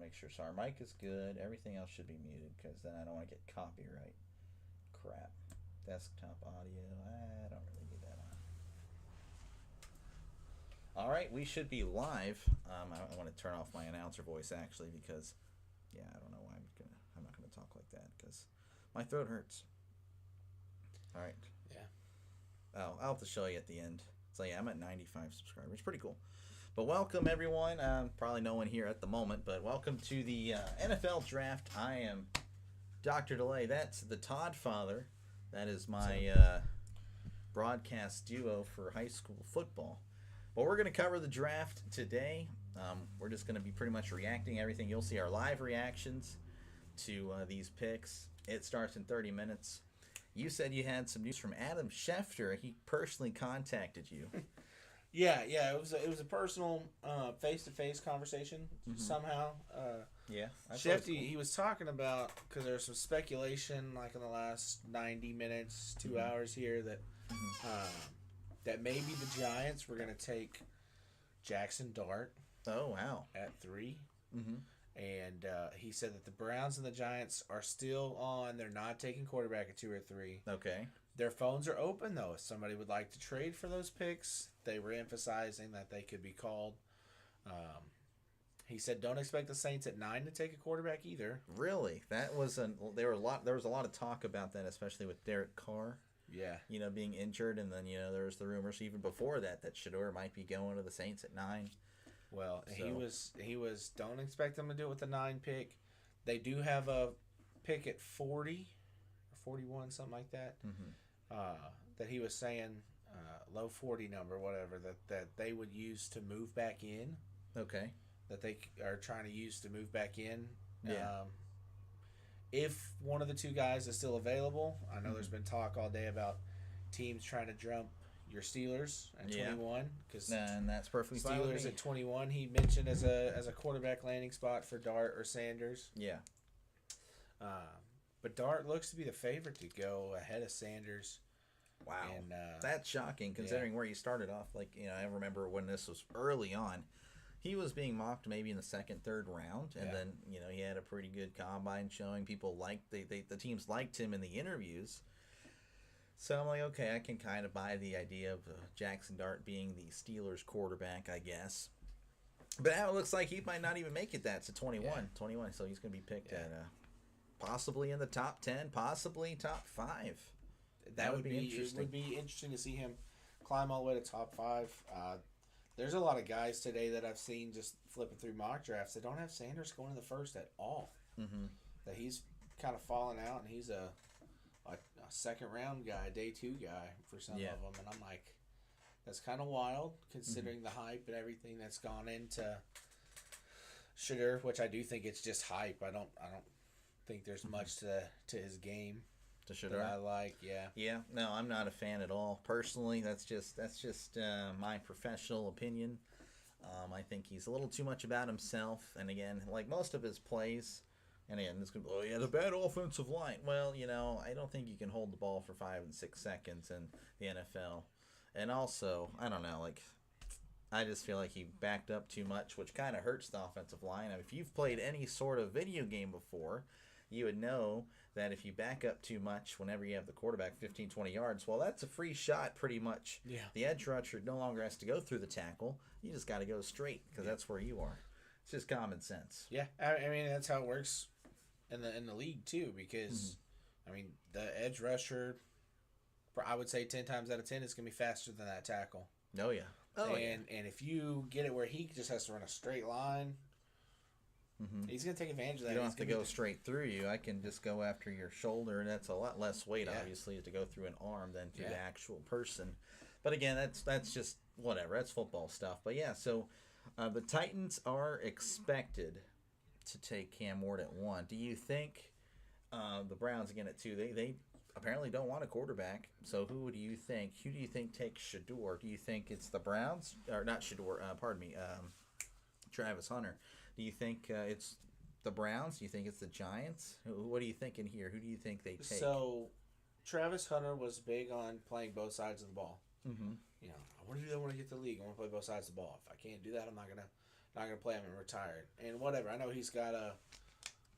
to make sure. So our mic is good. Everything else should be muted because then I don't want to get copyright crap. Desktop audio. I don't really need that on. All right, we should be live. I want to turn off my announcer voice actually because, yeah, I don't know why I'm not gonna talk like that because my throat hurts. All right. Yeah. Oh, I'll have to show you at the end. So yeah, I'm at 95 subscribers. Pretty cool. But welcome everyone. Probably no one here at the moment, but welcome to the NFL Draft. I am Dr. Delay. That's the Todd Father. That is my broadcast duo for high school football. But we're going to cover the draft today. We're just going to be pretty much reacting everything. You'll see our live reactions to these picks. It starts in 30 minutes. You said you had some news from Adam Schefter. He personally contacted you. Yeah. It was a personal face-to-face conversation somehow. Yeah. Shefty, he was talking about, because there's some speculation like in the last 90 minutes, 2 hours here that maybe the Giants were going to take Jackson Dart. Oh, wow. At 3. Mm-hmm. And he said that the Browns and the Giants are still on. They're not taking quarterback at 2 or 3. Okay. Their phones are open, though. If somebody would like to trade for those picks, they were emphasizing that they could be called. He said, "Don't expect the Saints at 9 to take a quarterback either." Really? That was there was a lot of talk about that, especially with Derek Carr. Yeah. Being injured, and then there was the rumors even before that Shedeur might be going to the Saints at 9. Well, so. he was. Don't expect them to do it with the 9 pick. They do have a pick at 40 or 41, something like that. Mm-hmm. That he was saying, low 40 number, whatever, that they would use to move back in. Okay. That they are trying to use to move back in. Yeah. If one of the 2 guys is still available, I know there's been talk all day about teams trying to jump your Steelers at 21, because and that's perfectly fine with Steelers me. at 21 he mentioned as a quarterback landing spot for Dart or Sanders. Yeah. But Dart looks to be the favorite to go ahead of Sanders. Wow. And, that's shocking considering where he started off. I remember when this was early on, he was being mocked maybe in the second, third round, and then he had a pretty good combine showing. People liked the teams liked him in the interviews. So I'm like, okay, I can kind of buy the idea of Jackson Dart being the Steelers quarterback, I guess. But now it looks like he might not even make it that to 21. 21, so he's going to be picked at possibly in the top 10, possibly top 5. That would be interesting. It would be interesting to see him climb all the way to top 5. There's a lot of guys today that I've seen just flipping through mock drafts that don't have Sanders going in the first at all. Mm-hmm. That he's kind of fallen out, and he's a second round guy, day 2 guy for some of them, and I'm like, that's kind of wild considering the hype and everything that's gone into Shedeur, which I do think it's just hype. I don't think there's much to his game to Shedeur that I like. Yeah. No, I'm not a fan at all. Personally, that's just my professional opinion. I think he's a little too much about himself, and again, like most of his plays. And again, it's going to be, the bad offensive line. Well, I don't think you can hold the ball for 5 and 6 seconds in the NFL. And also, I don't know, I just feel like he backed up too much, which kind of hurts the offensive line. I mean, if you've played any sort of video game before, you would know that if you back up too much whenever you have the quarterback 15, 20 yards, well, that's a free shot pretty much. Yeah. The edge rusher no longer has to go through the tackle. You just got to go straight because that's where you are. It's just common sense. Yeah, I mean, that's how it works in the league too, because I mean, the edge rusher, I would say 10 times out of 10 is going to be faster than that tackle. Oh yeah. And if you get it where he just has to run a straight line, he's going to take advantage of that. You don't have to go straight through you. I can just go after your shoulder, and that's a lot less weight, obviously, to go through an arm than through the actual person. But again, that's just whatever. That's football stuff. But yeah, so the Titans are expected to take Cam Ward at 1. Do you think the Browns again at 2? They apparently don't want a quarterback. So who do you think? Who do you think takes Shedeur? Do you think it's the Browns or not Shedeur? Travis Hunter. Do you think it's the Browns? Do you think it's the Giants? What are you thinking here? Who do you think they take? So Travis Hunter was big on playing both sides of the ball. Mm-hmm. I want to do that when I get to the league. I want to play both sides of the ball. If I can't do that, I'm not gonna not going to play him and retired. And whatever. I know he's got a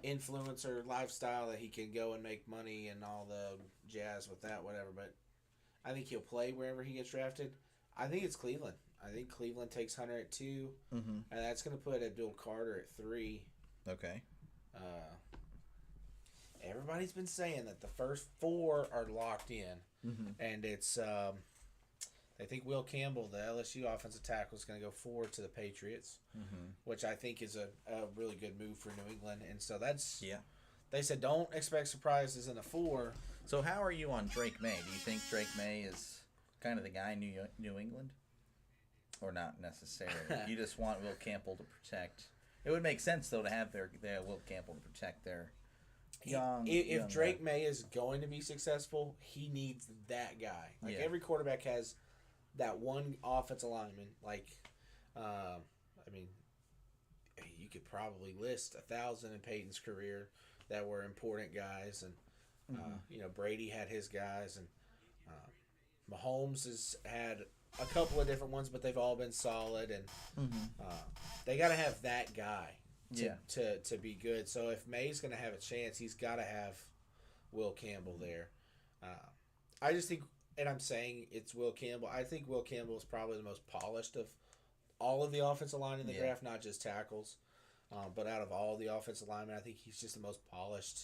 influencer lifestyle that he can go and make money and all the jazz with that, whatever. But I think he'll play wherever he gets drafted. I think it's Cleveland. I think Cleveland takes Hunter at 2, and that's going to put Abdul Carter at 3. Okay. Everybody's been saying that the first 4 are locked in, and it's I think Will Campbell, the LSU offensive tackle, is going to go forward to the Patriots, which I think is a really good move for New England. And so that's They said don't expect surprises in the 4. So how are you on Drake May? Do you think Drake May is kind of the guy in New England, or not necessarily? You just want Will Campbell to protect. It would make sense though to have their Will Campbell to protect their young. If Drake May is going to be successful, he needs that guy. Like every quarterback has that one offensive lineman. Like, I mean, you could probably list 1,000 in Peyton's career that were important guys, and Brady had his guys, and Mahomes has had a couple of different ones, but they've all been solid, and they got to have that guy to be good. So if May's going to have a chance, he's got to have Will Campbell there. I just think, and I'm saying it's Will Campbell, I think Will Campbell is probably the most polished of all of the offensive line in the draft, not just tackles, but out of all the offensive linemen, I think he's just the most polished,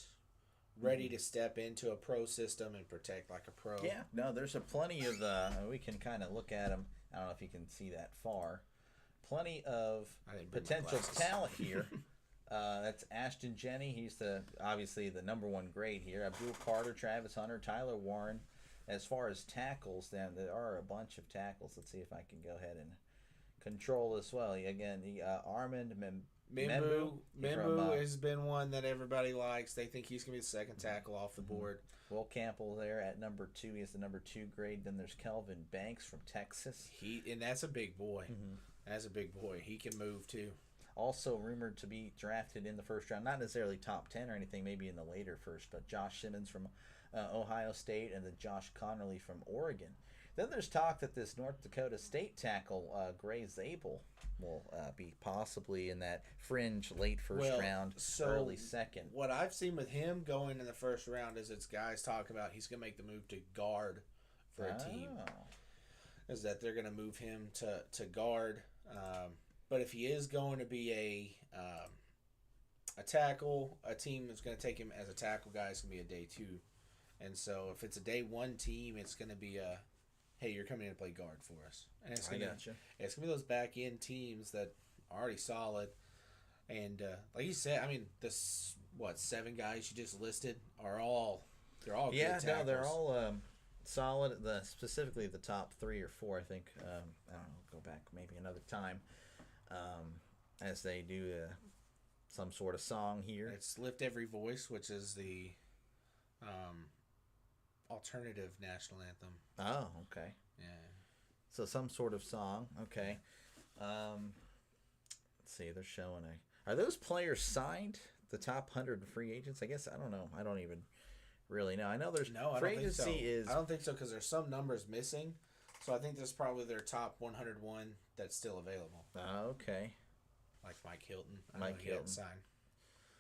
ready to step into a pro system and protect like a pro. Yeah, no, there's a plenty of we can kind of look at him. I don't know if you can see that far. Plenty of potential talent here. That's Ashton Jenney. He's obviously the number 1 grade here. Abdul Carter, Travis Hunter, Tyler Warren. As far as tackles, then there are a bunch of tackles. Let's see if I can go ahead and control this well. Again, Armand Membu has been one that everybody likes. They think he's going to be the second tackle off the board. Will Campbell there at number 2. He has the number 2 grade. Then there's Kelvin Banks from Texas. And that's a big boy. That's a big boy. He can move too. Also rumored to be drafted in the first round, not necessarily top 10 or anything, maybe in the later first, but Josh Simmons from Ohio State, and then Josh Connerly from Oregon. Then there's talk that this North Dakota State tackle, Gray Zabel, will be possibly in that fringe late first round, early second. What I've seen with him going in the first round is it's guys talking about he's going to make the move to guard for a team. Is that they're going to move him to guard. But if he is going to be a tackle, a team that's going to take him as a tackle guy is going to be a day 2. And so if it's a day 1 team, it's going to be hey, you're coming in to play guard for us. And it's going to be those back end teams that are already solid. And like you said, I mean, 7 guys you just listed they're all good tackles. No, they're all solid. Specifically the top 3 or 4, I think. I don't know. Go back maybe another time as they do some sort of song here. It's Lift Every Voice, which is the alternative national anthem. Oh, okay. Yeah. So some sort of song. Okay. Let's see. They're showing Are those players signed? The top 100 free agents? I guess I don't know. I don't even really know. I know there's free agency is. I don't think so because there's some numbers missing. So I think there's probably their top 101 that's still available. Okay. Like Mike Hilton. Mike Hilton signed.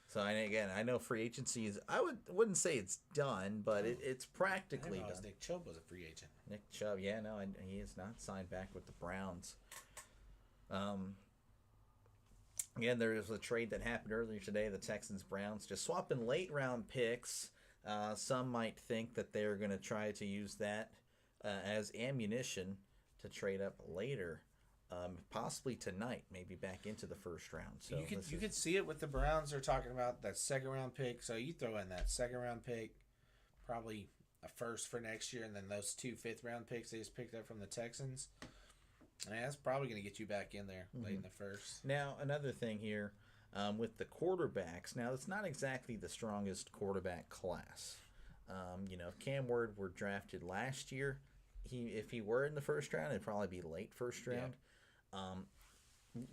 So I know free agency is. Wouldn't say it's done, but it's practically done. Nick Chubb was a free agent. Nick Chubb, he is not signed back with the Browns. Again, there was a trade that happened earlier today. The Texans Browns just swapping late round picks. Some might think that they're going to try to use that as ammunition to trade up later. Possibly tonight, maybe back into the first round. So you could see it with the Browns. They're talking about that second round pick. So you throw in that second round pick, probably a first for next year, and then those 2 fifth round picks they just picked up from the Texans. And that's probably going to get you back in there late in the first. Now another thing here with the quarterbacks. Now it's not exactly the strongest quarterback class. Cam Ward were drafted last year. If he were in the first round, it'd probably be late first round.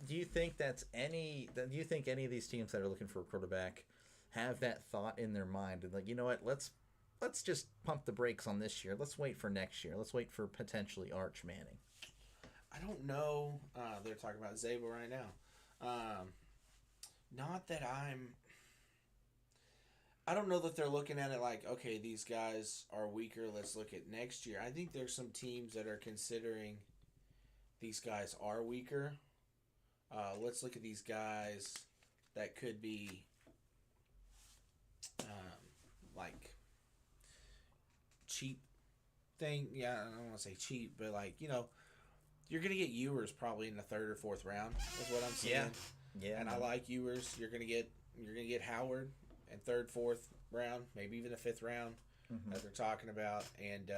Do you think any of these teams that are looking for a quarterback have that thought in their mind and like, you know what, let's just pump the brakes on this year. Let's wait for next year. Let's wait for potentially Arch Manning. I don't know. They're talking about Zabel right now. Not that I don't know that they're looking at it like, okay, these guys are weaker. Let's look at next year. I think there's some teams that are considering these guys are weaker. Let's look at these guys that could be like cheap thing. Yeah, I don't want to say cheap, but like, you're gonna get Ewers probably in the third or fourth round. Is what I'm saying. Yeah. And I like Ewers. You're gonna get Howard in third, fourth round, maybe even a fifth round, as they're talking about. And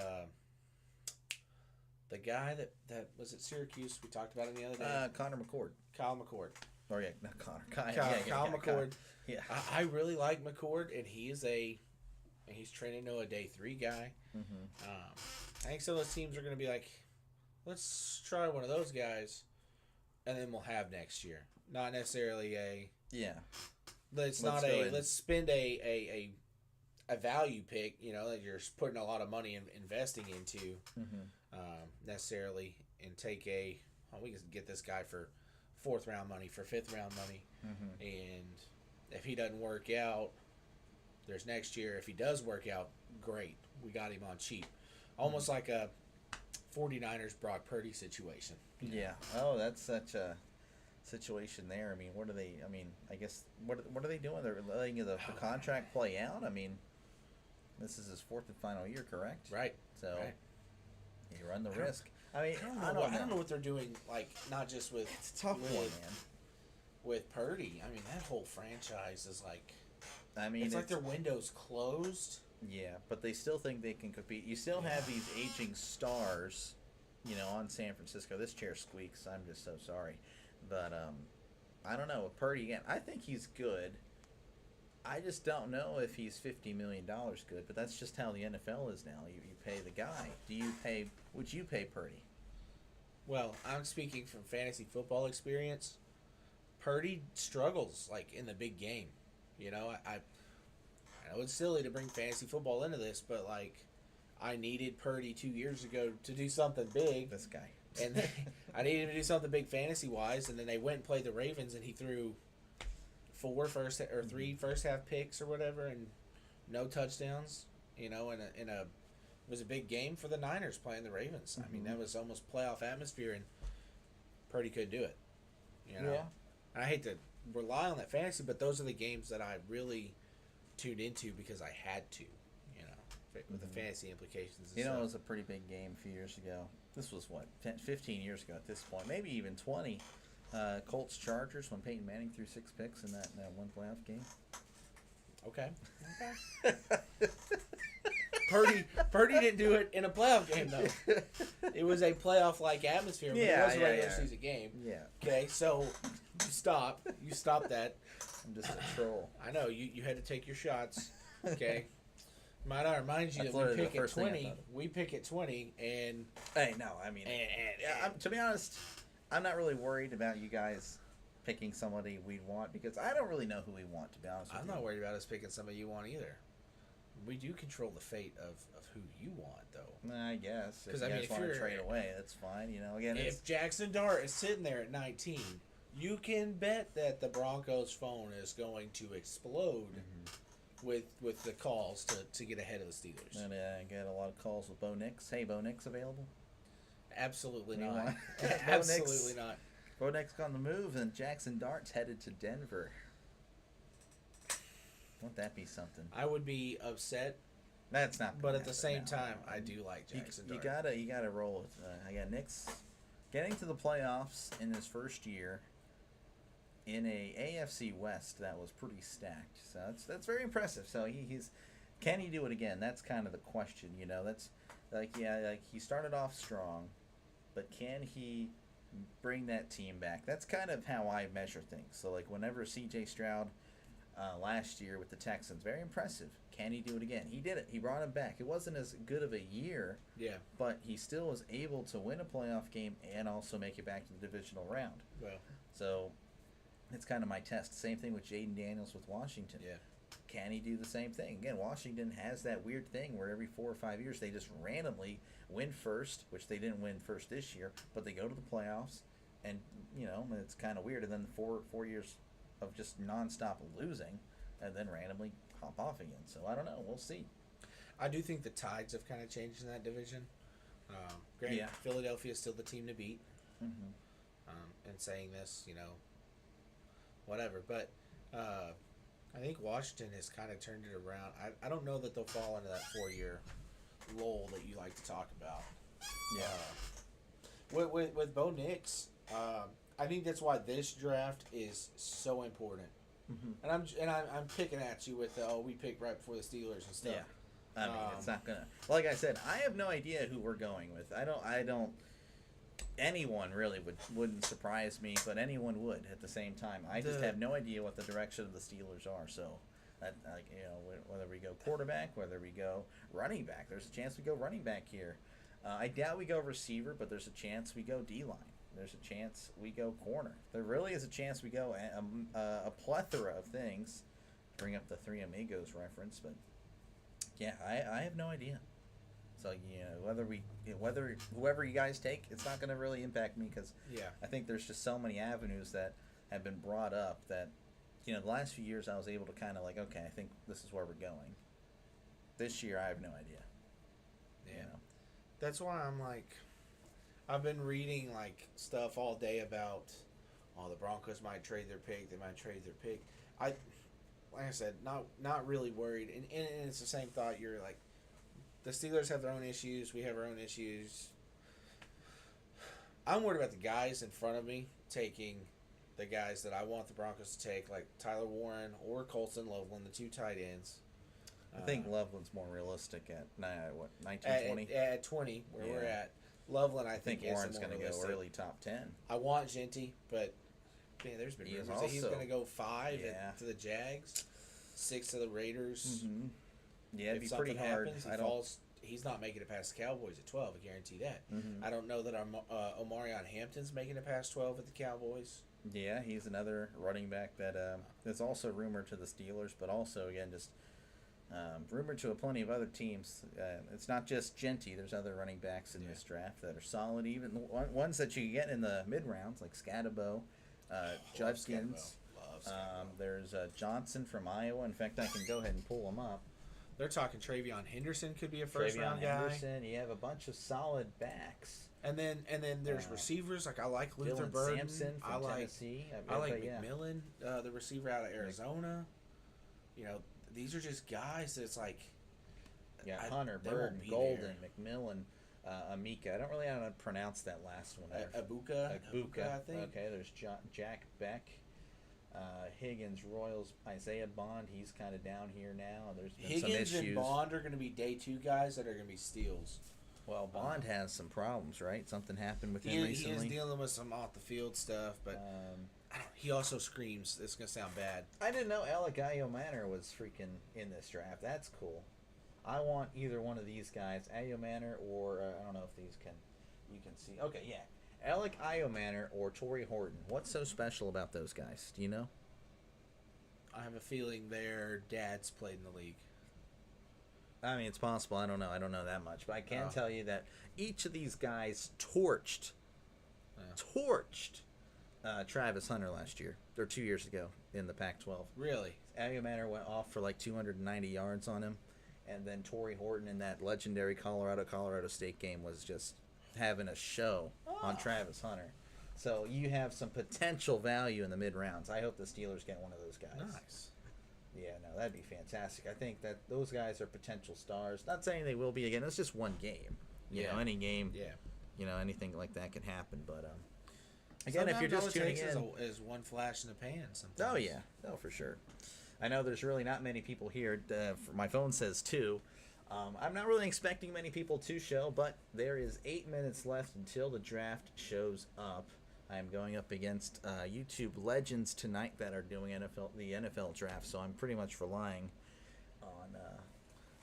the guy that was at Syracuse, we talked about him the other day. Connor McCord. Kyle McCord. Or yeah, not Connor. Kyle McCord. Yeah. I really like McCord, and he's training to a day 3 guy. I think some of those teams are going to be like, let's try one of those guys, and then we'll have next year. Not necessarily let's spend a value pick, that you're putting a lot of money in investing into, necessarily, and take we can get this guy for 4th round money, for 5th round money, and if he doesn't work out, there's next year. If he does work out, great, we got him on cheap, almost like a 49ers Brock Purdy situation. Yeah. Oh, that's such a situation there. I mean, what are they? I mean, I guess what are they doing? They're letting the contract play out. I mean, this is his 4th and final year, correct? Right. So right. you run the risk. I mean, I don't know what they're doing. Like, not just with it's a tough one, man. With Purdy, I mean, that whole franchise is like. I mean, it's like their window's closed. Yeah, but they still think they can compete. You still have these aging stars, on San Francisco. This chair squeaks. I'm just so sorry. But I don't know. With Purdy, again, I think he's good. I just don't know if he's $50 million good, but that's just how the NFL is now. You pay the guy. Would you pay Purdy? Well, I'm speaking from fantasy football experience. Purdy struggles, like, in the big game. I know it's silly to bring fantasy football into this, but, like, I needed Purdy 2 years ago to do something big. This guy. And I needed him to do something big fantasy-wise, and then they went and played the Ravens, and he threw 3 first-half picks or whatever, and no touchdowns, it was a big game for the Niners playing the Ravens. I mean, that was almost playoff atmosphere, and Purdy couldn't do it, Yeah. I hate to rely on that fantasy, but those are the games that I really tuned into because I had to, with the fantasy implications. It was a pretty big game a few years ago. This was, 15 years ago at this point, maybe even 20. Colts Chargers when Peyton Manning threw 6 picks in that one playoff game. Okay. Purdy didn't do it in a playoff game, though. It was a playoff-like atmosphere, but it was a regular season game. Yeah. Okay, so you stop that. I'm just a troll. I know, you had to take your shots. Okay. Might I remind you that we pick at 20, and... Hey, no, I mean... to be honest, I'm not really worried about you guys picking somebody we want, because I don't really know who we want, to be honest with you. I'm not worried about us picking somebody you want either. We do control the fate of who you want, though. I guess. Because if want to trade away, that's fine. Again, if Jackson Dart is sitting there at 19, you can bet that the Broncos' phone is going to explode with the calls to get ahead of the Steelers. And I get a lot of calls with Bo Nix. Hey, Bo Nix available? Absolutely not. Absolutely not. Bo Nix on the move, and Jackson Dart's headed to Denver. Won't that be something? I would be upset. That's not. But at the same time, I do like Jackson Dart. You gotta roll with. I got Nix getting to the playoffs in his first year in a AFC West that was pretty stacked. So that's very impressive. So he's can he do it again? That's kind of the question. That's like he started off strong, but can he bring that team back? That's kind of how I measure things. So like whenever C.J. Stroud. Last year with the Texans. Very impressive. Can he do it again? He did it. He brought him back. It wasn't as good of a year, but he still was able to win a playoff game and also make it back to the divisional round. Well, so it's kind of my test. Same thing with Jaden Daniels with Washington. Yeah. Can he do the same thing? Again, Washington has that weird thing where every 4 or 5 years they just randomly win first, which they didn't win first this year, but they go to the playoffs and it's kind of weird. And then 4 years of just nonstop losing, and then randomly pop off again. So I don't know. We'll see. I do think the tides have kind of changed in that division. Granted, Yeah. Philadelphia is still the team to beat. Mm-hmm. And saying this, whatever. But I think Washington has kind of turned it around. I don't know that they'll fall into that 4-year lull that you like to talk about. Yeah. With Bo Nix, I think that's why this draft is so important. Mm-hmm. And I'm picking at you with we picked right before the Steelers and stuff. Yeah. I mean, it's not gonna. Like I said, I have no idea who we're going with. I don't. Anyone really wouldn't surprise me, but anyone would at the same time. I just have no idea what the direction of the Steelers are. So, whether we go quarterback, whether we go running back, there's a chance we go running back here. I doubt we go receiver, but there's a chance we go D-line. There's a chance we go corner. There really is a chance we go a plethora of things. Bring up the Three Amigos reference, but yeah, I have no idea. So whether whoever you guys take, it's not going to really impact me because I think there's just so many avenues that have been brought up that the last few years I was able to kind of okay, I think this is where we're going. This year I have no idea. Yeah, that's why I'm I've been reading stuff all day about the Broncos might trade their pick. They might trade their pick. Like I said, not really worried, and it's the same thought. You're the Steelers have their own issues. We have our own issues. I'm worried about the guys in front of me taking the guys that I want the Broncos to take, like Tyler Warren or Colson Loveland, the 2 tight ends. I think Loveland's more realistic at 19, 20? At 20, where we're at. Loveland, I think Warren's going to go early top 10. I want Genty, but man, there's been rumors that he's going to go 5 to the Jags, 6 to the Raiders. Mm-hmm. Yeah, it'd if be pretty hard. Happens, he's not making it past the Cowboys at 12. I guarantee that. Mm-hmm. I don't know that Omarion Hampton's making it past 12 at the Cowboys. Yeah, he's another running back that is also rumored to the Steelers, but also again just rumored to plenty of other teams. It's not just Genty. There's other running backs in this draft that are solid. Even ones that you get in the mid rounds, like Scatabo, Judkins. There's Johnson from Iowa. In fact, I can go ahead and pull him up. They're talking Travion Henderson could be a first-round guy. Henderson. You have a bunch of solid backs. And then there's receivers. I like Luther Dylan Burden. Sampson from Tennessee. I like McMillan, the receiver out of Arizona. These are just guys that's Hunter, Burden, Golden, McMillan, Amika. I don't really know how to pronounce that last one. Abuka, I think. Okay, there's Jack Beck. Higgins, Royals, Isaiah Bond. He's kind of down here now. There's been Higgins some issues. and Bond are going to be day 2 guys that are going to be steals. Well, Bond has some problems, right? Something happened with him recently. He is dealing with some off the field stuff, but he also screams. It's going to sound bad. I didn't know Alec Ayomanor was freaking in this draft. That's cool. I want either one of these guys, Ayomanor or I don't know if you can see. Okay, yeah. Alec Ayomanor or Torrey Horton. What's so special about those guys? Do you know? I have a feeling their dads played in the league. I mean, it's possible. I don't know. I don't know that much. But I can tell you that each of these guys torched Travis Hunter last year, or 2 years ago in the Pac-12. Really? Ayomanor went off for 290 yards on him. And then Torrey Horton in that legendary Colorado State game was just having a show on Travis Hunter. So you have some potential value in the mid-rounds. I hope the Steelers get one of those guys. Nice. Yeah, no, that'd be fantastic. I think that those guys are potential stars. Not saying they will be again. It's just one game. You know, any game. Yeah. Anything like that could happen. But again, if you're just tuning in, is one flash in the pan. Sometimes. Oh yeah, no, for sure. I know there's really not many people here. My phone says 2. I'm not really expecting many people to show, but there is 8 minutes left until the draft shows up. I am going up against YouTube legends tonight that are doing the NFL draft, so I'm pretty much relying on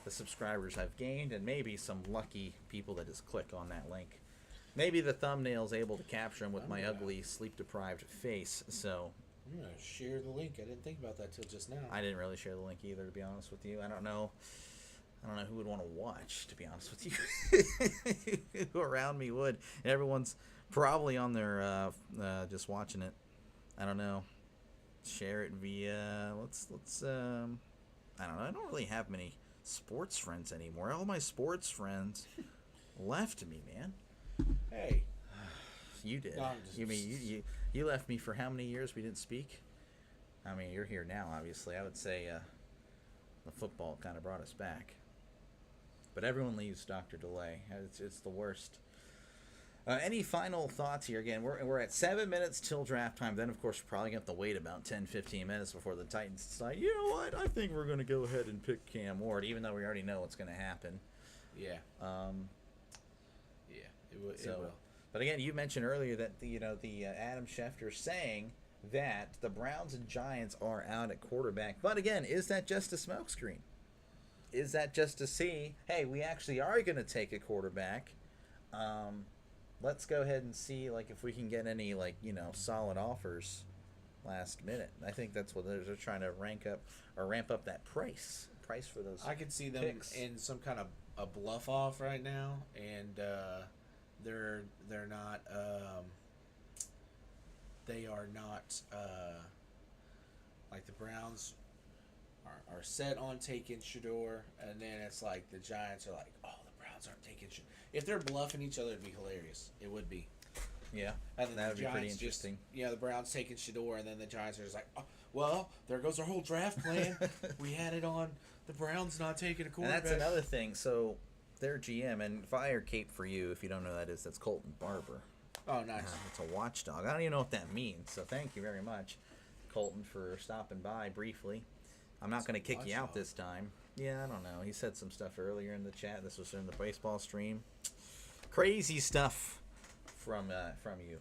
the subscribers I've gained and maybe some lucky people that just click on that link. Maybe the thumbnail's able to capture them with my ugly, sleep-deprived face, so... I'm going to share the link. I didn't think about that till just now. I didn't really share the link either, to be honest with you. I don't know who would want to watch, to be honest with you. Who around me would. Everyone's Probably on their just watching it. I don't know. Share it via let's I don't know. I don't really have many sports friends anymore. All my sports friends left me, man. Hey, You did. No, I'm just- You mean you left me for how many years we didn't speak? I mean, you're here now, obviously. I would say the football kind of brought us back. But everyone leaves Dr. Delay. It's the worst. Any final thoughts here? Again, we're at 7 minutes till draft time. Then, of course, we're probably going to have to wait about 10, 15 minutes before the Titans decide, you know what, I think we're going to go ahead and pick Cam Ward, even though we already know what's going to happen. yeah, it will. So, It will. but again, you mentioned earlier that the Adam Schefter saying that the Browns and Giants are out at quarterback. But again, is that just a smokescreen? Is that just to see, hey, we actually are going to take a quarterback? Let's go ahead and see if we can get any solid offers last minute. I think that's what they're trying to ramp up that price for those. I could see them picks. in some kind of a bluff off right now, and they're not. They are not like the Browns are set on taking Shador, and then it's like the Giants are like, oh, the Browns aren't taking Shador. If they're bluffing each other, it'd be hilarious. It would be. Yeah, And then that would the be pretty Giants interesting. the Browns taking Shador, and then the Giants are just like, oh, well, there goes our whole draft plan. We had it on the Browns not taking a And quarterback. that's another thing. So their GM, and fire cape for you if you don't know who that is. That's Colton Barber. Oh, nice. It's a watchdog. I don't even know what that means. So thank you very much, Colton, for stopping by briefly. I'm not going to kick you out watchdog. this time. Yeah, I don't know. He said some stuff earlier in the chat. This was in the baseball stream. Crazy stuff from you.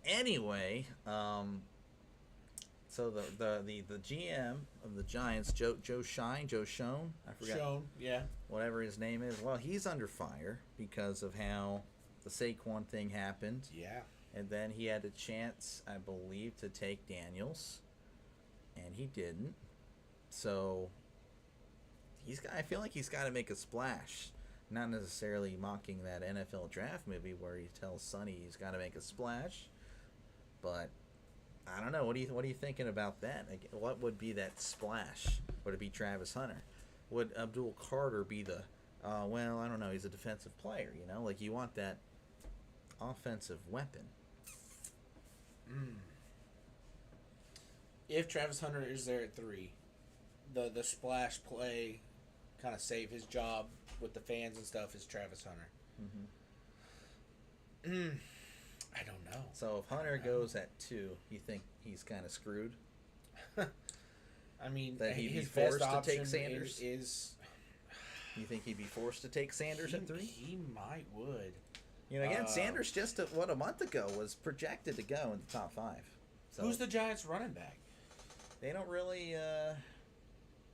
Anyway, so the GM of the Giants, Joe Schoen, I forgot Shown, yeah. whatever his name is. Well, he's under fire because of how the Saquon thing happened. Yeah. And then he had a chance, I believe, to take Daniels, and he didn't. So I feel like he's got to make a splash. Not necessarily mocking that NFL draft movie where he tells Sonny he's got to make a splash, but I don't know. What are you thinking about that? What would be that splash? Would it be Travis Hunter? Would Abdul Carter be the? Well, I don't know. He's a defensive player, you want that offensive weapon. If Travis Hunter is there at 3, the splash play kind of save his job with the fans and stuff is Travis Hunter. I don't know. So if Hunter goes at 2, you think he's kind of screwed? I mean, That he'd be his best forced to option take Sanders? is You think he'd be forced to take Sanders at 3? He might would. Again, Sanders just a month ago was projected to go in the top 5. So Who's the Giants running back? they don't really.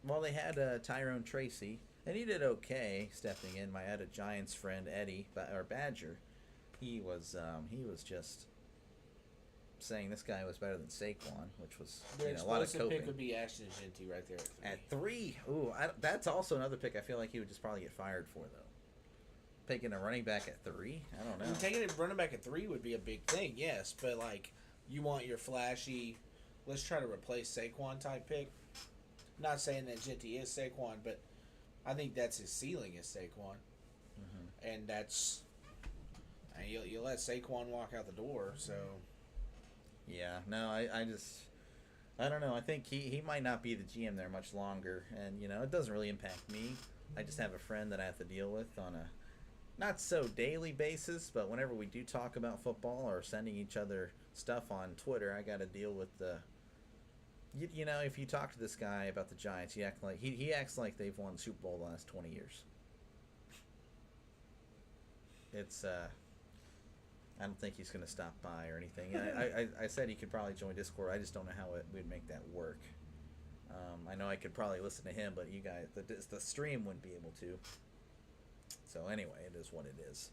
Well, they had Tyrone Tracy, and he did okay stepping in. I had a Giants friend, Eddie or Badger. He was just saying this guy was better than Saquon, which was Their a lot of explosive coping. pick would be Ashton Genty right there At 3, ooh, that's also another pick I feel like he would just probably get fired for, though. Picking a running back at 3? I don't know. Taking a running back at 3 would be a big thing, yes, but you want your flashy, let's try to replace Saquon type pick. Not saying that Genty is Saquon, but I think that's his ceiling is Saquon, and that's you let Saquon walk out the door, so. Yeah, no, I don't know. I think he might not be the GM there much longer, and it doesn't really impact me. I just have a friend that I have to deal with on a not so daily basis, but whenever we do talk about football or sending each other stuff on Twitter, I got to deal with the. If you talk to this guy about the Giants, he acts like they've won the Super Bowl the last 20 years. It's I don't think he's going to stop by or anything. I said he could probably join Discord. I just don't know how we'd make that work. I know I could probably listen to him, but you guys, the stream wouldn't be able to. So anyway, it is what it is.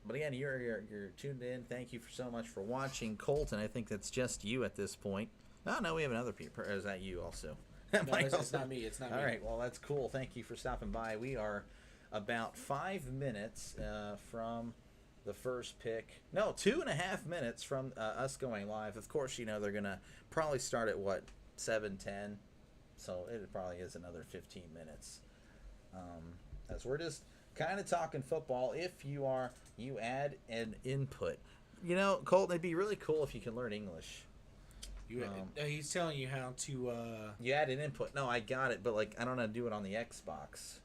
But again, you're tuned in. Thank you so much for watching, Colton. I think that's just you at this point. Oh no, we have another people. Is that you also? No, it's not me. It's not me. All right. Well, that's cool. Thank you for stopping by. We are about 5 minutes from the first pick. No, 2.5 minutes from us going live. Of course, they're gonna probably start at what 7:10, so it probably is another 15 minutes. As we're just kind of talking football. If you add an input, Colton, it'd be really cool if you can learn English. He's telling you how to. You add an input. No, I got it, but I don't know how to do it on the Xbox.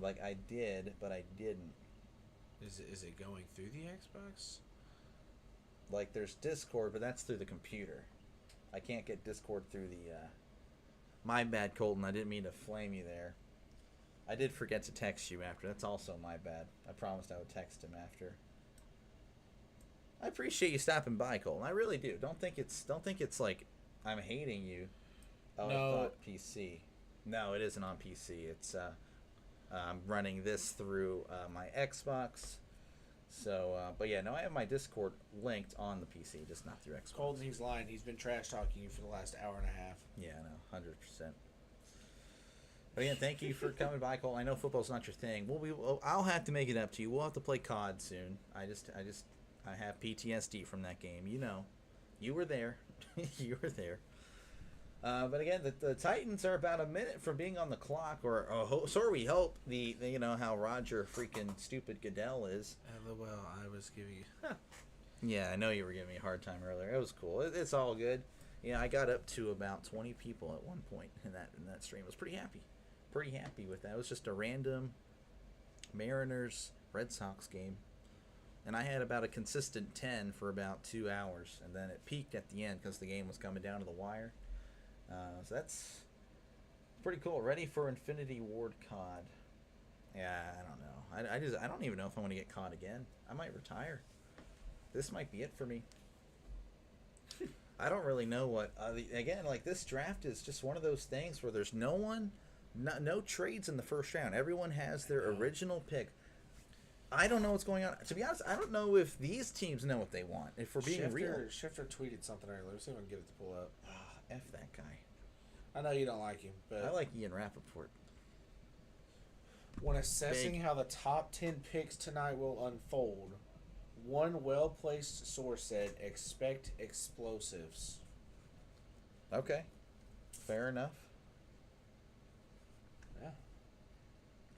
I did, but I didn't. Is it going through the Xbox? There's Discord, but that's through the computer. I can't get Discord through the. My bad, Colton. I didn't mean to flame you there. I did forget to text you after. That's also my bad. I promised I would text him after. I appreciate you stopping by, Colton. I really do. Don't think it's like I'm hating you. Oh, no. I thought PC. No, it isn't on PC. It's I'm running this through my Xbox. So, but yeah, no, I have my Discord linked on the PC, just not through Xbox. Colton, he's lying. He's been trash talking you for the last hour and a half. Yeah, no, 100%. But again, thank you for coming by, Cole. I know football's not your thing. I'll have to make it up to you. We'll have to play COD soon. I have PTSD from that game. You were there. You were there. But again, the Titans are about a minute from being on the clock, or so we hope. The how Roger freaking stupid Goodell is. LOL, I was giving you. Yeah, I know you were giving me a hard time earlier. It was cool. It's all good. I got up to about 20 people at one point in that stream. I was pretty happy with that. It was just a random Mariners Red Sox game, and I had about a consistent 10 for about 2 hours, and then it peaked at the end because the game was coming down to the wire. So that's pretty cool. Ready for Infinity Ward COD. Yeah, I don't know. I don't even know if I want to get COD again. I might retire. This might be it for me. I don't really know what. Again, this draft is just one of those things where there's no trades in the first round. Everyone has their original pick. I don't know what's going on. To be honest, I don't know if these teams know what they want. If we're being real. Schefter tweeted something earlier. Let's see if I can get it to pull up. F that guy. I know you don't like him, but I like Ian Rappaport. When assessing how the top 10 picks tonight will unfold, one well-placed source said, expect explosives. Okay. Fair enough. Yeah.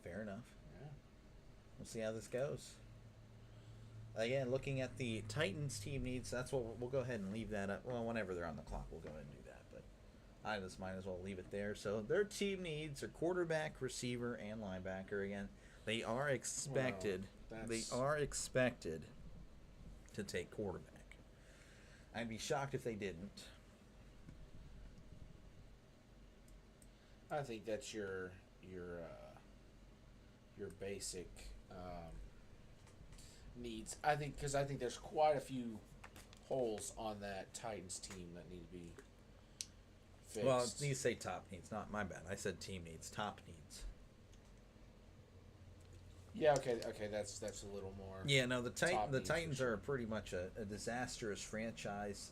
Fair enough. Yeah. We'll see how this goes. Again, looking at the Titans team needs, that's what we'll go ahead and leave that up. Well, whenever they're on the clock, we'll go ahead and do that. But I just might as well leave it there. So their team needs are quarterback, receiver, and linebacker. Again, they are expected. They are expected to take quarterback. I'd be shocked if they didn't. I think that's your basic needs. I think there's quite a few holes on that Titans team that need to be fixed. Well, you say top needs, not my bad. I said team needs, top needs. Yeah, okay, that's a little more. Yeah, no, the Titans are pretty much a disastrous franchise.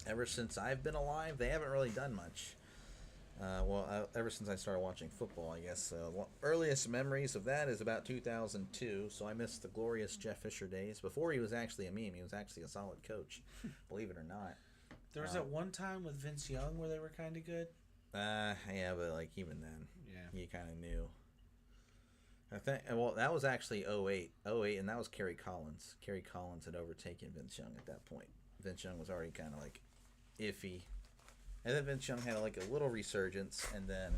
Ever since I've been alive, they haven't really done much. Ever since I started watching football, I guess. Earliest memories of that is about 2002, so I missed the glorious Jeff Fisher days. Before he was actually a meme, he was actually a solid coach, believe it or not. There was that one time with Vince Young where they were kind of good. Yeah, but even then, yeah, you kind of knew. I think, that was actually 08, and that was Kerry Collins. Kerry Collins had overtaken Vince Young at that point. Vince Young was already kind of iffy. And then Vince Young had a little resurgence, and then,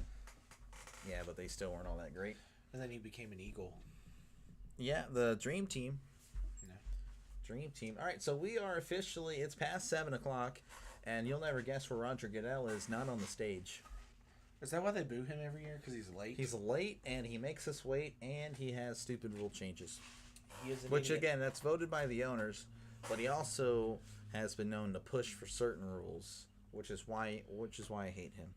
yeah, but they still weren't all that great. And then he became an Eagle. Yeah, the Dream Team. Yeah. Dream Team. All right, so we are officially, it's past 7 o'clock, and you'll never guess where Roger Goodell is, not on the stage. Is that why they boo him every year? Because he's late? He's late, and he makes us wait, and he has stupid rule changes. He is an Which, idiot. again, that's voted by the owners, but he also has been known to push for certain rules. Which is why I hate him,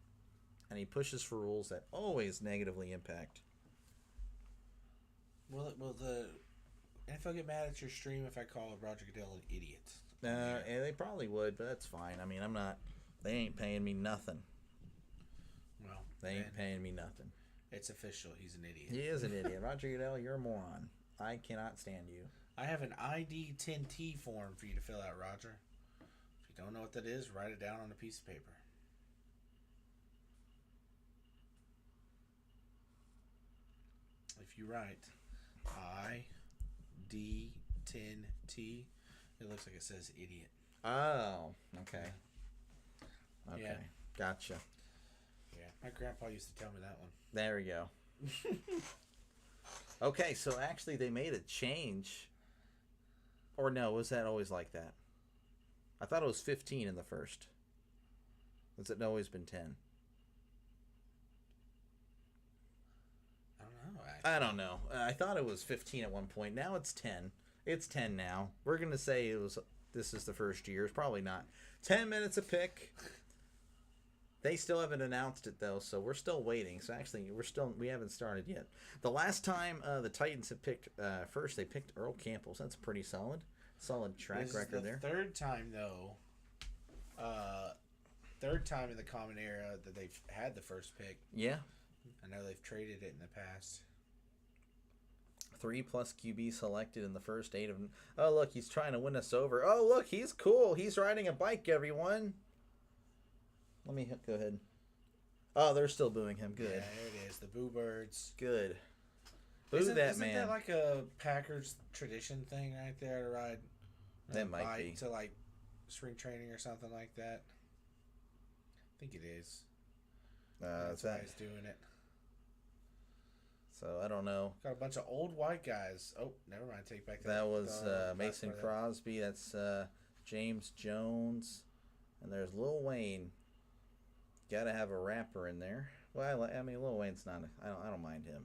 and he pushes for rules that always negatively impact. Will the NFL get mad at your stream if I call Roger Goodell an idiot? Yeah, they probably would, but that's fine. I mean, I'm not. They ain't paying me nothing. Well, they ain't paying me nothing. It's official. He's an idiot. He is an idiot. Roger Goodell, you're a moron. I cannot stand you. I have an ID 10T form for you to fill out, Roger. If you don't know what that is, write it down on a piece of paper. If you write ID 10T, it looks like it says idiot. Oh, okay. Okay, Yeah. gotcha. Yeah, my grandpa used to tell me that one. There we go. Okay, so actually they made a change. Or no, was that always like that? I thought it was 15 in the first. Has it always been 10? I don't know. Actually. I don't know. I thought it was 15 at one point. Now it's 10. It's 10 now. We're going to say this is the first year. It's probably not. 10 minutes a pick. They still haven't announced it though, so we're still waiting. So actually, we haven't started yet. The last time the Titans have picked first, they picked Earl Campbell. So that's pretty solid track This record is the there. third time though. Third time in the common era that they've had the first pick. Yeah, I know they've traded it in the past. 3+ QB selected in the first 8 of them. Oh look, he's trying to win us over. Oh look, he's cool. He's riding a bike. Everyone. Let me go ahead. Oh, they're still booing him. Good. Yeah, there it is. The Boo Birds. Good. Boo Isn't that man. that like a Packers tradition thing right there to ride? That might be. To like spring training or something like that. I think it is. That's why he's doing it. So I don't know. Got a bunch of old white guys. Oh, never mind. Take back that. That was Mason Crosby. That's James Jones, and there's Lil Wayne. Got to have a rapper in there. Well, I mean, Lil Wayne's not. I don't mind him.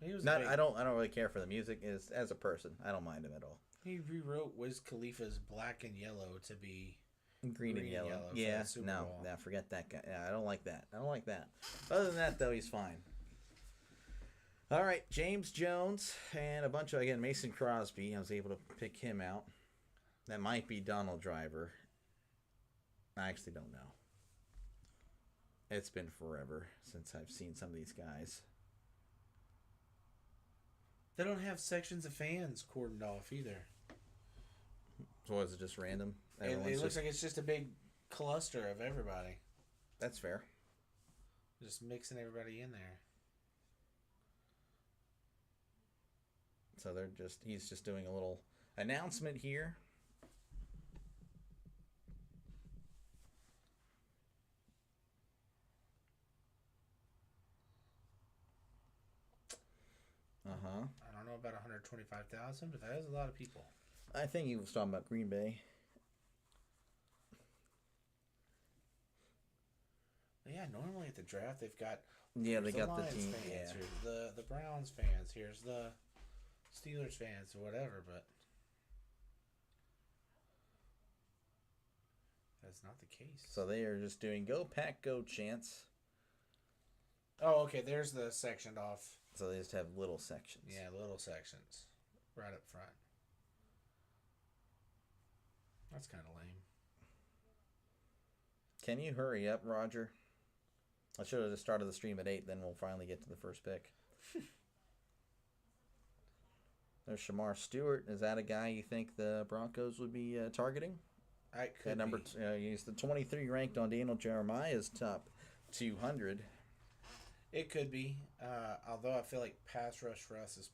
He was not. I don't really care for the music. As a person, I don't mind him at all. He rewrote Wiz Khalifa's "Black and Yellow" to be green and yellow. Yeah, no, forget that guy. Yeah, I don't like that. Other than that, though, he's fine. All right, James Jones and a bunch of, again, Mason Crosby. I was able to pick him out. That might be Donald Driver. I actually don't know. It's been forever since I've seen some of these guys. They don't have sections of fans cordoned off either. So is it just random? It looks like it's just a big cluster of everybody. That's fair. Just mixing everybody in there. So he's just doing a little announcement here. I don't know about 125,000, but that is a lot of people. I think he was talking about Green Bay. Yeah, normally at the draft they've got they got Lions the team. fans, Yeah. here's the Browns fans, here's the Steelers fans, or whatever, but that's not the case. So they are just doing "Go Pack, Go" chants. Oh, okay. There's the sectioned off. So they just have little sections. Yeah, little sections, right up front. That's kind of lame. Can you hurry up, Roger? I should have just started the stream at 8, then we'll finally get to the first pick. There's Shamar Stewart. Is that a guy you think the Broncos would be targeting? I could number he's the 23 ranked on Daniel Jeremiah's top 200. It could be. Although I feel like pass rush for us is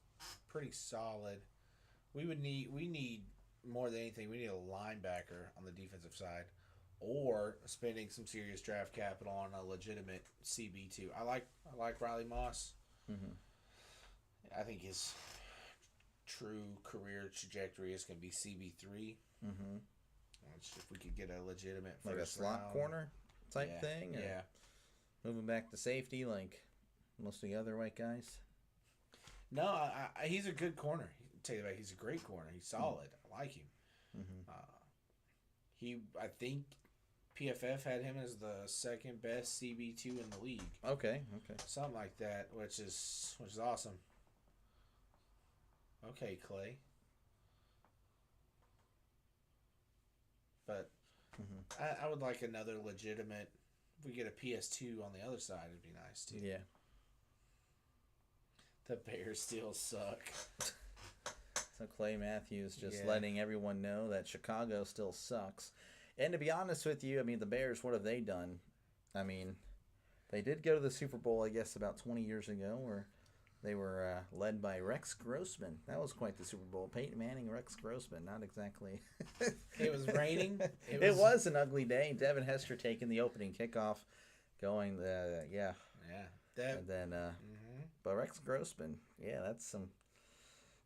pretty solid. We need more than anything. We need a linebacker on the defensive side, or spending some serious draft capital on a legitimate CB2. I like Riley Moss. Mm-hmm. I think his true career trajectory is going to be CB3. Mm-hmm. Which, if we could get a legitimate like a slot round, corner type thing, or yeah, moving back to safety like most of the other white guys. No, he's a good corner. I'll tell you that, he's a great corner. He's solid. I like him. Mm-hmm. I think PFF had him as the second best CB2 in the league. Okay. Something like that, which is awesome. Okay, Clay. But I would like another legitimate. If we get a PS2 on the other side, it'd be nice too. Yeah. The Bears still suck. So Clay Matthews just Yeah. letting everyone know that Chicago still sucks. And to be honest with you, I mean, the Bears, what have they done? I mean, they did go to the Super Bowl, I guess, about 20 years ago, where they were led by Rex Grossman. That was quite the Super Bowl. Peyton Manning, Rex Grossman, not exactly. It was raining. It was an ugly day. Devin Hester taking the opening kickoff, going yeah. Yeah. And then, but Rex Grossman, yeah, that's some.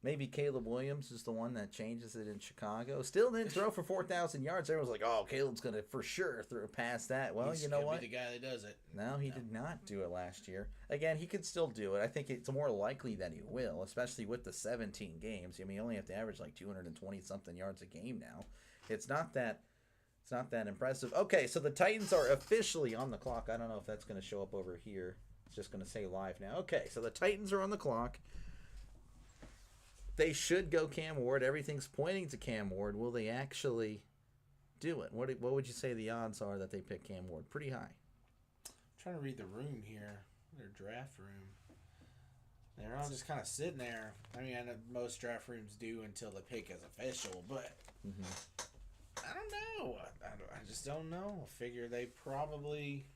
Maybe Caleb Williams is the one that changes it in Chicago. Still didn't throw for 4,000 yards. Everyone's like, "Oh, Caleb's gonna for sure throw past that." Well, He's you know gonna what? Be the guy that does it. No, he did not do it last year. Again, he could still do it. I think it's more likely that he will, especially with the 17 games. I mean, you only have to average like 220 something yards a game now. It's not that impressive. Okay, so the Titans are officially on the clock. I don't know if that's going to show up over here. It's just going to say live now. Okay, so the Titans are on the clock. They should go Cam Ward. Everything's pointing to Cam Ward. Will they actually do it? What would you say the odds are that they pick Cam Ward? Pretty high. I'm trying to read the room here, their draft room. They're all just kind of sitting there. I mean, I know most draft rooms do until the pick is official, but I don't know. I just don't know. I figure they probably.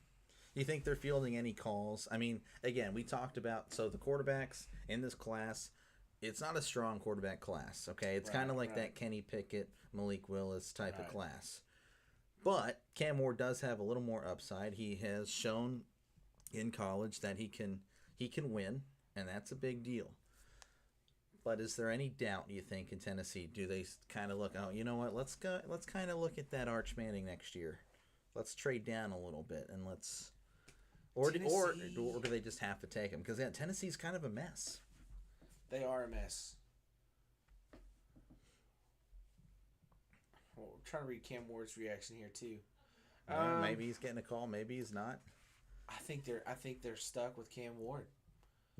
You think they're fielding any calls? I mean, again, we talked about the quarterbacks in this class. It's not a strong quarterback class, okay? It's kind of like that Kenny Pickett, Malik Willis type of class. But Cam Ward does have a little more upside. He has shown in college that he can win, and that's a big deal. But is there any doubt, you think, in Tennessee? Do they kind of look, oh, you know what? Let's kind of look at that Arch Manning next year. Let's trade down a little bit and let's or do they just have to take him? Because Tennessee's kind of a mess. They are a mess. Well, we're trying to read Cam Ward's reaction here too. Maybe he's getting a call. Maybe he's not. I think they're stuck with Cam Ward.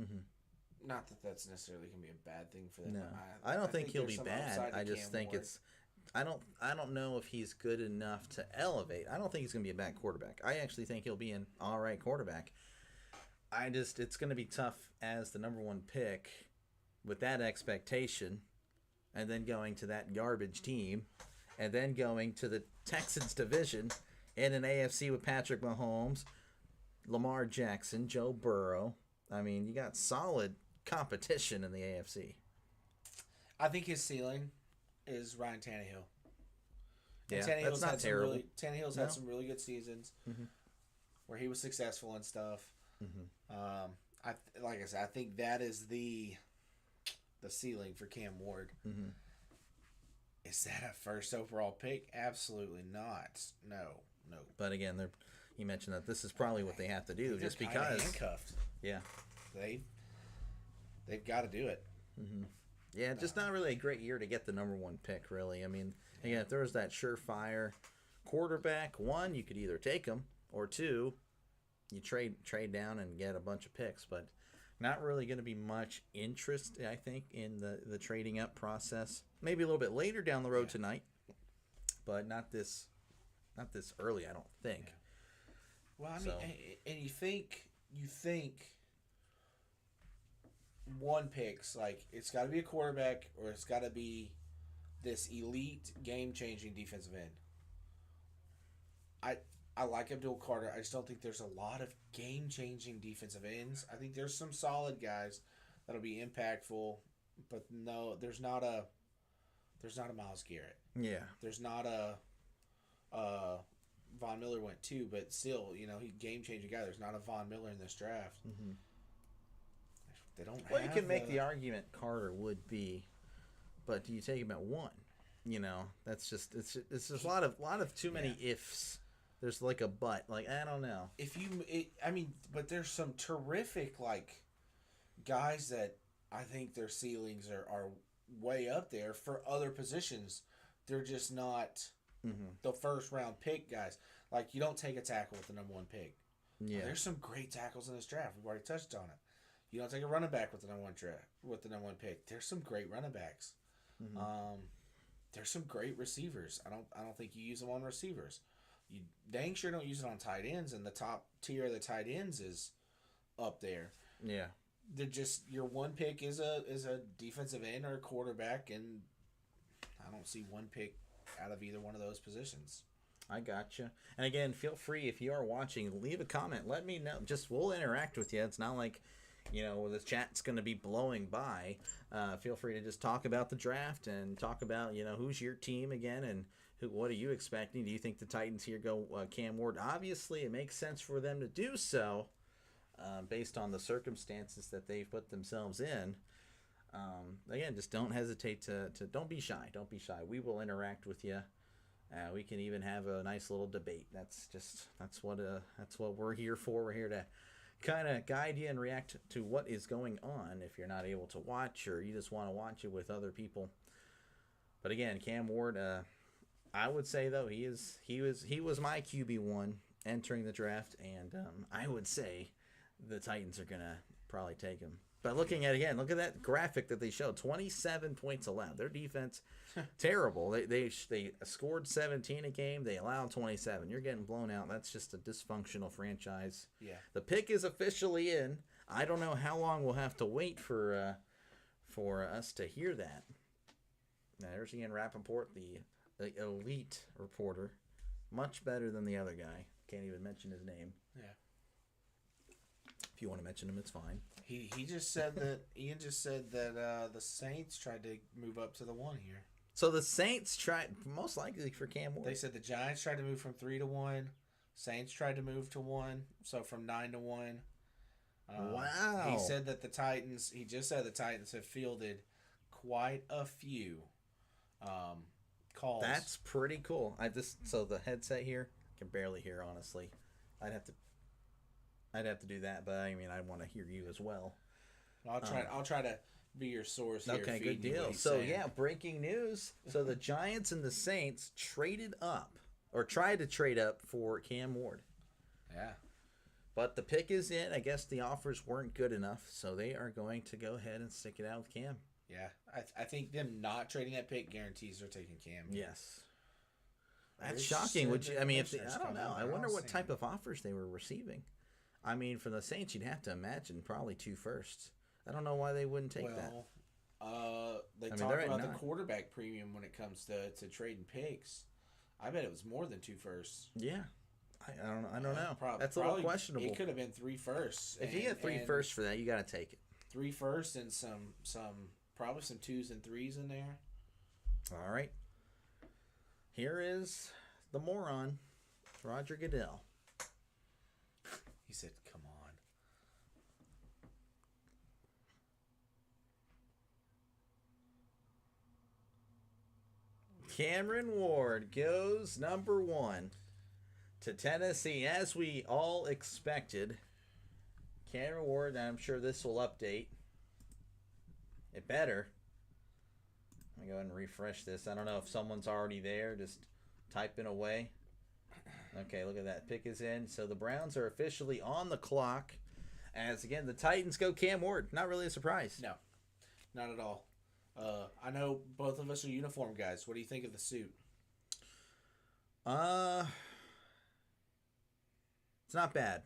Mm-hmm. Not that that's necessarily going to be a bad thing for them. No, I don't think he'll be there's some bad. upside to I just Cam think Ward. I don't know if he's good enough to elevate. I don't think he's going to be a bad quarterback. I actually think he'll be an all right quarterback. It's going to be tough as the number one pick with that expectation, and then going to that garbage team, and then going to the Texans division in an AFC with Patrick Mahomes, Lamar Jackson, Joe Burrow. I mean, you got solid competition in the AFC. I think his ceiling is Ryan Tannehill. Yeah, and that's not terrible. Tannehill's had some really good seasons where he was successful and stuff. Like I said, I think that is the ceiling for Cam Ward. Is that a first overall pick? Absolutely not. No. But again, you mentioned that this is probably what they have to do, just because. Handcuffed. Yeah. They've got to do it. Yeah, just not really a great year to get the number one pick, really. I mean, again, if there was that surefire quarterback, one, you could either take him, or two, you trade down and get a bunch of picks. But not really going to be much interest, I think, in the trading up process. Maybe a little bit later down the road tonight, but not this early, I don't think. Yeah. Well, I mean, and you think one picks, like, it's got to be a quarterback or it's got to be this elite game-changing defensive end. I like Abdul Carter. I just don't think there's a lot of game-changing defensive ends. I think there's some solid guys that'll be impactful, but no, there's not a Myles Garrett. Yeah. There's not a Von Miller went too, but still, he game-changing guy. There's not a Von Miller in this draft. They don't. Well, you can make the argument Carter would be, but do you take him at one? That's just it's just a lot of too many ifs. There's like a but. Like, I don't know. But there's some terrific guys that I think their ceilings are way up there for other positions. They're just not the first round pick guys. Like, you don't take a tackle with the number one pick. Yeah. There's some great tackles in this draft. We've already touched on it. You don't take a running back with the number one pick. There's some great running backs. There's some great receivers. I don't think you use them on receivers. You dang sure don't use it on tight ends, and the top tier of the tight ends is up there. Yeah. they're just your one pick is a defensive end or a quarterback, and I don't see one pick out of either one of those positions. I gotcha. And again, feel free if you are watching, leave a comment. Let me know. Just we'll interact with you. It's not like, the chat's going to be blowing by. Feel free to just talk about the draft and talk about who's your team again and what are you expecting? Do you think the Titans here go Cam Ward? Obviously, it makes sense for them to do so based on the circumstances that they've put themselves in. Again, just don't hesitate to don't be shy. Don't be shy. We will interact with you. We can even have a nice little debate. That's what we're here for. We're here to kind of guide you and react to what is going on if you're not able to watch or you just want to watch it with other people. But again, Cam Ward, I would say though he was my QB1 entering the draft, and I would say the Titans are gonna probably take him. But look at that graphic that they showed. 27 points allowed. Their defense, terrible. They scored 17 a game. They allowed 27. You're getting blown out. That's just a dysfunctional franchise. Yeah. The pick is officially in. I don't know how long we'll have to wait for us to hear that. Now, there's Ian Rappaport, the elite reporter. Much better than the other guy. Can't even mention his name. Yeah. If you want to mention him, it's fine. He just said that Ian just said that the Saints tried to move up to the 1 here. So the Saints tried most likely for Cam Ward. They said the Giants tried to move from 3 to 1. Saints tried to move to 1, so from 9 to 1. Wow. He said that he just said the Titans have fielded quite a few calls. That's pretty cool. So the headset here can barely hear, honestly. I'd have to do that, but I mean, I want to hear you as well. I'll try to be your source here. Okay, good deal. So yeah, breaking news. So the Giants and the Saints traded up, or tried to trade up for Cam Ward. Yeah. But the pick is in. I guess the offers weren't good enough, so they are going to go ahead and stick it out with Cam. Yeah, I think them not trading that pick guarantees they're taking Cam. Yes. That's shocking. I don't know. I wonder what type of offers they were receiving. I mean, for the Saints, you'd have to imagine probably 2 firsts. I don't know why they wouldn't take that. They talk about the quarterback premium when it comes to trading picks. I bet it was more than 2 firsts. Yeah. I don't know. That's a little questionable. It could have been 3 firsts. If you get 3 firsts for that, you got to take it. 3 firsts and probably some 2s and 3s in there. All right. Here is the moron, Roger Goodell. He said, "Come on." Cameron Ward goes number 1 to Tennessee, as we all expected. Cameron Ward, I'm sure this will update. It better. Let me go ahead and refresh this. I don't know if someone's already there, just typing away. Okay, look at that. Pick is in. So the Browns are officially on the clock. As, again, the Titans go Cam Ward. Not really a surprise. No, not at all. I know both of us are uniform guys. What do you think of the suit? It's not bad.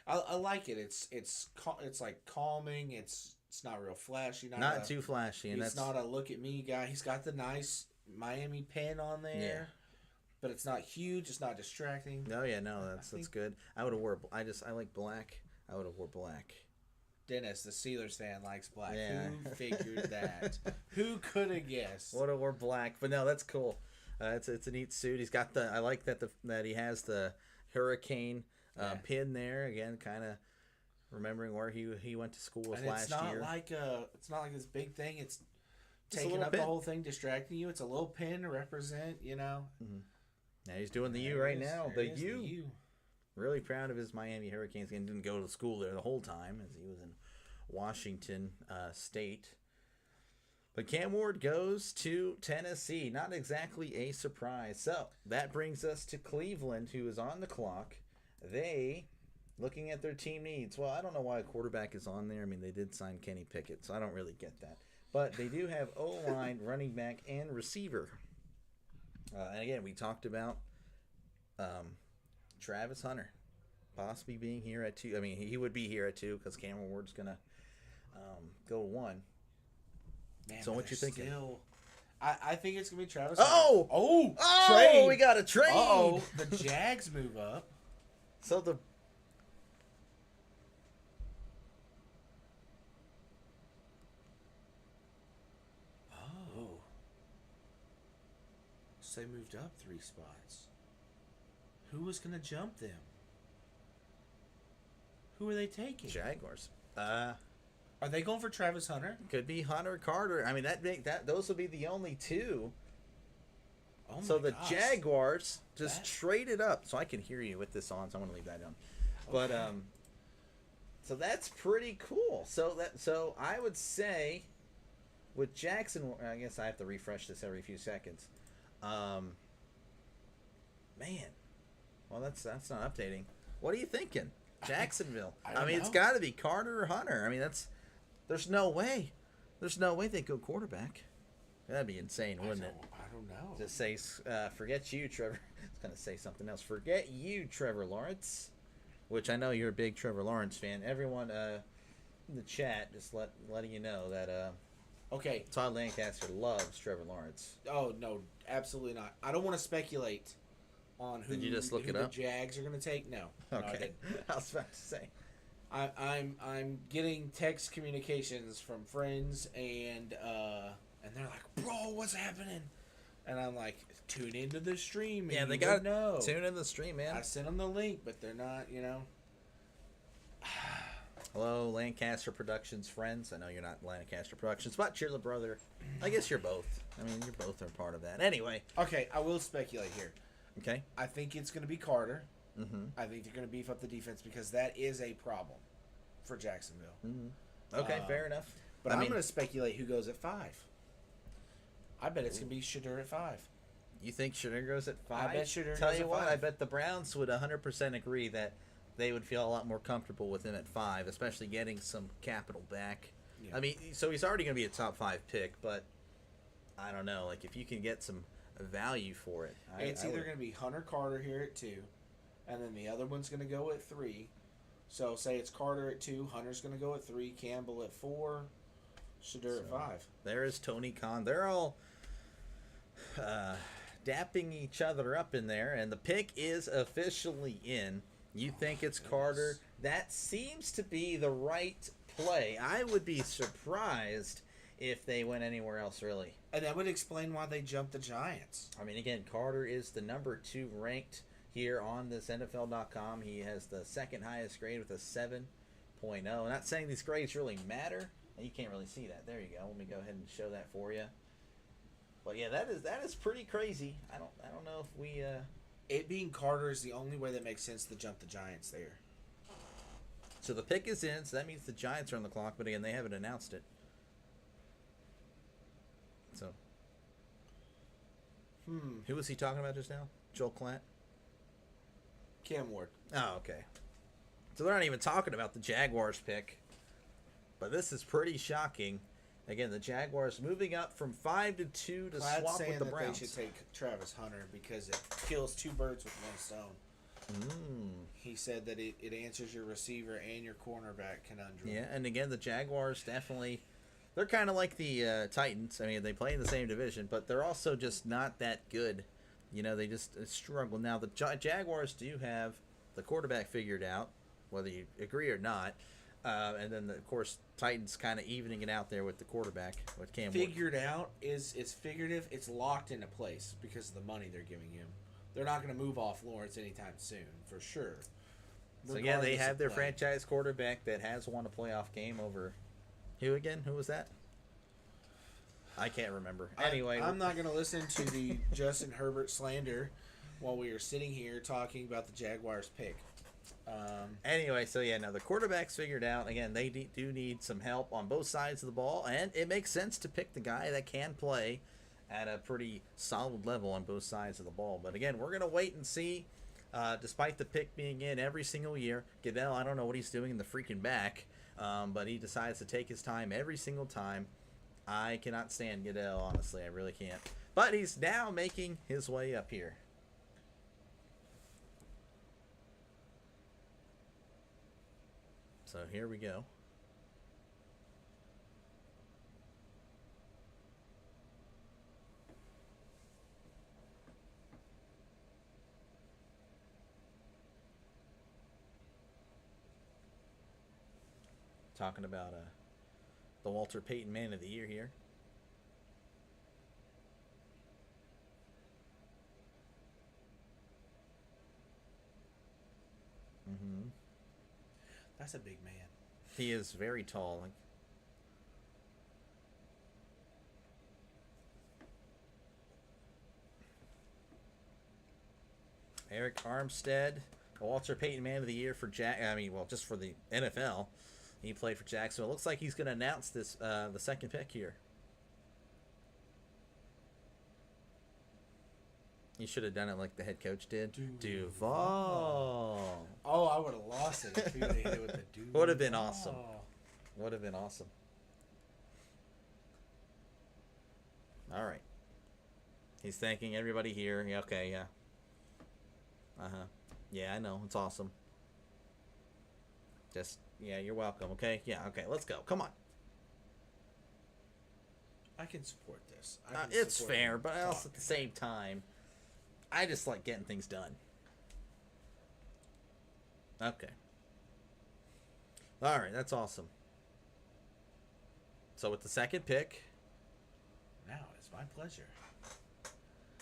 I like it. It's like calming. It's not real flashy. Not too flashy. And it's not a look at me guy. He's got the nice Miami pin on there. Yeah. But it's not huge. It's not distracting. No, yeah, no, that's good. I would have wore. I like black. I would have wore black. Dennis, the Steelers fan, likes black. Yeah. Who figured that? Who could have guessed? Would have wore black, but no, that's cool. It's a neat suit. He's got I like that he has the hurricane pin there again, kind of remembering where he went to school last year. It's not like this big thing. It's just taking up pin. The whole thing, distracting you. It's a little pin to represent, Mm-hmm. Now he's doing the U right now. The U. Really proud of his Miami Hurricanes. And didn't go to school there the whole time as he was in Washington State. But Cam Ward goes to Tennessee. Not exactly a surprise. So that brings us to Cleveland, who is on the clock. They, looking at their team needs. Well, I don't know why a quarterback is on there. I mean, they did sign Kenny Pickett, so I don't really get that. But they do have O-line, running back, and receiver. And again, we talked about Travis Hunter possibly being here at 2. I mean, he would be here at 2 because Cameron Ward's going to go to 1. Man, So but what you they're thinking? Still, I think it's gonna be Travis. Oh! Hunter. Oh, trade. we got a trade. Oh, the Jags move up. So the Oh, so they moved up 3 spots. Who was gonna jump them? Who are they taking? Jaguars. Are they going for Travis Hunter? Could be Hunter Carter. I mean, those would be the only 2. Oh So my the gosh. Jaguars just That- traded up. So I can hear you with this on, so I'm gonna leave that down. But Okay. so that's pretty cool. So I would say with Jackson, I guess I have to refresh this every few seconds. Man, well that's not updating. What are you thinking, Jacksonville? I I don't mean, it's know. got to be Carter or Hunter. I mean, there's no way they go quarterback. That'd be insane, wouldn't it? I don't know. Just say, forget you, Trevor. I was going to say something else. Forget you, Trevor Lawrence. Which I know you're a big Trevor Lawrence fan. Everyone in the chat just letting you know that Okay. Todd Lancaster loves Trevor Lawrence. Oh no, absolutely not. I don't want to speculate on who. Did you just look who it the up? Jags are going to take? No. No, I Okay. didn't. I was about to say. I'm getting text communications from friends and they're like, bro, what's happening? And I'm like, tune into the stream. And Yeah, they you got would know. Tune in the stream, man. I sent them the link, but they're not. Hello, Lancaster Productions friends. I know you're not Lancaster Productions, but you're the brother. I guess you're both. I mean, you're both are part of that. Anyway, Okay, I will speculate here. okay. I think it's going to be Carter. Mm-hmm. I think they're going to beef up the defense because that is a problem for Jacksonville. Mm-hmm. Okay, fair enough. But I I'm mean, going to speculate who goes at 5. I bet it's going to be Shadur at 5. you think Shadur goes at 5? I bet Shadur Tell goes you at what, 5. I bet the Browns would 100% agree that they would feel a lot more comfortable with him at 5, especially getting some capital back. Yeah. I mean, so he's already going to be a top 5 pick, but I don't know. Like, if you can get some value for it, It's either going to be Hunter Carter here at 2, and then the other one's going to go at 3. So say it's Carter at 2, Hunter's going to go at 3, Campbell at 4, Shadur at 5. There is Tony Khan. They're all dapping each other up in there, and the pick is officially in. You think it's Carter? That seems to be the right play. I would be surprised if they went anywhere else, really. And that would explain why they jumped the Giants. I mean, again, Carter is the number 2 ranked here on this NFL.com. He has the second highest grade with a 7.0. Not saying these grades really matter. You can't really see that. There you go. Let me go ahead and show that for you. But yeah, that is pretty crazy. I don't know if we. It being Carter is the only way that makes sense to jump the Giants there. So the pick is in. So that means the Giants are on the clock. But again, they haven't announced it. So. Who was he talking about just now? Joel Klatt? Cam Ward. Oh, okay. So they're not even talking about the Jaguars pick. But this is pretty shocking. Again, the Jaguars moving up from 5 to 2 to Clad's swap saying with the that Browns. they should take Travis Hunter because it kills 2 birds with 1 stone. He said that it answers your receiver and your cornerback conundrum. Yeah, and again, the Jaguars definitely, they're kind of like the Titans. I mean, they play in the same division, but they're also just not that good. You know, they just struggle. Now, the Jaguars do have the quarterback figured out, whether you agree or not. And then, of course, Titans kind of evening it out there with the quarterback, with Cam Ward. Figured out it's figurative. It's locked into place because of the money they're giving him. They're not going to move off Lawrence anytime soon, for sure. So, yeah, they Regardless have of their play. franchise quarterback that has won a playoff game over who again? Who was that? I can't remember. Anyway, I'm not going to listen to the Justin Herbert slander while we are sitting here talking about the Jaguars pick. Anyway, so yeah, now the quarterback's figured out. Again, they do need some help on both sides of the ball, and it makes sense to pick the guy that can play at a pretty solid level on both sides of the ball. But again, we're going to wait and see. Despite the pick being in every single year, Goodell, I don't know what he's doing in the freaking back, but he decides to take his time every single time. I cannot stand Goodell, honestly. I really can't. But he's now making his way up here. So here we go. talking about the Walter Payton Man of the Year here. Mm-hmm. That's a big man. He is very tall. Like, Eric Armstead, Walter Payton Man of the Year for just for the NFL. He played for Jacksonville. Looks like he's going to announce this the second pick here. He should have done it like the head coach did. Duval. Oh, I would have lost it if he would have hit it with the Duval. Would have been awesome. Would have been awesome. All right. He's thanking everybody here. Yeah, okay, yeah. Uh-huh. Yeah, I know. It's awesome. Just, yeah, you're welcome, okay? Yeah, okay, let's go. Come on. I can support this. It's fair, but also at the same time, I just like getting things done. Okay. All right, that's awesome. So with the second pick, now it's my pleasure.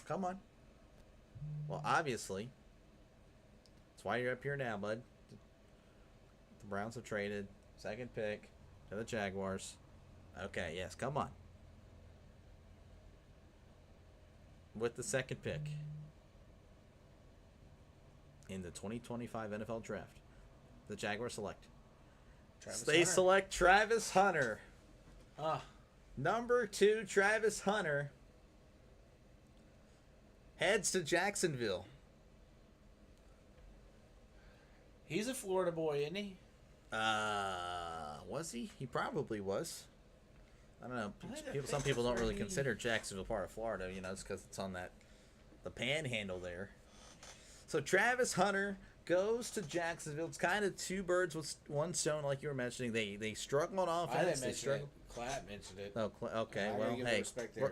come on. Well, obviously, that's why you're up here now, bud. The Browns have traded second pick to the Jaguars. Okay, yes, come on. With the second pick in the 2025 NFL Draft, the Jaguars select. Select Travis Hunter. Number 2, Travis Hunter heads to Jacksonville. He's a Florida boy, isn't he? Was he? He probably was. I don't know. Some people don't really consider Jacksonville part of Florida, it's because it's on the panhandle there. So Travis Hunter goes to Jacksonville. It's kind of two birds with one stone, like you were mentioning. They struggle on offense. I didn't mention it. Clapp mentioned it. Oh, okay. Well, hey,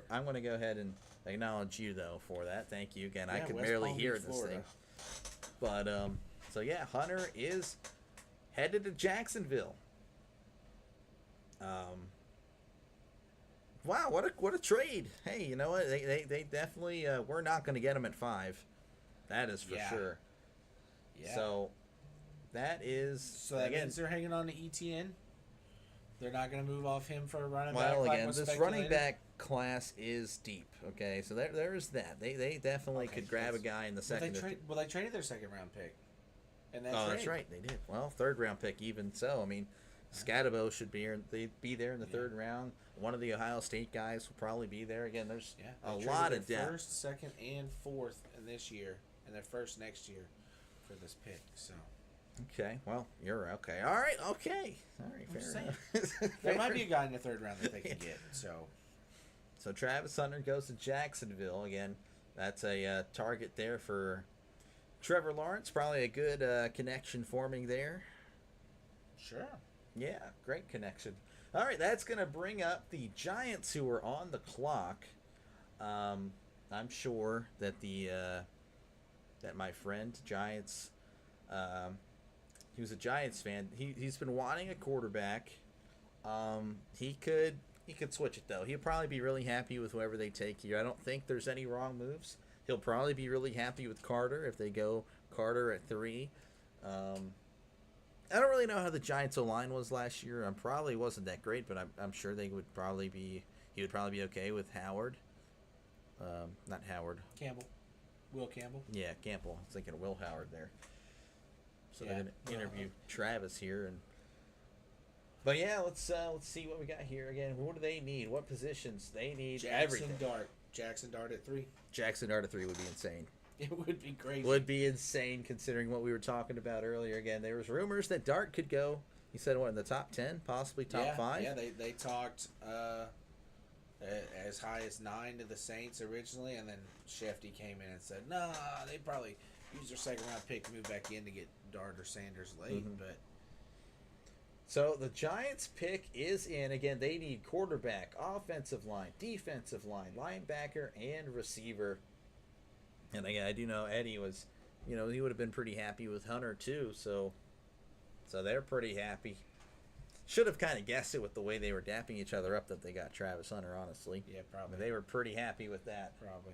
I'm going to go ahead and acknowledge you though for that. Thank you again. I could barely hear this thing. But so yeah, Hunter is headed to Jacksonville. Wow, what a trade! Hey, you know what? They definitely we're not going to get him at 5. That is for sure. Yeah. So that is that means they're hanging on to ETN. They're not going to move off him for a running back. Well, again, this running back class is deep. Okay, so there's that. They definitely could grab a guy in the second. They traded their second round pick. And that's right. They did. Well, third round pick even so. I mean, Scatabo should be here. They'd be there in the third round. One of the Ohio State guys will probably be there. Again, there's a lot of depth. First, second, and fourth in this year, and their first next year for this pick. So. Okay. Well, you're okay. All right. Okay. All right. Fair enough. There might be a guy in the third round that they can get. So Travis Hunter goes to Jacksonville again. That's a target there for Trevor Lawrence. Probably a good connection forming there. Sure. Yeah, great connection. All right, that's going to bring up the Giants who are on the clock. I'm sure that that my friend Giants, he was a Giants fan. He's been wanting a quarterback. He could switch it though. He'll probably be really happy with whoever they take here. I don't think there's any wrong moves. He'll probably be really happy with Carter if they go Carter at 3. I don't really know how the Giants O-line was last year. Probably wasn't that great, but I'm sure he would probably be okay with Howard. Not Howard. Campbell. Will Campbell. Yeah, Campbell. I was thinking of Will Howard there. So they're gonna interview Travis here, but yeah, let's see what we got here again. What do they need? What positions they need? Everything. Jackson Dart at 3. Jackson Dart at 3 would be insane. It would be crazy. Would be insane considering what we were talking about earlier. Again, there was rumors that Dart could go. He said what in the top 10, possibly top 5. Yeah, they talked as high as 9 to the Saints originally, and then Shefty came in and said, "Nah, they probably use their second round pick to move back in to get Dart or Sanders late." Mm-hmm. But so the Giants pick is in. Again, they need quarterback, offensive line, defensive line, linebacker, and receiver. And again, I do know Eddie was, he would have been pretty happy with Hunter too. So they're pretty happy. should have kind of guessed it with the way they were dapping each other up that they got Travis Hunter. Honestly, Yeah, I probably. mean, they were pretty happy with that. Probably.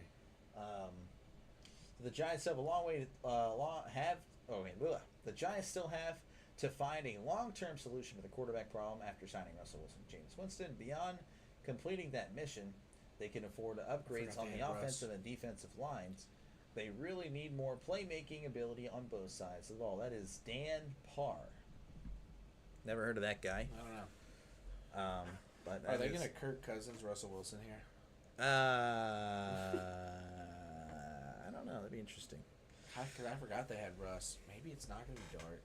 The Giants have a long way to the Giants still have to find a long-term solution to the quarterback problem after signing Russell Wilson, Jameis Winston. Beyond completing that mission, they can afford upgrades on the offensive and defensive lines. They really need more playmaking ability on both sides of the ball. That is Dan Parr. Never heard of that guy. I don't know. But Are they going to Kirk Cousins, Russell Wilson here? I don't know. That'd be interesting. Because I forgot they had Russ. Maybe it's not going to be Dart.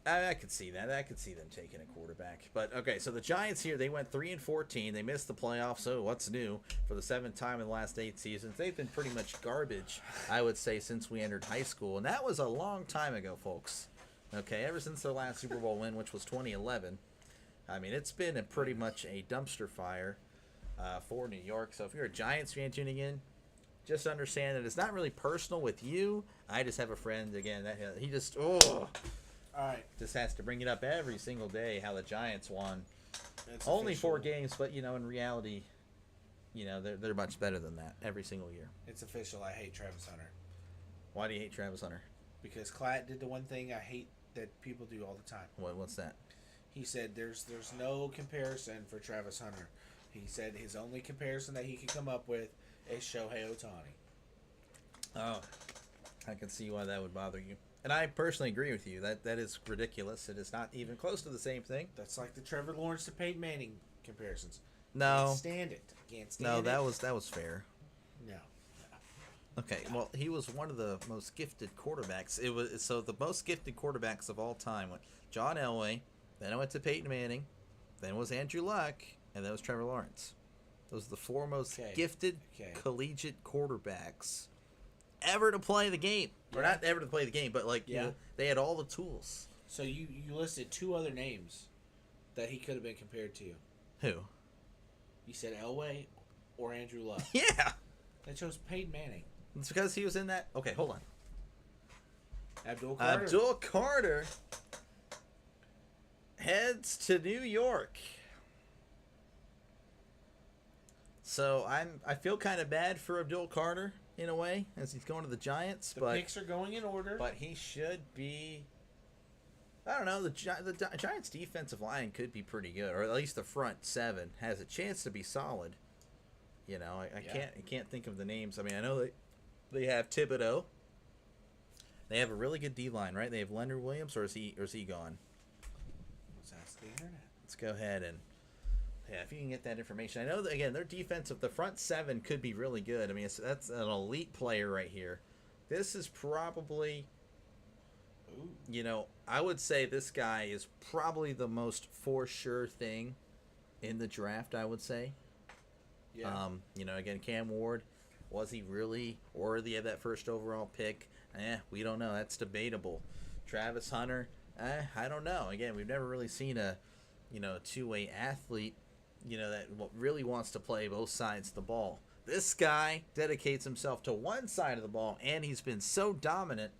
I could see that. I could see them taking a quarterback. But okay, so the Giants here, they went 3-14. They missed the playoffs. So what's new for the 7th time in the last 8 seasons? They've been pretty much garbage, I would say, since we entered high school, and that was a long time ago, folks. Okay, ever since their last Super Bowl win, which was 2011. I mean, it's been pretty much a dumpster fire for New York. So if you're a Giants fan tuning in, just understand that it's not really personal with you. I just have a friend again that he just All right. just has to bring it up every single day how the Giants won. It's Only official. 4 games, but in reality, they're much better than that every single year. It's official. I hate Travis Hunter. Why do you hate Travis Hunter? Because Klatt did the one thing I hate that people do all the time. What's that? He said there's no comparison for Travis Hunter. He said his only comparison that he could come up with is Shohei Ohtani. Oh, I can see why that would bother you. And I personally agree with you. That is ridiculous. It is not even close to the same thing. That's like the Trevor Lawrence to Peyton Manning comparisons. No. Can't stand it. Can't stand No, it. that was fair. No. Okay, well, he was one of the most gifted quarterbacks. The most gifted quarterbacks of all time went John Elway, then I went to Peyton Manning, then it was Andrew Luck, and then it was Trevor Lawrence. Those are the 4 most gifted collegiate quarterbacks ever to play the game. Or not ever to play the game, but they had all the tools. So you listed 2 other names that he could have been compared to. Who? You said Elway or Andrew Luck. Yeah. They chose Peyton Manning. It's because he was in that. Okay, hold on. Abdul Carter. Abdul Carter heads to New York. So I feel kind of bad for Abdul Carter in a way as he's going to the Giants, The picks are going in order. but he should be. I don't know. The Giants' defensive line could be pretty good, or at least the front 7 has a chance to be solid. I can't think of the names. I mean, I know they have Thibodeau. They have a really good D line, right? They have Leonard Williams, or is he gone? Let's ask the internet. Let's go ahead and if you can get that information. I know that again, their defensive, the front 7 could be really good. I mean, that's an elite player right here. This is probably, I would say this guy is probably the most for sure thing in the draft. I would say. Yeah. Again, Cam Ward, was he really worthy of that first overall pick? We don't know. That's debatable. Travis Hunter, I don't know. Again, we've never really seen a 2-way athlete, that really wants to play both sides of the ball. This guy dedicates himself to one side of the ball, and he's been so dominant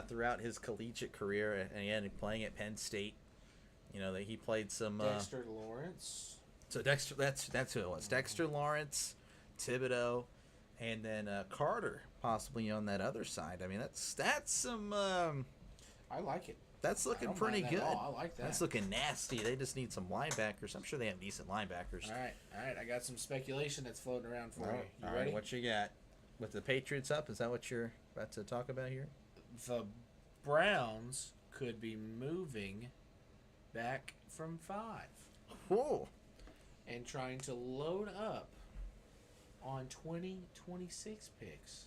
throughout his collegiate career, and again, playing at Penn State. That he played some Dexter Lawrence. So Dexter, that's who it was. Dexter Lawrence, Thibodeau, and then Carter possibly on that other side. I mean, that's some. I like it. That's looking I don't pretty mind good. that at all. I like that. That's looking nasty. They just need some linebackers. I'm sure they have decent linebackers. All right. I got some speculation that's floating around for you. You All ready? right, what you got? With the Patriots up, is that what you're about to talk about here? The Browns could be moving back from 5 Whoa. and trying to load up on 2026 picks.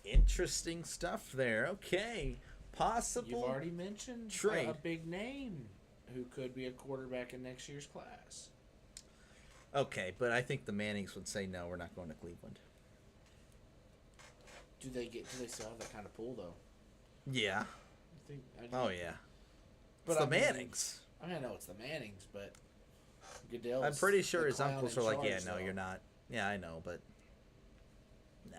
Interesting stuff there. Okay. Possible. You've already mentioned trade. a big name who could be a quarterback in next year's class. Okay, but I think the Mannings would say no, we're not going to Cleveland. Do they still have that kind of pull though? Yeah. Oh yeah. But It's the I mean, Mannings. I know it's the Mannings, but Goodell. I'm pretty sure his clown uncles in are like, yeah, charge, no, though. you're not. Yeah, I know, but nah.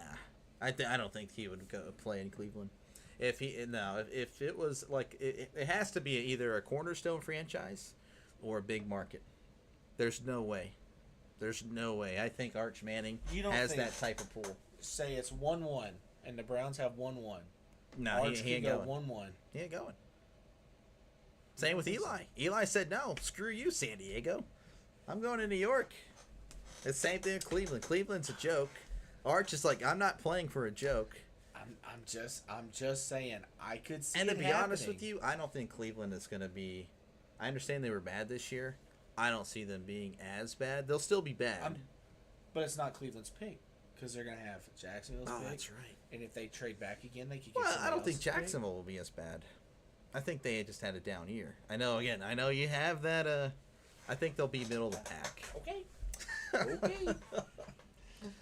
I don't think he would go play in Cleveland. If he no, if it was like it has to be either a cornerstone franchise or a big market. There's no way. There's no way. I think Arch Manning You don't has think- that type of pool. Say it's 1-1, and the Browns have 1-1. No, Arch he could ain't go going. 1-1. He ain't going. Same with Eli. Eli said, no, screw you, San Diego. I'm going to New York. It's the same thing with Cleveland. Cleveland's a joke. Arch is like, I'm not playing for a joke. I'm just saying I could see. And to it be happening. honest with you, I don't think Cleveland is going to be. I understand they were bad this year. I don't see them being as bad. They'll still be bad. But it's not Cleveland's pick because they're gonna have Jacksonville's pick. That's right. And if they trade back again, they could get. Well, I somebody don't think else's pick. Jacksonville will be as bad. I think they just had a down year. I know. Again, I know you have that. I think they'll be middle of the pack. Okay. Okay.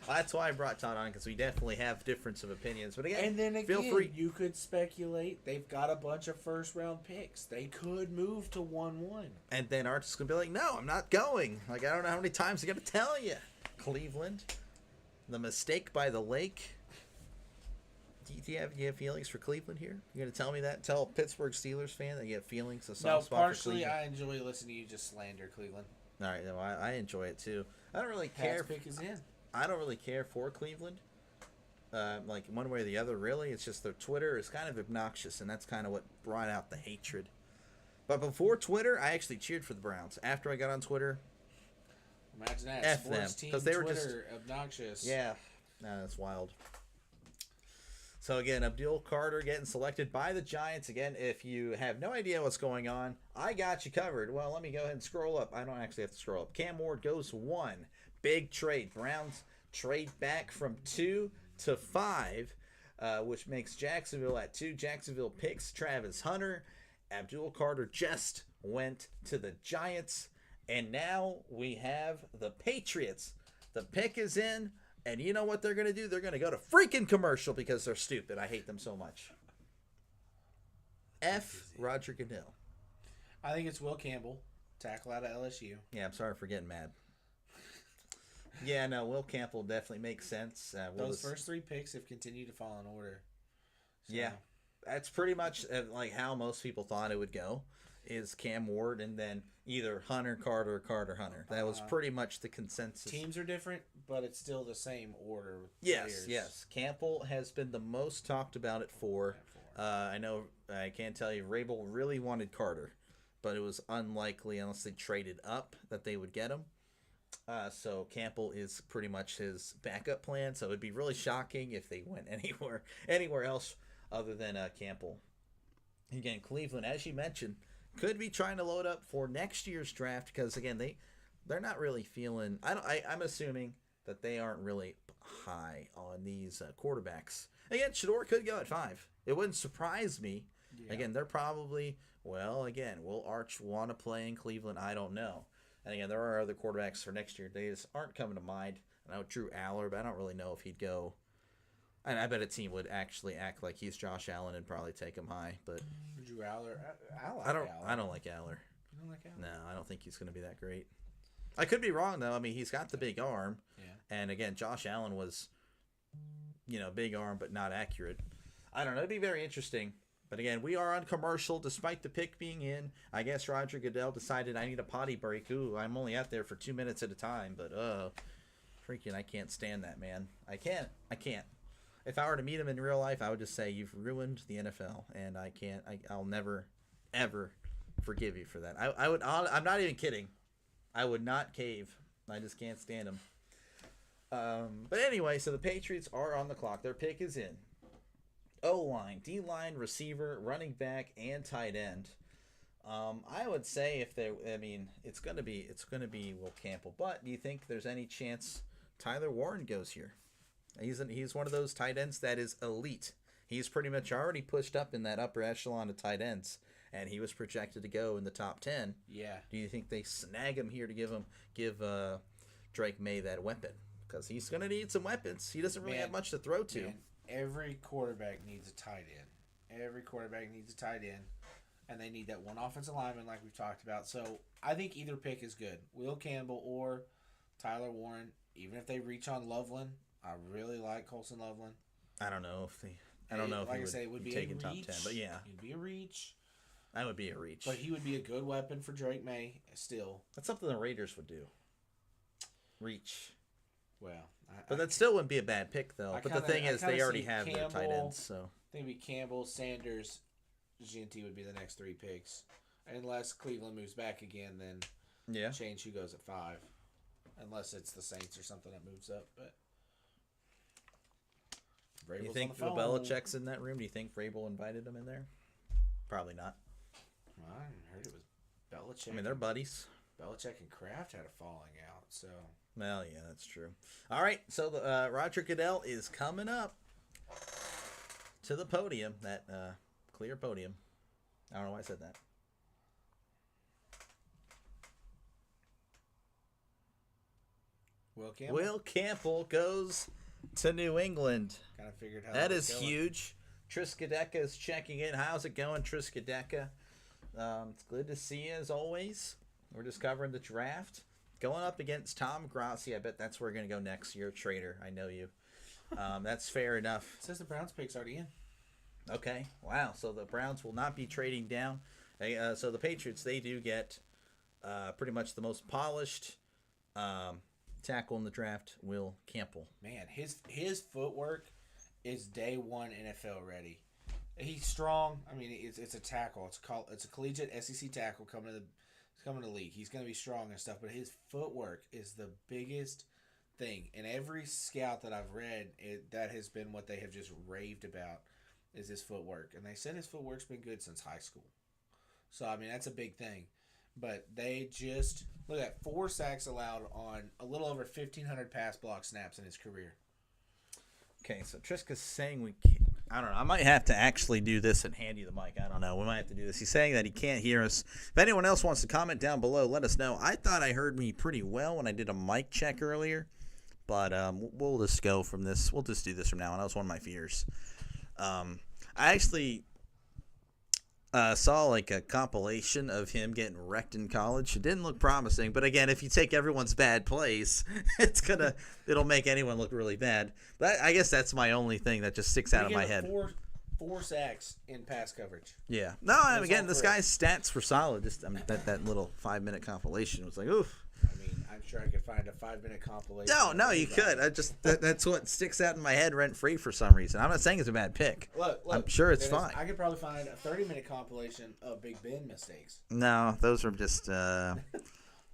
That's why I brought Todd on, because we definitely have difference of opinions. But again, And then again, feel free. you could speculate they've got a bunch of first round picks. They could move to 1-1. And then Arch is gonna be like, "No, I'm not going." Like, I don't know how many times I gotta tell you, Cleveland, the mistake by the lake. Do you have feelings for Cleveland here? You gonna tell me that? Tell a Pittsburgh Steelers fan that you have feelings, a No, soft spot for partially Cleveland. I enjoy listening to you just slander Cleveland. All right, no, I enjoy it too. I don't really Pat's care. pick is in. I don't really care for Cleveland, like one way or the other. Really, it's just their Twitter is kind of obnoxious, and that's kind of what brought out the hatred. But before Twitter, I actually cheered for the Browns. After I got on Twitter, Imagine that. F Sports them, team 'cause they were Twitter, obnoxious. yeah, no, that's wild. So again, Abdul Carter getting selected by the Giants. Again, if you have no idea what's going on, I got you covered. Well, let me go ahead and scroll up. I don't actually have to scroll up. Cam Ward goes 1. Big trade. Browns trade back from 2 to 5, which makes Jacksonville at 2. Jacksonville picks Travis Hunter. Abdul Carter just went to the Giants. And now we have the Patriots. The pick is in. And you know what they're going to do? They're going to go to freaking commercial because they're stupid. I hate them so much. F. Roger Goodell. I think it's Will Campbell, tackle out of LSU. Yeah, I'm sorry for getting mad. Yeah, no, Will Campbell definitely makes sense. Those first 3 picks have continued to fall in order. So, Yeah, that's pretty much like how most people thought it would go. Is Cam Ward and then either Hunter, Carter, or Carter, Hunter. That was pretty much the consensus. Teams are different, but it's still the same order. With Yes, players. yes. Campbell has been the most talked about it for. I know, I can't tell you, Rabel really wanted Carter, but it was unlikely unless they traded up that they would get him. So Campbell is pretty much his backup plan. So it'd be really shocking if they went anywhere else other than Campbell. Again, Cleveland, as you mentioned, could be trying to load up for next year's draft because again they're not really feeling. I'm assuming that they aren't really high on these quarterbacks. Again, Shador could go at 5. It wouldn't surprise me. Yeah. Again, they're probably will Arch want to play in Cleveland? I don't know. And again, there are other quarterbacks for next year. They just aren't coming to mind. I know Drew Aller, but I don't really know if he'd go. And I bet a team would actually act like he's Josh Allen and probably take him high. But Drew Aller, I don't like Aller. You don't like Aller? No, I don't think he's going to be that great. I could be wrong though. I mean, he's got the big arm. Yeah. And again, Josh Allen was, big arm but not accurate. I don't know. It'd be very interesting. But again, we are on commercial despite the pick being in. I guess Roger Goodell decided I need a potty break. Ooh, I'm only out there for 2 minutes at a time. But freaking, I can't stand that, man. I can't. If I were to meet him in real life, I would just say, you've ruined the NFL, and I can't. I'll never, ever forgive you for that. I'm not even kidding. I would not cave. I just can't stand him. But anyway, so the Patriots are on the clock. Their pick is in. O-line, D-line, receiver, running back, and tight end. I would say it's gonna be Will Campbell. But do you think there's any chance Tyler Warren goes here? He's one of those tight ends that is elite. He's pretty much already pushed up in that upper echelon of tight ends, and he was projected to go in the top 10. Yeah. Do you think they snag him here to give Drake May that weapon? Because he's going to need some weapons. He doesn't really have much to throw to. Man, every quarterback needs a tight end. Every quarterback needs a tight end, and they need that one offensive lineman like we've talked about. So I think either pick is good. Will Campbell or Tyler Warren, even if they reach on Loveland. I really like Colson Loveland. I don't know if I don't know if like he I would say, it would be be taken a top reach. 10, but yeah, He'd be a reach. that would be a reach. But he would be a good weapon for Drake May still. That's something the Raiders would do. Reach. Well, But that still wouldn't be a bad pick, though. But the thing is, they already see have their tight ends, so. I think it'd be Campbell, Sanders, Ginty would be the next 3 picks. Unless Cleveland moves back again, then Yeah. change who goes at 5. Unless it's the Saints or something that moves up. But Do you Vrabel's think on the phone. Belichick's in that room? Do you think Vrabel invited him in there? Probably not. Well, I heard it was Belichick. I mean, they're buddies. Belichick and Kraft had a falling out, so. Well, yeah, that's true. All right, so the Roger Goodell is coming up to the podium, that clear podium. I don't know why I said that. Will Campbell goes to New England. Kind of figured how That was is going. huge. Triskaideka is checking in. How's it going, Triskaideka? It's good to see you as always. We're just covering the draft. Going up against Tom Grassi. I bet that's where we're going to go next year. Trader, I know you. That's fair enough. It says the Browns pick's already in. Okay. Wow. So the Browns will not be trading down. So the Patriots, they do get pretty much the most polished tackle in the draft, Will Campbell. Man, his footwork is day one NFL ready. He's strong. I mean, it's a tackle. It's a collegiate SEC tackle coming to the league. He's going to be strong and stuff, but his footwork is the biggest thing. And every scout that I've read, that has been what they have just raved about is his footwork. And they said his footwork's been good since high school. So, I mean, that's a big thing. But they just, look at 4 sacks allowed on a little over 1,500 pass block snaps in his career. Okay, so Triska's saying we can't. I don't know. I might have to actually do this and hand you the mic. I don't know. We might have to do this. He's saying that he can't hear us. If anyone else wants to comment down below, let us know. I thought I heard me pretty well when I did a mic check earlier. But we'll just go from this. We'll just do this from now on. That was one of my fears. I actually saw like a compilation of him getting wrecked in college. It didn't look promising, but again, if you take everyone's bad plays, it'll make anyone look really bad. But I guess that's my only thing that just sticks out of my head. 4 sacks in pass coverage. Yeah. No, again, this guy's stats were solid. Just that little 5-minute compilation was like, oof. I mean, I'm sure I could find a 5-minute compilation. No, you could. I just that's what sticks out in my head rent free for some reason. I'm not saying it's a bad pick. Look, I'm sure it's Dennis, fine. I could probably find a 30-minute compilation of Big Ben mistakes. No, those are just the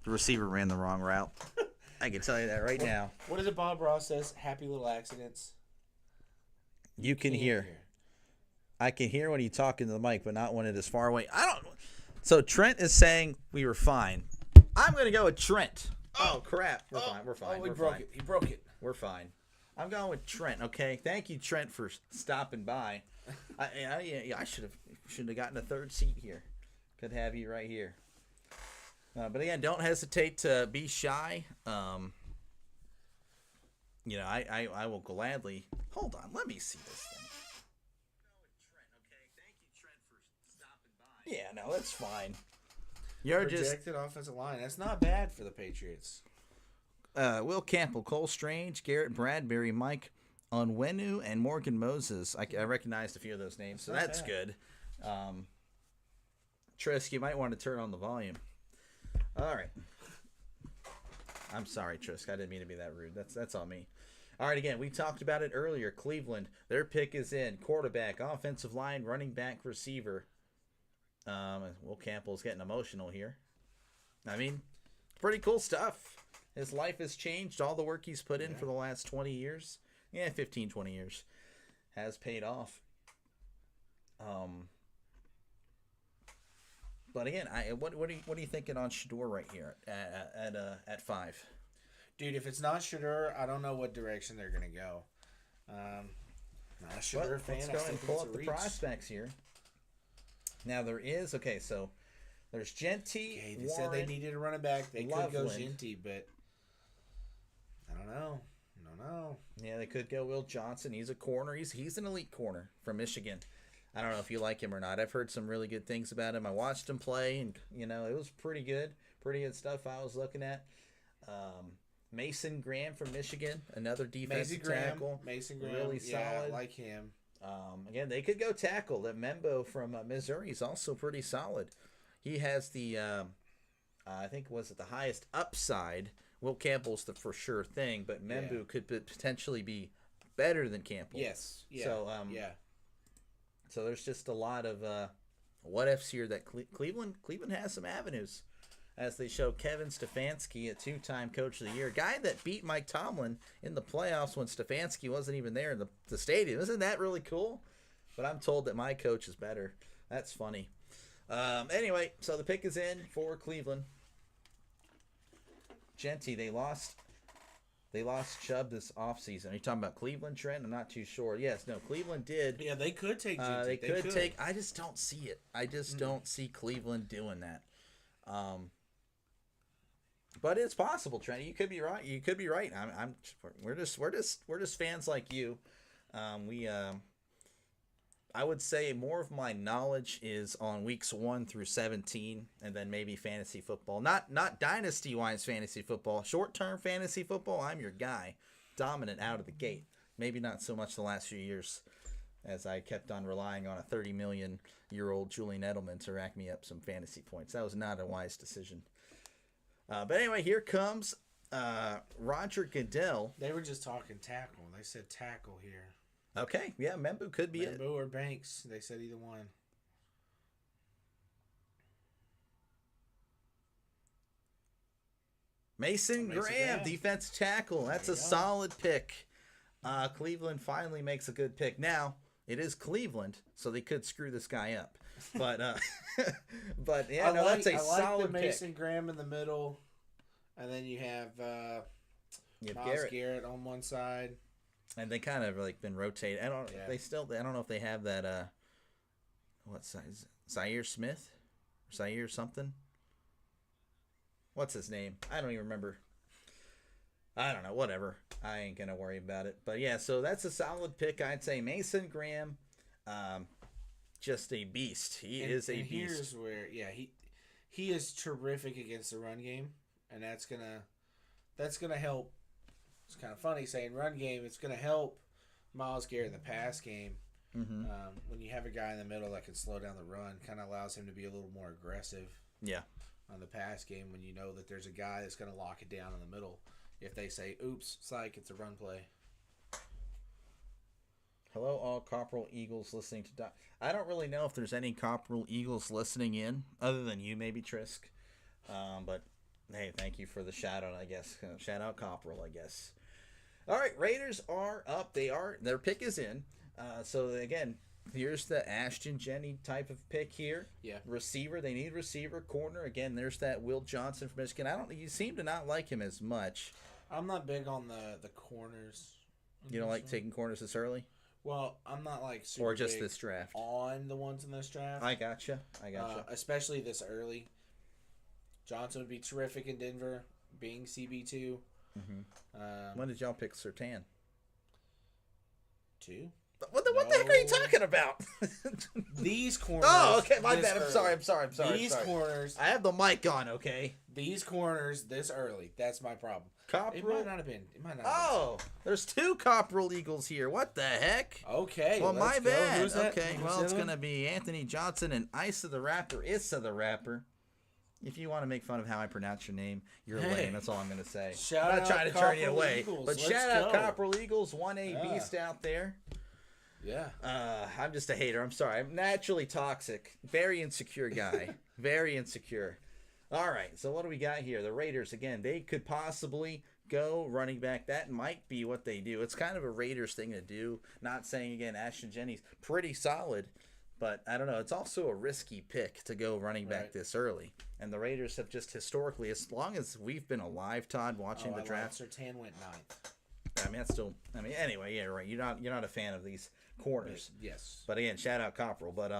receiver ran the wrong route. I can tell you that right now. What is it Bob Ross says? Happy little accidents. You can hear. I can hear when you talk into the mic, but not when it is far away. So Trent is saying we were fine. I'm going to go with Trent. Oh, crap. We're fine. We're fine. Oh, he We're broke fine. it. He broke it. We're fine. I'm going with Trent, okay? Thank you, Trent, for stopping by. I should have gotten a third seat here. Could have you right here. But again, don't hesitate to be shy. I will gladly. Hold on, let me see this thing. Yeah, no, that's fine. You're Projected offensive line. That's not bad for the Patriots. Will Campbell, Cole Strange, Garrett Bradbury, Mike Onwenu, and Morgan Moses. I recognized a few of those names, so that's good. Trisk, you might want to turn on the volume. All right. I'm sorry, Trisk. I didn't mean to be that rude. That's on me. All right, again, we talked about it earlier. Cleveland, their pick is in. Quarterback, offensive line, running back, receiver. Will Campbell's getting emotional here. I mean, pretty cool stuff. His life has changed. All the work he's put in for the last 20 years, 15, 20 years, has paid off. But again, what are you thinking on Shedeur right here at 5? Dude, if it's not Shedeur, I don't know what direction they're gonna go. Not a Shedeur fan. Let's go and pull up the prospects here. Now there is so there's Genty. Okay, they said they needed a running back. They Loveland. could go Genty, but I don't know. Yeah, they could go Will Johnson. He's a corner. He's an elite corner from Michigan. I don't know if you like him or not. I've heard some really good things about him. I watched him play, and it was pretty good stuff I was looking at. Mason Graham from Michigan, another defensive tackle. Mason Graham, really solid. I like him. Again, they could go tackle. That Membo from Missouri is also pretty solid. He has the, I think, was it the highest upside? Will Campbell's the for sure thing, but Membu could potentially be better than Campbell. Yes. Yeah. So, So there's just a lot of what ifs here that Cleveland has some avenues, as they show Kevin Stefanski, a 2-time Coach of the Year, guy that beat Mike Tomlin in the playoffs when Stefanski wasn't even there in the stadium. Isn't that really cool? But I'm told that my coach is better. That's funny. Anyway, so the pick is in for Cleveland. Genty, they lost Chubb this offseason. Are you talking about Cleveland, Trent? I'm not too sure. Yes, no, Cleveland did. Yeah, they could take Genty. They could take. I just don't see it. I just don't see Cleveland doing that. But it's possible, Trent. You could be right. You could be right. We're just fans like you. I would say more of my knowledge is on weeks 1 through 17, and then maybe fantasy football. Not dynasty-wise fantasy football. Short-term fantasy football, I'm your guy. Dominant out of the gate. Maybe not so much the last few years, as I kept on relying on a 30-million-year-old Julian Edelman to rack me up some fantasy points. That was not a wise decision. But anyway, here comes Roger Goodell. They were just talking tackle. They said tackle here. Okay, yeah, Membu could be it. Membu or Banks. They said either one. Mason Graham, defense tackle. That's a solid pick. Cleveland finally makes a good pick. Now, it is Cleveland, so they could screw this guy up. But yeah, that's a solid pick. Mason Graham in the middle, and then you have Myles Garrett on one side. And they kind of like been rotated. I don't know if they have that. What size? Zaire Smith, Zaire something. What's his name? I don't even remember. I don't know. Whatever. I ain't gonna worry about it. But yeah, so that's a solid pick. I'd say Mason Graham, just a beast. He is a beast. Here's where, he is terrific against the run game, and that's gonna help. It's kind of funny saying run game. It's going to help Myles Garrett in the pass game. Mm-hmm. When you have a guy in the middle that can slow down the run, kind of allows him to be a little more aggressive. Yeah. On the pass game, when you know that there's a guy that's going to lock it down in the middle. If they say, "Oops, psych, it's a run play." Hello, all Copperell Eagles listening to. I don't really know if there's any Copperell Eagles listening in, other than you, maybe Trisk. But hey, thank you for the shout out. I guess shout out Copperell, I guess. All right, Raiders are up. Their pick is in. So again, here's the Ashton Jennings type of pick here. Yeah. Receiver, they need receiver. Corner, again, there's that Will Johnson from Michigan. You seem to not like him as much. I'm not big on the corners. You don't like taking corners this early? Well, I'm not like super or just big this draft on the ones in this draft. I gotcha. Especially this early. Johnson would be terrific in Denver, being CB2. Mm-hmm. When did y'all pick Surtain? 2. What the heck are you talking about? These corners. Oh, okay, my bad. I'm sorry. These corners. I have the mic on, okay? These corners this early. That's my problem. Copperell? It might not have been. There's 2 Copperell Eagles here. What the heck? Okay. Well, my bad. Who's that? Okay, well, it's going to be Anthony Johnson and Issa the Rapper. If you want to make fun of how I pronounce your name, you're lame. That's all I'm going to say. I'm not trying to turn you away. But shout out Copperell Eagles, 1A beast out there. Yeah. I'm just a hater. I'm sorry. I'm naturally toxic. Very insecure guy. Very insecure. All right. So what do we got here? The Raiders, again, they could possibly go running back. That might be what they do. It's kind of a Raiders thing to do. Not saying, again, Ashton Jennings, pretty solid. But I don't know. It's also a risky pick to go running back this early. And the Raiders have just historically, as long as we've been alive, Todd, watching the draft. Surtain went 9th. I mean, that's still. I mean, anyway, yeah, right. You're not a fan of these corners. Yes. But again, shout out Copperell. But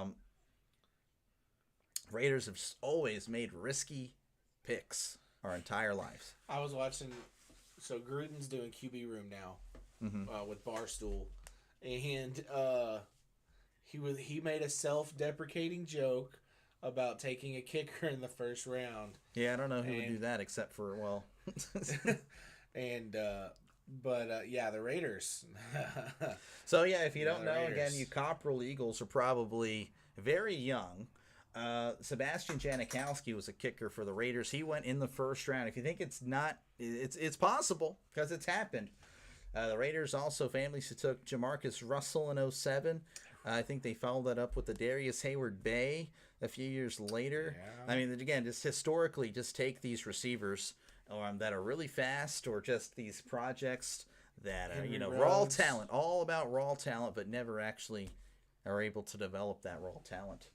Raiders have always made risky picks our entire lives. I was watching. So Gruden's doing QB Room now, with Barstool, and he made a self-deprecating joke about taking a kicker in the first round. Yeah, I don't know who would do that except for, well. And But yeah, the Raiders. So yeah, if you Yeah, don't the know, again, Raiders. you Copperell Eagles are probably very young. Sebastian Janikowski was a kicker for the Raiders. He went in the first round. If you think it's not, it's possible because it's happened. The Raiders also famously took Jamarcus Russell in '07. I think they followed that up with the Darius Hayward Bay a few years later. Yeah. I mean, again, just historically, just take these receivers that are really fast or just these projects that are, Henry raw Ruggs. talent, all about raw talent, but never actually are able to develop that raw talent.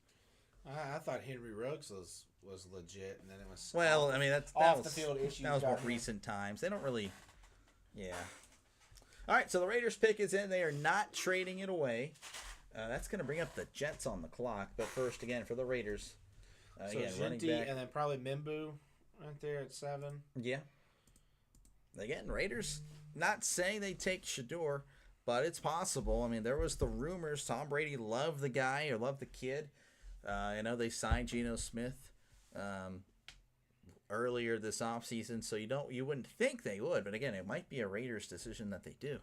I thought Henry Ruggs was legit, and then it was Well, off, I mean, that off was, the field issues. that was got more him. recent times. They don't really, yeah. All right, so the Raiders pick is in. They are not trading it away. That's going to bring up the Jets on the clock. But first, again, for the Raiders, So again, running Ginty back. and then probably Mimbu right there at 7. Yeah. Again, Raiders not saying they take Shador, but it's possible. I mean, there was the rumors Tom Brady loved the guy or loved the kid. I know they signed Geno Smith earlier this offseason, so you wouldn't think they would, but again, it might be a Raiders decision that they do.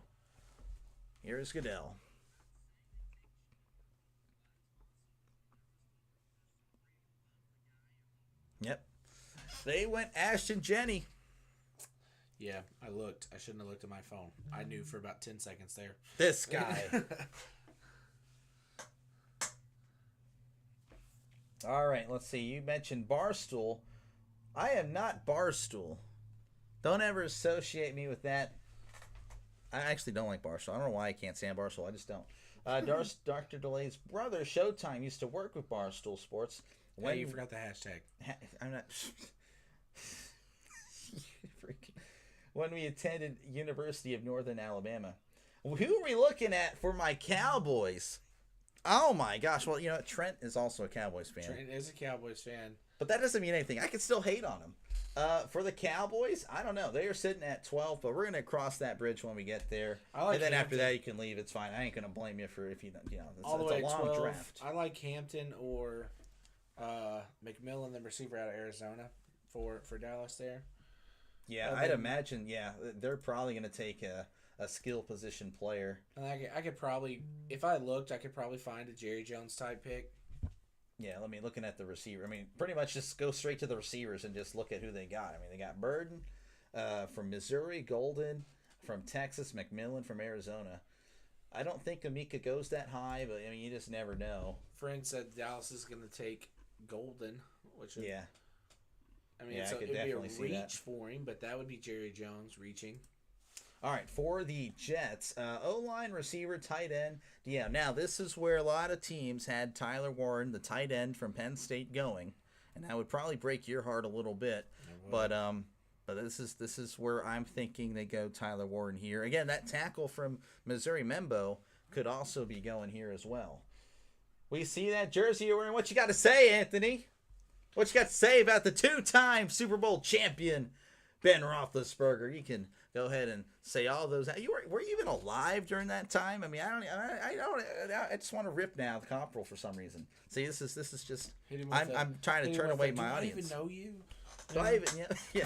Here's Goodell. Yep. They went Ashton Jenney. Yeah, I looked. I shouldn't have looked at my phone. I knew for about 10 seconds there. This guy. All right, let's see. You mentioned Barstool. I am not Barstool. Don't ever associate me with that. I actually don't like Barstool. I don't know why I can't stand Barstool. I just don't. Dr. DeLay's brother, Showtime, used to work with Barstool Sports. When you forgot the hashtag. I'm not. When we attended University of Northern Alabama, who are we looking at for my Cowboys? Oh my gosh! Well, Trent is also a Cowboys fan. Trent is a Cowboys fan. But that doesn't mean anything. I can still hate on him. For the Cowboys, I don't know. They are sitting at 12, but we're gonna cross that bridge when we get there. I like and then after Hampton. that, you can leave. It's fine. I ain't gonna blame you for if you don't. All the It's way a to long 12. draft. I like Hampton or McMillan, the receiver out of Arizona, for Dallas there. Yeah, And I'd then- imagine. Yeah, they're probably gonna take a skill position player. And I could probably, if I looked, I could probably find a Jerry Jones type pick. Yeah, looking at the receiver. I mean, pretty much just go straight to the receivers and just look at who they got. I mean, they got Burden from Missouri, Golden from Texas, McMillan from Arizona. I don't think Amika goes that high, but I mean, you just never know. Friend said Dallas is going to take Golden, which would, Yeah. I mean, Yeah, I so could it'd be a definitely see reach that. for him, but that would be Jerry Jones reaching. All right, for the Jets, O-line, receiver, tight end. Yeah, now this is where a lot of teams had Tyler Warren, the tight end from Penn State, going, and that would probably break your heart a little bit. But this is where I'm thinking they go Tyler Warren here. Again, that tackle from Missouri, Membo, could also be going here as well. We see that jersey you're wearing. What you got to say, Anthony? What you got to say about the two-time Super Bowl champion, Ben Roethlisberger? You can go ahead and say all those. Were you even alive during that time? I mean, I just want to rip now the Copperell for some reason. See, this is just. Hit him with I'm trying to hit him turn with away a, my "Do audience. I even know you? Do I even? Yeah.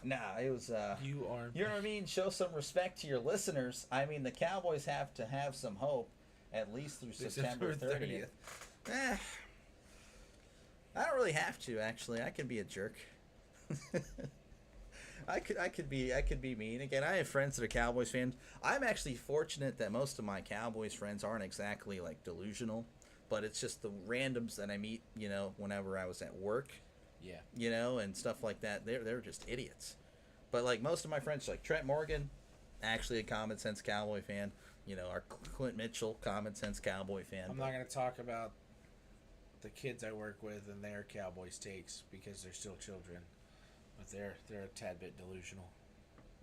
Nah, it was. You are. You know what I mean? Show some respect to your listeners. I mean, the Cowboys have to have some hope, at least through September 30th. I don't really have to, actually. I can be a jerk. I could be mean. Again, I have friends that are Cowboys fans. I'm actually fortunate that most of my Cowboys friends aren't exactly like delusional, but it's just the randoms that I meet, whenever I was at work, Yeah. and stuff like that. They're just idiots. But like most of my friends, like Trent Morgan, actually a common sense Cowboy fan. Our Clint Mitchell, common sense Cowboy fan. I'm not going to talk about the kids I work with and their Cowboys takes because they're still children, but they're a tad bit delusional.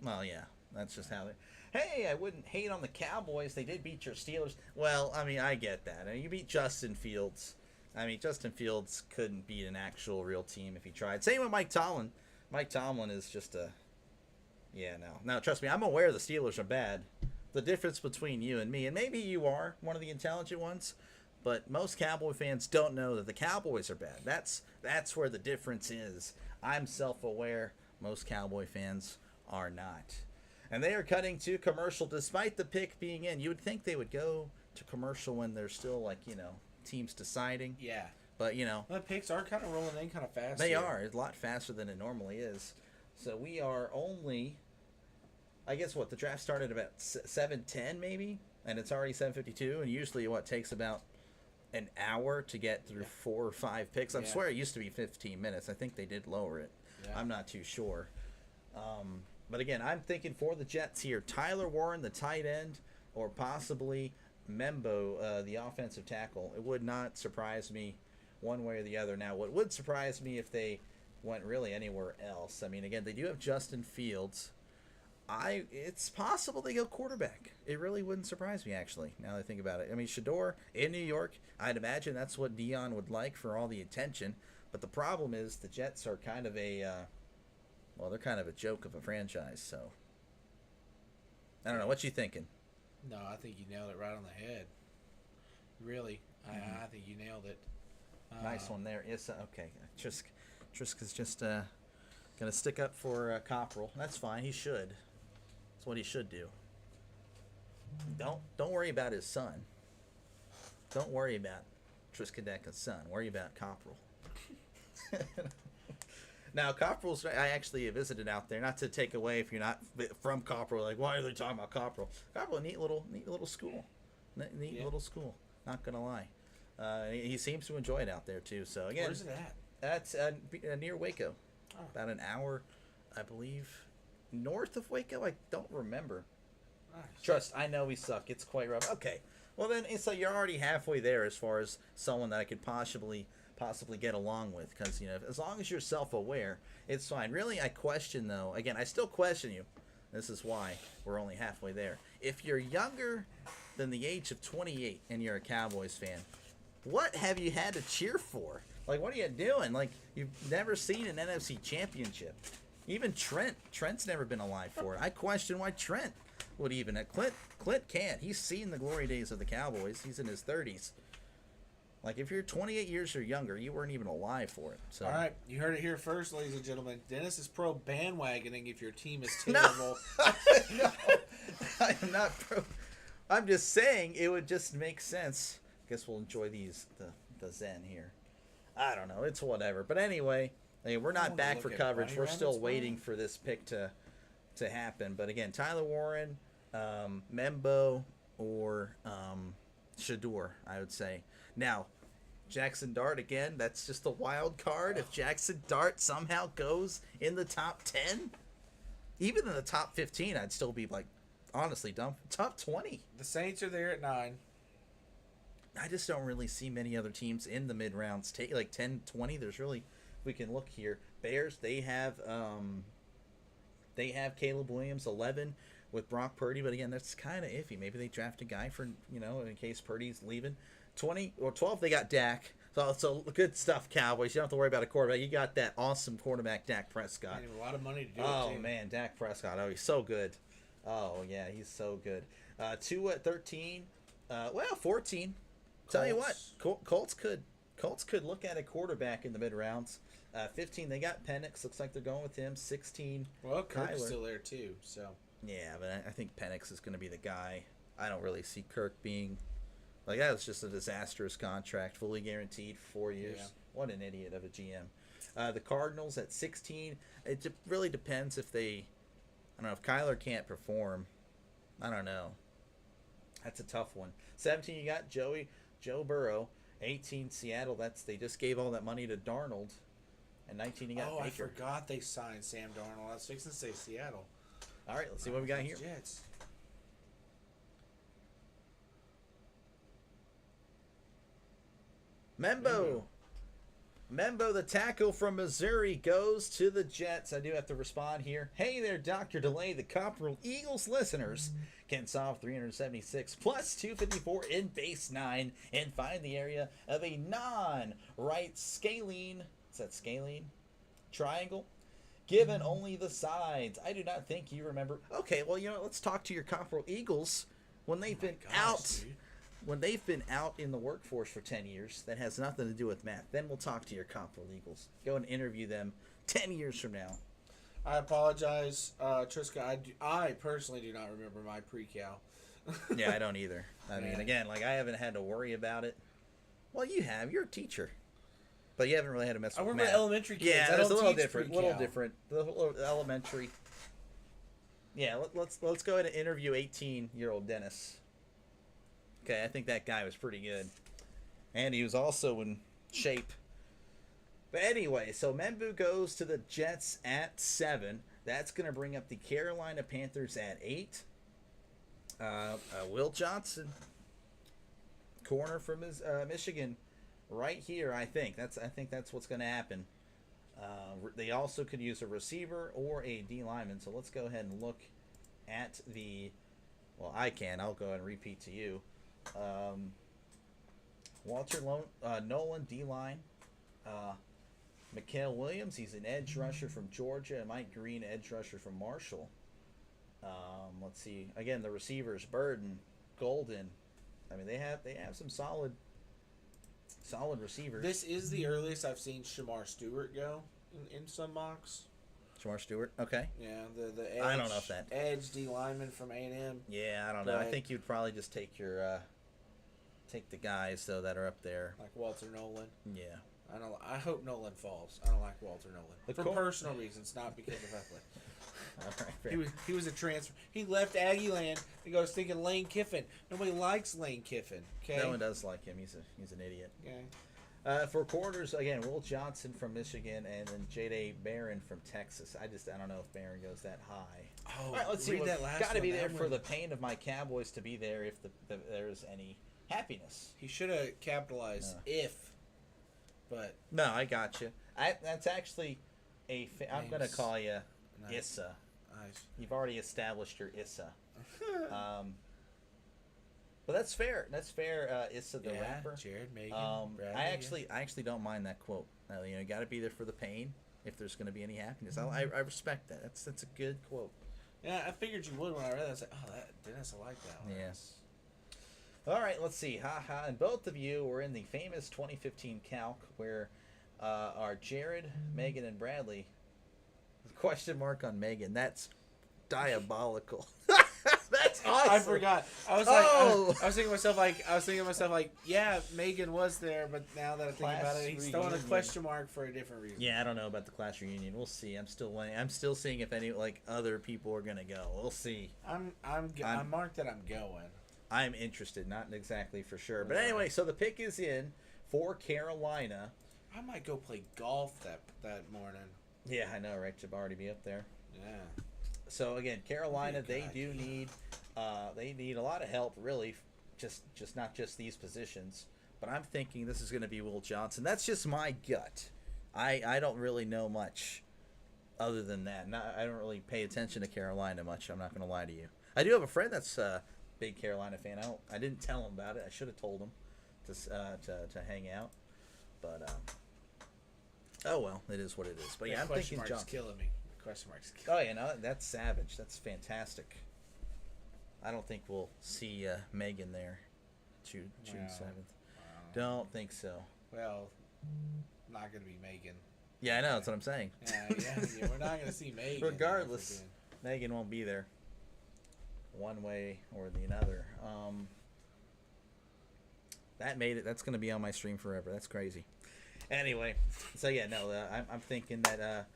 Well, yeah, that's just how they. Hey, I wouldn't hate on the Cowboys. They did beat your Steelers. Well, I mean, I get that. I mean, you beat Justin Fields. I mean, Justin Fields couldn't beat an actual real team if he tried. Same with Mike Tomlin. Mike Tomlin is just a. Yeah, no. Now, trust me, I'm aware the Steelers are bad. The difference between you and me, and maybe you are one of the intelligent ones, but most Cowboy fans don't know that the Cowboys are bad. That's where the difference is. I'm self-aware. Most Cowboy fans are not. And they are cutting to commercial despite the pick being in. You would think they would go to commercial when there's still, like, teams deciding. Yeah. But, the picks are kind of rolling in kind of fast. They are. It's a lot faster than it normally is. So we are only, I guess, the draft started about 7:10 maybe? And it's already 7:52. And usually, takes about an hour to get through 4 or 5 picks. I swear it used to be 15 minutes. I think they did lower it. Yeah. I'm not too sure. But again, I'm thinking for the Jets here, Tyler Warren, the tight end, or possibly Membo, the offensive tackle. It would not surprise me one way or the other. Now, what would surprise me if they went really anywhere else? I mean, again, they do have Justin Fields. It's possible they go quarterback. It really wouldn't surprise me, actually, now that I think about it. I mean, Shador in New York, I'd imagine that's what Dion would like for all the attention. But the problem is the Jets are kind of they're kind of a joke of a franchise. So, I don't know. What you thinking? No, I think you nailed it right on the head. Really, I think you nailed it. Nice one there. Yes, okay. Triska's just gonna stick up for Copperell. That's fine. He should. That's what he should do. Don't worry about his son. Don't worry about Triskaideka's son. Worry about Copperell. Now, Copperell's, I actually visited out there. Not to take away if you're not from Copperell. Like, why are they talking about Copperell? Copperell, neat little school. Neat little school. Not gonna lie. He seems to enjoy it out there too. So again, where's it at? That's near Waco. Oh. About an hour, I believe, north of Waco. I don't remember. Nice. Trust, I know we suck. It's quite rough. Okay, well then, so you're already halfway there as far as someone that I could possibly get along with, because as long as you're self-aware, it's fine. Really, I question though. Again, I still question you. This is why we're only halfway there. If you're younger than the age of 28 and you're a Cowboys fan, what have you had to cheer for? Like, what are you doing? Like, you've never seen an NFC championship. Even Trent's never been alive for it. I question why Trent would even. Clint can't. He's seen the glory days of the Cowboys. He's in his 30s. Like, if you're 28 years or younger, you weren't even alive for it. So. All right, you heard it here first, ladies and gentlemen. Dennis is pro bandwagoning if your team is terrible. No, I am not pro. I'm just saying it would just make sense. Guess we'll enjoy the Zen here. I don't know. It's whatever. But anyway, we're not back for coverage. We're still waiting for this pick to happen. But again, Tyler Warren, Membo, or Shador, I would say. Now, Jackson Dart, again, that's just a wild card. If Jackson Dart somehow goes in the top 10, even in the top 15, I'd still be, like, honestly dumb. Top 20. The Saints are there at 9. I just don't really see many other teams in the mid rounds take like 10, 20. There's really, we can look here. Bears, they have Caleb Williams 11 with Brock Purdy, but again, that's kind of iffy. Maybe they draft a guy for in case Purdy's leaving. 20 or 12, they got Dak. So good stuff, Cowboys. You don't have to worry about a quarterback. You got that awesome quarterback, Dak Prescott. A lot of money to do it. Oh man, Dak Prescott. Oh, he's so good. Oh yeah, he's so good. 2 at 13. 14. Tell you what, Colts could look at a quarterback in the mid rounds. 15, they got Penix. Looks like they're going with him. 16, well, Kirk's still there too. So yeah, but I think Penix is going to be the guy. I don't really see Kirk being like that. Was just a disastrous contract, fully guaranteed for 4 years. Yeah. What an idiot of a GM. The Cardinals at 16. It really depends if they. I don't know if Kyler can't perform. I don't know. That's a tough one. 17, you got Joe Burrow. 18, Seattle. They just gave all that money to Darnold. And 19, you got Baker. I forgot they signed Sam Darnold. I was fixing to say Seattle. All right, let's see what we got here. Jets. Membo, the tackle from Missouri, goes to the Jets. I do have to respond here. Hey there, Dr. Delay. The Copperell Eagles listeners can solve 376 plus 254 in base 9 and find the area of a non-right scalene. Is that scalene? Triangle? Given only the sides. I do not think you remember. Okay, well, let's talk to your Copperell Eagles when they've been out. Dude. When they've been out in the workforce for 10 years, that has nothing to do with math. Then we'll talk to your Copperell Eagles. Go and interview them 10 years from now. I apologize, Triska. I personally do not remember my pre-cal. Yeah, I don't either. I mean, again, like I haven't had to worry about it. Well, you have. You're a teacher, but you haven't really had to mess I with work math. with elementary kids. Yeah, I it's don't a little teach different. pre-cal. Little different. The little elementary. Yeah, let's go ahead and interview 18-year-old Dennis. Okay, I think that guy was pretty good, and he was also in shape. But anyway, so Menbu goes to the Jets at 7. That's going to bring up the Carolina Panthers at 8. Will Johnson, corner from his Michigan, right here. I think that's what's going to happen. They also could use a receiver or a D lineman. So let's go ahead and look at the. Well, I'll go ahead and repeat to you. Walter Nolan, D line. Mikael Williams, he's an edge rusher from Georgia. And Mike Green, edge rusher from Marshall. Let's see. Again, the receivers: Burden, Golden. I mean, they have some solid receivers. This is the earliest I've seen Shamar Stewart go in some mocks. Shamar Stewart. Okay. Yeah, the edge, I don't know if that edge D lineman from A&M. Yeah, I don't know. I think you'd probably just take your take the guys though that are up there. Like Walter Nolan. Yeah. I hope Nolan falls. I don't like Walter Nolan for personal reasons, not because of athletic. All right, he was a transfer. He left Aggieland and goes thinking Lane Kiffin. Nobody likes Lane Kiffin. Okay. No one does like him. He's an idiot. Okay. For corners, again, Will Johnson from Michigan and then J.D. Barron from Texas. I don't know if Barron goes that high. Oh, all right, let's see. that last got to be one. there for the pain of my Cowboys to be there if there's any happiness. He should have capitalized but no, I got you. That's actually I'm going to call you Issa. Nice. You've already established your Issa. But that's fair. That's fair. Issa the rapper. Jared, Megan, Bradley, I actually don't mind that quote. You got to be there for the pain if there's going to be any happiness. I respect that. That's a good quote. Yeah, I figured you would when I read that. I was like, oh, Dennis, I like that one. Yes. All right, let's see. And both of you were in the famous 2015 calc where our Jared, Megan, and Bradley. Question mark on Megan. That's diabolical. That's awesome. I forgot. I was like, I was thinking to myself like, yeah, Megan was there, but now that I think about it, he's throwing a question mark for a different reason. Yeah, I don't know about the class reunion. We'll see. I'm still seeing if any other people are gonna go. We'll see. I'm marked that I'm going. I'm interested, not exactly for sure, but anyway. So the pick is in for Carolina. I might go play golf that morning. Yeah, I know, right? To already be up there. Yeah. So again, Carolina, they need a lot of help, really, just not just these positions. But I'm thinking this is going to be Will Johnson. That's just my gut. I don't really know much other than that. I don't really pay attention to Carolina much. I'm not going to lie to you. I do have a friend that's a big Carolina fan. I didn't tell him about it. I should have told him to hang out. But oh well, it is what it is. But yeah, I'm thinking Johnson. Killing me. Question marks. Oh yeah, no, that's savage. That's fantastic. I don't think we'll see Megan there, June 7th. Wow. Don't think so. Well, not gonna be Megan. Yeah, I know. That's what I'm saying. Yeah, we're not gonna see Megan. Regardless, Megan won't be there. One way or the other. That made it. That's gonna be on my stream forever. That's crazy. Anyway, so yeah, no, I'm thinking that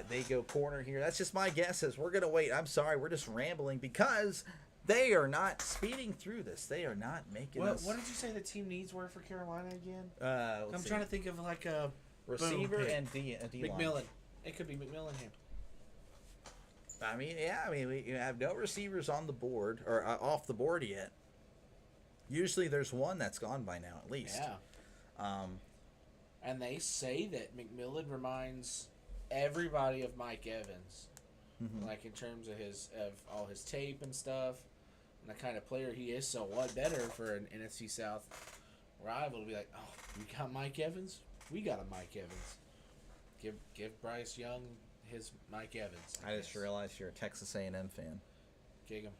they go corner here. That's just my guess. As we're gonna wait. I'm sorry, we're just rambling because they are not speeding through this. They are not making this. What did you say the team needs were for Carolina again? I'm See. trying to think of like a receiver and D McMillan. Line. It could be McMillan here. I mean, yeah. I mean, we have no receivers on the board or off the board yet. Usually, there's one that's gone by now, at least. Yeah. And they say that McMillan reminds everybody of Mike Evans, like in terms of all his tape and stuff, and the kind of player he is. So what better for an NFC South rival to be like, oh, we got Mike Evans, we got a Mike Evans. Give Bryce Young his Mike Evans. I just realized you're a Texas A&M fan. Gig him.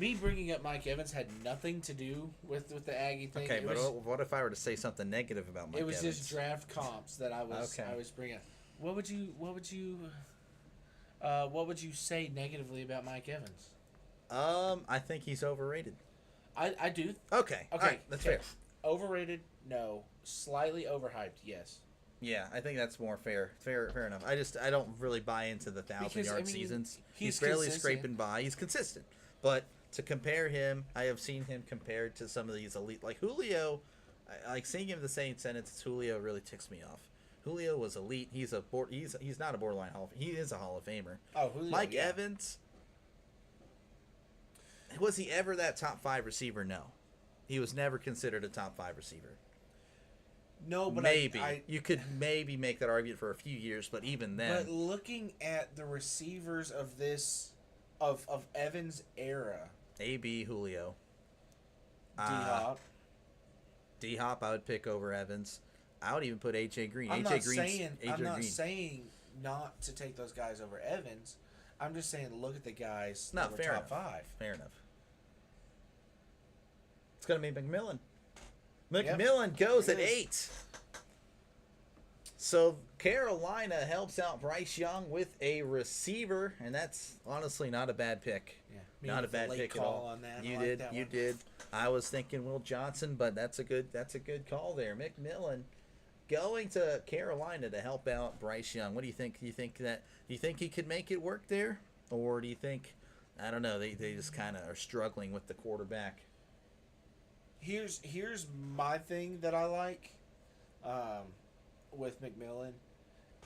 Me bringing up Mike Evans had nothing to do with the Aggie thing. Okay, but what if I were to say something negative about Mike Evans? It was just draft comps that I was bringing up. What would you say negatively about Mike Evans? I think he's overrated. I do. Okay. All right, that's fair. Overrated? No. Slightly overhyped? Yes. Yeah, I think that's more fair. Fair enough. I don't really buy into the 1,000-yard seasons. He's barely scraping by. He's consistent, but to compare him, I have seen him compared to some of these elite, like Julio. Like seeing him in the same sentence as Julio really ticks me off. Julio was elite. He's not a borderline he is a Hall of Famer. Oh, Julio, Mike Evans. Was he ever that top 5 receiver? No. He was never considered a top 5 receiver. No, but maybe you could maybe make that argument for a few years, but even then. But looking at the receivers of this, of Evans' era, AB Julio, D-Hop, I would pick over Evans. I would even put AJ Green. I'm not saying not to take those guys over Evans. I'm just saying look at the guys that were top 5. Fair enough. It's gonna be McMillan. McMillan goes at 8. So Carolina helps out Bryce Young with a receiver, and that's honestly not a bad pick. Yeah, not a bad pick at all. On that. You did. I was thinking Will Johnson, but that's a good call there. McMillan going to Carolina to help out Bryce Young. What do you think? Do you think he could make it work there, or do you think I don't know? They just kind of are struggling with the quarterback. Here's my thing that I like with McMillan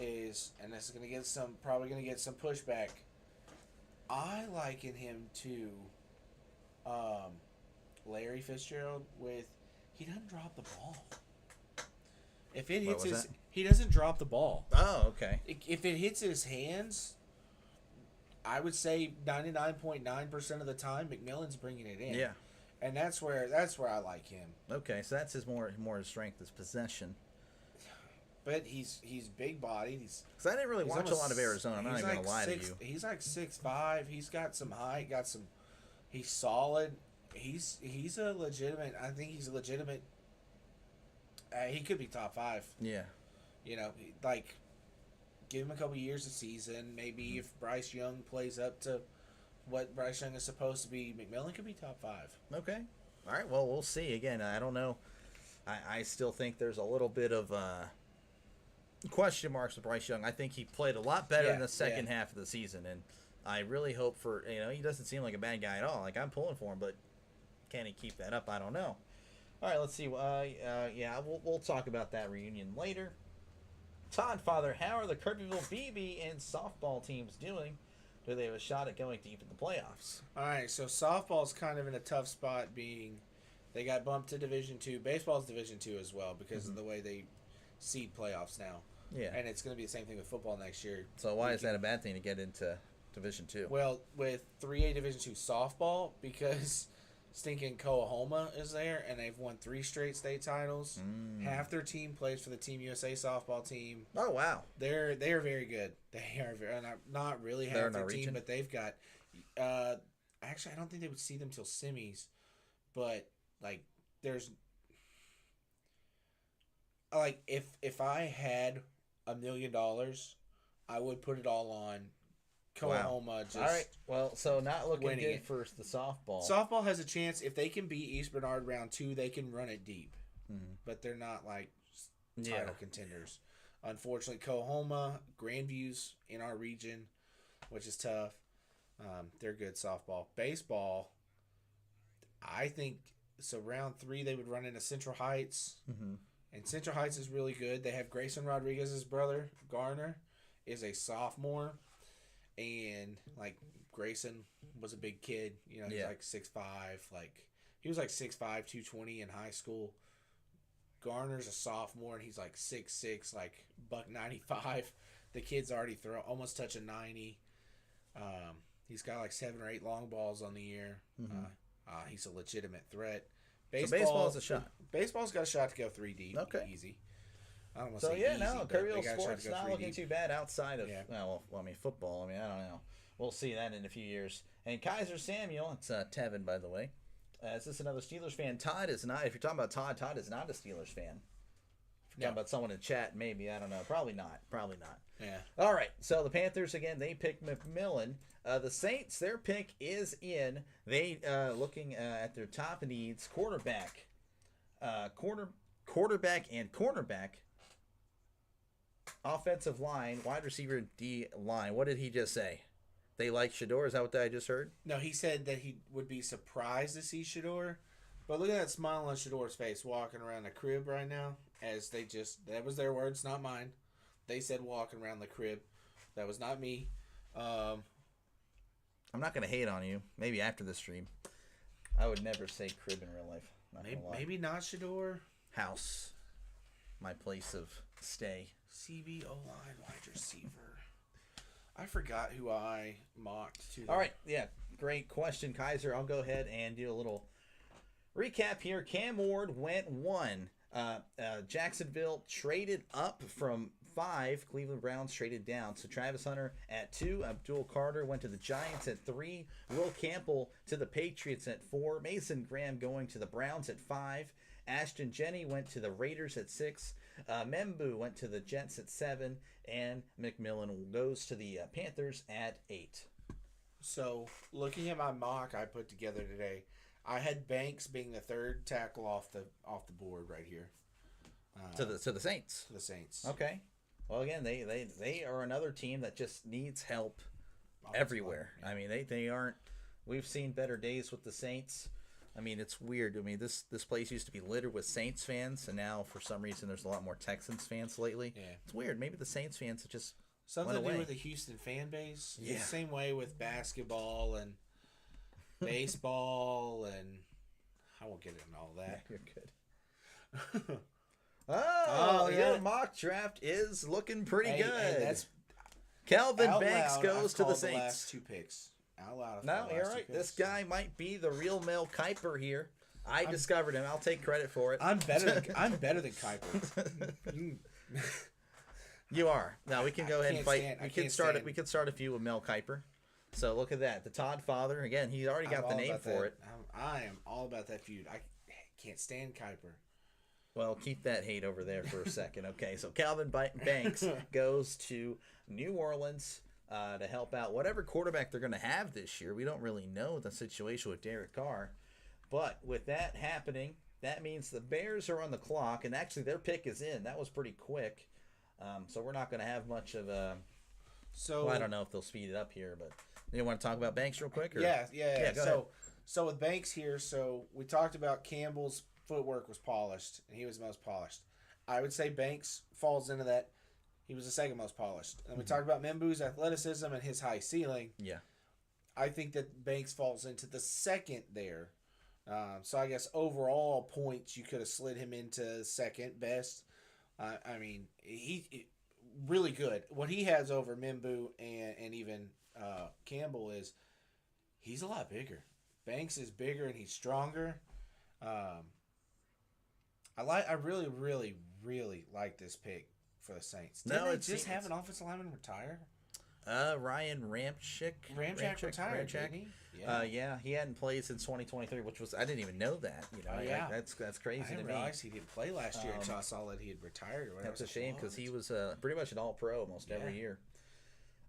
is, and this is probably gonna get some pushback. I liken him to Larry Fitzgerald he doesn't drop the ball. If it hits he doesn't drop the ball. Oh, okay. If it hits his hands, I would say 99.9% of the time McMillan's bringing it in. Yeah. And that's where I like him. Okay, so that's his more his strength is possession. But he's big bodied. Because I didn't really watch a lot of Arizona. I'm not even gonna lie to you. He's like 6'5". He's got some height. He's solid. He's a legitimate. I think he's a legitimate. He could be top 5. Yeah. You know, like give him a couple years a season. Maybe if Bryce Young plays up to what Bryce Young is supposed to be, McMillan could be top 5. Okay. All right. Well, we'll see. Again, I don't know. I still think there's a little bit of question marks with Bryce Young. I think he played a lot better in the second half of the season, and I really hope for he doesn't seem like a bad guy at all. Like I'm pulling for him, but can he keep that up? I don't know. All right. Let's see. We'll talk about that reunion later. Todd, Father, how are the Kirbyville BB and softball teams doing? Do they have a shot at going deep in the playoffs? All right, so softball's kind of in a tough spot being they got bumped to Division II. Baseball's Division II as well because of the way they seed playoffs now. Yeah. And it's going to be the same thing with football next year. So why is that a bad thing to get into Division II? Well, with 3A Division II softball, because stinking Coahoma is there, and they've won 3 straight state titles. Half their team plays for the Team USA softball team. Oh, wow. They're very good. They are not really half their team, but they've got. Actually, I don't think they would see them till semis, but there's if I had $1 million, I would put it all on Coahoma. Wow. All right. Well, so not looking good it. for the softball. Softball has a chance. If they can beat East Bernard round 2, they can run it deep. But they're not title contenders. Unfortunately, Coahoma, Grandview's in our region, which is tough. They're good softball. Baseball, I think, so round 3 they would run into Central Heights. And Central Heights is really good. They have Grayson Rodriguez's brother, Garner, is a sophomore. And Grayson was a big kid, he's 6'5", he was 6'5", 220 in high school. Garner's a sophomore and he's 6'6", $195. The kid's already almost touching 90. He's got 7 or 8 long balls on the year. He's a legitimate threat. Baseball's a shot. Baseball's got a shot to go 3 deep. Okay. Easy. I don't Kirbyville sports not looking too bad outside of football. I don't know. we'll see that in a few years. And Kaiser Samuel, it's Tevin, by the way. Is this another Steelers fan? Todd is not. If you're talking about Todd, Todd is not a Steelers fan. If you're talking about someone in chat, maybe. I don't know. Probably not. Probably not. Yeah. All right. So the Panthers, again, they picked McMillan. The Saints, their pick is in. They looking at their top needs, quarterback, quarterback and cornerback, offensive line, wide receiver, D line. What did he just say? They like Shador? Is that what I just heard? No, he said that he would be surprised to see Shador. But look at that smile on Shador's face walking around the crib right now. As they just, that was their words, not mine. They said walking around the crib. That was not me. I'm not going to hate on you. Maybe after the stream. I would never say crib in real life. Maybe not Shador. House. My place of stay. CB O-line wide receiver. I forgot who I mocked to. All right, yeah, great question, Kaiser. I'll go ahead and do a little recap here. Cam Ward went 1. Jacksonville traded up from 5. Cleveland Browns traded down. So Travis Hunter at 2. Abdul Carter went to the Giants at 3. Will Campbell to the Patriots at 4. Mason Graham going to the Browns at 5. Ashton Jenney went to the Raiders at 6. Membu went to the Jets at 7. And McMillan goes to the Panthers at 8. So, looking at my mock I put together today, I had Banks being the third tackle off the board right here. To the Saints. To the Saints. Okay. Well, again, they are another team that just needs help everywhere. Yeah. I mean, they aren't. We've seen better days with the Saints. I mean, it's weird. I mean, this place used to be littered with Saints fans, and now for some reason there's a lot more Texans fans lately. Yeah. It's weird. Maybe the Saints fans have just something went to do away. with the Houston fan base. Yeah. The same way with basketball and baseball, and I won't get into all that. You're good. Oh, yeah. Your mock draft is looking pretty good. And that's Calvin Banks goes to the Saints. The last 2 picks. Out loud. No, you're right. This guy might be the real Mel Kiper here. I discovered him. I'll take credit for it. I'm better than Kiper. You are. Now we can go ahead and fight. We can start a few with Mel Kiper. So look at that. The Todd father. Again, he's already got the name for it. I am all about that feud. I can't stand Kiper. Well, keep that hate over there for a second. Okay, so Calvin Banks goes to New Orleans to help out whatever quarterback they're going to have this year. We don't really know the situation with Derek Carr. But with that happening, that means the Bears are on the clock, and actually their pick is in. That was pretty quick. So we're not going to have much of a... Well, I don't know if they'll speed it up here, but you want to talk about Banks real quick? Or? Yeah. Go ahead. So with Banks here, so we talked about Campbell's footwork was polished, and he was the most polished. I would say Banks falls into that. He was the second most polished. And we talked about Membu's athleticism and his high ceiling. Yeah. I think that Banks falls into the second there. So I guess overall points, you could have slid him into second best. I mean, he really good. What he has over Membu and even Campbell is he's a lot bigger. Banks is bigger and he's stronger. I really, really, really like this pick for the Saints. Didn't they just have an offensive lineman retire? Ryan Ramczyk. Ramczyk retired, didn't he? Yeah, he hadn't played since 2023, which was I didn't even know that. You know, yeah. That's crazy I didn't to me. realize he didn't play last year until I saw that he had retired. Or whatever. That's a shame because he was pretty much an All-Pro almost every year.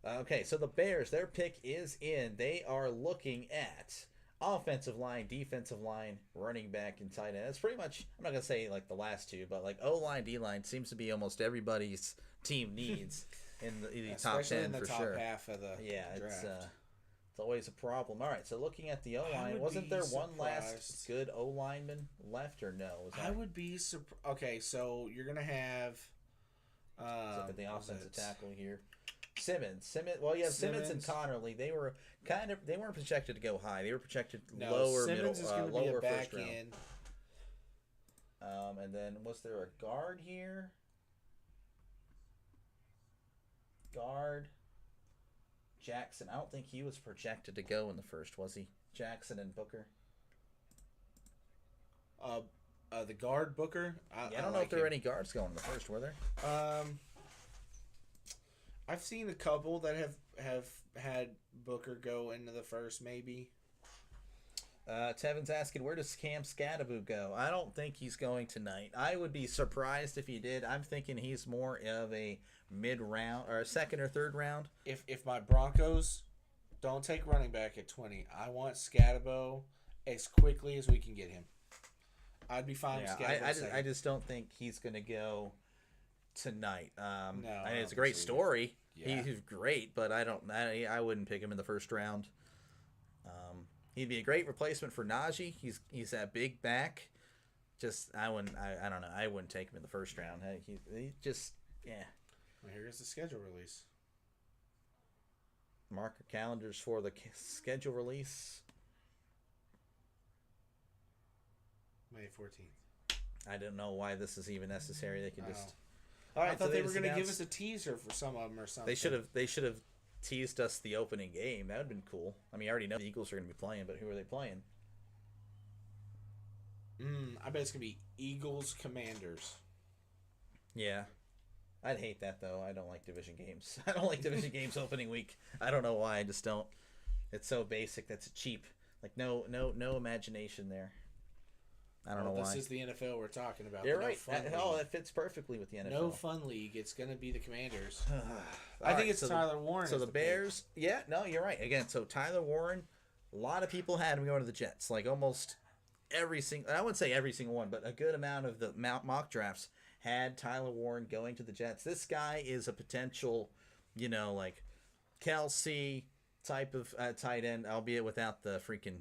Okay, so the Bears, their pick is in. They are looking at offensive line, defensive line, running back, and tight end. That's pretty much, I'm not going to say like the last two, but like O-line, D-line seems to be almost everybody's team needs in the top 10 in the for top sure. half of the draft. It's always a problem. All right, so looking at the O-line, wasn't there one last good O-lineman left or no? I would be surprised. Okay, so you're going to have... Let's look at the offensive tackle here. Simmons. Well, you have Simmons and Connerly. They weren't projected to go high. They were projected lower Simmons middle, is going to lower be a back first round. end. And then was there a guard here? Guard. Jackson. I don't think he was projected to go in the first, was he? Jackson and Booker. The guard Booker. I don't know if there were any guards going in the first, were there? I've seen a couple that have had Booker go into the first, maybe. Tevin's asking, where does Cam Scadaboo go? I don't think he's going tonight. I would be surprised if he did. I'm thinking he's more of a mid-round or a second or third round. If my Broncos don't take running back at 20, I want Scatabo as quickly as we can get him. I'd be fine with Scatabo. I just don't think he's going to go tonight. No, I mean, it's a great story. Yeah. He's great, but I wouldn't pick him in the first round. He'd be a great replacement for Najee. He's that big back. Just I don't know. I wouldn't take him in the first round. He just Well, here's the schedule release. Mark your calendars for the schedule release. May 14th. I don't know why this is even necessary. They could just. All right, I thought they were going to give us a teaser for some of them or something. They should have teased us the opening game. That would have been cool. I mean, I already know the Eagles are going to be playing, but who are they playing? I bet it's going to be Eagles Commanders. Yeah. I'd hate that, though. I don't like division games. I don't like division games opening week. I don't know why. I just don't. It's so basic. That's cheap. Like, no imagination there. I don't know why. This is the NFL we're talking about. You're right. That fits perfectly with the NFL. No fun league. It's going to be the Commanders. I think it's Tyler Warren. So the Bears. Yeah, no, you're right. Again, so Tyler Warren, a lot of people had him going to the Jets. Like almost every single, I wouldn't say every single one, but a good amount of the mock drafts had Tyler Warren going to the Jets. This guy is a potential, like Kelsey type of tight end, albeit without the freaking,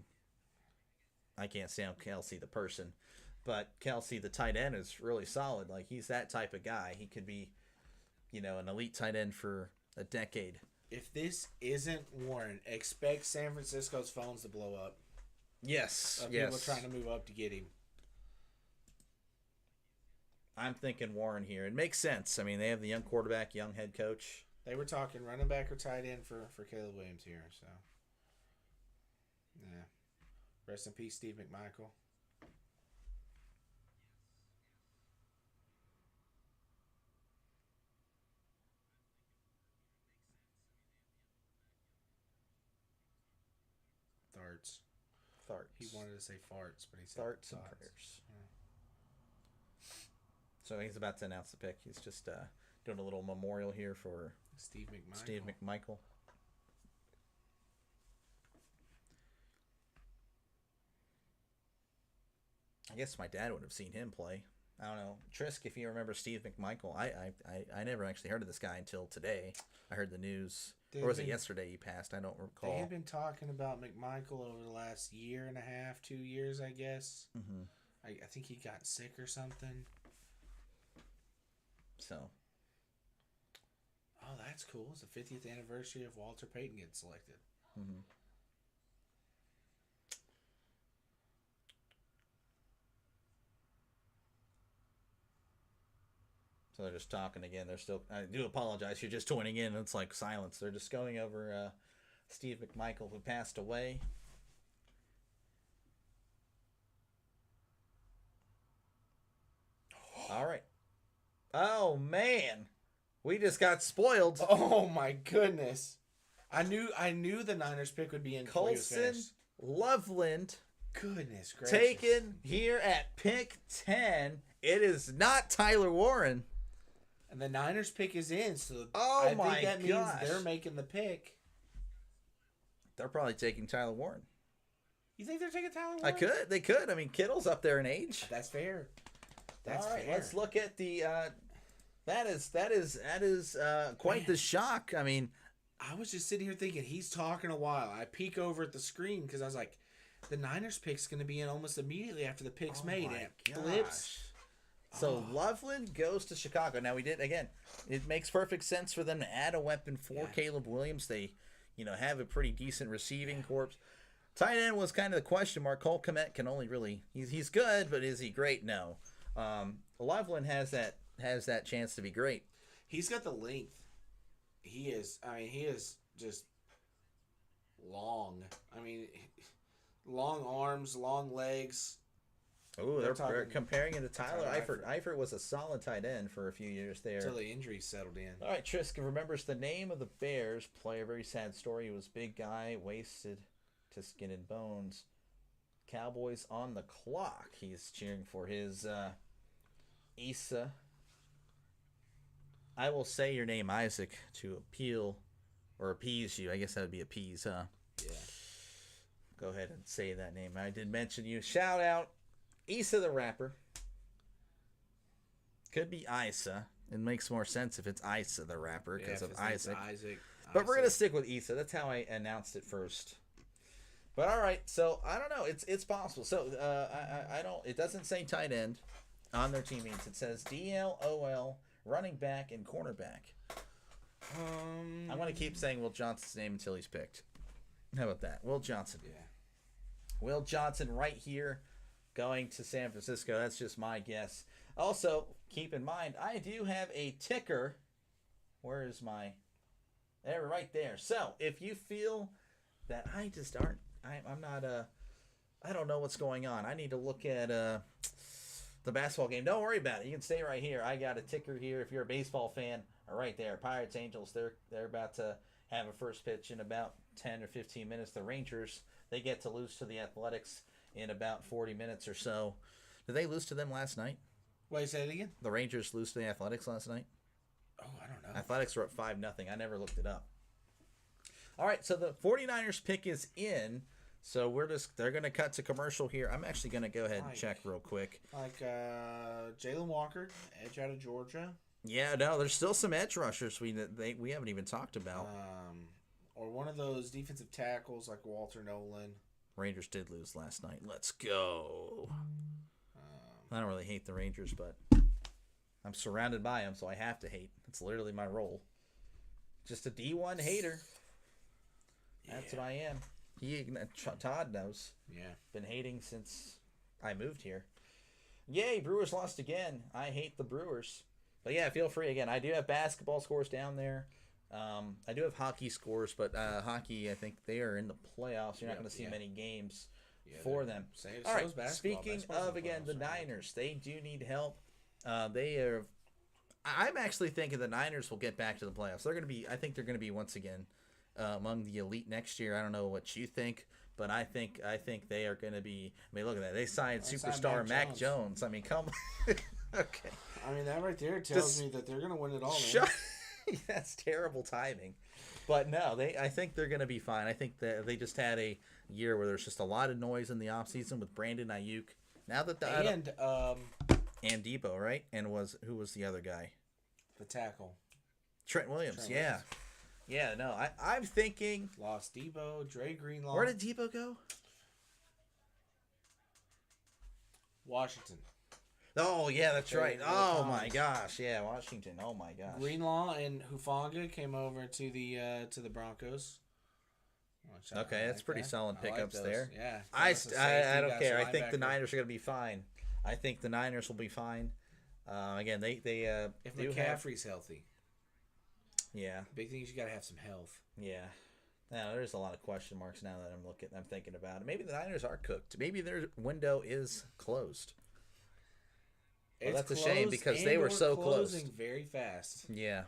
I can't stand Kelsey the person, but Kelsey the tight end is really solid. Like he's that type of guy. He could be, an elite tight end for a decade. If this isn't Warren, expect San Francisco's phones to blow up. Yes. People trying to move up to get him. I'm thinking Warren here. It makes sense. I mean, they have the young quarterback, young head coach. They were talking running back or tight end for Caleb Williams here. So, yeah. Rest in peace, Steve McMichael. Tharts. He wanted to say farts, but he said Tharts and thoughts. prayers. So he's about to announce the pick. He's just doing a little memorial here for Steve McMichael. Steve McMichael. I guess my dad would have seen him play. I don't know. Trisk, if you remember Steve McMichael, I never actually heard of this guy until today. I heard the news. Or was it yesterday he passed? I don't recall. They had been talking about McMichael over the last year and a half, 2 years, I guess. Mm-hmm. I think he got sick or something. So. Oh, that's cool. It's the 50th anniversary of Walter Payton getting selected. Mm-hmm. So they're just talking again. They're still. I do apologize. You're just joining in. It's like silence. They're just going over Steve McMichael, who passed away. All right. Oh man, we just got spoiled. Oh my goodness! I knew the Niners pick would be in. Colson Loveland. Goodness gracious! Taken here at pick 10. It is not Tyler Warren. And the Niners pick is in, so I think that means they're making the pick. They're probably taking Tyler Warren. You think they're taking Tyler Warren? They could. I mean, Kittle's up there in age. That's fair. All right, let's look at the. That is quite the shock. I mean, I was just sitting here thinking he's talking a while. I peek over at the screen because I was like, the Niners pick's going to be in almost immediately after the pick's made. And it flips. So Loveland goes to Chicago. Now it makes perfect sense for them to add a weapon for Caleb Williams. They, have a pretty decent receiving corps. Tight end was kind of the question mark. Cole Kmet can only really he's good, but is he great? No. Loveland has that chance to be great. He's got the length. He is just long. I mean, long arms, long legs. Oh, They're they're talking comparing it to Tyler Tyler Eifert. Eifert was a solid tight end for a few years there. until the injuries settled in. All right, Triska remembers the name of the Bears player. Very sad story. He was a big guy, wasted to skin and bones. Cowboys on the clock. He's cheering for his Issa. I will say your name, Isaac, to appeal or appease you. I guess that would be appease, huh? Yeah. Go ahead and say that name. I did mention you. Shout out Issa the rapper. Could be Isa. It makes more sense if it's Isa the rapper because of Isaac. But we're going to stick with Issa. That's how I announced it first. But all right, so I don't know. It's possible. So I don't. It doesn't say tight end on their team meets. It says DL, OL, running back, and cornerback. I'm going to keep saying Will Johnson's name until he's picked. How about that? Will Johnson. Yeah. Will Johnson right here going to San Francisco. That's just my guess. Also, keep in mind, I do have a ticker. Where is my... There, right there. So, if you feel that I just aren't... I'm not... I don't know what's going on. I need to look at the basketball game. Don't worry about it. You can stay right here. I got a ticker here. If you're a baseball fan, right there. Pirates, Angels, they're about to have a first pitch in about 10 or 15 minutes. The Rangers, they get to lose to the Athletics in about 40 minutes or so. Did they lose to them last night? Wait, say it again? The Rangers lose to the Athletics last night? Oh, I don't know. Athletics were up 5-0. I never looked it up. All right, so the 49ers pick is in. So they're going to cut to commercial here. I'm actually going to go ahead and check real quick. Like Jalen Walker, edge out of Georgia. Yeah, no, there's still some edge rushers we haven't even talked about. Or one of those defensive tackles like Walter Nolan. Rangers did lose last night. Let's go. I don't really hate the Rangers, but I'm surrounded by them, so I have to hate. It's literally my role. Just a D1 hater. That's what I am. Todd knows. Yeah. Been hating since I moved here. Yay, Brewers lost again. I hate the Brewers. But yeah, feel free. Again, I do have basketball scores down there. I do have hockey scores, but hockey, I think they are in the playoffs. You're not going to see many games for them. All right, speaking of, again, the Niners, they do need help. They are. I'm actually thinking the Niners will get back to the playoffs. They're going to be. I think they're going to be once again among the elite next year. I don't know what you think, but I think they are going to be. I mean, look at that. They signed superstar Mac Jones. I mean, come. Okay. I mean, that right there tells me that they're going to win it all. That's terrible timing. But no, I think they're going to be fine. I think that they just had a year where there's just a lot of noise in the offseason with Brandon Ayuk. Now that and Debo, right? And who was the other guy? The tackle. Trent Williams. Yeah. No, I'm thinking lost Debo, Dre Greenlaw. Where did Debo go? Washington. Oh, yeah, that's right. Oh, my gosh. Yeah, Washington. Oh, my gosh. Greenlaw and Hufanga came over to the Broncos. Okay, that's pretty solid pickups there. Yeah. I don't care. I think the Niners are going to be fine. I think the Niners will be fine. Again, they if McCaffrey's healthy. Yeah. Big thing is you got to have some health. Yeah. Now, there's a lot of question marks now that I'm thinking about it. Maybe the Niners are cooked. Maybe their window is closed. Well, that's a shame because they were so close. Closing very fast. Yeah.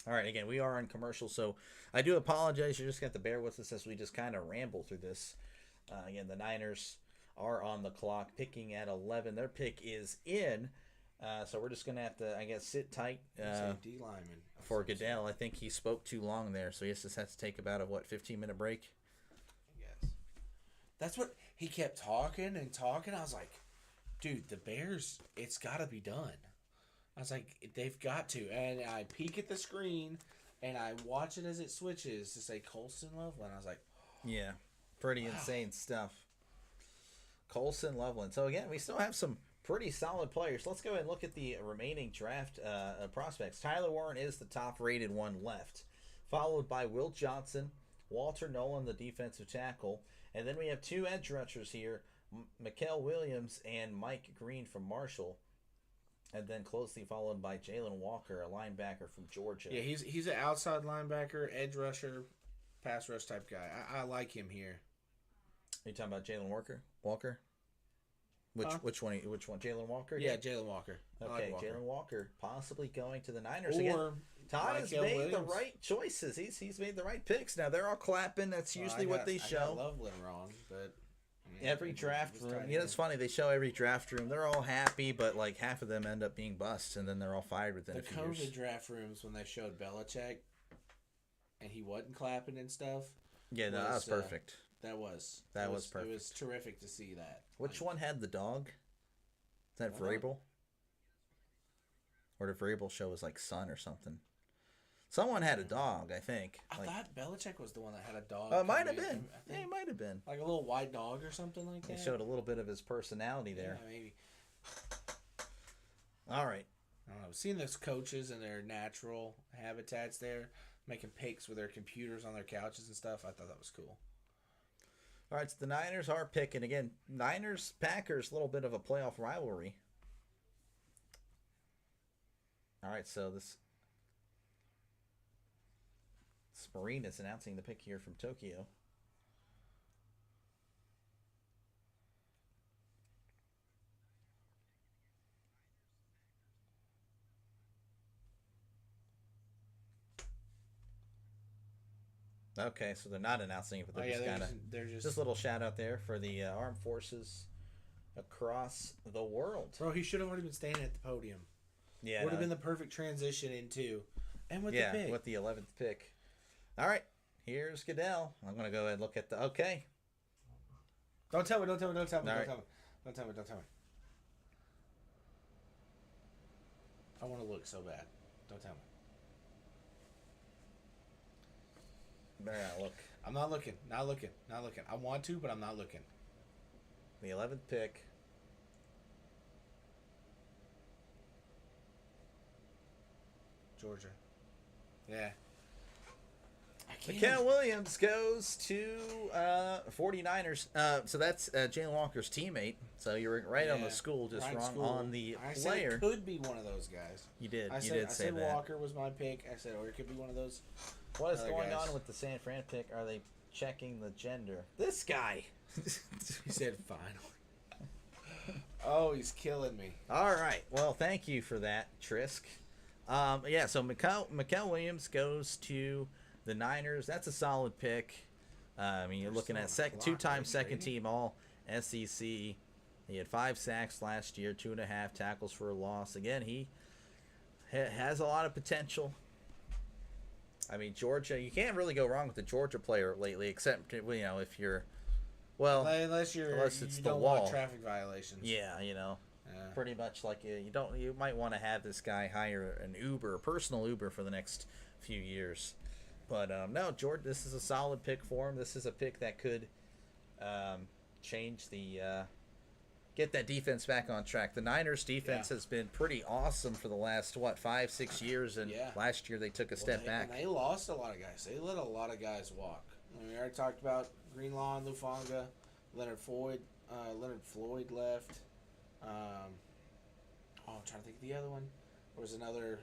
All right. Again, we are on commercial, so I do apologize. You just got to bear with us as we just kind of ramble through this. Again, the Niners are on the clock, picking at 11. Their pick is in, so we're just gonna have to, I guess, sit tight. D lineman for Goodell. I think he spoke too long there, so he just has to take about a 15-minute break. Yes. That's what he kept talking and talking. I was like, dude, the Bears, it's got to be done. I was like, they've got to. And I peek at the screen, and I watch it as it switches to say Colston Loveland. I was like, yeah, pretty insane stuff. Colston Loveland. So, again, we still have some pretty solid players. Let's go ahead and look at the remaining draft prospects. Tyler Warren is the top-rated one left, followed by Will Johnson, Walter Nolan, the defensive tackle, and then we have two edge rushers here, Mikael Williams and Mike Green from Marshall, and then closely followed by Jalen Walker, a linebacker from Georgia. Yeah, he's an outside linebacker, edge rusher, pass rush type guy. I like him here. Are you talking about Jalen Walker? Which one? Which one? Jalen Walker? Yeah, Jalen Walker. Okay, Walker. Jalen Walker possibly going to the Niners Or again. Todd has Mikael made the Williams. right choices. He's made the right picks. Now they're all clapping. That's usually what they I show. got Loveland wrong, but I mean, Every it draft was room. tight You know, it's end. funny. They show every draft room. They're all happy, but like half of them end up being busts, and then they're all fired within The a few years. COVID draft rooms when they showed Belichick, and he wasn't clapping and stuff. Yeah, no, that was was, perfect. That was perfect. It was terrific to see that. Which one had the dog? Is that Uh-huh. Vrabel? Or did Vrabel show his like son or something? Someone had a dog, I think. I Like, thought Belichick was the one that had a dog. it might have come in. been. I Yeah, think it might have been. like a little white dog or something like They that. showed a little bit of his personality there. Yeah, maybe. All right. I don't know. Seeing those coaches in their natural habitats there, making picks with their computers on their couches and stuff, I thought that was cool. All right, so the Niners are picking again. Niners Packers, a little bit of a playoff rivalry. All right, so this Marine is announcing the pick here from Tokyo. Okay, so they're not announcing it, but they're just kind of they're just just a little shout out there for the armed forces across the world. Bro, he should have already been standing at the podium. Yeah, Would have no, been the perfect transition into, and with yeah, the pick. with the 11th pick. All right, here's Goodell. I'm gonna go ahead and look at the. Okay, Don't tell me. Don't tell me. Don't tell me. All Don't right. tell me. Don't tell me. Don't tell me. I want to look so bad. Don't tell me. better not look. I'm not looking. Not looking. Not looking. I want to, but I'm not looking. The 11th pick. Georgia. Yeah. I can't. Mikael Williams goes to 49ers. So that's Jalen Walker's teammate. So you were right on the Yeah, school, just right wrong school. on the I said player. it could be one of those guys. You did. I You said, did I say said that. Walker was my pick. I said, or it could be one of those. What is other going guys. on with the San Fran pick? Are they checking the gender? This guy. He said, finally. Oh, he's killing me. All right. Well, thank you for that, Trisk. Yeah, so Mikael Williams goes to the Niners. That's a solid pick. I mean, you're They're looking at still on the clock, two-time right, second Brady? team All SEC. He had 5 sacks last year, 2.5 tackles for a loss. Again, he has a lot of potential. I mean, Georgia. You can't really go wrong with the Georgia player lately, except if you're, well, Unless unless it's you the don't wall. want traffic violations. yeah, Yeah. pretty much like you might want to have this guy hire an Uber, a personal Uber for the next few years. But no, George, this is a solid pick for him. This is a pick that could change get that defense back on track. The Niners defense has been pretty awesome for the last 5-6 years, and Yeah. last year they took a step back. And they lost a lot of guys. They let a lot of guys walk. I mean, we already talked about Greenlaw and Lufanga, Leonard Floyd left. I'm trying to think of the other one. There was another.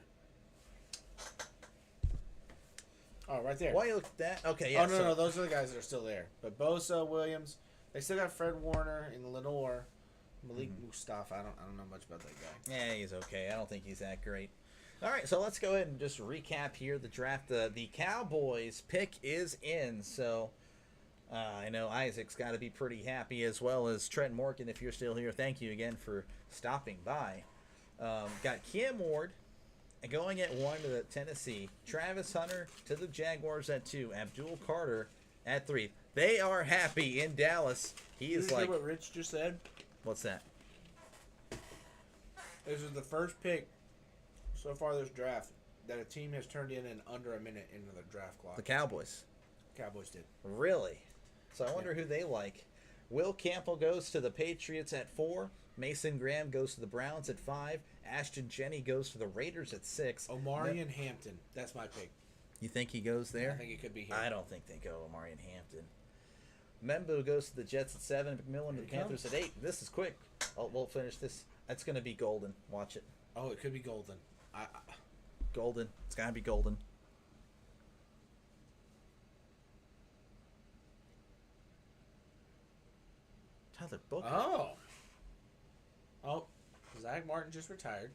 Oh, right there. Why you look at that? Okay, yeah. Oh, no, so- no, those are the guys that are still there. But Bosa, Williams, they still got Fred Warner and Lenore. Malik Mustafa, I don't know much about that guy. Yeah, he's okay. I don't think he's that great. All right, so let's go ahead and just recap here the draft. The Cowboys pick is in, so I know Isaac's got to be pretty happy, as well as Trent Morgan, if you're still here. Thank you again for stopping by. Got Cam Ward going at 1 to the Tennessee. Travis Hunter to the Jaguars at 2. Abdul Carter at 3. They are happy in Dallas. He Did you is hear like, what Rich just said? what's that? This is the first pick so far this draft that a team has turned in under a minute into the draft clock. The Cowboys. Cowboys did. Really? So I wonder who they like. Will Campbell goes to the Patriots at 4. Mason Graham goes to the Browns at 5. Ashton Jenney goes to the Raiders at 6. Omarion Hampton. That's my pick. You think he goes there? I think it could be here. I don't think they go Omarion Hampton. Membu goes to the Jets at 7. McMillan to the Here he Panthers at 8. This is quick. Oh, we'll finish this. That's going to be Golden. Watch it. Oh, it could be Golden. Golden. It's got to be Golden. Tyler Booker. Oh. Oh, Zach Martin just retired.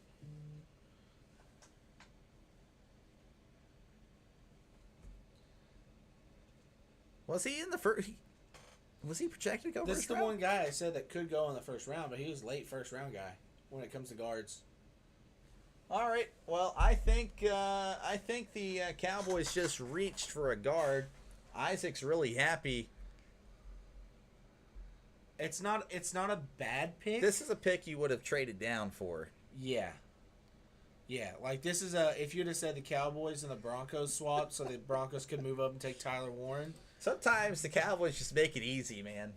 Was he in the first? Was he projected to go This is first the round? one guy I said that could go in the first round, but he was late first round guy when it comes to guards. All right. Well, I think the Cowboys just reached for a guard. Isaac's really happy. It's not a bad pick. This is a pick you would have traded down for. Yeah. Yeah, like this is if you'd have said the Cowboys and the Broncos swap so the Broncos could move up and take Tyler Warren. Sometimes the Cowboys just make it easy, man.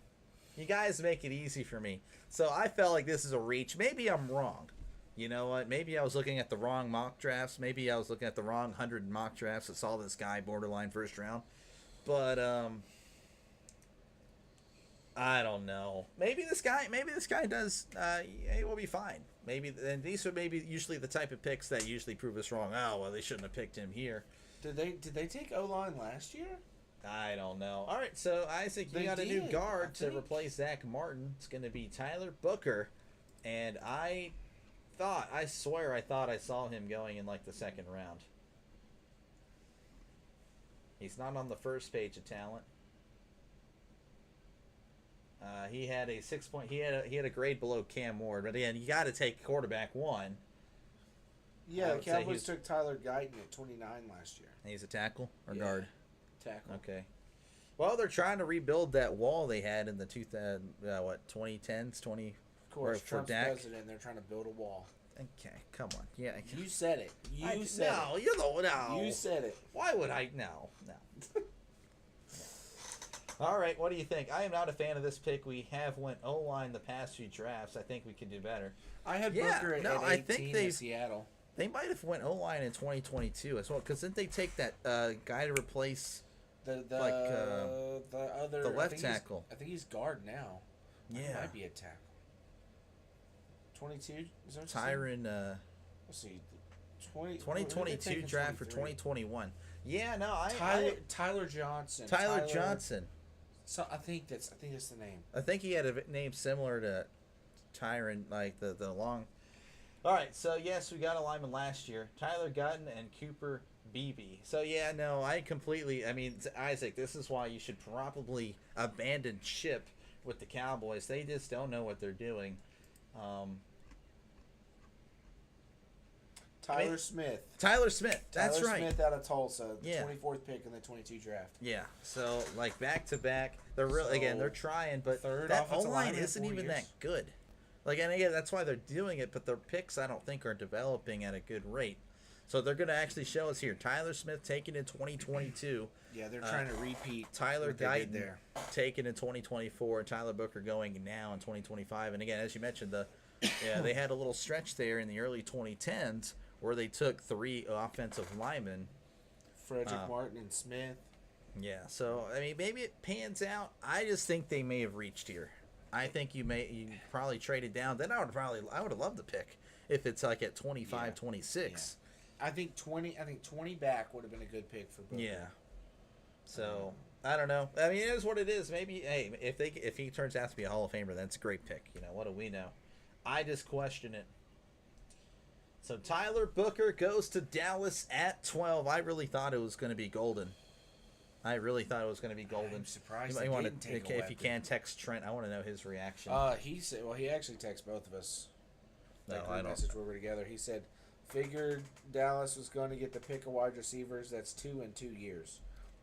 You guys make it easy for me. So I felt like this is a reach. Maybe I'm wrong. You know what? Maybe I was looking at the wrong mock drafts. Maybe I was looking at the wrong 100 mock drafts that saw this guy borderline first round. But I don't know. Maybe this guy does. He will be fine. Maybe, and these are maybe usually the type of picks that usually prove us wrong. Oh well, they shouldn't have picked him here. Did they take O-line last year? I don't know. All right, so Isaac, you got a new guard to replace Zach Martin. It's going to be Tyler Booker, and I swear I thought I saw him going in like the second round. He's not on the first page of talent. He had a 6 point. He had a grade below Cam Ward, but again, you got to take quarterback one. Yeah, the Cowboys took Tyler Guyton at 29 last year. He's a tackle or guard. Tackle. Okay. Well, they're trying to rebuild that wall they had in the 2010s, 20. Of course, for Trump's Dak. president, and they're trying to build a wall. Okay, come on. Yeah. You said it. You said no, it. you're the no. You said it. Why would I? No. All right, what do you think? I am not a fan of this pick. We have went O-line the past few drafts. I think we could do better. I had Booker at 18 in Seattle. They might have went O-line in 2022 as well, because didn't they take that guy to replace the left tackle? I think he's guard now. Yeah, he might be a tackle. 22. Is that Tyron? Let's see. 2022 draft for 2021. Yeah, no, Tyler Johnson. Tyler Johnson. So I think that's the name. I think he had a name similar to Tyron, like the long. All right, so yes, we got a lineman last year, Tyler Guyton and Cooper Beebe. So yeah, no, I mean, Isaac, this is why you should probably abandon ship with the Cowboys. They just don't know what they're doing. Tyler Smith. That's right. Tyler Smith out of Tulsa, Yeah. 24th pick in the 22 draft. Yeah. So like back to back, they're really again they're trying, but that O-line isn't even that good. Like, and again, that's why they're doing it, but their picks I don't think are developing at a good rate. So they're going to actually show us here. Tyler Smith taken in 2022. Yeah, they're trying to repeat. Tyler Guyton there taken in 2024, and Tyler Booker going now in 2025. And again, as you mentioned, they had a little stretch there in the early 2010s where they took 3 offensive linemen, Frederick Martin and Smith. Yeah, so I mean, maybe it pans out. I just think they may have reached here. I think you probably traded down. Then I would have loved the pick if it's like at 25, 26. Yeah. I think 20 back would have been a good pick for Booker. Yeah. So I don't know. I mean, it is what it is. Maybe if he turns out to be a Hall of Famer, that's a great pick. You know, what do we know? I just question it. So Tyler Booker goes to Dallas at 12. I really thought it was going to be Golden. I'm surprised they didn't take a if you can text Trent, I want to know his reaction. He said, well, he actually texted both of us. No, I don't. Message where we're together. He said, figured Dallas was going to get the pick of wide receivers. That's 2 in 2 years.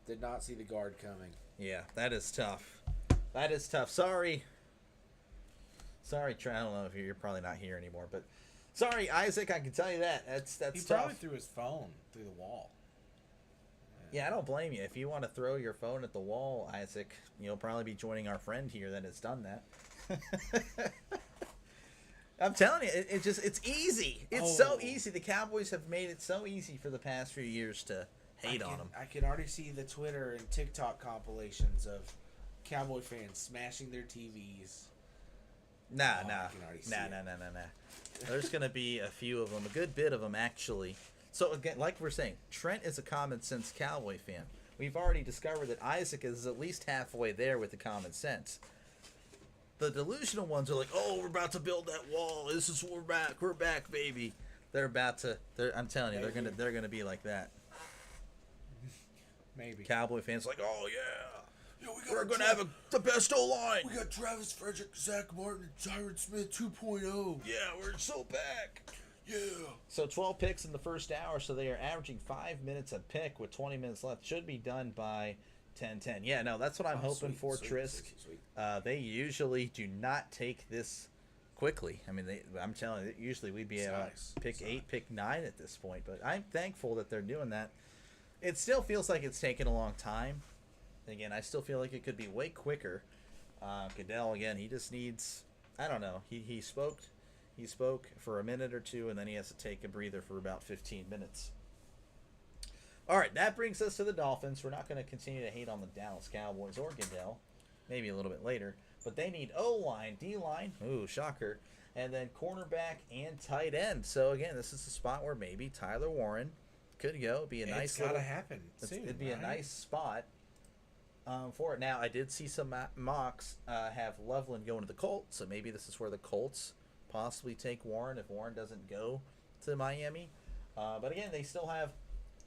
Did not see the guard coming. Yeah, that is tough. Sorry, Trent. I don't know if you're probably not here anymore, but sorry, Isaac. I can tell you that. That's he tough. probably threw his phone through the wall. Yeah, I don't blame you. If you want to throw your phone at the wall, Isaac, you'll probably be joining our friend here that has done that. I'm telling you, it's easy. It's so easy. The Cowboys have made it so easy for the past few years to hate on them. I can already see the Twitter and TikTok compilations of Cowboy fans smashing their TVs. Nah. There's going to be a few of them, a good bit of them actually. So again, like we're saying, Trent is a common sense Cowboy fan. We've already discovered that Isaac is at least halfway there with the common sense. The delusional ones are like, oh, we're about to build that wall. This is we're back, baby. They're about to. I'm telling you, Maybe. they're gonna be like that. Maybe. Cowboy fans like, oh yeah, Yeah, we're gonna have the best O line. We got Travis Frederick, Zach Martin, and Tyron Smith 2.0. Yeah, we're so back. Yeah. So 12 picks in the first hour, so they are averaging 5 minutes a pick with 20 minutes left. Should be done by 10:10. Yeah, no, that's what I'm hoping for, Trisk. Sweet. They usually do not take this quickly. I mean, I'm telling you, usually we'd be at pick 8, pick 9 at this point. But I'm thankful that they're doing that. It still feels like it's taken a long time. Again, I still feel like it could be way quicker. Goodell, again, he just needs, I don't know. He spoke for a minute or two, and then he has to take a breather for about 15 minutes. All right, that brings us to the Dolphins. We're not going to continue to hate on the Dallas Cowboys or Goodell, maybe a little bit later. But they need O-line, D-line, ooh, shocker, and then cornerback and tight end. So, again, this is a spot where maybe Tyler Warren could go. It'd be a nice It's got to happen soon. It'd be right? a nice spot for it. Now, I did see some mocks have Loveland going to the Colts, so maybe this is where the Colts possibly take Warren if Warren doesn't go to Miami. But again, they still have,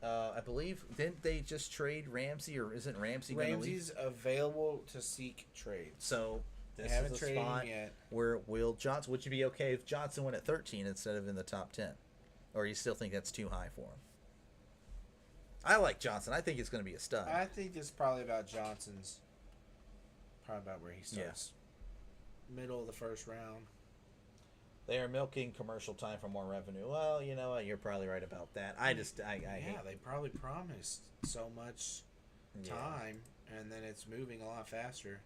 I believe, didn't they just trade Ramsey, or isn't Ramsey going to leave? Ramsey's available to seek trade. So They this haven't is a traded spot him yet. where Will Johnson, would you be okay if Johnson went at 13 instead of in the top 10? Or you still think that's too high for him? I like Johnson. I think he's going to be a stud. I think it's probably about Johnson's. Probably about where he starts. Middle of the first round. They are milking commercial time for more revenue. Well, you know what? You're probably right about that. I hate. They probably promised so much time, and then it's moving a lot faster.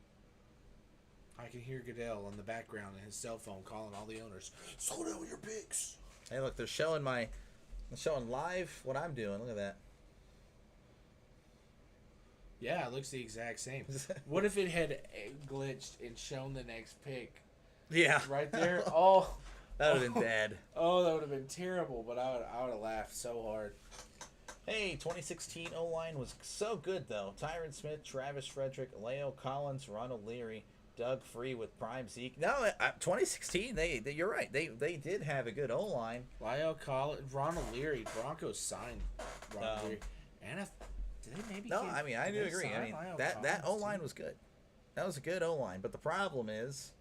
I can hear Goodell in the background in his cell phone calling all the owners, slow down with your picks. Hey, look, they're showing live what I'm doing. Look at that. Yeah, it looks the exact same. What if it had glitched and shown the next pick Yeah. right there? Oh, That would have been bad. oh, that would have been terrible. But I would have laughed so hard. Hey, 2016 O-line was so good, though. Tyron Smith, Travis Frederick, Leo Collins, Ronald Leary, Doug Free with prime Zeke. No, 2016, you're right. They did have a good O-line. Lyle Collins, Ronald Leary, Broncos signed Ronald Leary. Did they maybe? No, I mean, I do agree. I mean, that O-line was good. That was a good O-line. But the problem is,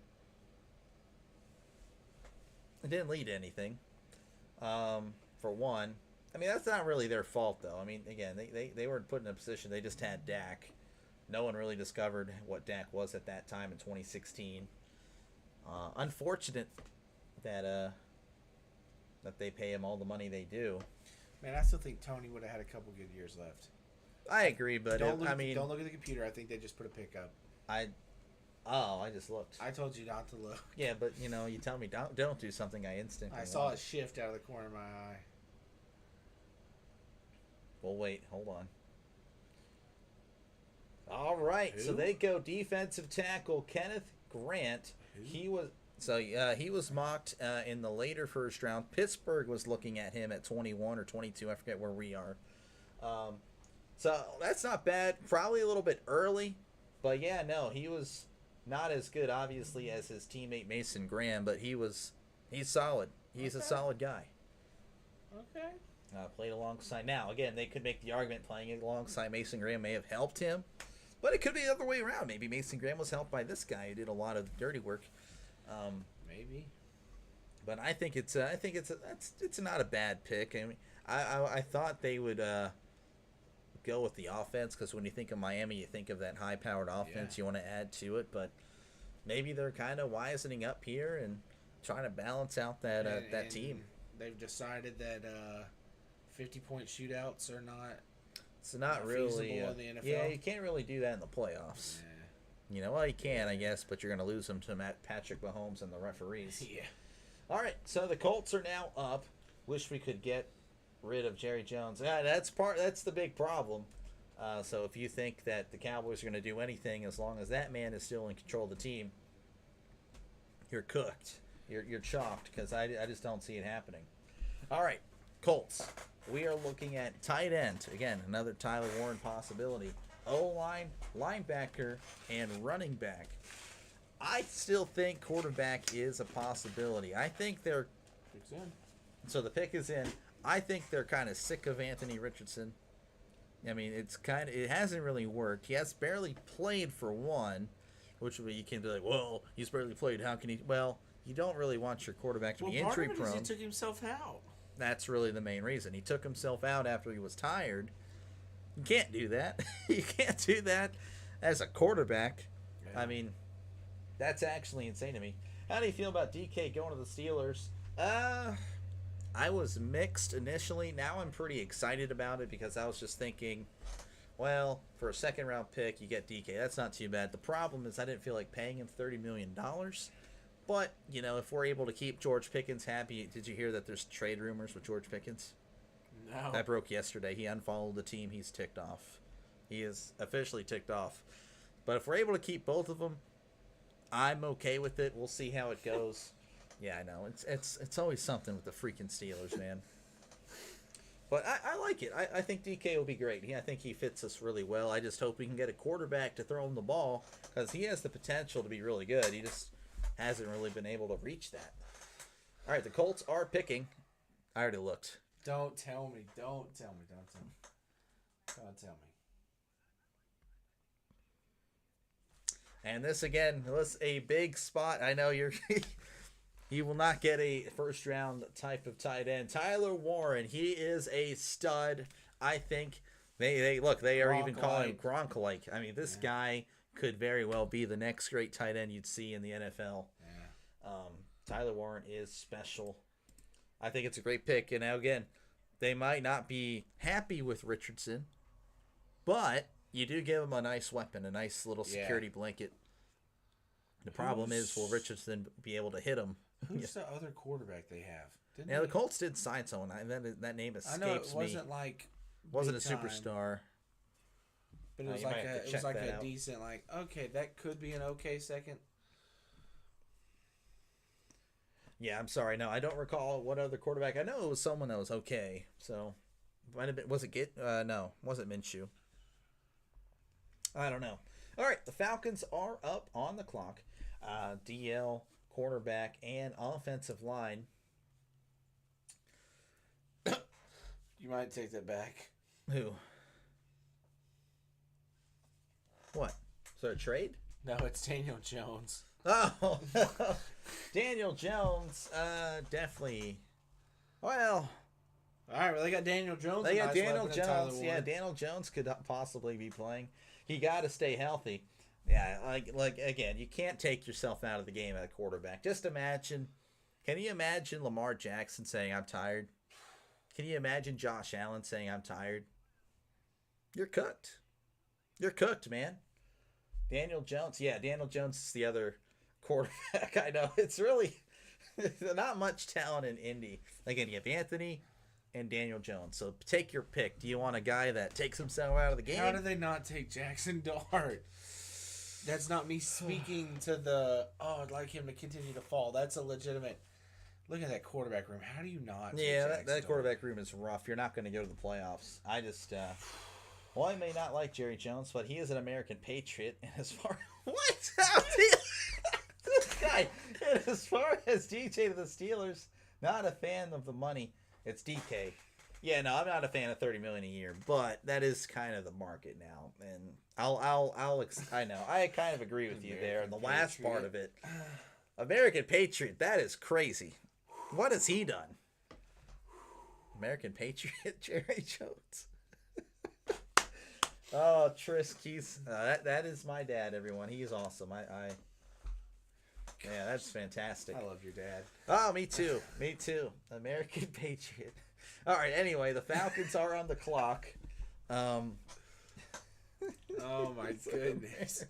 it didn't lead to anything. For one. I mean, that's not really their fault, though. I mean, again, they were put in a position, they just had Dak. No one really discovered what Dak was at that time in 2016. Unfortunate that they pay him all the money they do. Man, I still think Tony would have had a couple good years left. I agree, but don't look I at the computer. I think they just put a pick up. I just looked. I told you not to look. Yeah, but you tell me don't do something I instantly. I saw want. it shift out of the corner of my eye. Well, wait, hold on. All right, so Who? they go defensive tackle Kenneth Grant. Who? He was mocked in the later first round. Pittsburgh was looking at him at 21 or 22. I forget where we are. So that's not bad. Probably a little bit early, but yeah, no, he was not as good, obviously, as his teammate Mason Graham, but he's solid. He's a solid guy. Okay. Played alongside. Now, again, they could make the argument playing alongside Mason Graham may have helped him, but it could be the other way around. Maybe Mason Graham was helped by this guy who did a lot of dirty work. Maybe. But I think it's not a bad pick. I mean, I thought they would go with the offense, because when you think of Miami, you think of that high-powered offense. You want to add to it, but maybe they're kind of wisening up here and trying to balance out that team. They've decided that 50-point shootouts are not. It's not really feasible in the NFL. Yeah, you can't really do that in the playoffs. Yeah. Well, you can, I guess, but you're going to lose them to Patrick Mahomes and the referees. Yeah. All right, so the Colts are now up. Wish we could get rid of Jerry Jones. Yeah, that's the big problem. So if you think that the Cowboys are going to do anything as long as that man is still in control of the team, you're cooked. You're chopped, because I just don't see it happening. All right, Colts. We are looking at tight end. Again, another Tyler Warren possibility. O-line, linebacker, and running back. I still think quarterback is a possibility. I think they're It's in. so the pick is in. I think they're kind of sick of Anthony Richardson. I mean, it hasn't really worked. He has barely played for one, which you can be like, well, he's barely played. How can he? Well, you don't really want your quarterback to be injury part of it is prone. he took himself out. That's really the main reason. He took himself out after he was tired. You can't do that. You can't do that as a quarterback. Yeah. I mean, that's actually insane to me. How do you feel about DK going to the Steelers? I was mixed initially. Now I'm pretty excited about it because I was just thinking, well, for a second round pick, you get DK. That's not too bad. The problem is I didn't feel like paying him $30 million. But, you know, if we're able to keep George Pickens happy, did you hear that there's trade rumors with George Pickens? No. That broke yesterday. He unfollowed the team. He's ticked off. He is officially ticked off. But if we're able to keep both of them, I'm okay with it. We'll see how it goes. Yeah, I know. It's always something with the freaking Steelers, man. But I like it. I think DK will be great. I think he fits us really well. I just hope we can get a quarterback to throw him the ball because he has the potential to be really good. He just hasn't really been able to reach that. All right, the Colts are picking. I already looked. Don't tell me. Don't tell me. Don't tell me. Don't tell me. And this again was a big spot. I know you're you will not get a first round type of tight end. Tyler Warren, he is a stud. I think they look, they are even calling him Gronk-like. I mean, this guy could very well be the next great tight end you'd see in the NFL. Yeah. Tyler Warren is special. I think it's a great pick. And now again, they might not be happy with Richardson, but you do give him a nice weapon, a nice little security blanket. The problem is, will Richardson be able to hit him? Who's the other quarterback they have? The Colts did sign someone. That name escapes me. I know it wasn't like wasn't a big time, superstar. but it was like a decent, like, okay, that could be an okay second. Yeah, I'm sorry. No, I don't recall what other quarterback. I know it was someone that was okay. So, might have been. Was it no, wasn't Minshew. I don't know. All right, the Falcons are up on the clock. DL, cornerback, and offensive line. You might take that back. Who? What? Is there a trade? No, it's Daniel Jones. Oh, Daniel Jones. Definitely. Well, all right. Well, they got Daniel Jones. They got Daniel Jones. Yeah, Daniel Jones could possibly be playing. He got to stay healthy. Yeah, like again, you can't take yourself out of the game at quarterback. Just imagine. Can you imagine Lamar Jackson saying, "I'm tired"? Can you imagine Josh Allen saying, "I'm tired"? You're cooked. You're cooked, man. Daniel Jones. Yeah, Daniel Jones is the other quarterback. I know. It's really not much talent in Indy. Again, you have Anthony and Daniel Jones. So take your pick. Do you want a guy that takes himself out of the game? How do they not take Jackson Dart? That's not me speaking to the, I'd like him to continue to fall. That's a legitimate. Look at that quarterback room. How do you not? Yeah, that quarterback room is rough. You're not going to go to the playoffs. I just, well, I may not like Jerry Jones, but he is an American patriot. And as far what? This guy. And as far as DJ to the Steelers, not a fan of the money. It's DK. Yeah, no, I'm not a fan of $30 million a year, but that is kind of the market now, and I know I kind of agree with you there. And the last part of it, American Patriot, that is crazy. What has he done? American Patriot, Jerry Jones. Oh, Trisk, that is my dad. Everyone, he's awesome. Yeah, that's fantastic. I love your dad. Oh, me too. Me too. American Patriot. All right. Anyway, the Falcons are on the clock. Oh my goodness.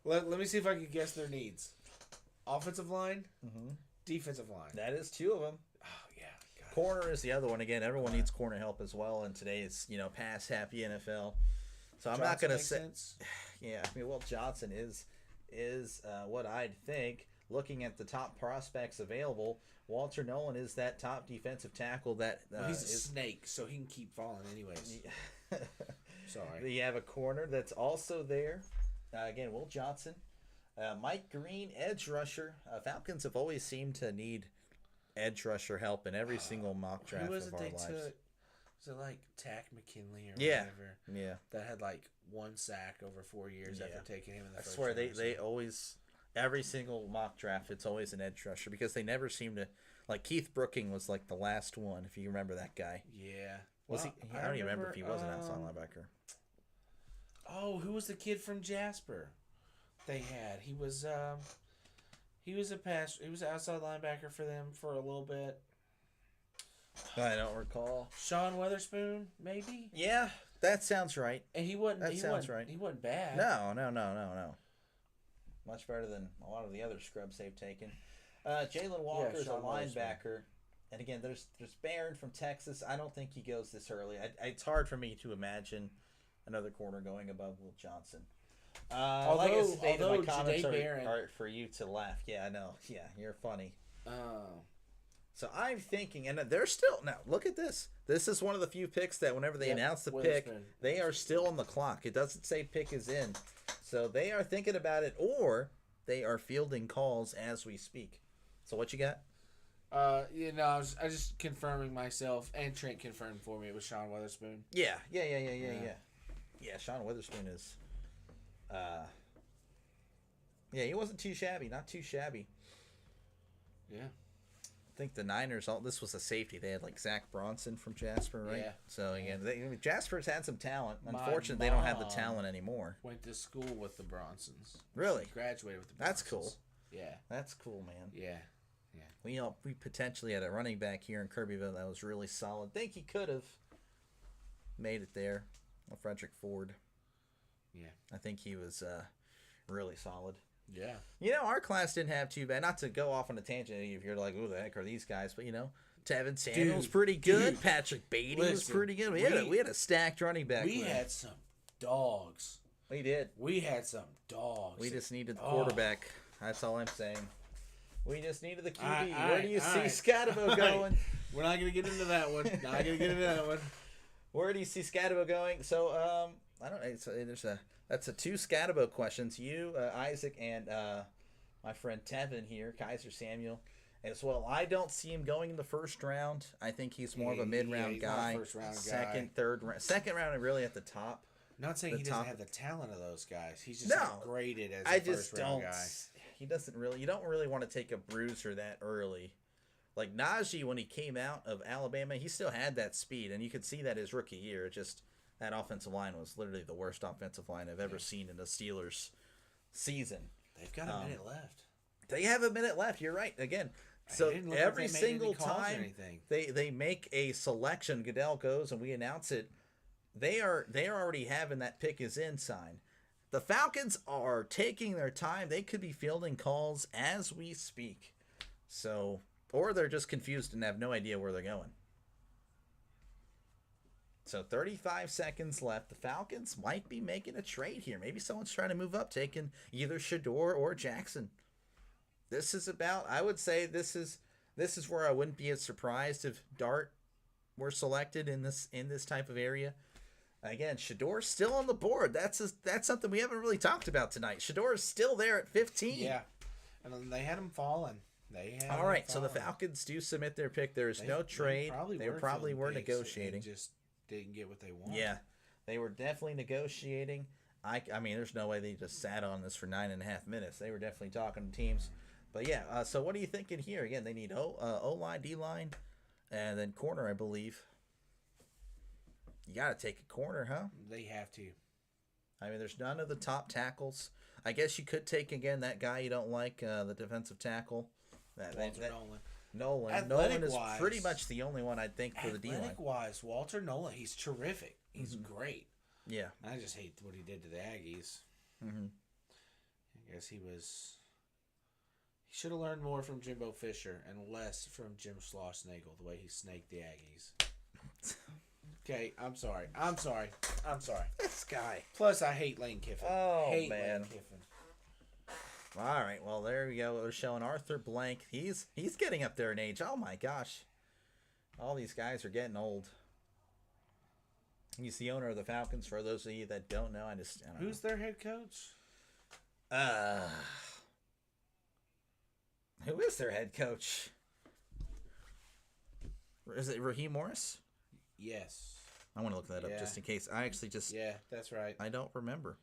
Let me see if I can guess their needs. Offensive line, defensive line. That is two of them. Oh yeah. God. Corner is the other one. Again, everyone needs corner help as well in today's pass happy NFL. So I'm not going to say. Sense? Yeah, I mean, Will Johnson is what I'd think. Looking at the top prospects available, Walter Nolan is that top defensive tackle that he's a snake, so he can keep falling anyways. Sorry. You have a corner that's also there. Again, Will Johnson. Mike Green, edge rusher. Falcons have always seemed to need edge rusher help in every single mock draft Who was of it our they lives. took? Was it like Tack McKinley or Yeah. whatever? Yeah. That had like 1 sack over 4 years Yeah. after taking him in the I first swear round or they something. always, every single mock draft, it's always an edge rusher because they never seem to, like Keith Brooking was like the last one, if you remember that guy. Yeah. Was Well, he? I don't even remember if he was an outside linebacker. Oh, who was the kid from Jasper? They had. He was a He was an outside linebacker for them for a little bit. I don't recall. Sean Weatherspoon, maybe. Yeah, that sounds right. And he wasn't. That he sounds wasn't, right. He wasn't bad. No. Much better than a lot of the other scrubs they've taken. Jalen Walker's a Sean Weatherspoon. linebacker. And again, there's Barron from Texas. I don't think he goes this early. It's hard for me to imagine another corner going above Will Johnson. Like I stated, although my comments Jahdae Barron- are for you to laugh. Yeah, I know. Yeah, you're funny. Oh. So I'm thinking, and they're still now. Look at this. This is one of the few picks that whenever they Yep, announce the pick, Witherspoon. they are still on the clock. It doesn't say pick is in, so they are thinking about it, or they are fielding calls as we speak. So what you got? I was just confirming myself, and Trent confirmed for me it was Sean Weatherspoon. Yeah. Yeah, Sean Witherspoon is. Yeah, he wasn't too shabby. Not too shabby. Yeah. I think the Niners. This was a safety. They had like Zach Bronson from Jasper, right? Yeah. So again, Jasper's had some talent. My Unfortunately, they don't have the mom talent anymore. Went to school with the Bronsons. Really? She graduated with the Bronsons. That's cool. Yeah. That's cool, man. Yeah. We potentially had a running back here in Kirbyville that was really solid. Think he could have made it there. Frederick Ford. Yeah. I think he was really solid. Yeah. You know, our class didn't have too bad. Not to go off on a tangent if you're like, who the heck are these guys? But, Tevin Samuel's pretty good. dude. Patrick Beatty was Listen, pretty good. We had a stacked running back. We room. had some dogs. We did. We had some dogs. We just needed the Oh. quarterback. That's all I'm saying. We just needed the QB. All Where do you right, see all right. Scatabo All right. going? We're not going to get into that one. Not going to get into that one. Where do you see Scatabo going? So, I don't know. That's a two Scatabo questions. You, Isaac, and my friend Tevin here, Kaiser Samuel, as well. I don't see him going in the first round. I think he's more of a mid-round he's not a guy. first-round guy. Second, third round. Second round, and really at the top. Not saying The he doesn't top- have the talent of those guys. He's just No. not graded as a I just first-round don't. guy. He doesn't really. You don't really want to take a bruiser that early. Like Najee, when he came out of Alabama, he still had that speed, and you could see that his rookie year. Just that offensive line was literally the worst offensive line I've ever seen in the Steelers season. They've got a minute left. They have a minute left. You're right. Again, so didn't look like every they made any single calls or time anything. they make a selection, Goodell goes and we announce it. They are already having that pick is in sign. The Falcons are taking their time. They could be fielding calls as we speak. So, or they're just confused and have no idea where they're going. So 35 seconds left. The Falcons might be making a trade here. Maybe someone's trying to move up, taking either Shador or Jackson. This is about, I would say this is where I wouldn't be as surprised if Dart were selected in this type of area. Again, Shador's still on the board. That's something we haven't really talked about tonight. Shador is still there at 15. Yeah. And then they had him falling. All right, so the Falcons do submit their pick. There is no trade. They probably were negotiating. Just didn't get what they wanted. Yeah, they were definitely negotiating. I mean, there's no way they just sat on this for 9.5 minutes. They were definitely talking to teams. But yeah, so what are you thinking here? Again, they need O-line, D-line, and then corner, I believe. You got to take a corner, huh? They have to. I mean, there's none of the top tackles. I guess you could take, again, that guy you don't like, the defensive tackle. Walter Nolan. Athletic Nolan is wise- pretty much the only one I'd think for the D-line. Athletic-wise, Walter Nolan, he's terrific. He's great. Yeah. I just hate what he did to the Aggies. Mm-hmm. I guess he should have learned more from Jimbo Fisher and less from Jim Schlossnagle, the way he snaked the Aggies. Okay, I'm sorry. This guy. Plus, I hate Lane Kiffin. Oh, hate man. Lane Kiffin. All right, well, there we go. We're showing Arthur Blank. He's getting up there in age. Oh, my gosh. All these guys are getting old. He's the owner of the Falcons, for those of you that don't know. I don't Who's their head coach? know. Who is their head coach? Is it Raheem Morris? Yes. I want to look that up Yeah. just in case. I actually just Yeah, that's right. I don't remember.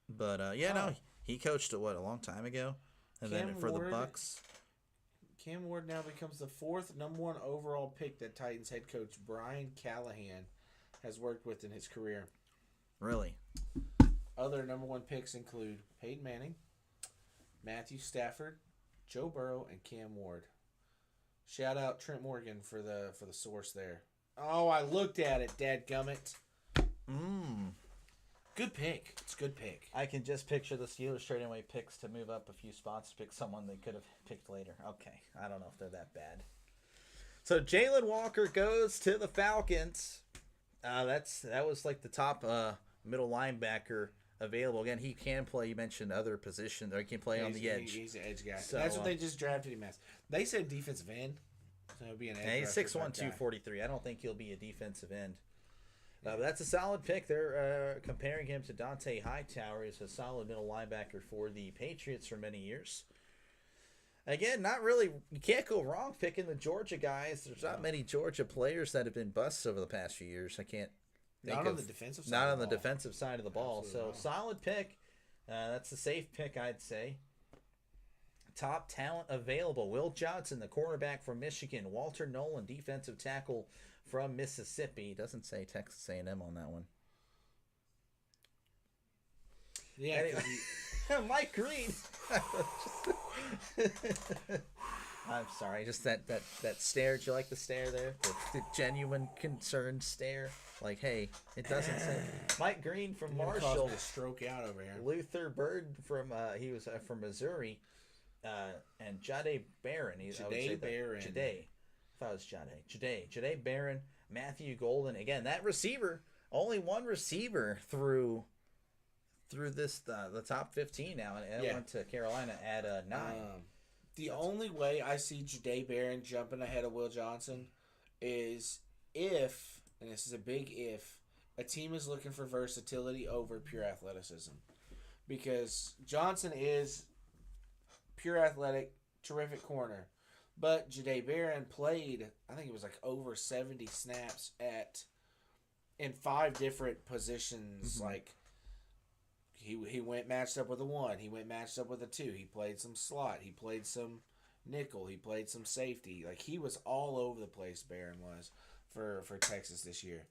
But no, he coached a long time ago, and then Cam for the Ward- Bucks. Cam Ward now becomes the 4th number 1 overall pick that Titans head coach Brian Callahan has worked with in his career. Really? Other number 1 picks include Peyton Manning, Matthew Stafford, Joe Burrow, and Cam Ward. Shout out Trent Morgan for the source there. Oh, I looked at it, dadgummit. Good pick. It's a good pick. I can just picture the Steelers trading away picks to move up a few spots to pick someone they could have picked later. Okay, I don't know if they're that bad. So Jalen Walker goes to the Falcons. That was like the top middle linebacker available. Again, he can play. You mentioned other positions, or he can play on the edge. He's an edge guy. So, That's what they just drafted him as. They said defensive end. So he'll be an edge. Yeah, he's rusher 6'1", type guy. 243. I don't think he'll be a defensive end. But that's a solid pick. They're comparing him to Dante Hightower. He's a solid middle linebacker for the Patriots for many years. Again, not really. You can't go wrong picking the Georgia guys. There's not many Georgia players that have been busts over the past few years. I can't think Not of, on the defensive side. not of on the ball. defensive side of the ball. Absolutely So not. solid pick. That's a safe pick, I'd say. Top talent available: Will Johnson, the cornerback from Michigan; Walter Nolan, defensive tackle from Mississippi. Doesn't say Texas A&M on that one. Yeah, 'cause Anyway, Mike Green. I'm sorry, just that stare. Did you like the stare there? The genuine concerned stare. Like, hey, it doesn't say. Mike Green from You're gonna cause Marshall. me to stroke out over here. Luther Bird from he was from Missouri, and Jade Barron. Jahdae Barron. Jade. I thought it was Jade. Jade Barron. Matthew Golden. Again, that receiver. Only one receiver through this the top 15 now, and Yeah. went to Carolina at 9. The only way I see Jahdae Barron jumping ahead of Will Johnson is if, and this is a big if, a team is looking for versatility over pure athleticism. Because Johnson is pure athletic, terrific corner. But Jahdae Barron played, I think it was like over 70 snaps in 5 different positions. Mm-hmm. Like, he went matched up with a 1. He went matched up with a 2. He played some slot. He played some nickel. He played some safety. Like, he was all over the place, Barron was, for Texas this year.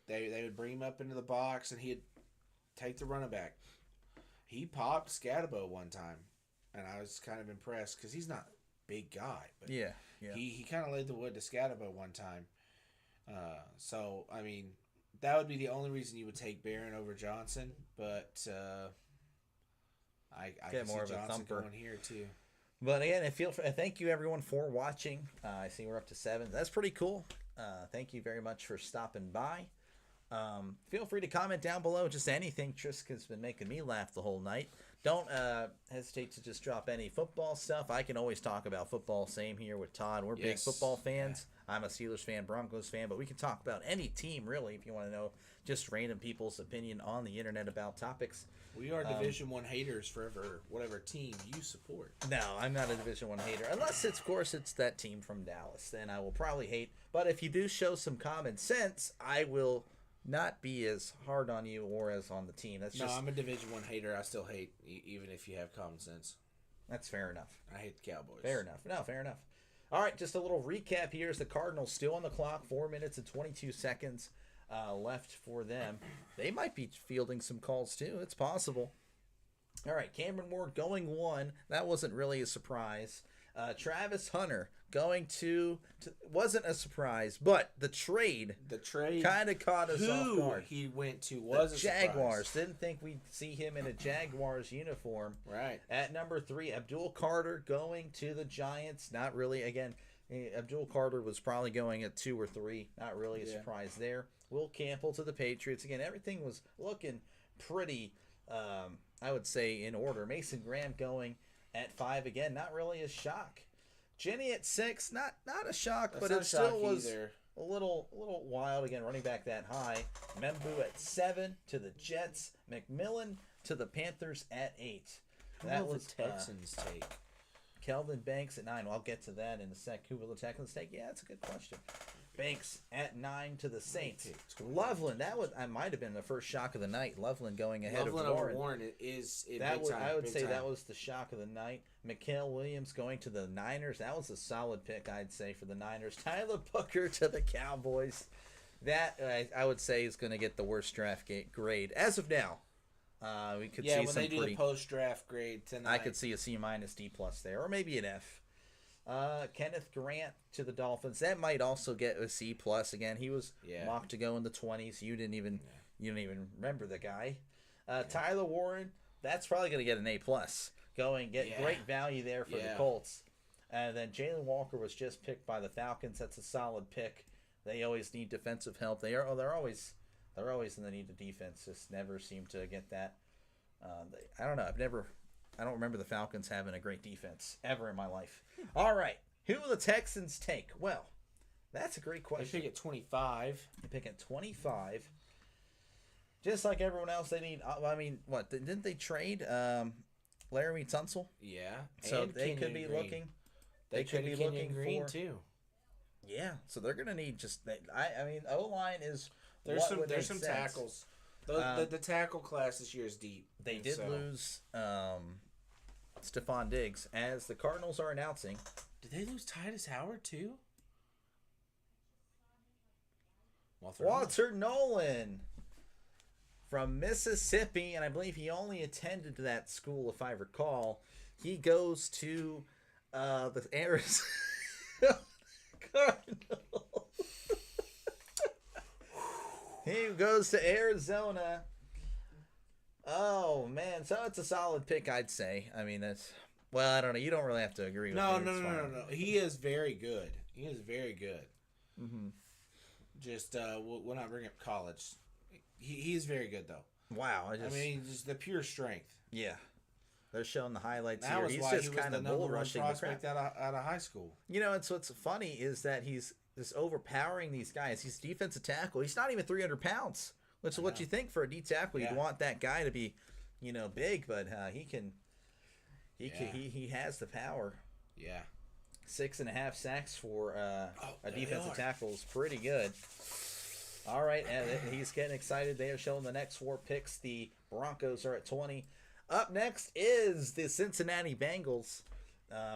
They would bring him up into the box, and he'd take the running back. He popped Scatabo one time, and I was kind of impressed because he's not a big guy. But Yeah. he kind of laid the wood to Scatabo one time. So, I mean, that would be the only reason you would take Barron over Johnson, but I Get can more see of a Johnson thumper. going here too. But again, thank you everyone for watching. I see we're up to 7. That's pretty cool. Thank you very much for stopping by. Feel free to comment down below just anything. Triska's been making me laugh the whole night. Don't hesitate to just drop any football stuff. I can always talk about football. Same here with Todd. We're big Yes. football fans. I'm a Steelers fan, Broncos fan, but we can talk about any team really if you want to know just random people's opinion on the internet about topics. We are Division I haters for whatever team you support. No, I'm not a Division I hater. Unless, of course, it's that team from Dallas. Then I will probably hate. But if you do show some common sense, I will not be as hard on you or as on the team. That's No, just I'm a Division I hater. I still hate, even if you have common sense. that's fair enough. I hate the Cowboys. Fair enough. No, fair enough. All right, just a little recap here. Is the Cardinals still on the clock? 4 minutes and 22 seconds left for them. They might be fielding some calls too. It's possible. All right, Cameron Ward going 1. That wasn't really a surprise. Travis Hunter going to wasn't a surprise, but the trade kind of caught us off who guard. he went to was The a surprise. Jaguars. Didn't think we'd see him in a Jaguars uniform. Right. At number 3, Abdul Carter going to the Giants. Not really. Again, Abdul Carter was probably going at 2 or 3. Not really a surprise there. Will Campbell to the Patriots. Again, everything was looking pretty, I would say, in order. Mason Graham going at 5 again. Not really a shock. Jenny at 6. Not a shock, That's but not it a still shock was either. a little wild. Again, running back that high. Membu at 7 to the Jets. McMillan to the Panthers at 8. That will was the Texans take? Kelvin Banks at 9. Well, I'll get to that in a sec. Who will the Texans take? Yeah, that's a good question. Banks at 9 to the Saints. Loveland, that might have been the first shock of the night. Loveland going ahead Loveland of Warren. over Warren is That big time, I would big say time. that was the shock of the night. Mikhail Williams going to the Niners. That was a solid pick, I'd say, for the Niners. Tyler Booker to the Cowboys. That I would say is going to get the worst draft grade as of now. We could see when some they do the post draft grade tonight. I could see a C minus D plus there, or maybe an F. Kenneth Grant to the Dolphins. That might also get a C plus again. He was mocked to go in the 20s. You didn't even remember the guy. Tyler Warren. That's probably going to get an A plus. Get great value there for the Colts. And then Jalen Walker was just picked by the Falcons. That's a solid pick. They always need defensive help. They're always in the need of defense. Just never seem to get that. I don't know. I don't remember the Falcons having a great defense ever in my life. All right, who will the Texans take? Well, that's a great question. They pick at 25. They pick at 25. Just like everyone else, they need. I mean, what didn't they trade Laramie Tunsil? Yeah, so and they Kenyon could be Green. looking. They could be looking Green for too. Yeah, so they're gonna need just. I mean, O line is. There's some sense. tackles. The tackle class this year is deep. They did lose Stephon Diggs, as the Cardinals are announcing. Did they lose Titus Howard too? Walter Nolan from Mississippi, and I believe he only attended that school, if I recall. He goes to the Arizona Cardinals. He goes to Arizona. Oh, man. So it's a solid pick, I'd say. I mean, that's... Well, I don't know. You don't really have to agree with me. No. He is very good. He is very good. Mm-hmm. Just, we'll not bring up college. He is very good, though. Wow. I mean, just the pure strength. Yeah. They're showing the highlights that here. Was he's why just he was kind the of number bull one rushing the prospect crap. out of high school. You know, it's what's funny is that he's just overpowering these guys. He's defensive tackle. He's not even 300 pounds, which is what you think for a D tackle. You'd want that guy to be, big, but he can. He has the power. Yeah. 6.5 sacks for a defensive tackle is pretty good. All right, and he's getting excited. They are showing the next 4 picks. The Broncos are at 20. Up next is the Cincinnati Bengals,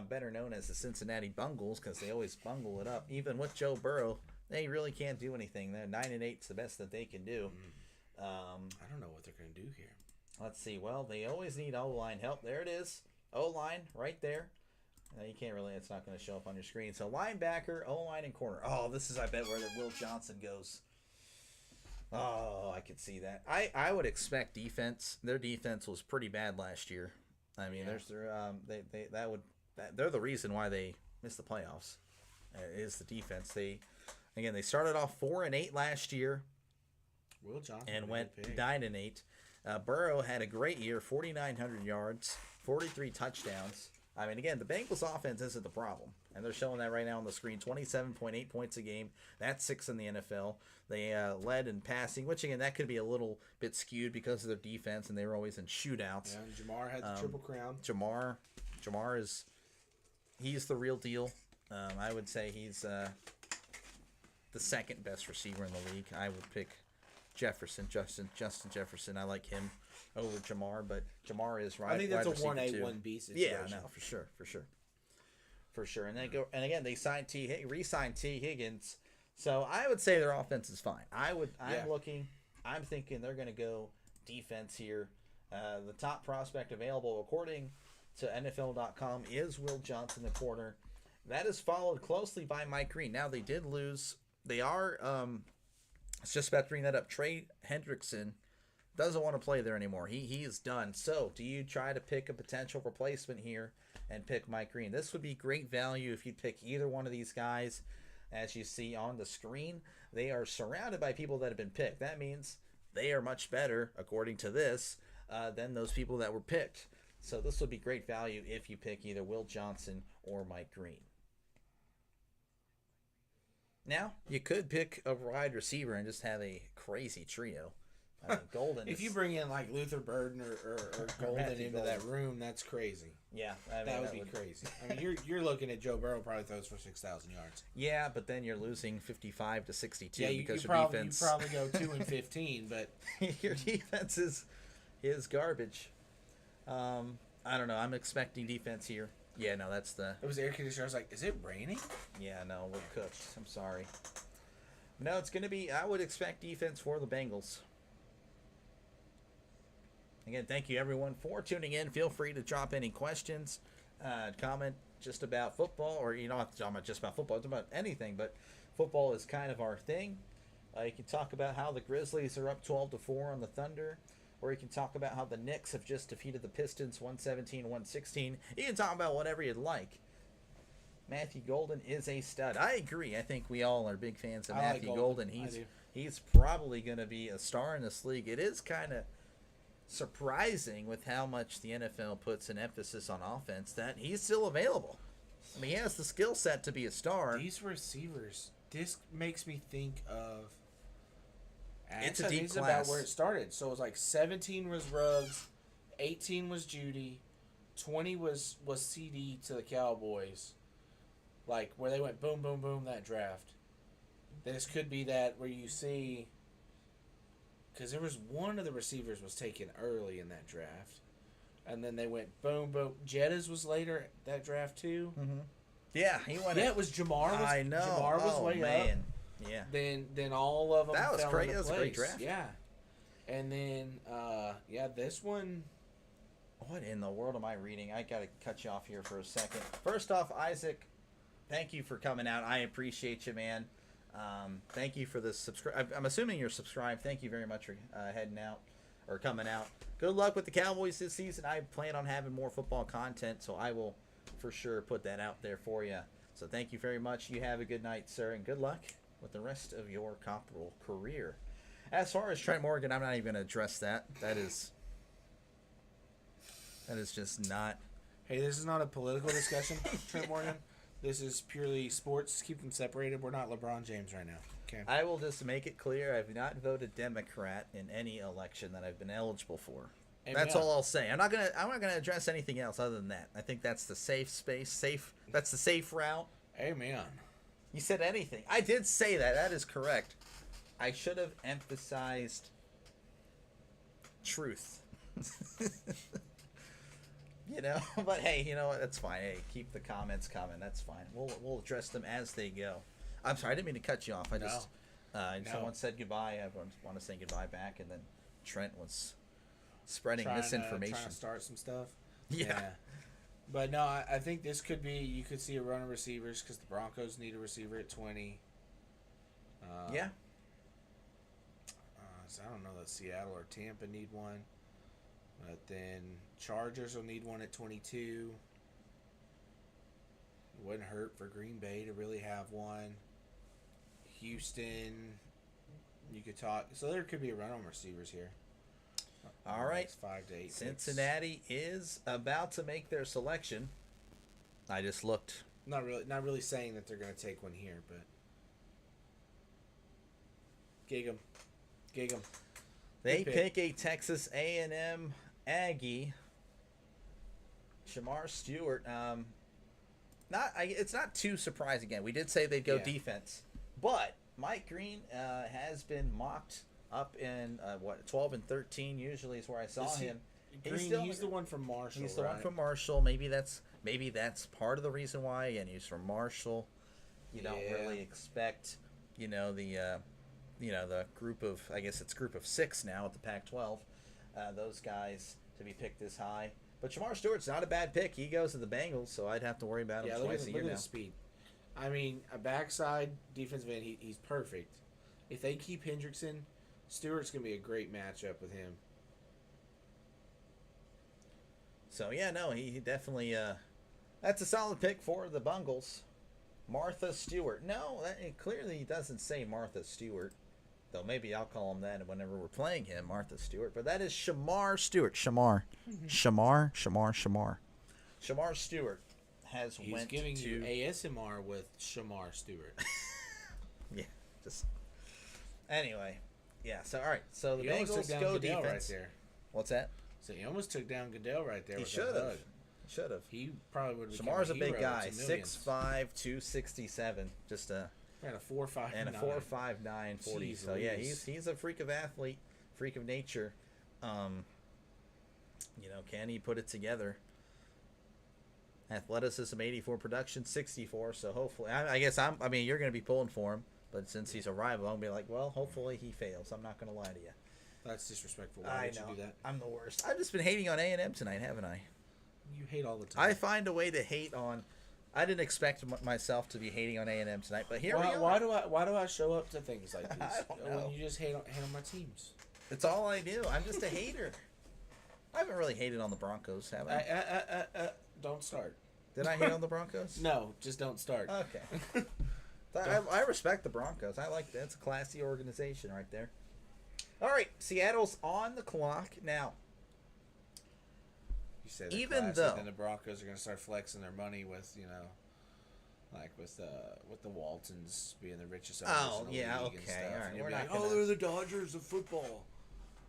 better known as the Cincinnati Bungles, because they always bungle it up. Even with Joe Burrow, they really can't do anything. They're 9-8 is the best that they can do. I don't know what they're going to do here. Let's see. Well, they always need O-line help. There it is. O-line right there. You can't really, it's not going to show up on your screen. So linebacker, O-line, and corner. Oh, this is, I bet, where the Will Johnson goes. Oh, I could see that. I would expect defense. Their defense was pretty bad last year. I mean, they're the reason why they missed the playoffs. Is the defense. They started off 4-8 last year. Will Johnson and went 9-8. Burrow had a great year, 4,900 yards, 43 touchdowns. I mean, again, the Bengals offense isn't the problem. And they're showing that right now on the screen. 27.8 points a game. That's 6th in the NFL. They led in passing, which, again, that could be a little bit skewed because of their defense, and they were always in shootouts. Yeah, and Jamar had the Triple Crown. Jamar he's the real deal. I would say he's the second best receiver in the league. I would pick Justin Jefferson. I like him over Jamar, but Jamar is right. I think that's a 1A, 1B situation. Yeah, no, for sure. And again, they re-signed T. Higgins. So I would say their offense is fine. I'm thinking they're going to go defense here. The top prospect available, according to NFL.com, is Will Johnson, the corner. That is followed closely by Mike Green. Now, they did lose. They are, I was just about to bring that up. Trey Hendrickson doesn't want to play there anymore. He is done. So, do you try to pick a potential replacement here and pick Mike Green? This would be great value if you pick either one of these guys. As you see on the screen, they are surrounded by people that have been picked. That means they are much better, according to this, than those people that were picked. So this would be great value if you pick either Will Johnson or Mike Green. Now, you could pick a wide receiver and just have a crazy trio. I mean, Golden. If you bring in like Luther Burden or Golden Matthew into that room, that's crazy. yeah, I mean, That would be crazy. I mean, you're looking at Joe Burrow probably throws for 6,000 yards. Yeah, but then you're losing 55 to 62 Yeah, because your probably, defense. you probably go 2-15, but your defense is garbage. I don't know. I'm expecting defense here. Yeah, no, that's the. it was air conditioner. I was like, is it raining? Yeah, no, we're cooked. I'm sorry. No, it's going to be. I would expect defense for the Bengals. Again, thank you everyone for tuning in. Feel free to drop any questions, comment just about football, or you don't have to talk about just about football, talk about anything, but football is kind of our thing. You can talk about how the Grizzlies are up 12-4 on the Thunder, or you can talk about how the Knicks have just defeated the Pistons 117-116. You can talk about whatever you'd like. Matthew Golden is a stud. I agree. I think we all are big fans of Matthew like Golden. Golden. He's probably going to be a star in this league. It is kind of surprising with how much the NFL puts an emphasis on offense that he's still available. I mean, he has the skill set to be a star. These receivers, this makes me think of. It's a actually, deep this class. is about where it started. So it was like 17 was Ruggs, 18 was Judy, 20 was CD to the Cowboys. Like where they went boom, boom, boom that draft. This could be that where you see. Because there was one of the receivers was taken early in that draft. And then they went boom, boom. Jettas was later that draft too. Mm-hmm. Yeah, he went. Yeah, it was Jamar. I know. Jamar was way man. up. Yeah. Then all of them. That was fell great. into That was a great place. draft. Yeah. And then this one. What in the world am I reading? I got to cut you off here for a second. First off, Isaac, thank you for coming out. I appreciate you, man. Thank you for the subscribe. I'm assuming you're subscribed. Thank you very much for heading out or coming out. Good luck with the Cowboys this season. I plan on having more football content, so I will for sure put that out there for you. So thank you very much. You have a good night, sir, and good luck with the rest of your comparable career. As far as Trent Morgan, I'm not even going to address that. That is just not. Hey, this is not a political discussion, Trent Morgan. This is purely sports. Keep them separated. We're not LeBron James right now. Okay. I will just make it clear I've not voted Democrat in any election that I've been eligible for. Amen. That's all I'll say. I'm not gonna address anything else other than that. I think that's the safe space. That's the safe route. Amen. You said anything. I did say that. That is correct. I should have emphasized truth. You know, but hey, you know what? That's fine. Hey, keep the comments coming. That's fine. We'll address them as they go. I'm sorry, I didn't mean to cut you off. I just someone said goodbye. I want to say goodbye back, and then Trent was spreading misinformation. Trying to start some stuff. Yeah. But no, I think this could be. You could see a run of receivers because the Broncos need a receiver at 20. Yeah. So I don't know that Seattle or Tampa need one. But then Chargers will need one at 22. It wouldn't hurt for Green Bay to really have one. Houston, you could talk. So there could be a run on receivers here. All right. 5 to 8. Cincinnati is about to make their selection. I just looked. Not really saying that they're going to take one here, but gig 'em. They pick a Texas A&M Aggie, Shamar Stewart. It's not too surprising. Again, we did say they'd go defense, but Mike Green has been mocked up in 12 and 13. Usually is where I saw him. He's the one from Marshall. He's the one from Marshall. Maybe that's part of the reason why. And he's from Marshall. You don't really expect, the group of, I guess it's group of 6 now at the Pac-12. Those guys to be picked this high. But Shamar Stewart's not a bad pick. He goes to the Bengals, so I'd have to worry about him twice a year now. Look at his speed. I mean, a backside defensive end, he's perfect. If they keep Hendrickson, Stewart's going to be a great matchup with him. So, yeah, no, he definitely that's a solid pick for the Bungles. Martha Stewart. No, it clearly doesn't say Martha Stewart. Though maybe I'll call him that whenever we're playing him, Martha Stewart. But that is Shamar Stewart. Shamar Stewart He's giving you ASMR with Shamar Stewart. Yeah, just... Anyway, Yeah. So all right. So the He almost took Bengals down go Goodell defense. right there. What's that? So he almost took down Goodell right there. He with should that have. hug. Should have. He probably would have become Shamar's a hero big guy, to millions. 6'5", 267. Just a And a 4.5 and a 4.59 40. Jeez So yeah, Louise. he's a freak of athlete, freak of nature. Can he put it together? Athleticism 84, production 64. So hopefully, I guess you're going to be pulling for him, but since he's a rival, I'm gonna be like, well, hopefully he fails. I'm not going to lie to you. That's disrespectful. Why would you do that? I'm the worst. I've just been hating on A&M tonight, haven't I? You hate all the time. I find a way to hate on. I didn't expect myself to be hating on A&M tonight, but here we are. Why do I show up to things like these I don't know. when you just hate on my teams? It's all I do. I'm just a hater. I haven't really hated on the Broncos, have I? Don't start. Did I hate on the Broncos? No, just don't start. Okay. I respect the Broncos. I like that. It's a classy organization right there. All right, Seattle's on the clock now. You say Even classic, though- then the Broncos are going to start flexing their money with like with the Waltons being the richest owners Oh, in the yeah, league and okay, stuff. all right, And you'll we're be not like, gonna- they're the Dodgers of football.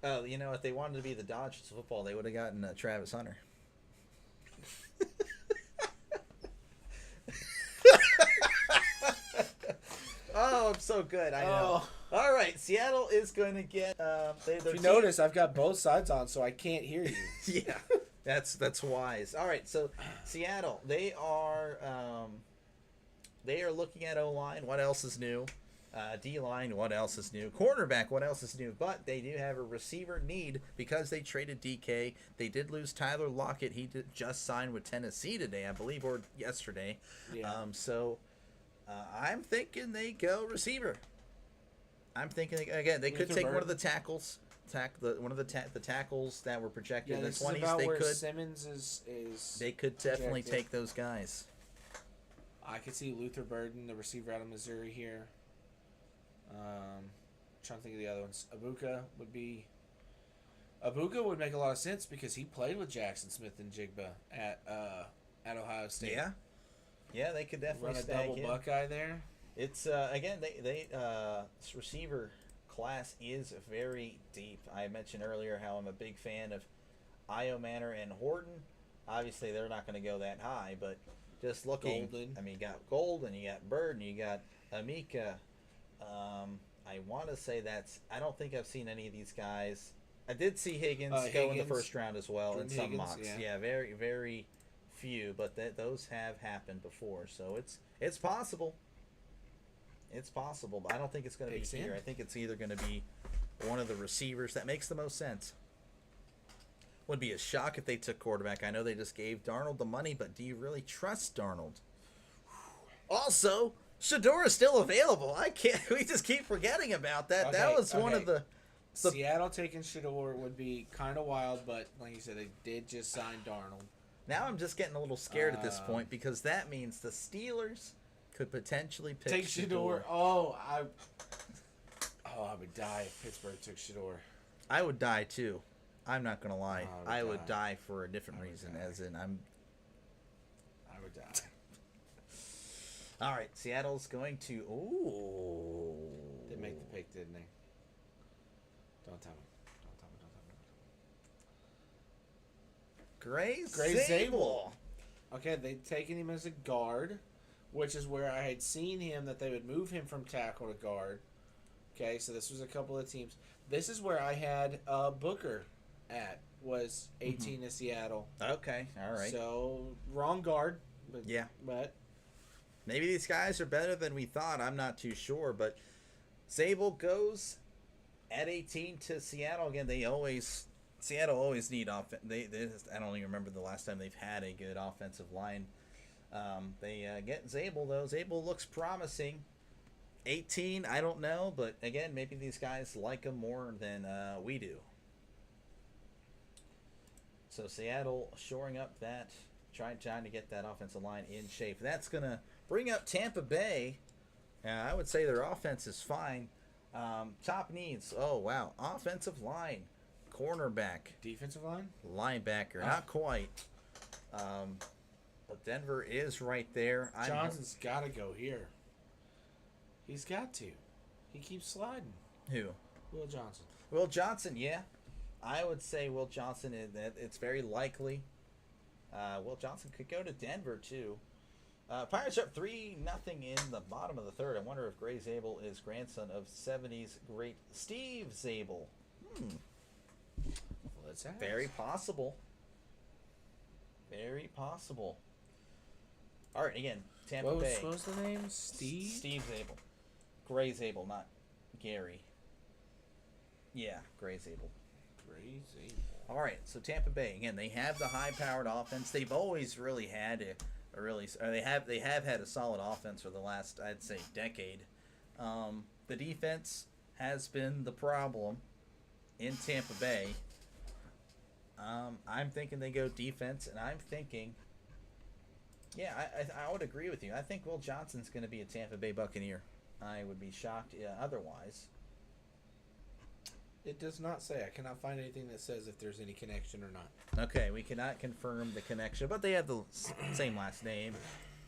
Oh, if they wanted to be the Dodgers of football, they would have gotten Travis Hunter. Oh, I'm so good. I know. Oh. All right, Seattle is going to get. If you notice, I've got both sides on, so I can't hear you. Yeah, that's wise. All right, so Seattle, they are looking at O-line. What else is new? D-line, what else is new? Cornerback, what else is new? But they do have a receiver need because they traded DK. They did lose Tyler Lockett. He just signed with Tennessee today, I believe, or yesterday. Yeah. I'm thinking they go receiver. I'm thinking again they could Luther take one of Burden. the tackles, one of the tackles that were projected Yeah, in the this is 20s. about They where could Simmons is. they could definitely projected. take those guys. I could see Luther Burden, the receiver out of Missouri here. Trying to think of the other ones. Abuka would make a lot of sense because he played with Jackson Smith and Jigba at Ohio State. Yeah, they could definitely Run a snag double him. Buckeye there. It's again this receiver class is very deep. I mentioned earlier how I'm a big fan of Io Manor and Horton. Obviously, they're not going to go that high, but just looking, Golden. I mean, you got Golden, you got Bird, and you got Amika. I want to say I don't think I've seen any of these guys. I did see Higgins go in the Higgins. first round as well in Jordan some Higgins, mocks. yeah. Yeah, very, very few, but those have happened before, so it's possible. It's possible, but I don't think it's going to be Picks here. in. I think it's either going to be one of the receivers. That makes the most sense. Would be a shock if they took quarterback. I know they just gave Darnold the money, but do you really trust Darnold? Also, Shador is still available. I can't. We just keep forgetting about that. That Okay, was one of okay. the Seattle taking Shador would be kind of wild, but like you said, they did just sign Darnold. Now I'm just getting a little scared at this point because that means the Steelers could potentially pick Take Shador. I would die if Pittsburgh took Shador. I would die too. I'm not gonna lie. I I would would die for a different I would reason, die. as in I would die. All right, Seattle's going to. Ooh. They make the pick, didn't they? Don't tell me. Gray Gray Zabel. Okay, they've taken him as a guard, which is where I had seen him that they would move him from tackle to guard. Okay, so this was a couple of teams. This is where I had Booker at, was 18 to Seattle. Okay, all right. So, wrong guard. But, Yeah. But Maybe these guys are better than we thought. I'm not too sure, but Zabel goes at 18 to Seattle again. Seattle always need offense. I don't even remember the last time they've had a good offensive line. They get Zabel though. Zabel looks promising. 18, I don't know, but again, maybe these guys like him more than we do. So Seattle shoring up that, trying to get that offensive line in shape. That's gonna bring up Tampa Bay. I would say their offense is fine. Top needs. Oh wow, offensive line, cornerback, defensive line? linebacker. Not quite. But Denver is right there. Johnson's got to go here. He's got to. He keeps sliding. Who? Will Johnson. Will Johnson, yeah. I would say Will Johnson. It's very likely. Will Johnson could go to Denver too. Pirates are up 3-0 in the bottom of the third. I wonder if Gray Zabel is grandson of '70s great Steve Zabel. Let's ask. Very possible. Very possible. All right, again, Tampa Bay. What was the name? Steve? Steve Zabel. Gray Zabel, not Gary. Yeah, Gray Zabel. Gray Zabel. All right, so Tampa Bay again. They have the high-powered offense. They've always really had they have had a solid offense for the last, I'd say, decade. The defense has been the problem in Tampa Bay. I'm thinking they go defense, and I'm thinking, yeah, I would agree with you. I think Will Johnson's going to be a Tampa Bay Buccaneer. I would be shocked otherwise. It does not say. I cannot find anything that says if there's any connection or not. Okay, we cannot confirm the connection, but they have the same last name,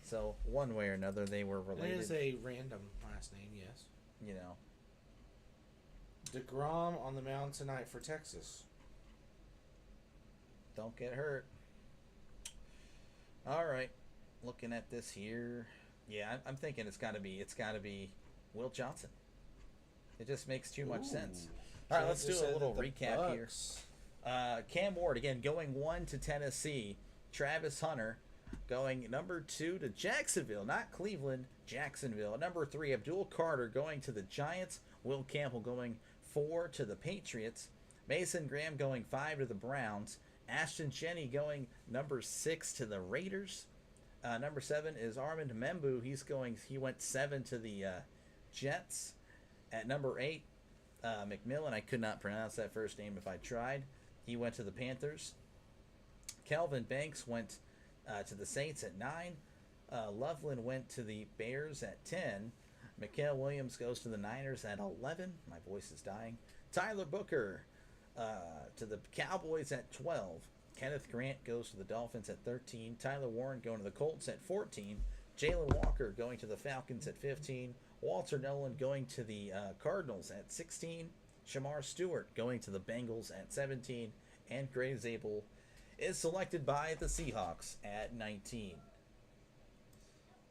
so one way or another they were related. It is a random last name, yes. You know. DeGrom on the mound tonight for Texas. Don't get hurt. All right, looking at this here, yeah, I'm thinking it's got to be Will Johnson. It just makes too much sense. All right, let's do a little recap here. Cam Ward again going 1 to Tennessee. Travis Hunter going number 2 to Jacksonville, not Cleveland, Jacksonville. Number 3, Abdul Carter going to the Giants. Will Campbell going 4 to the Patriots. Mason Graham going 5 to the Browns. Ashton Jenney going number 6 to the Raiders. Number 7 is Armand Membu. He went 7 to the Jets. At number 8, McMillan. I could not pronounce that first name if I tried. He went to the Panthers. Kelvin Banks went to the Saints at 9. Loveland went to the Bears at 10. Mikael Williams goes to the Niners at 11. My voice is dying. Tyler Booker to the Cowboys at 12. Kenneth Grant goes to the Dolphins at 13. Tyler Warren going to the Colts at 14. Jalen Walker going to the Falcons at 15. Walter Nolan going to the Cardinals at 16. Shamar Stewart going to the Bengals at 17. And Gray Zabel is selected by the Seahawks at 19.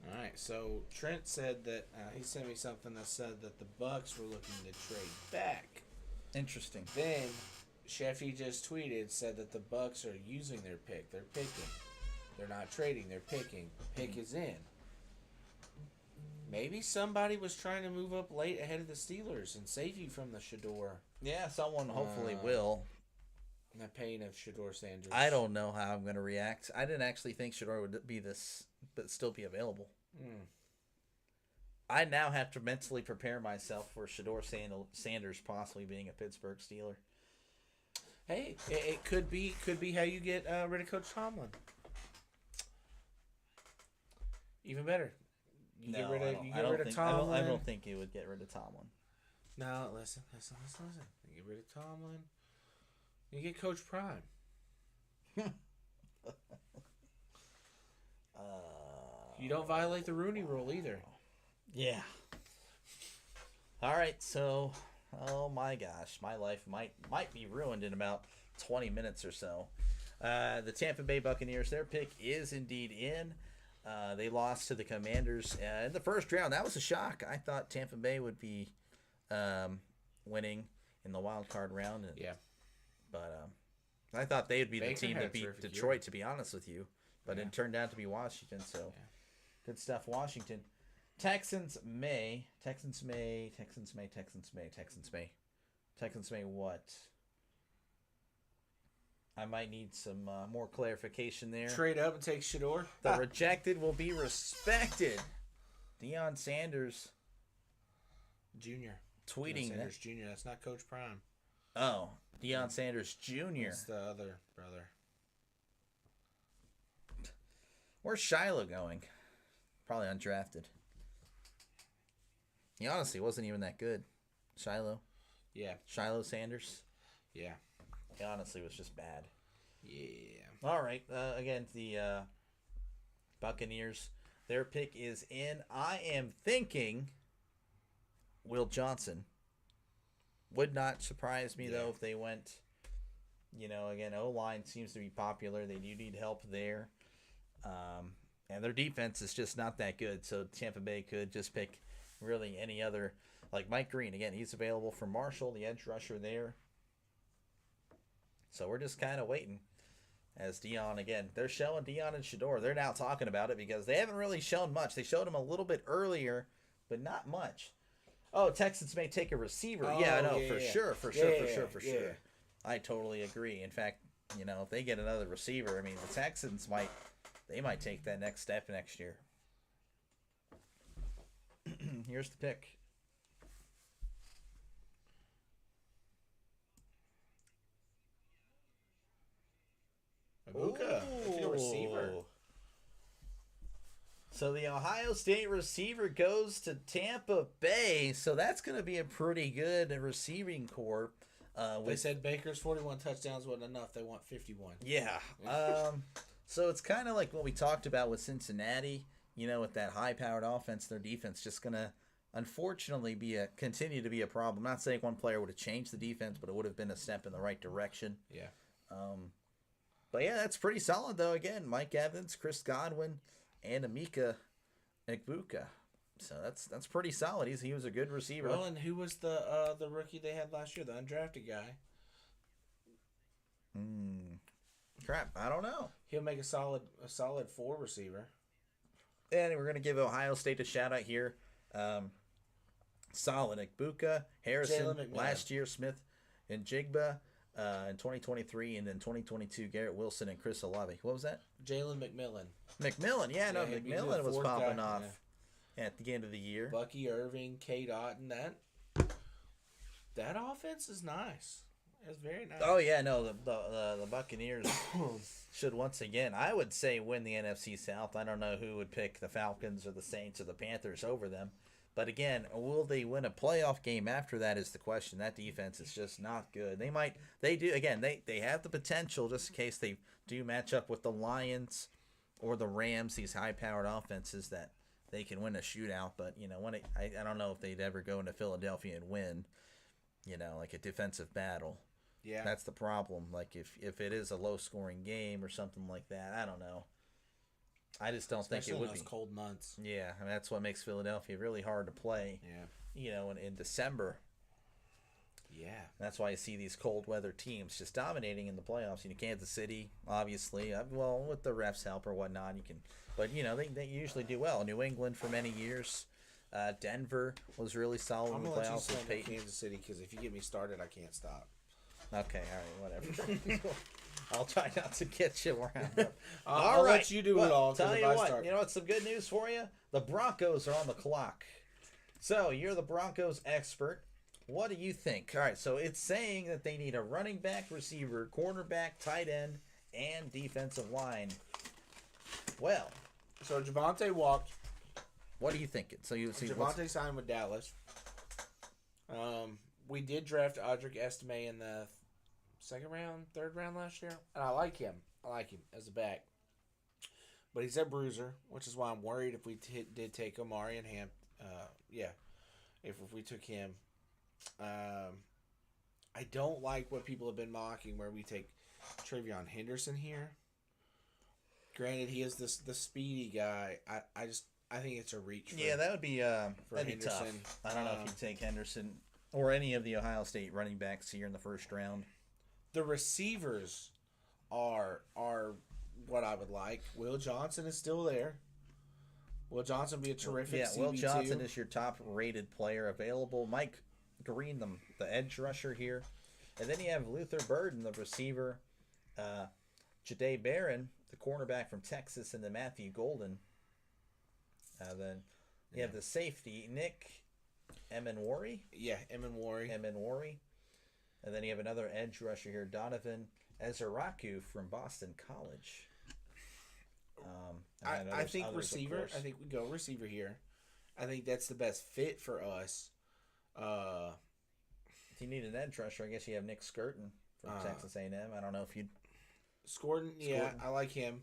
All right, so Trent said that he sent me something that said that the Bucks were looking to trade back. Interesting. Then Sheffy just tweeted, said that the Bucks are using their pick. They're picking. They're not trading. They're picking. Pick is in. Maybe somebody was trying to move up late ahead of the Steelers and save you from the Shador. Yeah, someone hopefully will. The pain of Shador Sanders. I don't know how I'm going to react. I didn't actually think Shador would be this, but still be available. I now have to mentally prepare myself for Shador Sanders possibly being a Pittsburgh Steeler. Hey, it could be how you get rid of Coach Tomlin. Even better. You get rid of Tomlin. I don't think you would get rid of Tomlin. No, listen. You get rid of Tomlin. You get Coach Prime. You don't violate the Rooney Rule either. Yeah. All right, so, oh my gosh, my life might be ruined in about 20 minutes or so. The Tampa Bay Buccaneers, their pick is indeed in. They lost to the Commanders in the first round. That was a shock. I thought Tampa Bay would be winning in the wild card round. But I thought they would be the team that beat Detroit, to be honest with you. But it turned out to be Washington, so good stuff, Washington. Texans may what? I might need some more clarification there. Trade up and take Shador. The rejected will be respected. Deion Sanders Jr. tweeting Deion Sanders Jr. That's not Coach Prime. Oh, Deion Sanders Jr. That's the other brother. Where's Shiloh going? Probably undrafted. He honestly wasn't even that good. Shiloh. Yeah. Shiloh Sanders. Yeah. He honestly was just bad. Yeah. All right. Again, the Buccaneers, their pick is in. I am thinking Will Johnson Would not surprise me, though, Yeah. if they went, again, O-line seems to be popular. They do need help there. And their defense is just not that good. So Tampa Bay could just pick really any other, like Mike Green. Again, he's available for Marshall, the edge rusher there. So we're just kind of waiting. As Dion, again, they're showing Dion and Shador. They're now talking about it because they haven't really shown much. They showed him a little bit earlier, but not much. Oh, Texans may take a receiver. Yeah, I know, for sure. I totally agree. In fact, if they get another receiver, I mean, the Texans might take that next step next year. Here's the pick. Ibuka, if you're a receiver. So the Ohio State receiver goes to Tampa Bay. So that's going to be a pretty good receiving corps. They said Baker's 41 touchdowns wasn't enough. They want 51. Yeah. So it's kind of like what we talked about with Cincinnati. With that high-powered offense, their defense just going to, unfortunately, continue to be a problem. I'm not saying one player would have changed the defense, but it would have been a step in the right direction. Yeah. But yeah, that's pretty solid, though. Again, Mike Evans, Chris Godwin, and Emeka Egbuka. So that's pretty solid. He was a good receiver. Well, and who was the rookie they had last year, the undrafted guy? Crap, I don't know. He'll make a solid 4 receiver. And we're gonna give Ohio State a shout out here. Solid Egbuka, Harrison last year, Smith and Jigba. In 2023, and then 2022, Garrett Wilson and Chris Olave. What was that? Jalen McMillan. McMillan, McMillan was popping off at the end of the year. Bucky Irving, Kate Otten. That offense is nice. It's very nice. Oh yeah, no, the Buccaneers should once again, I would say, win the NFC South. I don't know who would pick the Falcons or the Saints or the Panthers over them. But again, will they win a playoff game after that is the question. That defense is just not good. They have the potential just in case they do match up with the Lions or the Rams, these high-powered offenses, that they can win a shootout. But, I don't know if they'd ever go into Philadelphia and win, like a defensive battle. Yeah. That's the problem. Like if it is a low-scoring game or something like that, I don't know. I just don't think it would be. Cold months. Yeah, I mean, that's what makes Philadelphia really hard to play. Yeah. In December. Yeah. That's why you see these cold weather teams just dominating in the playoffs. Kansas City, obviously, with the refs' help or whatnot, but they usually do well. New England for many years. Denver was really solid in the playoffs with Peyton. Kansas City, because if you get me started, I can't stop. Okay, all right, whatever. I'll try not to get you around. I'll let you do it all. Tell you what, what's some good news for you? The Broncos are on the clock. So you're the Broncos expert. What do you think? All right, so it's saying that they need a running back, receiver, cornerback, tight end, and defensive line. Well, so Javonte walked. What are you thinking? So Javonte signed with Dallas. We did draft Audric Estime in the third round last year, and I like him. As a back, but he's a bruiser, which is why I'm worried if we did take Omari and Ham. If we took him, I don't like what people have been mocking where we take Travion Henderson here. Granted, he is the speedy guy. I think it's a reach. That would be that'd be tough. Henderson. I don't know if you take Henderson or any of the Ohio State running backs here in the first round. The receivers are what I would like. Will Johnson is still there. Will Johnson be a terrific CB2? Will Johnson is your top-rated player available. Mike Green, the edge rusher here. And then you have Luther Burden, the receiver. Jahdae Barron, the cornerback from Texas, and then Matthew Golden. Then you have the safety, Nick Emenwari. Yeah, Emenwari. And then you have another edge rusher here, Donovan Ezeraku from Boston College. I think receiver. I think we go receiver here. I think that's the best fit for us. If you need an edge rusher, I guess you have Nick Skirton from Texas A&M. I don't know if you'd... Skirton, yeah, I like him.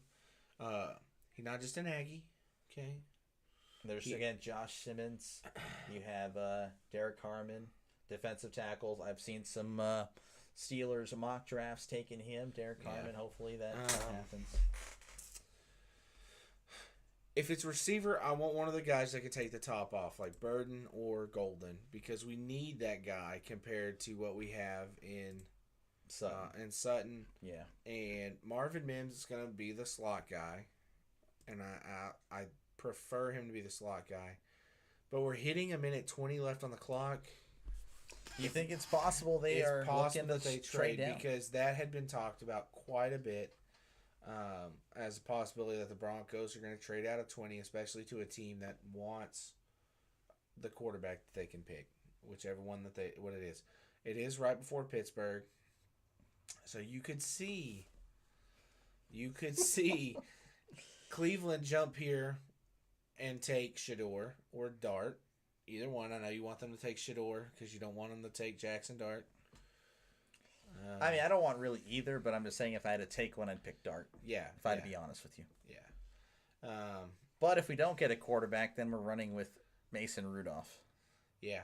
He's not just an Aggie. Okay. There's, again, Josh Simmons. You have Derek Harmon. defensive tackles. I've seen some Steelers mock drafts taking him, Derek Carmen. Hopefully that happens. If it's receiver, I want one of the guys that could take the top off, like Burden or Golden, because we need that guy compared to what we have in Sutton. Yeah. And Marvin Mims is going to be the slot guy, and I prefer him to be the slot guy. But we're hitting a minute 20 left on the clock. You think it's possible they are looking that to they trade down? Because that had been talked about quite a bit as a possibility that the Broncos are going to trade out of 20, especially to a team that wants the quarterback that they can pick, whichever one what it is. It is right before Pittsburgh, so you could see Cleveland jump here and take Shador or Dart. Either one. I know you want them to take Shador because you don't want them to take Jackson Dart. I mean, I don't want really either, but I'm just saying if I had to take one, I'd pick Dart. Yeah. If I had to be honest with you. Yeah. But if we don't get a quarterback, then we're running with Mason Rudolph. Yeah.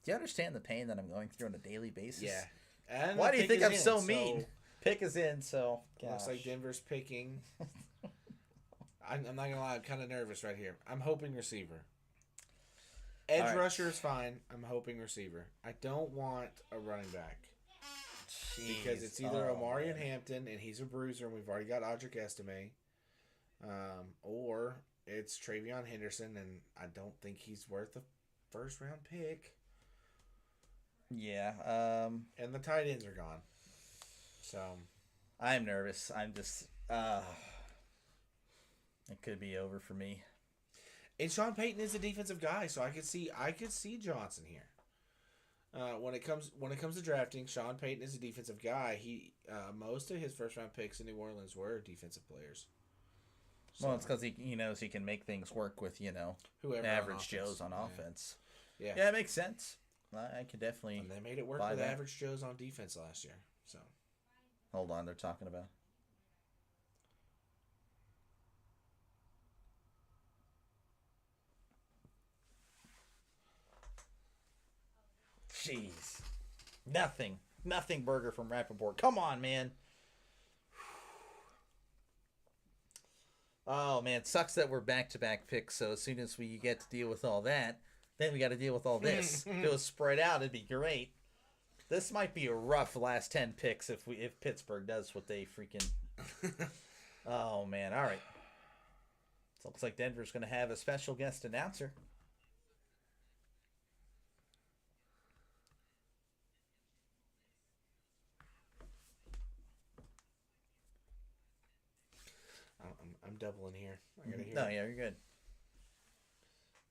Do you understand the pain that I'm going through on a daily basis? Yeah. And why do you think I'm so mean? Pick is in, so. Looks like Denver's picking. I'm not going to lie. I'm kind of nervous right here. I'm hoping receiver. Edge rusher is fine. I'm hoping receiver. I don't want a running back. Jeez. Because it's either Omarion Hampton, and he's a bruiser, and we've already got Audric Estime, or it's Travion Henderson, and I don't think he's worth a first-round pick. Yeah. And the tight ends are gone. So I'm nervous. I'm just... it could be over for me. And Sean Payton is a defensive guy, so I could see Johnson here. When it comes to drafting, Sean Payton is a defensive guy. He most of his first round picks in New Orleans were defensive players. So, well, it's because he knows he can make things work with whoever average Joes on offense. Yeah, it makes sense. I could definitely. And they made it work with average Joes on defense last year. So hold on, they're talking about. Jeez. Nothing burger from Rappaport. Come on, man. Oh, man. It sucks that we're back-to-back picks, so as soon as we get to deal with all that, then we got to deal with all this. If it was spread out, it'd be great. This might be a rough last 10 picks if Pittsburgh does what they freaking... Oh, man. All right. So it looks like Denver's going to have a special guest announcer. I'm doubling here. I gotta hear. No, yeah, you're good.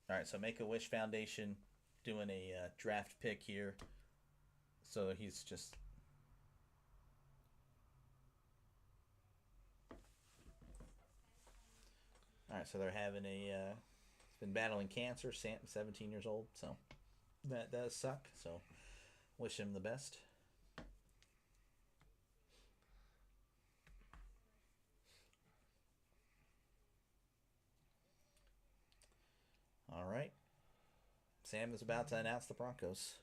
All right, so Make-A-Wish Foundation doing a draft pick here. So he's just... All right, so they're having he's been battling cancer, 17 years old, so that does suck. So wish him the best. All right. Sam is about to announce the Broncos.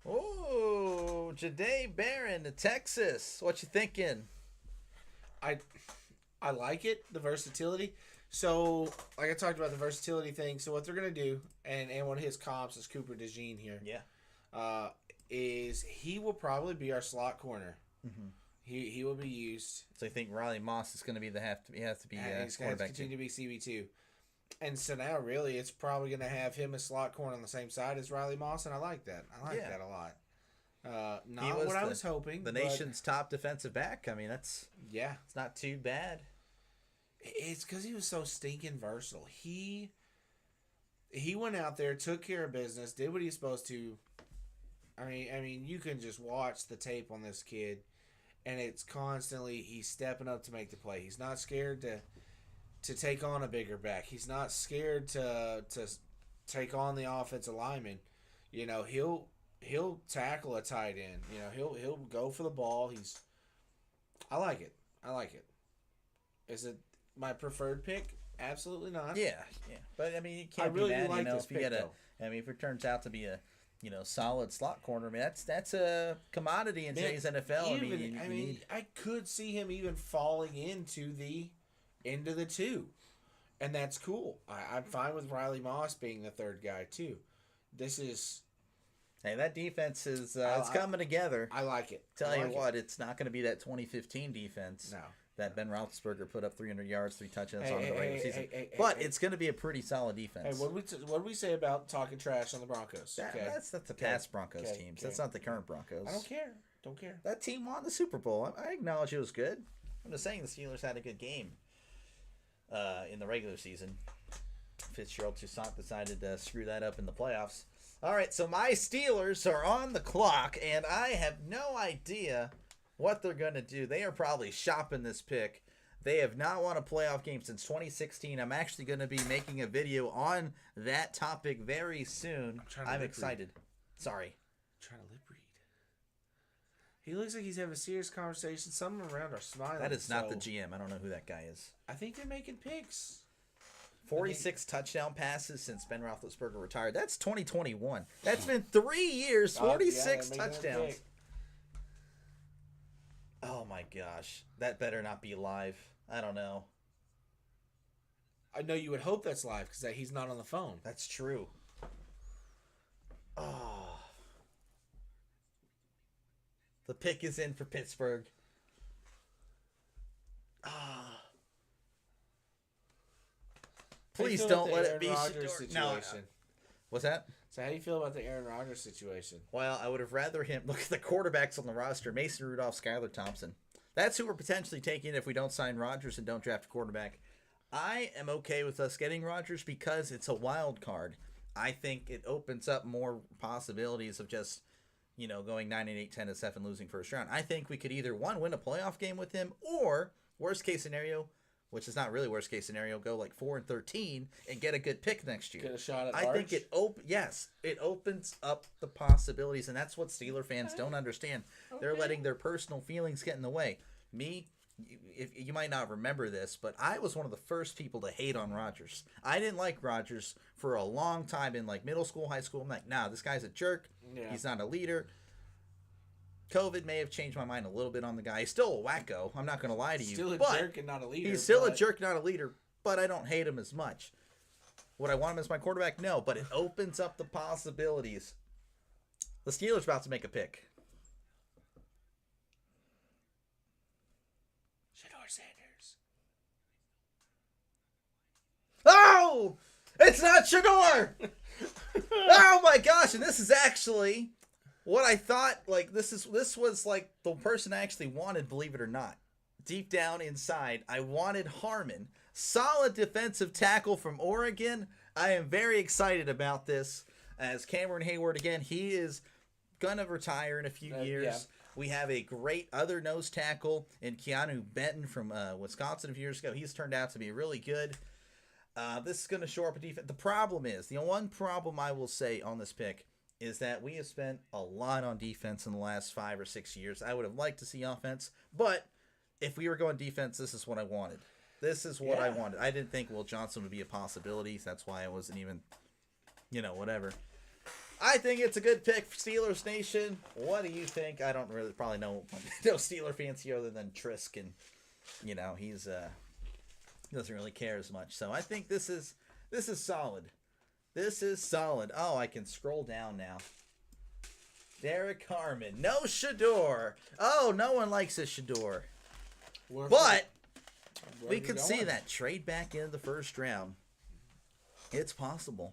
Oh, Jahdae Barron to Texas. What you thinking? I like it, the versatility. So, like I talked about the versatility thing. So what they're gonna do, and one of his comps is Cooper DeJean here. Yeah. Is he will probably be our slot corner. Mm-hmm. He will be used. So I think Riley Moss is going to be he has to be he's going to continue to be CB2. And so now really it's probably going to have him as slot corner on the same side as Riley Moss, and I like that. I like that a lot. Not what I was hoping. The nation's top defensive back. I mean, it's not too bad. It's because he was so stinking versatile. He went out there, took care of business, did what he was supposed to. I mean, you can just watch the tape on this kid, and it's constantly he's stepping up to make the play. He's not scared to take on a bigger back. He's not scared to take on the offensive lineman. You know, he'll tackle a tight end. You know, he'll go for the ball. I like it. I like it. Is it my preferred pick? Absolutely not. Yeah, yeah. But I mean, you I can't really be mad. do like You know, this if you pick, get a, though. I mean, if it turns out to be a, solid slot corner, I mean, that's a commodity in Man, today's NFL. Even, you need. I could see him even falling into the two, and that's cool. I'm fine with Riley Moss being the third guy too. This is. Hey, that defense is it's coming together. I like it. Tell you what, it's not going to be that 2015 defense. No. That Ben Roethlisberger put up 300 yards, 3 touchdowns on the regular season. But it's going to be a pretty solid defense. Hey, what do we say about talking trash on the Broncos? That's the past Broncos teams. That's not the current Broncos. I don't care. Don't care. That team won the Super Bowl. I acknowledge it was good. I'm just saying the Steelers had a good game in the regular season. Fitzgerald Toussaint decided to screw that up in the playoffs. All right, so my Steelers are on the clock, and I have no idea what they're going to do. They are probably shopping this pick. They have not won a playoff game since 2016. I'm actually going to be making a video on that topic very soon. I'm excited. Sorry. I'm trying to lip read. He looks like he's having a serious conversation. Some around are smiling. That is not the GM. I don't know who that guy is. I think they're making picks. 46 touchdown passes since Ben Roethlisberger retired. That's 2021. That's been 3 years, 46 touchdowns. Oh my gosh. That better not be live. I don't know. I know you would hope that's live because he's not on the phone. That's true. Oh. The pick is in for Pittsburgh. Ah. Please don't let it be Shedeur. No. What's that? So how do you feel about the Aaron Rodgers situation? Well, I would have rather him look at the quarterbacks on the roster: Mason Rudolph, Skylar Thompson. That's who we're potentially taking if we don't sign Rodgers and don't draft a quarterback. I am okay with us getting Rodgers because it's a wild card. I think it opens up more possibilities of just, going 9-8, 10-7, losing first round. I think we could either win a playoff game with him, or worst case scenario, which is not really worst case scenario, go like 4-13 and get a good pick next year. Get a shot at I Arch? think it opens up the possibilities, and that's what Steeler fans don't understand. Okay. They're letting their personal feelings get in the way. Me, if you might not remember this, but I was one of the first people to hate on Rodgers. I didn't like Rodgers for a long time in like middle school, high school. I'm like, nah, this guy's a jerk. Yeah. He's not a leader. COVID may have changed my mind a little bit on the guy. He's still a wacko. I'm not going to lie to you. Still a jerk and not a leader. He's still a jerk, not a leader, but I don't hate him as much. Would I want him as my quarterback? No, but it opens up the possibilities. The Steelers about to make a pick. Shedeur Sanders. Oh! It's not Shedeur! Oh my gosh, and this is actually what I thought, like, this was like the person I actually wanted, believe it or not. Deep down inside, I wanted Harmon. Solid defensive tackle from Oregon. I am very excited about this. As Cameron Hayward, again, he is going to retire in a few years. Yeah. We have a great other nose tackle in Keanu Benton from Wisconsin a few years ago. He's turned out to be really good. This is going to shore up a defense. The one problem I will say on this pick is that we have spent a lot on defense in the last 5 or 6 years. I would have liked to see offense, but if we were going defense, this is what I wanted. This is what I wanted. I didn't think Will Johnson would be a possibility. That's why I wasn't even, whatever. I think it's a good pick for Steelers Nation. What do you think? I don't really probably know no Steeler fans here other than Trisk, and he's doesn't really care as much. So I think this is solid. This is solid. Oh, I can scroll down now. Derek Harmon. No Shedeur. Oh, no one likes a Shedeur. But we could see that trade back into the first round. It's possible.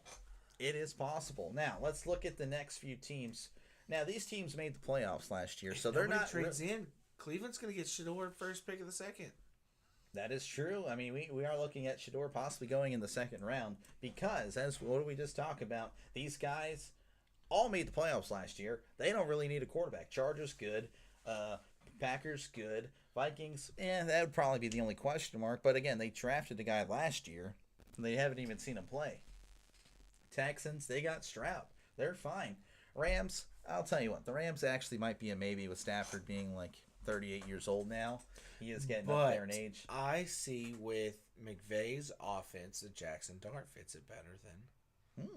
It is possible. Now, let's look at the next few teams. Now, these teams made the playoffs last year, so they're not trades in. Cleveland's going to get Shedeur first pick of the second. That is true. I mean, we are looking at Shedeur possibly going in the second round because, what did we just talk about? These guys all made the playoffs last year. They don't really need a quarterback. Chargers, good. Packers, good. Vikings, that would probably be the only question mark. But again, they drafted a guy last year, and they haven't even seen him play. Texans, they got Stroud. They're fine. Rams, I'll tell you what, the Rams actually might be a maybe with Stafford being like 38 years old now. He is getting up there in age. I see with McVay's offense that Jackson Dart fits it better than.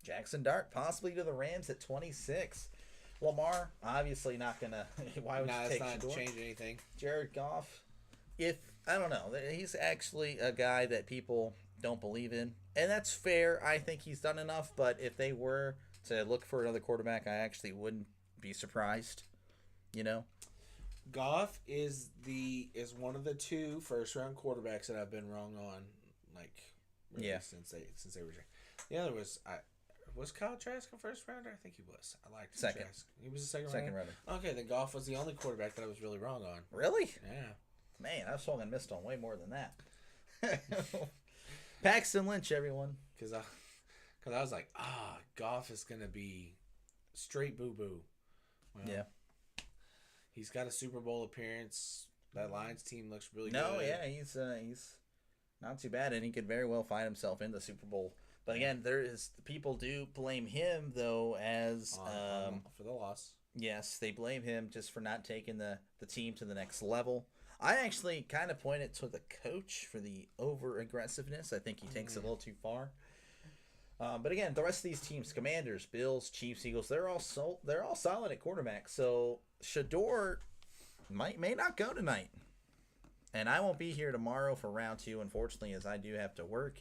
Jackson Dart possibly to the Rams at 26. Lamar obviously not gonna. Why would you take it's not Shador? change anything. Jared Goff, if I don't know, he's actually a guy that people don't believe in, and that's fair. I think he's done enough, but if they were to look for another quarterback, I actually wouldn't be surprised. You know, Goff is one of the 2 first-round quarterbacks that I've been wrong on, like really since they were. The other was Kyle Trask a first rounder? I think he was. I liked second. Trask. He was a second rounder. Okay, then Goff was the only quarterback that I was really wrong on. Really? Yeah. Man, I've swung and missed on way more than that. Paxton Lynch, everyone. Because I was like, Goff is gonna be straight boo boo. Well, yeah. He's got a Super Bowl appearance. That Lions team looks really good. No, yeah, he's not too bad, and he could very well find himself in the Super Bowl. But again, people do blame him though as for the loss. Yes, they blame him just for not taking the team to the next level. I actually kind of point it to the coach for the over aggressiveness. I think he takes it a little too far. But again, the rest of these teams, Commanders, Bills, Chiefs, Eagles, they're all solid at quarterback. So Shador may not go tonight. And I won't be here tomorrow for round 2, unfortunately, as I do have to work.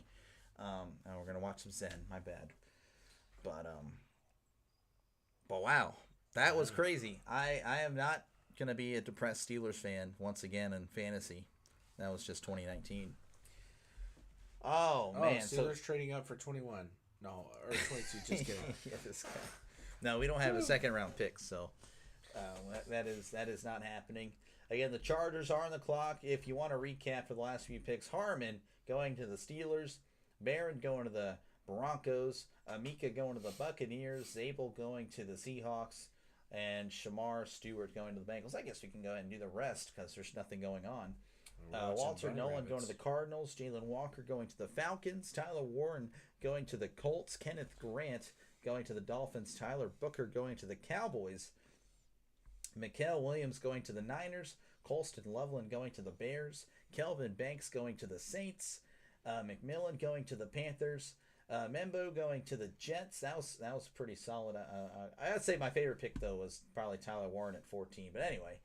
And we're going to watch some Zen. My bad. But wow. That was crazy. I am not going to be a depressed Steelers fan once again in fantasy. That was just 2019. Oh man. Steelers trading up for 21. No, or 22. Just kidding. Yeah, this guy. No, we don't have a second round pick, so that is not happening. Again, the Chargers are on the clock. If you want to recap for the last few picks, Harmon going to the Steelers, Barron going to the Broncos, Mika going to the Buccaneers, Zabel going to the Seahawks, and Shamar Stewart going to the Bengals. I guess we can go ahead and do the rest because there's nothing going on. Walter Nolan going to the Cardinals, Jalen Walker going to the Falcons, Tyler Warren going to the Colts, Kenneth Grant going to the Dolphins, Tyler Booker going to the Cowboys, Mikael Williams going to the Niners, Colston Loveland going to the Bears, Kelvin Banks going to the Saints, McMillan going to the Panthers, Membo going to the Jets. That was pretty solid. I'd say my favorite pick though was probably Tyler Warren at 14. But anyway,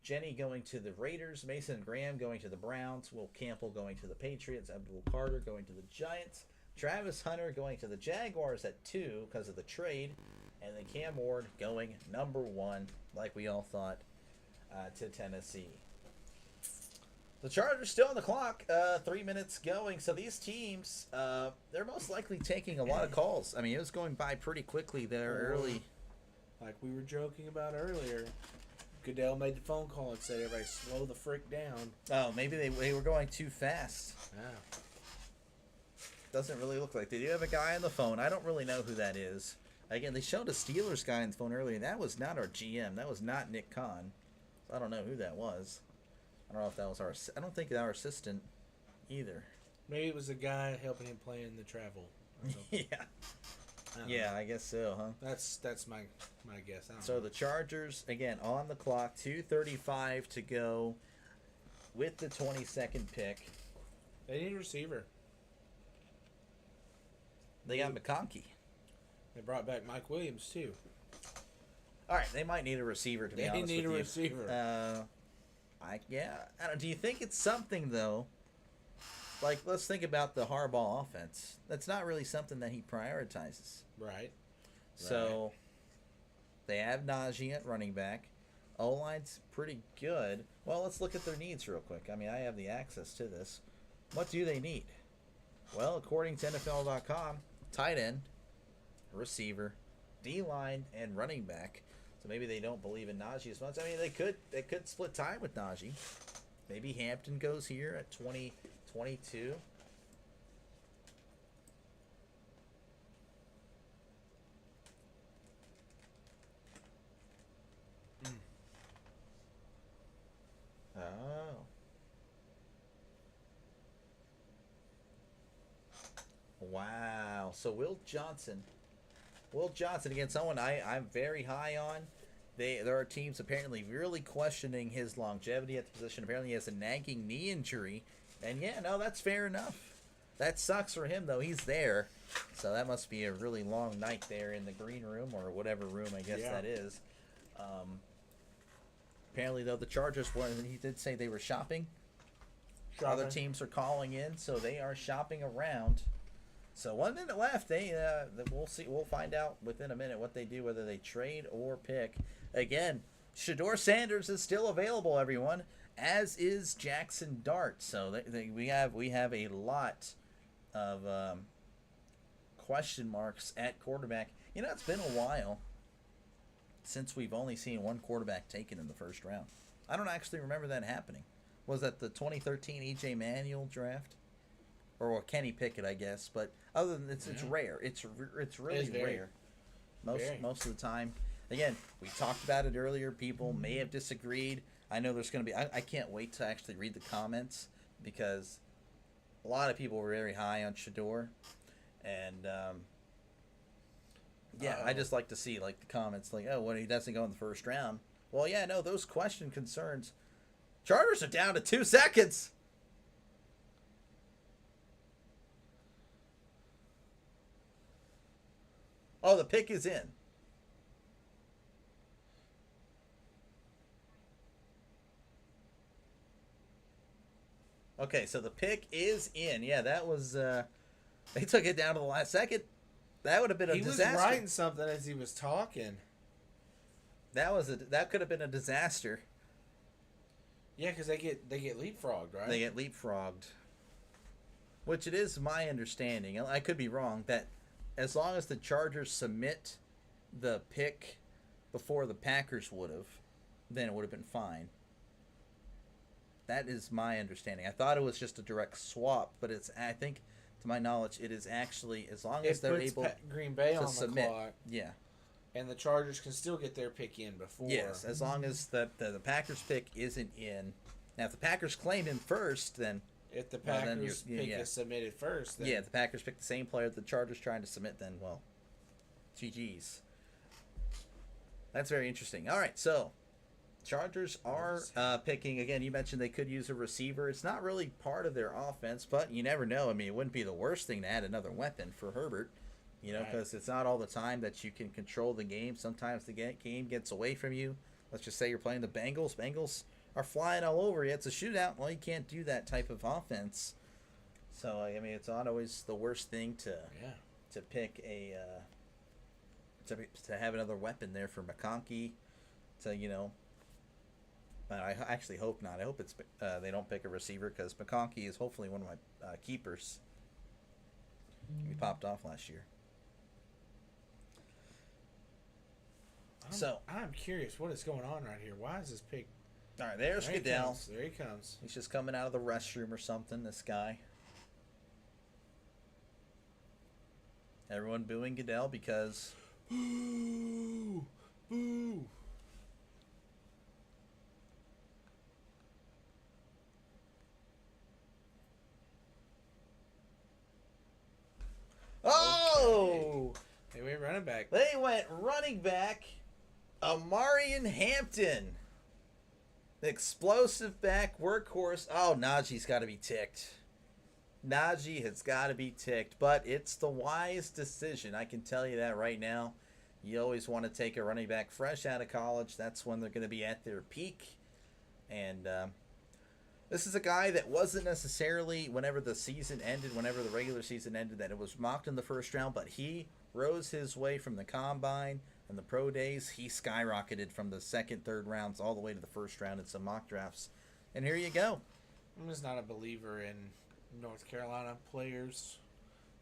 Jenny going to the Raiders, Mason Graham going to the Browns, Will Campbell going to the Patriots, Abdul Carter going to the Giants, Travis Hunter going to the Jaguars at 2 because of the trade, and then Cam Ward going number 1, like we all thought, to Tennessee. The Chargers still on the clock, 3 minutes going. So these teams, they're most likely taking a lot of calls. I mean, it was going by pretty quickly there early. Like we were joking about earlier, Goodell made the phone call and said, everybody slow the frick down. Oh, maybe they were going too fast. Yeah. Doesn't really look like. They do have a guy on the phone. I don't really know who that is. Again, they showed a Steelers guy on the phone earlier. That was not our GM. That was not Nick Kahn. I don't know who that was. I don't know if that was our... I don't think our assistant either. Maybe it was the guy helping him plan the travel. Yeah. Yeah, I guess so, huh? That's my guess. So the Chargers, again, on the clock. 2:35 to go with the 22nd pick. They need a receiver. They got McConkey. They brought back Mike Williams, too. All right, they might need a receiver, to be honest with you. They need a receiver. I don't know. Do you think it's something, though? Like, let's think about the Harbaugh offense. That's not really something that he prioritizes. Right. So, they have Najee at running back. O-line's pretty good. Well, let's look at their needs real quick. I mean, I have the access to this. What do they need? Well, according to NFL.com, tight end, receiver, D-line, and running back. So maybe they don't believe in Najee as much. I mean, they could split time with Najee. Maybe Hampton goes here at 2022. Oh. Wow. So Will Johnson Will Johnson, again, someone I'm very high on. There are teams apparently really questioning his longevity at the position. Apparently, he has a nagging knee injury, and yeah, no, that's fair enough. That sucks for him though. He's there, so that must be a really long night there in the green room or whatever room I guess that is. Apparently, though, the Chargers were. He did say they were shopping. Other teams are calling in, so they are shopping around. So 1 minute left. We'll see. We'll find out within a minute what they do, whether they trade or pick. Again, Shedeur Sanders is still available, everyone, as is Jackson Dart. So we have a lot of question marks at quarterback. You know, it's been a while since we've only seen one quarterback taken in the first round. I don't actually remember that happening. Was that the 2013 E.J. Manuel draft? Or Kenny Pickett, I guess. But other than it's rare. It's really rare. Most of the time. Again, we talked about it earlier. People may have disagreed. I know there's going to be... I can't wait to actually read the comments because a lot of people were very high on Shedeur. And, I just like to see like the comments like, oh, he doesn't go in the first round. Well, yeah, no, those question concerns. Chargers are down to 2 seconds. Oh, the pick is in. Okay, so the pick is in. Yeah, that was... they took it down to the last second. That would have been a disaster. He was writing something as he was talking. That could have been a disaster. Yeah, because they get leapfrogged, right? They get leapfrogged. Which it is my understanding. I could be wrong that as long as the Chargers submit the pick before the Packers would have, then it would have been fine. That is my understanding. I thought it was just a direct swap, but I think, to my knowledge, it is actually as long as they're able Green Bay to on submit. The clock. Yeah. And the Chargers can still get their pick in before. Yes, as long as the Packers pick isn't in. Now, if the Packers claim him first, then... If the Packers pick is submitted first, then... Yeah, if the Packers pick the same player the Chargers trying to submit, then, well, GG's. That's very interesting. All right, so Chargers are picking, again, you mentioned they could use a receiver. It's not really part of their offense, but you never know. I mean, it wouldn't be the worst thing to add another weapon for Herbert, you know, because it's not all the time that you can control the game. Sometimes the game gets away from you. Let's just say you're playing the Bengals. Bengals are flying all over you. It's a shootout. Well, you can't do that type of offense. So, I mean, it's not always the worst thing to pick to have another weapon there for McConkey. To, you know, I actually hope not. I hope it's they don't pick a receiver because McConkey is hopefully one of my keepers. He popped off last year. I'm curious what is going on right here. Why is this pick? All right, there's Goodell. There he comes. He's just coming out of the restroom or something, this guy. Everyone booing Goodell because... Boo! Boo! Oh! They went running back. They went running back. Amarian Hampton. Explosive back, workhorse. Oh, Najee's got to be ticked. Najee has got to be ticked. But it's the wise decision. I can tell you that right now. You always want to take a running back fresh out of college. That's when they're going to be at their peak. And this is a guy that wasn't necessarily, whenever the regular season ended, that it was mocked in the first round. But he rose his way from the combine and the pro days. He skyrocketed from the second, third rounds all the way to the first round in some mock drafts. And here you go. I'm just not a believer in North Carolina players.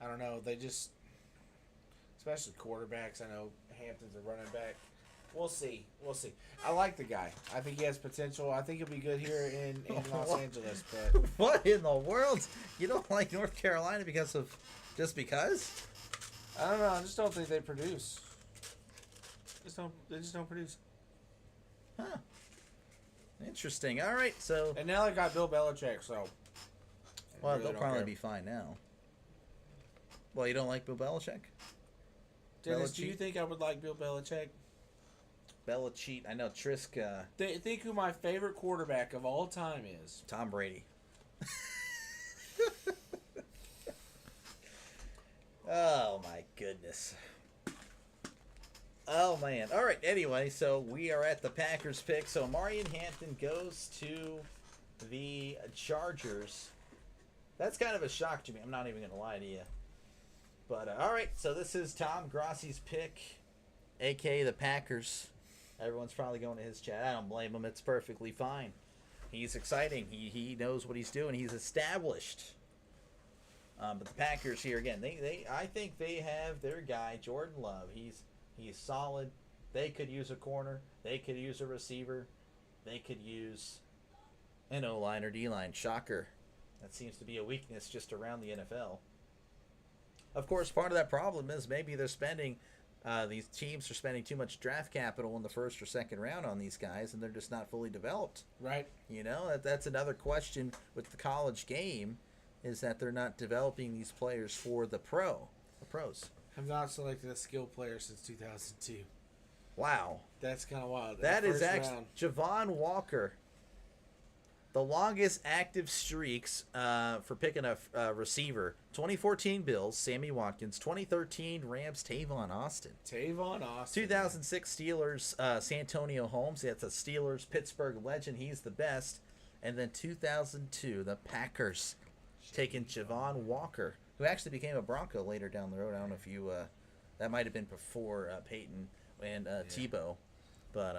I don't know. They just, especially quarterbacks. I know Hampton's a running back. We'll see. I like the guy. I think he has potential. I think he'll be good here in Los Angeles. But what in the world? You don't like North Carolina just because? I don't know. I just don't think they produce. They just don't produce. Huh. Interesting. All right, so... And now they got Bill Belichick, so... Well, they'll probably be fine now. Well, you don't like Bill Belichick? Dennis, do you think I would like Bill Belichick? Belichick. I know Trisk. Think who my favorite quarterback of all time is. Tom Brady. Oh my goodness. Oh man. All right. Anyway, so we are at the Packers pick. So Marion Hampton goes to the Chargers. That's kind of a shock to me. I'm not even going to lie to you. But all right. So this is Tom Grossi's pick, aka the Packers. Everyone's probably going to his chat. I don't blame him. It's perfectly fine. He's exciting. He knows what he's doing. He's established. But the Packers here again, I think they have their guy Jordan Love. He's solid. They could use a corner. They could use a receiver. They could use an O-line or D-line. Shocker. That seems to be a weakness just around the NFL. Of course, part of that problem is maybe they're spending. These teams are spending too much draft capital in the first or second round on these guys, and they're just not fully developed. Right. You know, that's another question with the college game, is that they're not developing these players for the pros. Have not selected a skill player since 2002. Wow. That's kind of wild. That is actually Javon Walker. The longest active streaks for picking a receiver. 2014 Bills, Sammy Watkins. 2013 Rams, Tavon Austin. 2006 Steelers, Santonio Holmes. That's a Steelers Pittsburgh legend. He's the best. And then 2002, the Packers taking Javon Walker, who actually became a Bronco later down the road. I don't know if you that might have been before Peyton and Tebow, but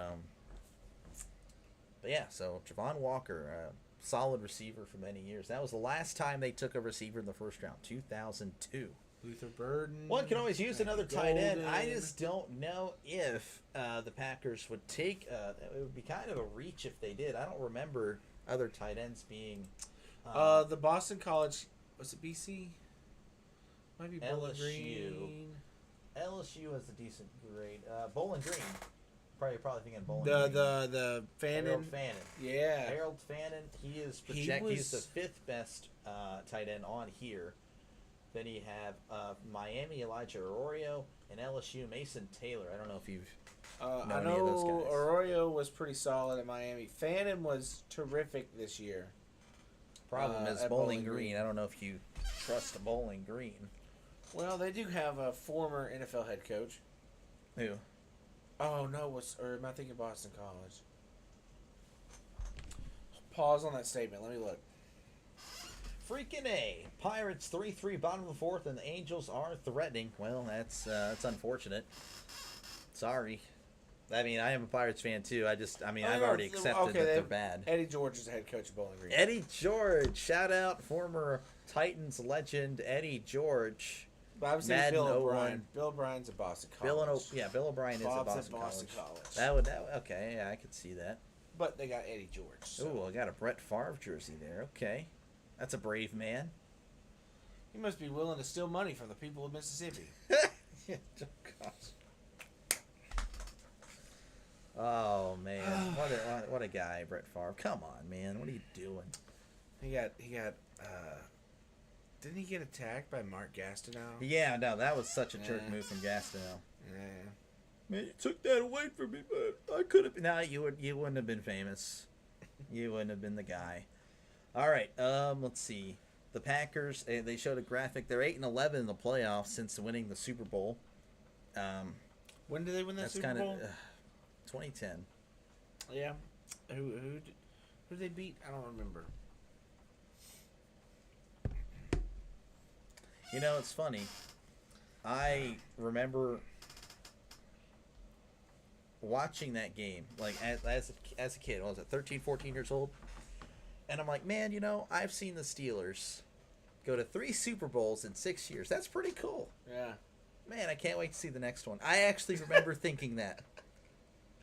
yeah. So Javon Walker, solid receiver for many years. That was the last time they took a receiver in the first round, 2002. Luther Burden. One can always use another tight end. I just don't know if the Packers would take. It would be kind of a reach if they did. I don't remember other tight ends being. The Boston College, was it BC? Might be Bowling LSU. Green. LSU has a decent grade. Bowling Green. Probably thinking Bowling The Green. the Fannin. Harold Fannin. Yeah. Harold Fannin. He is he's the fifth best tight end on here. Then you have Miami Elijah Arroyo and LSU Mason Taylor. I don't know if you've known I any of those know guys. Arroyo was pretty solid in Miami. Fannin was terrific this year. Problem is at Bowling Green. I don't know if you trust Bowling Green. Well, they do have a former NFL head coach. Who? Oh no, or am I thinking Boston College? Pause on that statement. Let me look. Freaking A. Pirates 3-3, bottom of the fourth, and the Angels are threatening. Well, that's unfortunate. Sorry. I mean, I am a Pirates fan too. I've already accepted that they're bad. Eddie George is the head coach of Bowling Green. Eddie George, shout out former Titans legend Eddie George. But I would say Bill O'Brien. Bill O'Brien's at Boston College. Bill O'Brien Bob's is at Boston College. College. Okay, yeah, I could see that. But they got Eddie George. So. Ooh, I got a Brett Favre jersey there. Okay, that's a brave man. He must be willing to steal money from the people of Mississippi. Yeah, oh, gosh. Oh man, what a guy, Brett Favre. Come on, man, what are you doing? He got. Didn't he get attacked by Mark Gastineau? Yeah, no, that was such a jerk move from Gastineau. Yeah. Man, you took that away from me, but I could have. No, you wouldn't have been famous. You wouldn't have been the guy. All right, let's see. The Packers. They showed a graphic. They're 8-11 in the playoffs since winning the Super Bowl. When did they win that Super Bowl? 2010. Yeah. Who did they beat? I don't remember. You know, it's funny. I remember watching that game, like as a kid. I was 13, 14 years old, and I'm like, man, you know, I've seen the Steelers go to 3 Super Bowls in 6 years. That's pretty cool. Yeah. Man, I can't wait to see the next one. I actually remember thinking that.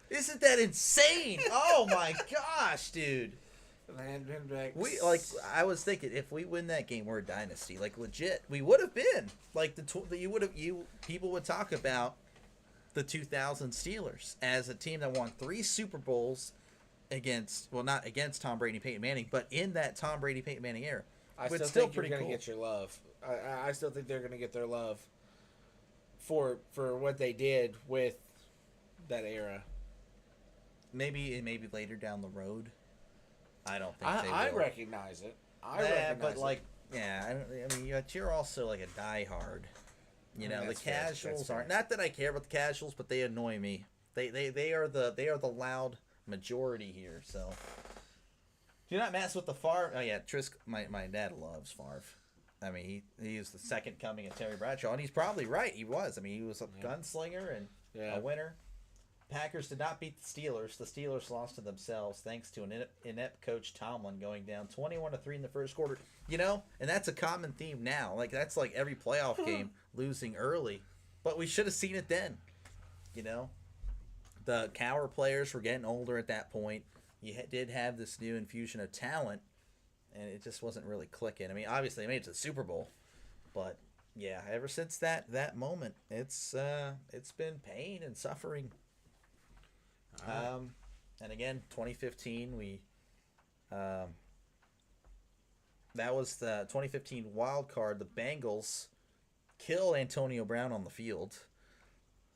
Isn't that insane? Oh my gosh, dude. I was thinking, if we win that game, we're a dynasty. Like legit, we would have been. Like people would talk about the 2000 Steelers as a team that won 3 Super Bowls not against Tom Brady, Peyton Manning, but in that Tom Brady, Peyton Manning era. I still think you're going to get your love. I still think they're going to get their love for what they did with that era. Maybe later down the road. I don't think I they will. recognize it. I recognize but it. like, yeah, I mean, you're also like a diehard. You know, the That's fair. casuals That's fair. aren't. Not that I care about the casuals, but they annoy me. They are the loud majority here. So do not mess with the Favre. Oh yeah, my dad loves Favre. I mean, he is the second coming of Terry Bradshaw, and he's probably right. He was. I mean, he was a gunslinger and a winner. Packers did not beat the Steelers. The Steelers lost to themselves thanks to an inept coach Tomlin going down 21-3 in the first quarter. You know, and that's a common theme now. Like that's like every playoff game losing early, but we should have seen it then. You know, the Cowher players were getting older at that point. You did have this new infusion of talent, and it just wasn't really clicking. I mean, obviously, they made it to the Super Bowl, but yeah, ever since that moment, it's been pain and suffering. And again, 2015, that was the 2015 wild card. The Bengals kill Antonio Brown on the field.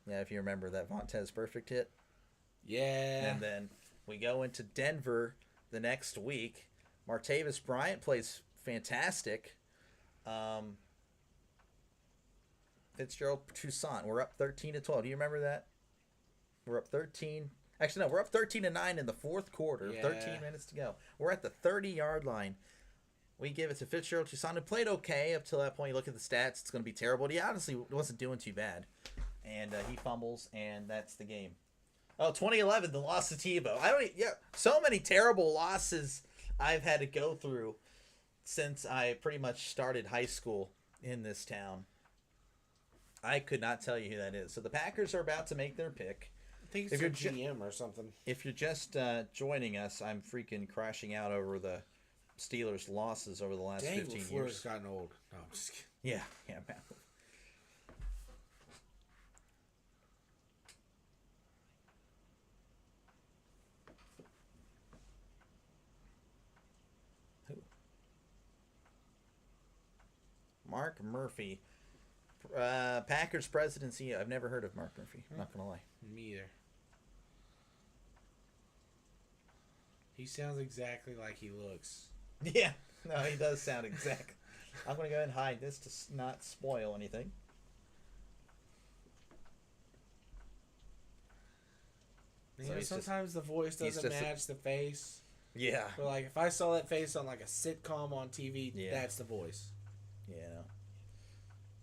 Yeah, if you remember that Vontaze Perfect hit. Yeah. And then we go into Denver the next week. Martavis Bryant plays fantastic. Fitzgerald Toussaint. We're up 13-12. Do you remember that? We're up 13. Actually, no, we're up 13-9 in the fourth quarter. Yeah. 13 minutes to go. We're at the 30-yard line. We give it to Fitzgerald Toussaint, who played okay up till that point. You look at the stats, it's going to be terrible. But he honestly wasn't doing too bad. And he fumbles, and that's the game. Oh, 2011, the loss to Tebow. So many terrible losses I've had to go through since I pretty much started high school in this town. I could not tell you who that is. So the Packers are about to make their pick. I think it's a GM or something. If you're just joining us, I'm freaking crashing out over the Steelers' losses over the last 15 years. LaFleur's gotten old. No, I'm just kidding. Yeah, man. Who? Mark Murphy. Packers presidency. I've never heard of Mark Murphy. Not gonna lie. Me either. He sounds exactly like he looks. Yeah, no, he does sound exact. I'm gonna go ahead and hide this to not spoil anything. You know, sometimes the voice doesn't match the face. Yeah. But like if I saw that face on like a sitcom on TV, that's the voice. Yeah.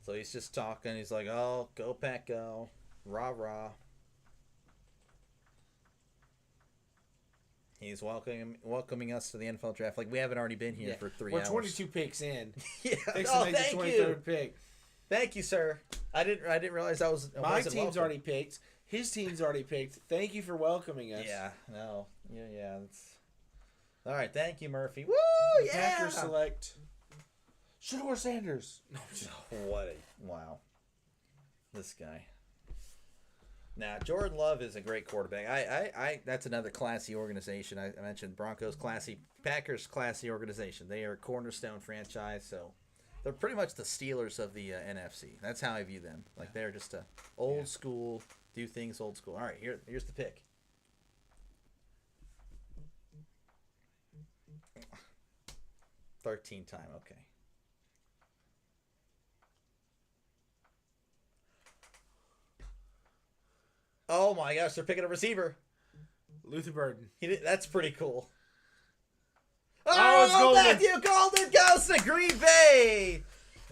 So he's just talking. He's like, "Oh, go Pack, go, rah rah." He's welcoming us to the NFL draft. Like we haven't already been here for 3 hours. We're 22 picks in. Yeah. Thanks to make the 23rd pick. Thank you, sir. I didn't realize I was. My team's already picked. His team's already picked. Thank you for welcoming us. Yeah. No. Yeah. That's all right. Thank you, Murphy. Woo! The Packers select Shedeur Sanders. No, wow. This guy. Now, Jordan Love is a great quarterback. I that's another classy organization. I mentioned Broncos classy, Packers classy organization. They are a cornerstone franchise, so they're pretty much the Steelers of the NFC. That's how I view them. Like they're just a old school, do things old school. All right, here's the pick. $13 time, okay. Oh my gosh, they're picking a receiver. Luther Burden. That's pretty cool. Oh, it's Golden. Matthew Golden goes to Green Bay.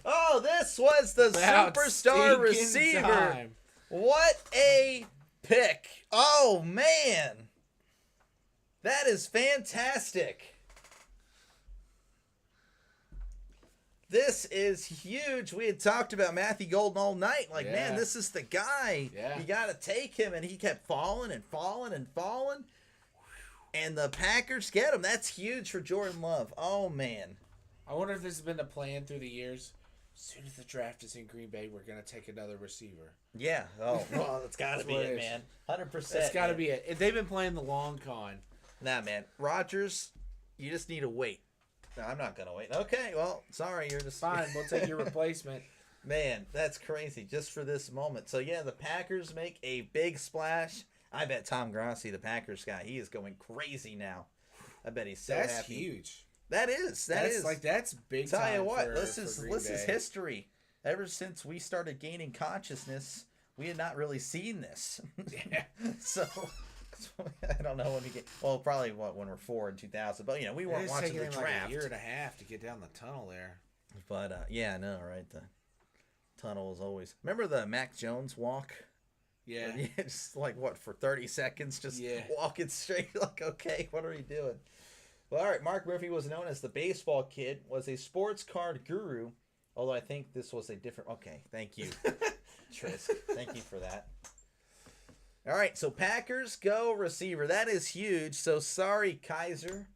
Oh, this was the superstar receiver. Time. What a pick. Oh, man. That is fantastic. This is huge. We had talked about Matthew Golden all night. Like, man, this is the guy. Yeah. You got to take him. And he kept falling and falling and falling. And the Packers get him. That's huge for Jordan Love. Oh, man. I wonder if this has been the plan through the years. As soon as the draft is in Green Bay, we're going to take another receiver. Yeah. Oh, well, that's got to be it, man. 100%. That's got to be it. If they've been playing the long con. Nah, man. Rodgers, you just need to wait. No, I'm not going to wait. Okay, well, sorry. You're just... Fine, we'll take your replacement. Man, that's crazy just for this moment. So, yeah, the Packers make a big splash. I bet Tom Grassi, the Packers guy, he is going crazy now. I bet he's so That's happy. huge. That is. That's big Tell time. you what, for, this for is Green this is Bay. history. Ever since we started gaining consciousness, we had not really seen this. Yeah. so I don't know when we get. Well, probably when we're 4 in 2000. But we weren't It's watching taken the him draft. like a year and a half to get down the tunnel there. But yeah, I know, right? The tunnel is always. Remember the Mac Jones walk? Yeah. Just like what for 30 seconds, just Yeah. walking straight. Like, okay, what are you doing? Well, all right. Mark Murphy was known as the baseball kid. Was a sports card guru. Although I think this was a different. Okay, thank you, Trisk. Thank you for that. All right, so Packers go receiver. That is huge. So sorry, Kaiser.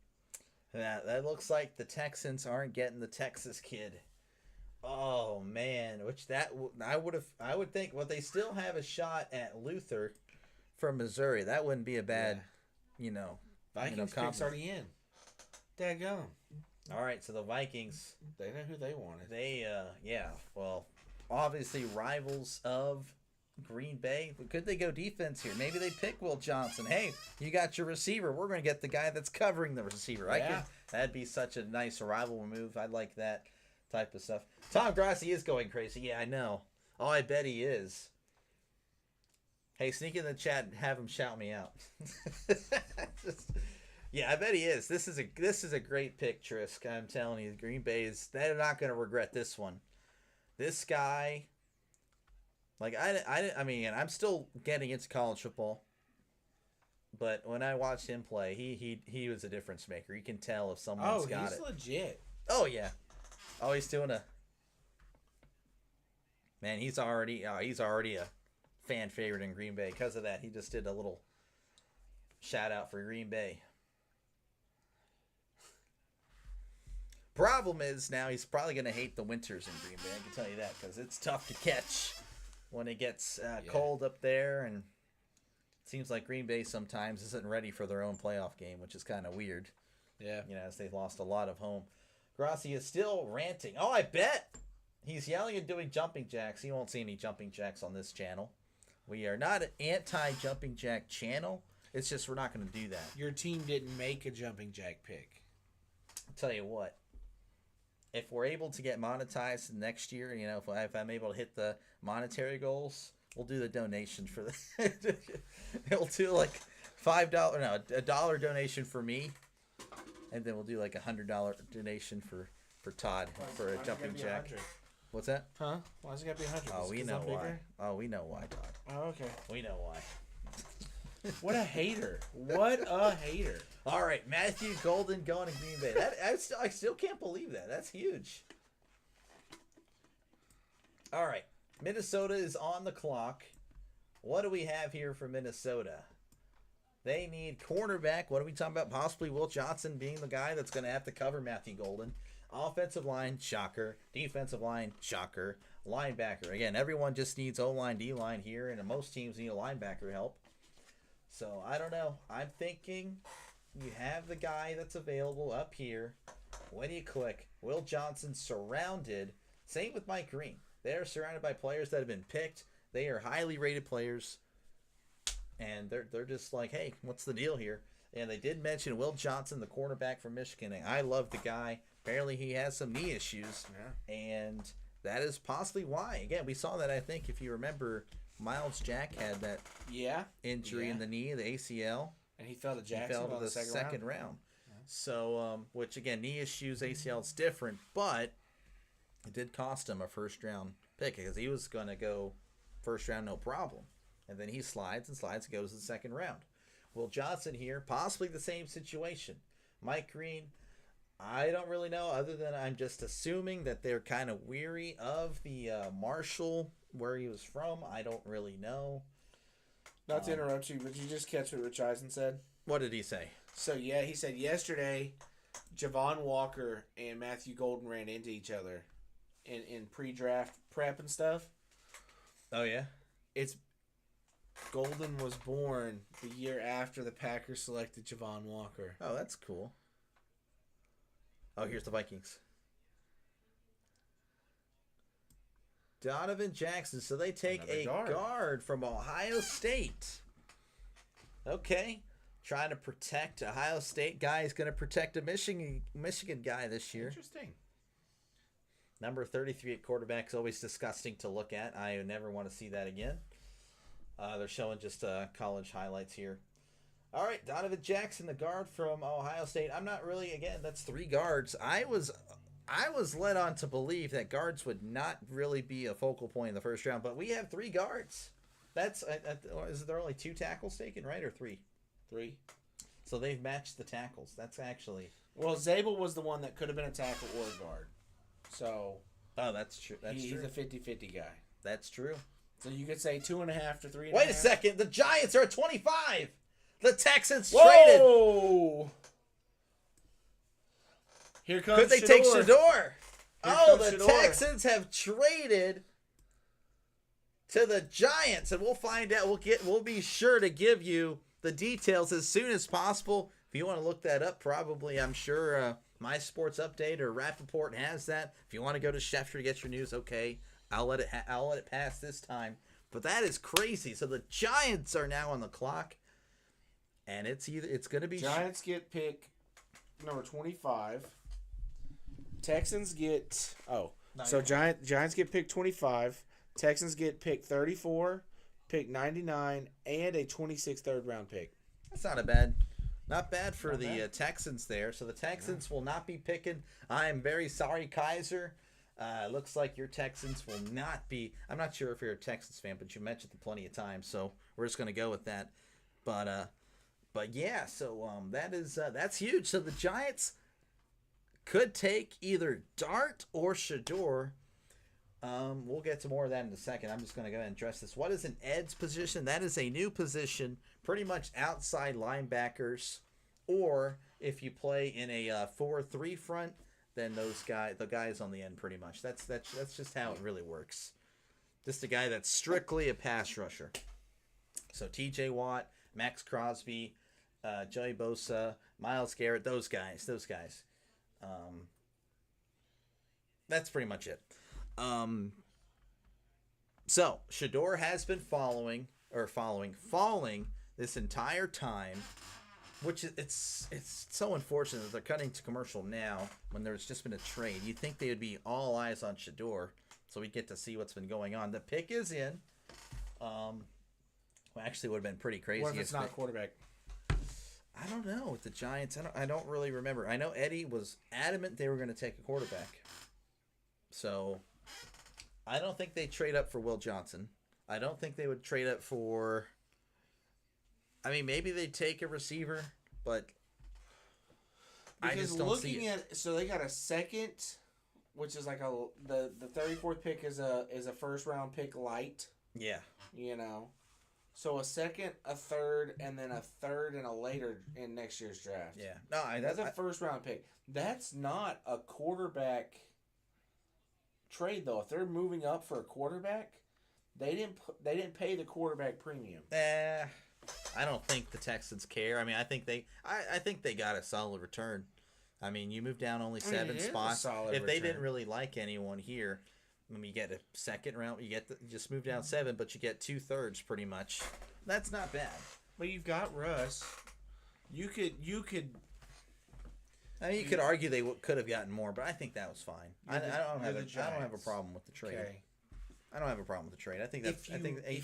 That looks like the Texans aren't getting the Texas kid. Oh man, I would think. Well, they still have a shot at Luther from Missouri. That wouldn't be a bad, Vikings pick's already in. Daggone. All right, so the Vikings. They know who they wanted. Well, obviously rivals of Green Bay. Could they go defense here? Maybe they pick Will Johnson. Hey, you got your receiver. We're going to get the guy that's covering the receiver. Yeah. That'd be such a nice rival move. I like that type of stuff. Tom Grassi is going crazy. Yeah, I know. Oh, I bet he is. Hey, sneak in the chat and have him shout me out. Yeah, I bet he is. This is a great pick, Trisk. I'm telling you, Green Bay they're not going to regret this one. This guy, like I mean, I'm still getting into college football, but when I watched him play, he was a difference maker. You can tell if someone's got it. Oh, he's legit. Oh yeah. Oh, he's doing a. Man, he's already a fan favorite in Green Bay because of that. He just did a little shout out for Green Bay. Problem is now he's probably going to hate the winters in Green Bay. I can tell you that because it's tough to catch when it gets cold up there, and it seems like Green Bay sometimes isn't ready for their own playoff game, which is kind of weird. Yeah. As they've lost a lot of home. Grassi is still ranting. Oh, I bet he's yelling and doing jumping jacks. He won't see any jumping jacks on this channel. We are not an anti-jumping jack channel. It's just we're not going to do that. Your team didn't make a jumping jack pick. I'll tell you what. If we're able to get monetized next year, if I'm able to hit the monetary goals, we'll do the donation for the. We'll do like a $1 donation for me, and then we'll do like $100 donation for Todd for a jumping jack. 100? What's that? Huh? Why is it gotta be 100? Oh, we know why. Oh, we know why, Todd. Oh, okay. We know why. What a hater! What a hater! All right, Matthew Golden going to Green Bay. I still can't believe that. That's huge. All right, Minnesota is on the clock. What do we have here for Minnesota? They need cornerback. What are we talking about? Possibly Will Johnson being the guy that's going to have to cover Matthew Golden. Offensive line, shocker. Defensive line, shocker. Linebacker. Again, everyone just needs O-line, D-line here, and most teams need a linebacker help. So, I don't know. I'm thinking you have the guy that's available up here. When you click, Will Johnson surrounded. Same with Mike Green. They're surrounded by players that have been picked. They are highly rated players. And they're just like, hey, what's the deal here? And they did mention Will Johnson, the cornerback from Michigan. And I love the guy. Apparently he has some knee issues. Yeah. And that is possibly why. Again, we saw that, I think, if you remember, Miles Jack had that injury in the knee, the ACL. And he fell to Jackson. He fell to the second round. Yeah. So, which again, knee issues, ACL is different, but it did cost him a first-round pick because he was going to go first round, no problem. And then he slides and goes to the second round. Will Johnson here, possibly the same situation. Mike Green, I don't really know, other than I'm just assuming that they're kind of weary of the Marshall, where he was from. I don't really know. Not to interrupt you, but you just catch what Rich Eisen said? What did he say? So, yeah, he said yesterday Javon Walker and Matthew Golden ran into each other in pre-draft prep and stuff. Oh, yeah? Golden was born the year after the Packers selected Javon Walker. Oh, that's cool. Oh, here's the Vikings. Donovan Jackson. So they take Another a guard from Ohio State. Okay. Trying to protect Ohio State guy. He's going to protect a Michigan guy this year. Interesting. Number 33 at quarterback is always disgusting to look at. I never want to see that again. They're showing just college highlights here. All right, Donovan Jackson, the guard from Ohio State. I'm not really, again, that's 3 guards. I was led on to believe that guards would not really be a focal point in the first round, but we have 3 guards. That's is there only 2 tackles taken, right, or 3? 3. So they've matched the tackles. That's actually... Well, Zabel was the one that could have been a tackle or a guard. So... Oh, that's true. He's a 50-50 guy. That's true. So you could say 2.5 to 3.5. Wait a second. The Giants are at 25. The Texans traded. Whoa! Here comes Could they take Shedeur? The Shedeur. Texans have traded to the Giants, and we'll find out. We'll be sure to give you the details as soon as possible. If you want to look that up, probably I'm sure My Sports Update or Rappaport has that. If you want to go to Schefter to get your news, okay, I'll let it pass this time. But that is crazy. So the Giants are now on the clock, and it's going to be Giants get pick number 25. Texans get Giants get pick 25. Texans get pick 34, pick 99, and a 26th third-round pick. That's not bad for the Texans there. So the Texans will not be picking. I am very sorry, Kaiser. Looks like your Texans will not be. I'm not sure if you're a Texans fan, but you mentioned it plenty of times, so we're just going to go with that. But yeah, so that's huge. So the Giants could take either Dart or Shedeur. We'll get to more of that in a second. I'm just going to go ahead and address this. What is an edge position? That is a new position, pretty much outside linebackers, or if you play in a 4-3 front, then the guys on the end, pretty much. That's just how it really works. Just a guy that's strictly a pass rusher. So T.J. Watt, Max Crosby, Joey Bosa, Myles Garrett, those guys. That's pretty much it. So Shedeur has been falling this entire time, which it's so unfortunate that they're cutting to commercial now when there's just been a trade. You'd think they would be all eyes on Shedeur, so we get to see what's been going on. The pick is in. Actually, would have been pretty crazy. What if it's not quarterback? I don't know with the Giants. I don't really remember. I know Eddie was adamant they were going to take a quarterback. So I don't think they trade up for Will Johnson. I don't think they would trade up for. I mean, maybe they'd take a receiver, but because I just don't see it. So they got a second, which is like the 34th pick is a first round pick light. Yeah. So a second, a third, and then a third and a later in next year's draft. Yeah. No, that's a first round pick. That's not a quarterback trade though. If they're moving up for a quarterback, they didn't pay the quarterback premium. I don't think the Texans care. I mean, I think they got a solid return. I mean, you move down only 7 spots. If they didn't really like anyone here, when you get a second round, you just move down 7, but you get 2/3 pretty much. That's not bad. But you've got Russ. You could. I mean, you could argue they could have gotten more, but I think that was fine. I don't have a problem with the trade. Okay. I don't have a problem with the trade. I think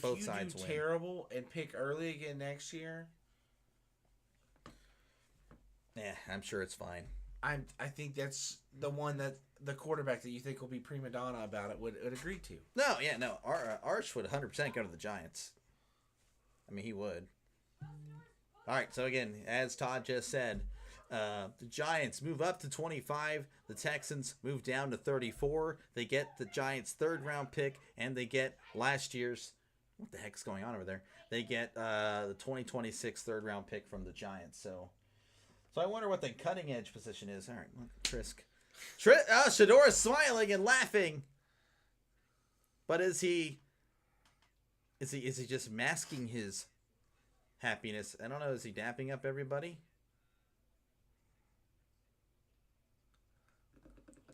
both sides win. If you do terrible and pick early again next year, yeah, I'm sure it's fine. I think that's the one that the quarterback that you think will be prima donna about it would agree to. No. Arch would 100% go to the Giants. I mean, he would. All right, so again, as Todd just said, the Giants move up to 25. The Texans move down to 34. They get the Giants' third-round pick, and they get last year's... What the heck's going on over there? They get the 2026 third-round pick from the Giants. So I wonder what the cutting-edge position is. All right, Trisk. Shedeur is smiling and laughing. But is he just masking his happiness? I don't know. Is he dapping up everybody?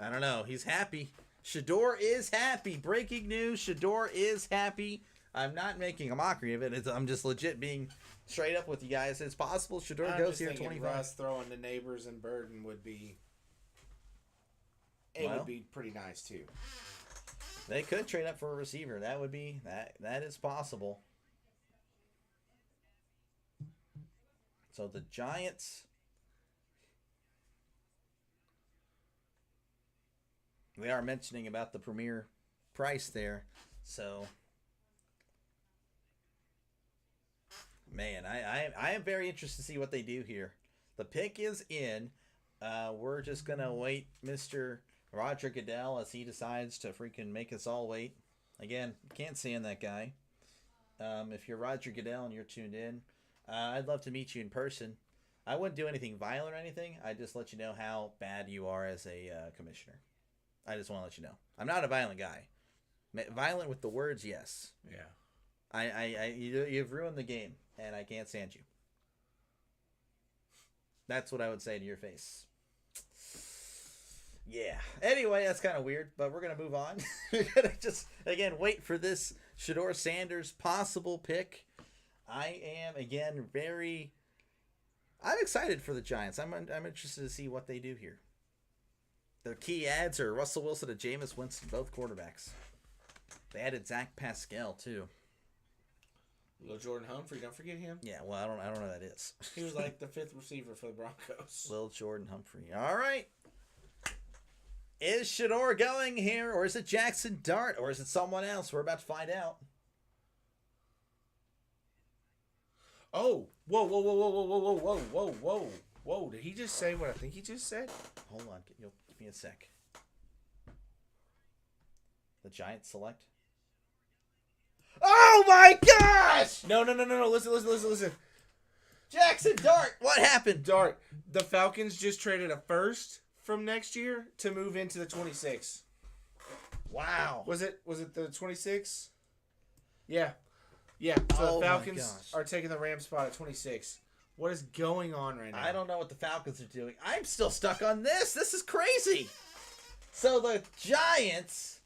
I don't know. He's happy. Shador is happy. Breaking news: Shador is happy. I'm not making a mockery of it. I'm just legit being straight up with you guys. It's possible Shador goes here 25. Russ throwing the neighbors and Burden would be. It would be pretty nice too. They could trade up for a receiver. That would be that is possible. So the Giants, we are mentioning about the premier price there. So, man, I am very interested to see what they do here. The pick is in. We're just going to wait Mr. Roger Goodell as he decides to freaking make us all wait. Again, can't stand that guy. If you're Roger Goodell and you're tuned in, I'd love to meet you in person. I wouldn't do anything violent or anything. I'd just let you know how bad you are as a commissioner. I just want to let you know. I'm not a violent guy. Violent with the words, yes. Yeah. You've ruined the game, and I can't stand you. That's what I would say to your face. Yeah. Anyway, that's kind of weird, but we're going to move on. We're going to just, again, wait for this Shador Sanders possible pick. I am, again, I'm excited for the Giants. I'm interested to see what they do here. Their key adds are Russell Wilson and Jameis Winston, both quarterbacks. They added Zach Pascal, too. Little Jordan Humphrey, don't forget him. Yeah, well, I don't know who that is. He was like the 5th receiver for the Broncos. Little Jordan Humphrey. All right. Is Shador going here, or is it Jackson Dart, or is it someone else? We're about to find out. Oh, whoa. Did he just say what I think he just said? Hold on. Give me a sec. The Giants select. Oh, my gosh! No. Listen. Jackson Dart, what happened? Dart, the Falcons just traded a first from next year to move into the 26. Wow. Was it the 26? Yeah. So the Falcons are taking the Rams spot at 26. What is going on right now? I don't know what the Falcons are doing. I'm still stuck on this. This is crazy. So the Giants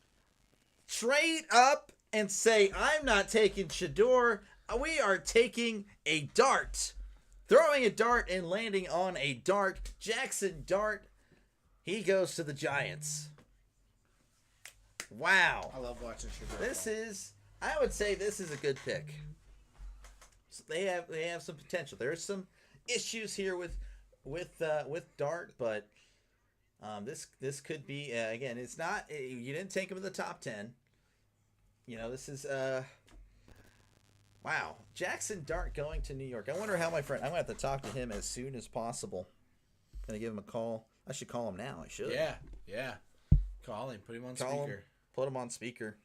trade up and say, I'm not taking Shador. We are taking a dart. Throwing a dart and landing on a dart. Jackson Dart. He goes to the Giants. Wow. I love watching Shador. I would say this is a good pick. So they have some potential. There's some issues here with Dart, but this could be again. It's not. You didn't take him in the top 10. You know, this is wow. Jackson Dart going to New York. I wonder how my friend. I'm gonna have to talk to him as soon as possible. Gonna give him a call. I should call him now. I should. Yeah. Call him. Put him on speaker. Put him on speaker.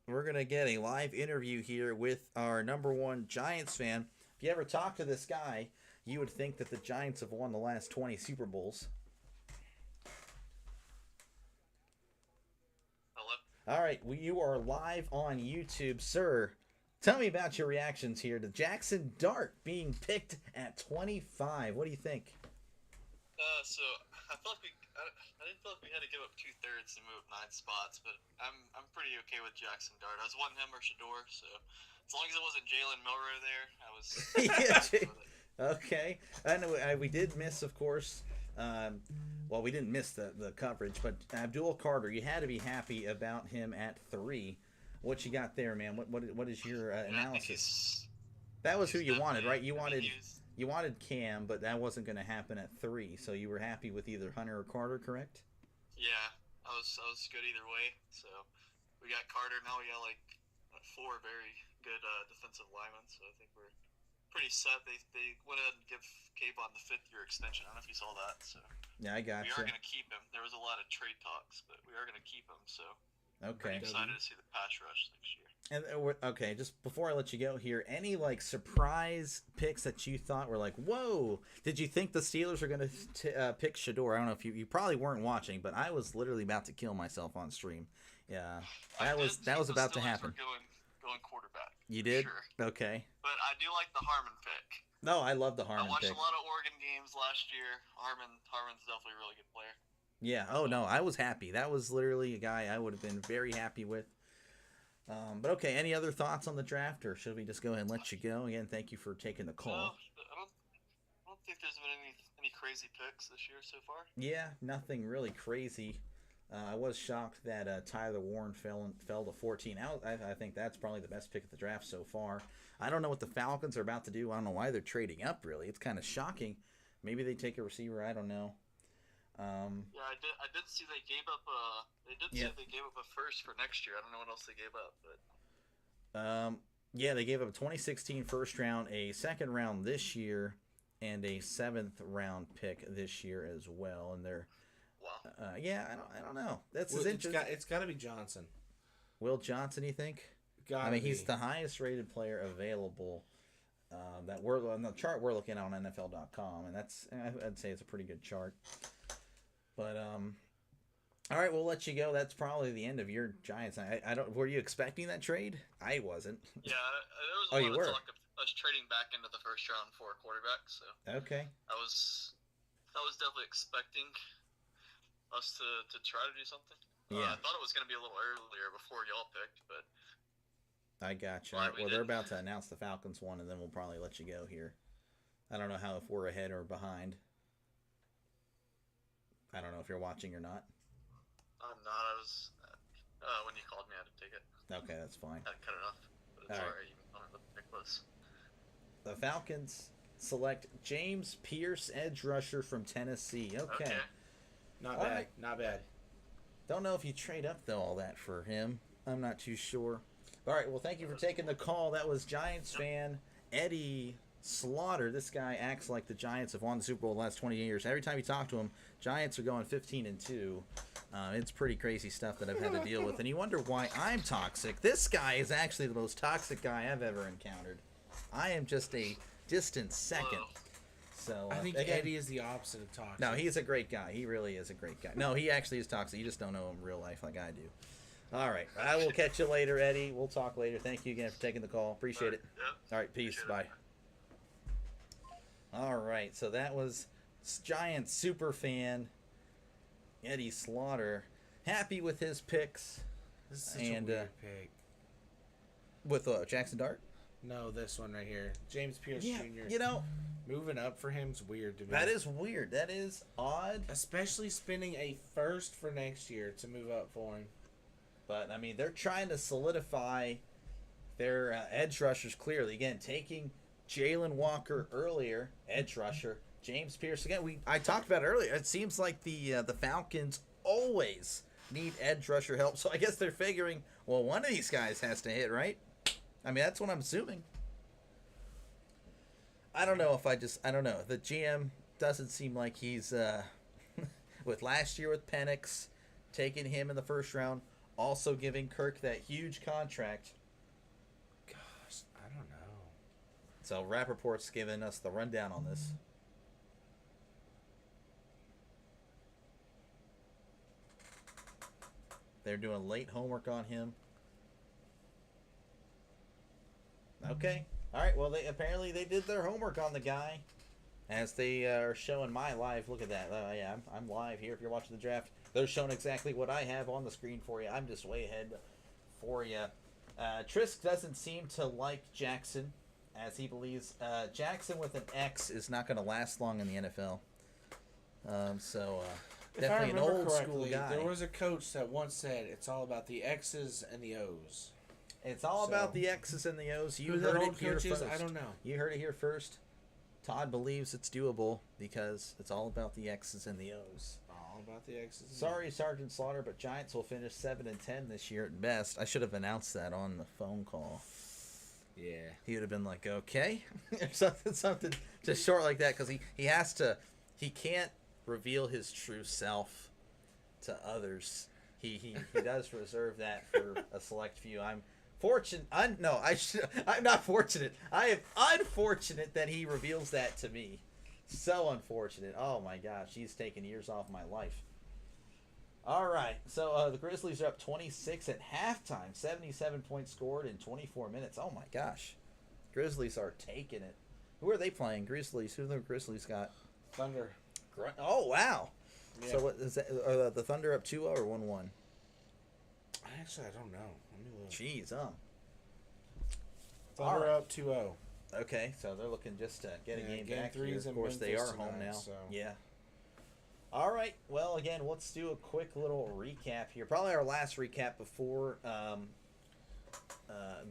We're going to get a live interview here with our number one Giants fan. If you ever talk to this guy, you would think that the Giants have won the last 20 Super Bowls. Hello? All right, you are live on YouTube, sir. Tell me about your reactions here to Jackson Dart being picked at 25. What do you think? So I felt like I didn't feel like we had to give up 2/3 to move 9 spots, but I'm pretty okay with Jackson Dart. I was wanting him or Shador, so as long as it wasn't Jalen Milroe there, I was happy with it. Okay. I know we did miss, of course. Well, we didn't miss the coverage, but Abdul Carter, you had to be happy about him at 3. What you got there, man? What is your analysis? That was who you wanted, right? You wanted Cam, but that wasn't going to happen at 3. So you were happy with either Hunter or Carter, correct? Yeah, I was good either way. So we got Carter now. We got like 4 very good defensive linemen. So I think we're pretty set. They went ahead and give Kayvon the 5th-year extension. I don't know if you saw that. So yeah, I got you. We are going to keep him. There was a lot of trade talks, but we are going to keep him. So okay. I'm excited to see the pass rush next year. And okay, just before I let you go here, any like surprise picks that you thought were like, whoa? Did you think the Steelers were going to pick Shador? I don't know if you probably weren't watching, but I was literally about to kill myself on stream. Yeah, that was about to happen. Going quarterback. You did? Sure. Okay. But I do like the Harmon pick. No, I love the Harmon I watched pick. a lot of Oregon games last year. Harmon's definitely a really good player. Yeah. Oh no, I was happy. That was literally a guy I would have been very happy with. But okay, any other thoughts on the draft, or should we just go ahead and let you go? Again, thank you for taking the No, call. I don't think there's been any crazy picks this year so far. Yeah, nothing really crazy. I was shocked that Tyler Warren fell to 14 out. I think that's probably the best pick of the draft so far. I don't know what the Falcons are about to do. I don't know why they're trading up. Really, it's kind of shocking. Maybe they take a receiver. I don't know. Yeah, I did see they gave up. Yeah. They gave up a first for next year. I don't know what else they gave up, but Yeah, they gave up a 2016 first round, a second round this year, and a seventh round pick this year as well. And they're wow. yeah, I don't know. That's Well, his interest. it's got to be Johnson. Will Johnson, you think? Gotta I mean, be. he's the highest rated player available. That we're on the chart we're looking at on NFL.com, and that's I'd say it's a pretty good chart. But all right, we'll let you go. That's probably the end of your Giants. I don't. Were you expecting that trade? I wasn't. Yeah, there was Oh, a you lot were? of talk of us trading back into the first round for a quarterback. So Okay. I was definitely expecting us to try to do something. Yeah. I thought it was going to be a little earlier before y'all picked, but I got you. Glad All right, we well, they're did. about to announce the Falcons one, and then we'll probably let you go here. I don't know how if we're ahead or behind. I don't know if you're watching or not. I'm not. I was when you called me, I had to take it. Okay, that's fine. I had to cut it off. But it's All right. alright. You don't know what the pick was. The Falcons select James Pierce, edge rusher from Tennessee. Okay. Not All bad. right. Not bad. Don't know if you trade up though all that for him. I'm not too sure. All right. Well, thank you for taking the call. That was Giants fan Eddie Slaughter. This guy acts like the Giants have won the Super Bowl the last 20 years. Every time you talk to him, Giants are going 15-2. It's pretty crazy stuff that I've had to deal with, and you wonder why I'm toxic. This guy is actually the most toxic guy I've ever encountered. I am just a distant second. Whoa. So I think again, Eddie is the opposite of toxic. no, he's a great guy. He really is a great guy. No, he actually is toxic. You just don't know him in real life like I do. All right. I will catch you later, Eddie. We'll talk later. Thank you again for taking the call. Appreciate it. Yeah. All right. Peace. Appreciate it. Bye. All right. So that was Giants super fan Eddie Slaughter. Happy with his picks This is such And, a weird pick. with Jackson Dart. No, this one right here. James Pierce Jr. You know, Moving up for him's weird to me. that is weird. That is odd. Especially spending a first for next year to move up for him. But, I mean, they're trying to solidify their edge rushers clearly. Again, taking Jalen Walker earlier, edge rusher. James Pierce, again, I talked about it earlier. It seems like the Falcons always need edge rusher help. So I guess they're figuring, well, one of these guys has to hit, right? I mean, that's what I'm assuming. I don't know. The GM doesn't seem like he's, with last year with Penix, taking him in the first round, also giving Kirk that huge contract. Gosh, I don't know. So Rappaport's giving us the rundown on this. They're doing late homework on him. Okay. All right. Well, they did their homework on the guy, as they are showing my live. Look at that. Yeah, I'm live here. If you're watching the draft, they're showing exactly what I have on the screen for you. I'm just way ahead for you. Trisk doesn't seem to like Jackson, as he believes Jackson with an X is not going to last long in the NFL. If I Definitely an remember old school correctly, guy. there was a coach that once said it's all about the X's and the O's. It's all So- about the X's and the O's. You Who heard that it old here coach is, first. I don't know. You heard it here first. Todd believes it's doable because it's all about the X's and the O's. All about the X's. And Sorry, Sergeant Slaughter, but Giants will finish 7-10 this year at best. I should have announced that on the phone call. Yeah. He would have been like, "Okay," or something just short like that, because he can't reveal his true self to others. He does reserve that for a select few. I'm fortunate. I'm not fortunate. I am unfortunate that he reveals that to me. So unfortunate. Oh my gosh, he's taken years off my life. All right, so the Grizzlies are up 26 at halftime. 77 points scored in 24 minutes. Oh my gosh, Grizzlies are taking it. Who are they playing? Grizzlies. Who the Grizzlies got? Thunder. Oh wow. Yeah. So what is that? Are the Thunder up 2-0 or 1-1? Actually, I don't know. Let me look. Jeez, Thunder Alright. up 2-0. Okay, so they're looking just to get a Yeah, game game back three here. is Of in course, they Memphis are home tonight, now. so. Yeah. All right. Well, again, let's do a quick little recap here. Probably our last recap before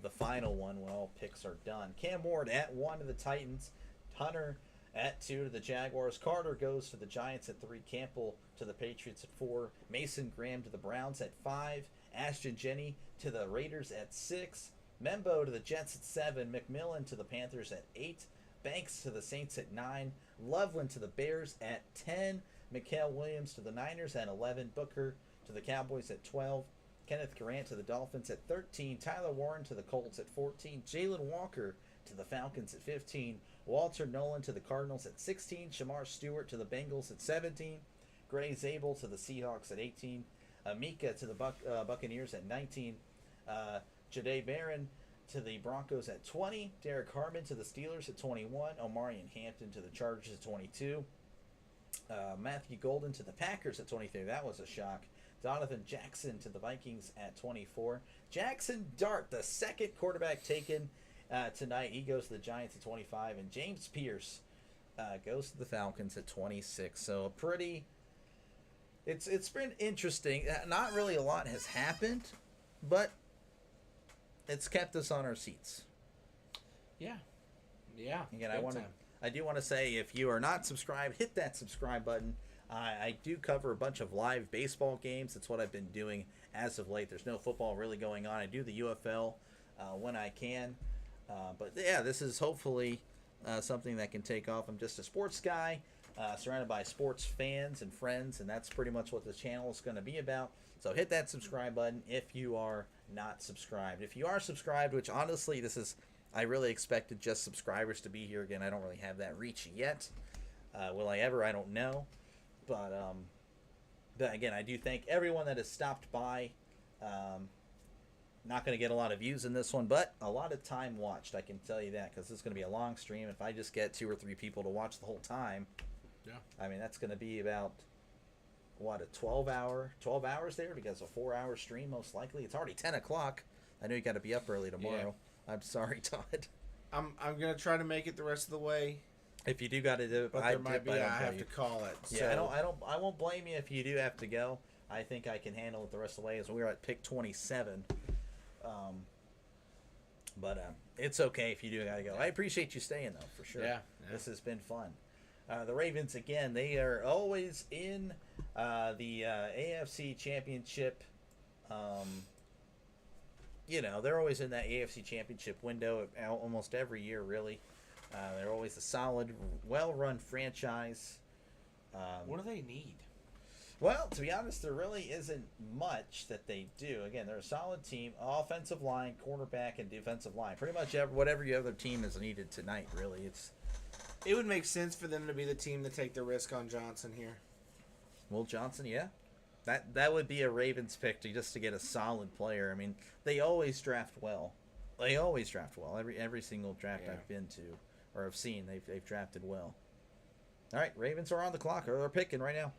the final one when all picks are done. Cam Ward at 1 to the Titans. Hunter at 2 to the Jaguars. Carter goes to the Giants at 3. Campbell to the Patriots at 4. Mason Graham to the Browns at 5. Ashton Jenny to the Raiders at 6. Membo to the Jets at 7. McMillan to the Panthers at 8. Banks to the Saints at 9. Loveland to the Bears at 10. Mikael Williams to the Niners at 11. Booker to the Cowboys at 12. Kenneth Durant to the Dolphins at 13. Tyler Warren to the Colts at 14. Jalen Walker to the Falcons at 15. Walter Nolan to the Cardinals at 16. Shamar Stewart to the Bengals at 17. Gray Zabel to the Seahawks at 18. Mika to the Buccaneers at 19. Jade Barron to the Broncos at 20. Derek Harmon to the Steelers at 21. Omarion Hampton to the Chargers at 22. Matthew Golden to the Packers at 23. That was a shock. Donovan Jackson to the Vikings at 24. Jackson Dart, the second quarterback taken tonight. He goes to the Giants at 25. And James Pierce goes to the Falcons at 26. So a pretty... It's been interesting. Not really a lot has happened, but it's kept us on our seats. Yeah. Yeah. Again, big time. I do want to say, if you are not subscribed, hit that subscribe button. I do cover a bunch of live baseball games. That's what I've been doing as of late. There's no football really going on. I do the UFL when I can. But yeah, this is hopefully something that can take off. I'm just a sports guy, surrounded by sports fans and friends, and that's pretty much what the channel is going to be about. So hit that subscribe button if you are not subscribed. If you are subscribed, which honestly, I really expected just subscribers to be here. Again, I don't really have that reach yet. Will I ever? I don't know. But again, I do thank everyone that has stopped by. Not going to get a lot of views in this one, but a lot of time watched. I can tell you that, because this is going to be a long stream. If I just get 2 or 3 people to watch the whole time, Yeah. I mean, that's going to be about, what, a 12 hours there, because a 4-hour stream most likely. It's already 10 o'clock. I know you got to be up early tomorrow. Yeah. I'm sorry, Todd. I'm gonna try to make it the rest of the way, If you do got to do it, but there might be I have to call it. Yeah, So. I won't blame you if you do have to go. I think I can handle it the rest of the way, as we're at pick 27. But it's okay if you do got to go. I appreciate you staying, though, for sure. Yeah. This has been fun. The Ravens, again, they are always in the AFC Championship. They're always in that AFC Championship window almost every year, really. They're always a solid, well-run franchise. What do they need? Well, to be honest, there really isn't much that they do. Again, they're a solid team. Offensive line, cornerback, and defensive line. Pretty much whatever your other team is needed tonight, really. It would make sense for them to be the team to take the risk on Johnson here. Will Johnson, yeah. That would be a Ravens pick just to get a solid player. I mean, they always draft well. Every single draft I've been to or have seen, they've drafted well. All right, Ravens are on the clock. They're picking right now.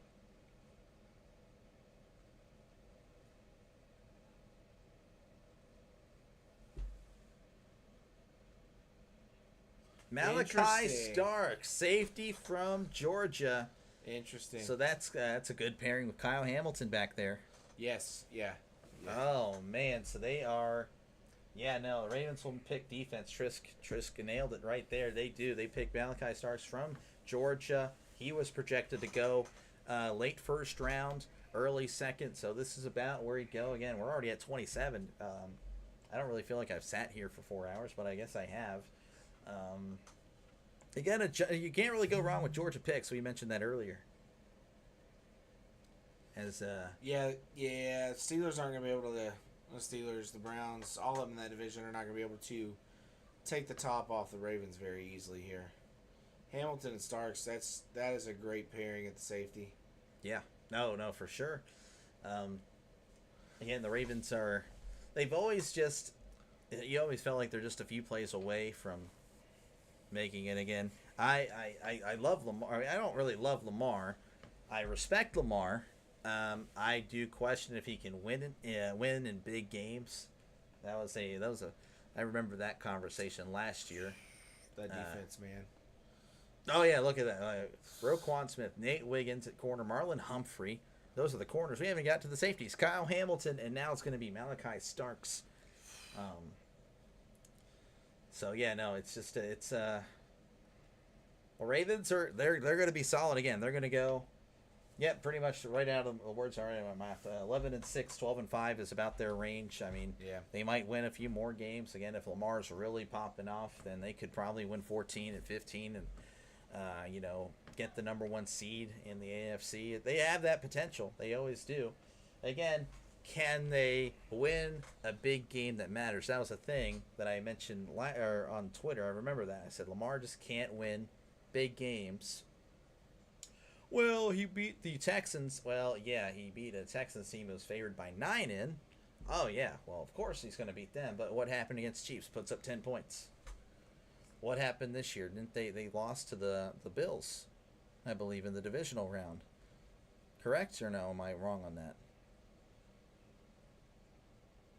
Malachi Stark, safety from Georgia. Interesting. So that's a good pairing with Kyle Hamilton back there. Yes. Yeah. Oh man, so they are. Yeah, no, the Ravens will pick defense. Trisk nailed it right there. They do. They pick Malachi Starks from Georgia. He was projected to go late first round, early second. So this is about where he'd go. Again, we're already at 27. I don't really feel like I've sat here for 4 hours, but I guess I have. Again, you can't really go wrong with Georgia picks. We mentioned that earlier. Yeah. Steelers aren't gonna be able to. The Steelers, the Browns, all of them in that division are not gonna be able to take the top off the Ravens very easily here. Hamilton and Starks, that is a great pairing at the safety. Yeah, no, for sure. Again, the Ravens they've always you always felt like they're just a few plays away from making it again. I love Lamar. I mean, I don't really love Lamar. I respect Lamar. I do question if he can win in big games. That was a. I remember that conversation last year. That defense, man. Oh yeah, look at that. Roquan Smith, Nate Wiggins at corner, Marlon Humphrey. Those are the corners. We haven't got to the safeties. Kyle Hamilton, and now it's going to be Malachi Starks. So yeah, no, it's just well, Ravens are they're going to be solid again. They're going to go. Yep, pretty much right out of the words already in my mouth. 11-6, 12-5 is about their range. I mean, Yeah. they might win a few more games. Again, if Lamar's really popping off, then they could probably win 14 and 15 and get the number 1 seed in the AFC. They have that potential. They always do. Again, can they win a big game that matters? That was a thing that I mentioned on Twitter. I remember that. I said Lamar just can't win big games. Well, he beat the Texans. Well, yeah, he beat a Texans team that was favored by 9 in. Oh, yeah. Well, of course he's going to beat them. But what happened against Chiefs? Puts up 10 points. What happened this year? Didn't they lost to the Bills, I believe, in the divisional round. Correct or no? Am I wrong on that?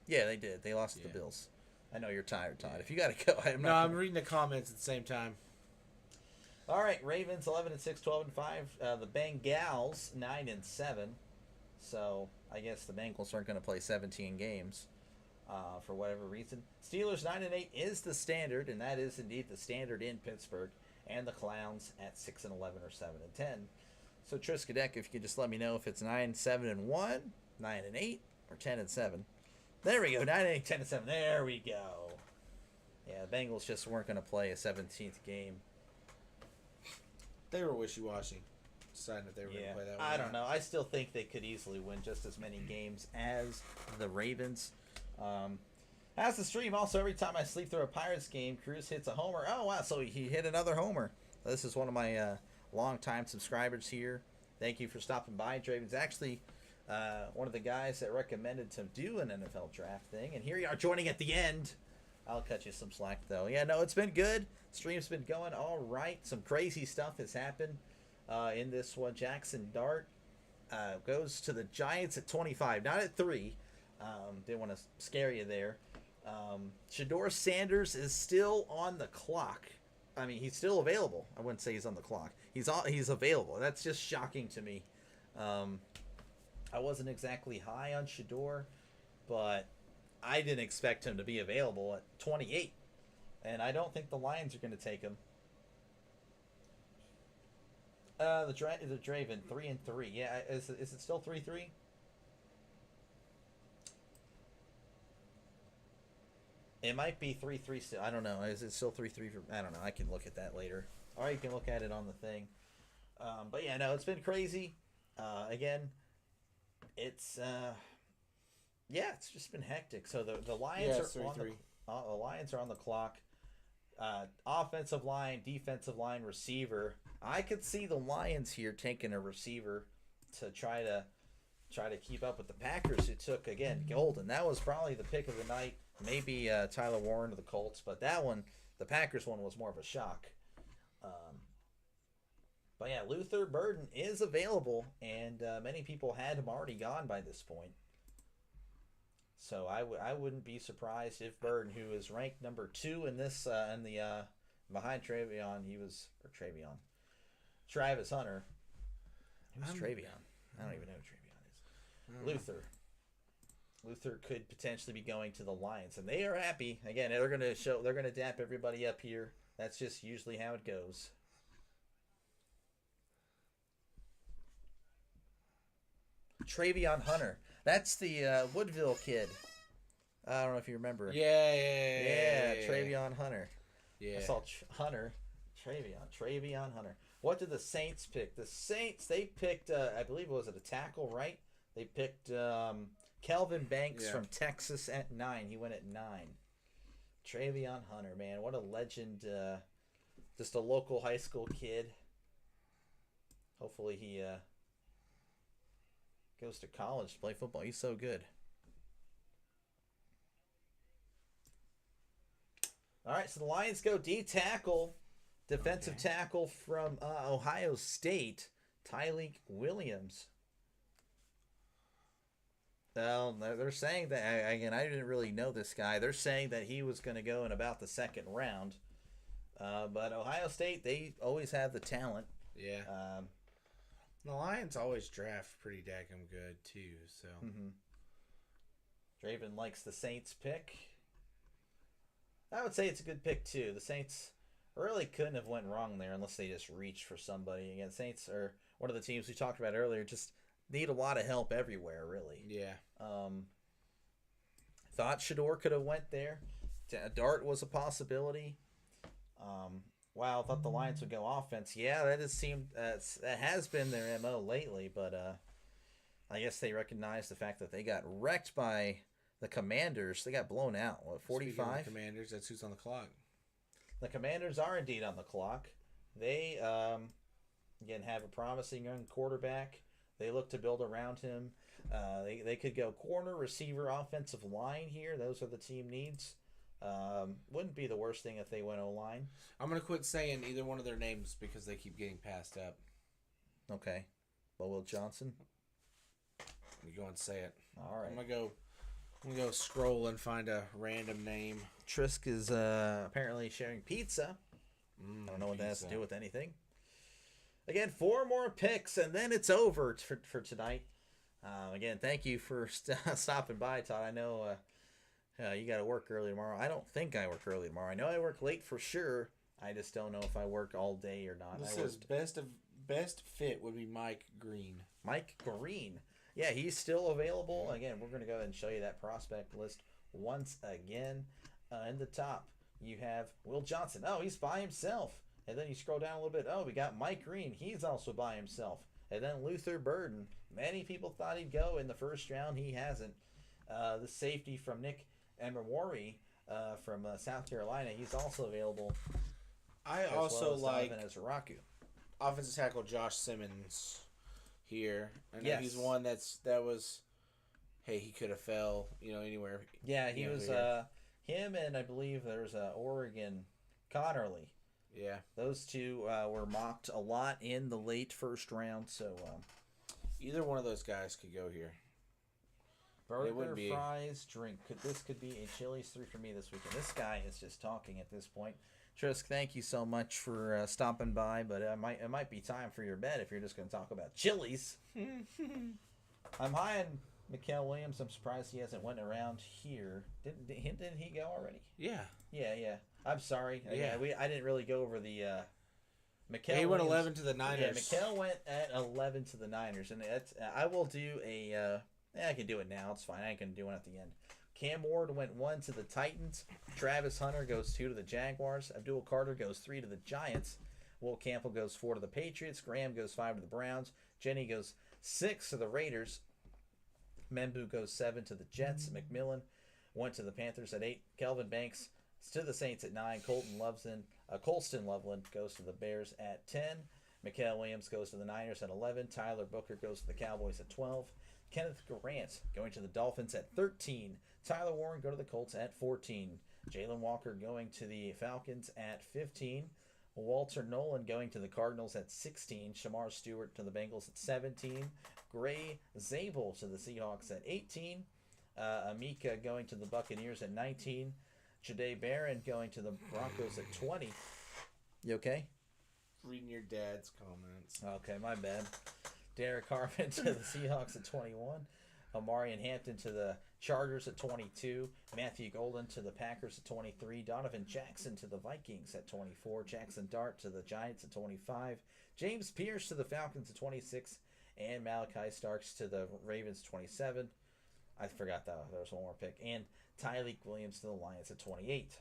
Yeah, they did. They lost to the Bills. I know you're tired, Todd. If you got to go, I'm reading the comments at the same time. All right, Ravens 11-6, 12-5. The Bengals 9-7. So I guess the Bengals aren't going to play 17 games for whatever reason. Steelers 9-8 is the standard, and that is indeed the standard in Pittsburgh. And the Clowns at 6-11 or 7-10. So Triskadeck, if you could just let me know if it's 9-7-1, 9-8, or 10-7. There we go, 9-8, 10-7. There we go. Yeah, the Bengals just weren't going to play a 17th game. They were wishy-washy, deciding that they were going to play that one. I don't know. I still think they could easily win just as many games as the Ravens. As the stream, also, every time I sleep through a Pirates game, Cruz hits a homer. Oh, wow, so he hit another homer. This is one of my long-time subscribers here. Thank you for stopping by. Draven's actually one of the guys that recommended to do an NFL draft thing. And here you are joining at the end. I'll cut you some slack, though. Yeah, no, it's been good. Stream's been going all right. Some crazy stuff has happened in this one. Jackson Dart goes to the Giants at 25, not at 3. Didn't want to scare you there. Shedeur Sanders is still on the clock. I mean, he's still available. I wouldn't say he's on the clock. He's available. That's just shocking to me. I wasn't exactly high on Shedeur, but I didn't expect him to be available at 28. And I don't think the Lions are going to take him. The Draven 3-3. Yeah, is it still 3-3? It might be 3-3 still. I don't know. Is it still 3-3? I don't know. I can look at that later. Or you can look at it on the thing. But yeah, no, it's been crazy. Again, it's it's just been hectic. So the Lions are on the Lions are on the clock. Offensive line, defensive line, receiver. I could see the Lions here taking a receiver to try to keep up with the Packers, who took again Golden. That was probably the pick of the night. Maybe Tyler Warren of the Colts, but that one, the Packers one, was more of a shock. But yeah, Luther Burden is available, and many people had him already gone by this point. So I wouldn't be surprised if Burden, who is ranked number 2 in this behind Travion, Travis Hunter. Who's Travion? I don't even know who Travion is. Luther could potentially be going to the Lions, and they are happy. Again, they're going to dap everybody up here. That's just usually how it goes. Travion Hunter. That's the Woodville kid. I don't know if you remember. Yeah. Travion Hunter. Yeah. I saw Travion Hunter. What did the Saints pick? The Saints, they picked, I believe, was it a tackle, right? They picked Kelvin Banks from Texas at 9. He went at 9. Travion Hunter, man. What a legend. Just a local high school kid. Hopefully he goes to college to play football. He's so good. All right, so the Lions go D tackle, defensive tackle from Ohio State, Tyleek Williams. Well, they're saying that, again, I didn't really know this guy. They're saying that he was going to go in about the second round. But Ohio State, they always have the talent. Yeah. The Lions always draft pretty daggum good, too. So. Draven likes the Saints pick. I would say it's a good pick, too. The Saints really couldn't have went wrong there unless they just reached for somebody. Again, Saints are one of the teams we talked about earlier, just need a lot of help everywhere, really. Yeah. Thought Shador could have went there. Dart was a possibility. Wow, thought the Lions would go offense. Yeah, that has been their MO lately, but I guess they recognize the fact that they got wrecked by the Commanders. They got blown out. What, 45? Commanders, that's who's on the clock. The Commanders are indeed on the clock. They, again, have a promising young quarterback. They look to build around him. They could go corner, receiver, offensive line here. Those are the team needs. Wouldn't be the worst thing if they went O-line. I'm going to quit saying either one of their names because they keep getting passed up. Okay. Will Johnson? You go and say it. All right. I'm gonna go scroll and find a random name. Trisk is apparently sharing pizza. I don't know what that has to do with anything. Again, 4 more picks, and then it's over for tonight. Again, thank you for stopping by, Todd. I know you got to work early tomorrow. I don't think I work early tomorrow. I know I work late for sure. I just don't know if I work all day or not. This says best fit would be Mike Green. Mike Green. Yeah, he's still available. Again, we're going to go ahead and show you that prospect list once again. In the top, you have Will Johnson. Oh, he's by himself. And then you scroll down a little bit. Oh, we got Mike Green. He's also by himself. And then Luther Burden. Many people thought he'd go in the first round. He hasn't. The safety from Nick Emery from South Carolina. He's also available. I also like Azaraku. Offensive tackle Josh Simmons here. I know Yes. he's one that was, hey, he could have fell, anywhere. Yeah, he was him, and I believe there's Oregon Connerly. Yeah. Those two were mocked a lot in the late first round, so either one of those guys could go here. burger, fries, drink. This could be a Chili's 3 for me this weekend. This guy is just talking at this point. Trisk, thank you so much for stopping by, but it might be time for your bed if you're just going to talk about Chili's. I'm high on Mikael Williams. I'm surprised he hasn't went around here. Didn't he go already? Yeah. Yeah. I'm sorry. Yeah. I didn't really go over the Mikael. He went Williams. 11 to the Niners. Yeah, Mikael went at 11 to the Niners, and I will do a. I can do it now. It's fine. I ain't gonna do one at the end. Cam Ward went 1 to the Titans. Travis Hunter goes 2 to the Jaguars. Abdul Carter goes 3 to the Giants. Will Campbell goes 4 to the Patriots. Graham goes 5 to the Browns. Jenny goes 6 to the Raiders. Membu goes 7 to the Jets. McMillan went to the Panthers at 8. Kelvin Banks to the Saints at 9. Colston Loveland goes to the Bears at 10. Mikael Williams goes to the Niners at 11. Tyler Booker goes to the Cowboys at 12. Kenneth Grant going to the Dolphins at 13. Tyler Warren go to the Colts at 14. Jalen Walker going to the Falcons at 15. Walter Nolan going to the Cardinals at 16. Shamar Stewart to the Bengals at 17. Gray Zabel to the Seahawks at 18. Amika going to the Buccaneers at 19. Jade Barron going to the Broncos at 20. You okay? Reading your dad's comments. Okay, my bad. Derek Harvin to the Seahawks at 21. Amarian Hampton to the Chargers at 22. Matthew Golden to the Packers at 23. Donovan Jackson to the Vikings at 24. Jackson Dart to the Giants at 25. James Pierce to the Falcons at 26. And Malachi Starks to the Ravens 27. I forgot that. There was one more pick. And Tyleek Williams to the Lions at 28.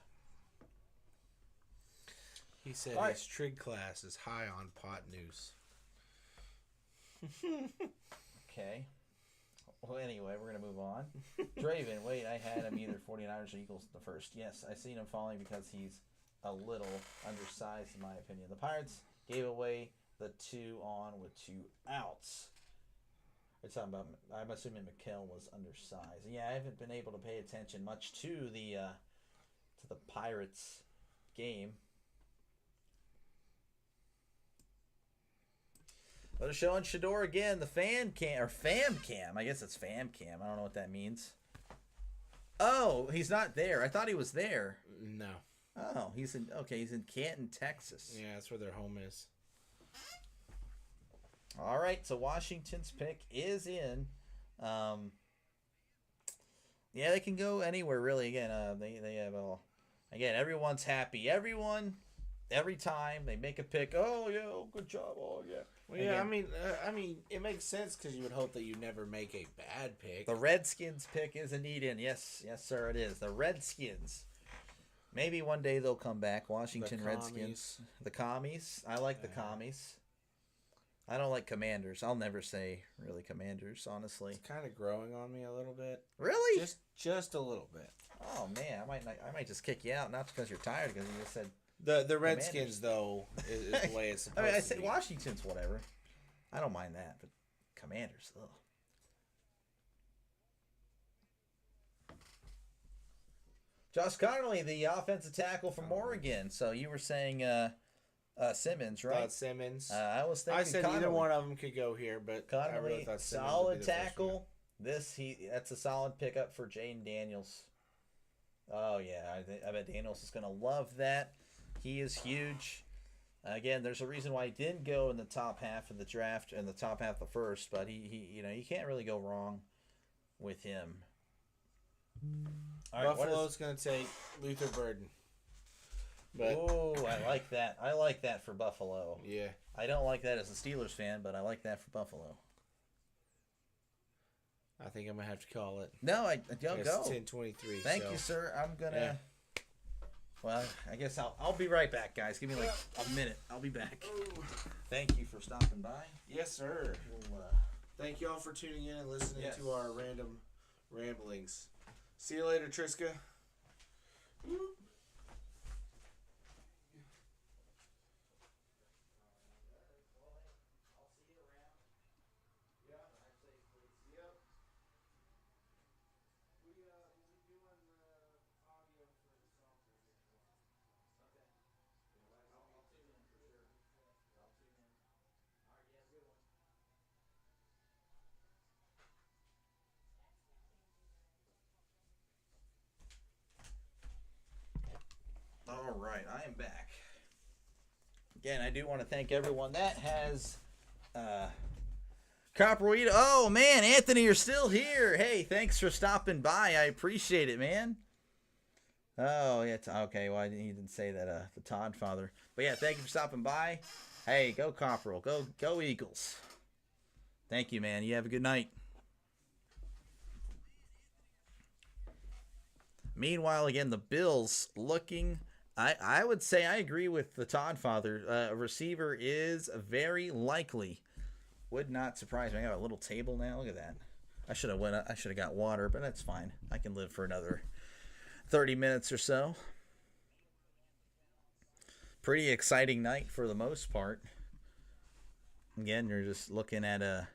He said his trig class is high on pot news. Okay. Well, anyway, we're going to move on. Draven, wait, I had him either 49ers or Eagles the first. Yes, I seen him falling because he's a little undersized in my opinion. The Pirates gave away the 2 on with 2 outs. We're talking about, I'm assuming Mikael was undersized. Yeah, I haven't been able to pay attention much to the Pirates game. But they're showing Shador again, the fan cam or fam cam. I guess it's fam cam. I don't know what that means. Oh, he's not there. I thought he was there. No. Oh, he's in Canton, Texas. Yeah, that's where their home is. All right, so Washington's pick is in. Yeah, they can go anywhere really. Again, they have all. Again, everyone's happy. Everyone, every time they make a pick. Oh yeah, good job. Oh yeah. Well, yeah, Again, I mean, it makes sense because you would hope that you never make a bad pick. the Redskins pick is indeed in. Yes, sir, it is. The Redskins. Maybe one day they'll come back. Washington Redskins. The Commies. I like the Commies. I don't like Commanders. I'll never say really Commanders, honestly. It's kind of growing on me a little bit. Really? Just a little bit. Oh man, I might just kick you out, not because you're tired, because you just said. The Redskins though is the way it's supposed I to said be. Washington's whatever. I don't mind that, but Commanders, ugh. Josh Connolly, the offensive tackle from Oregon. So you were saying Simmons, right? Thought Simmons. I was thinking I said Connolly. either one of them could go here, but I Connolly, really thought Simmons solid would be the first one. tackle. That's a solid pickup for Jane Daniels. Oh yeah, I bet Daniels is gonna love that. He is huge. Again, there's a reason why he didn't go in the top half of the draft and the top half of the first, but he you can't really go wrong with him. All right, Buffalo's going to take Luther Burden. But oh, I like that. I like that for Buffalo. yeah, I don't like that as a Steelers fan, but I like that for Buffalo. I think I'm going to have to call it. No, I don't It's go. 10-23. Thank so. you, sir. I'm gonna. Yeah. Well, I guess I'll be right back, guys. Give me like a minute. I'll be back. Thank you for stopping by. Yes, sir. We'll, Thank you all for tuning in and listening Yes. to our random ramblings. See you later, Triska. All right, I am back. Again, I do want to thank everyone that has Copperweed. Oh man, Anthony, you're still here. Hey, thanks for stopping by. I appreciate it, man. Oh yeah, okay. Well, he didn't say that. The Todd father, but yeah, thank you for stopping by. Hey, go Copperwell, go Eagles. Thank you, man. You have a good night. Meanwhile, again, the Bills looking. I would say I agree with the Todd father. A receiver is very likely. Would not surprise me. I got a little table now. Look at that. I should have got water, but that's fine. I can live for another 30 minutes or so. Pretty exciting night for the most part. Again, you're just looking at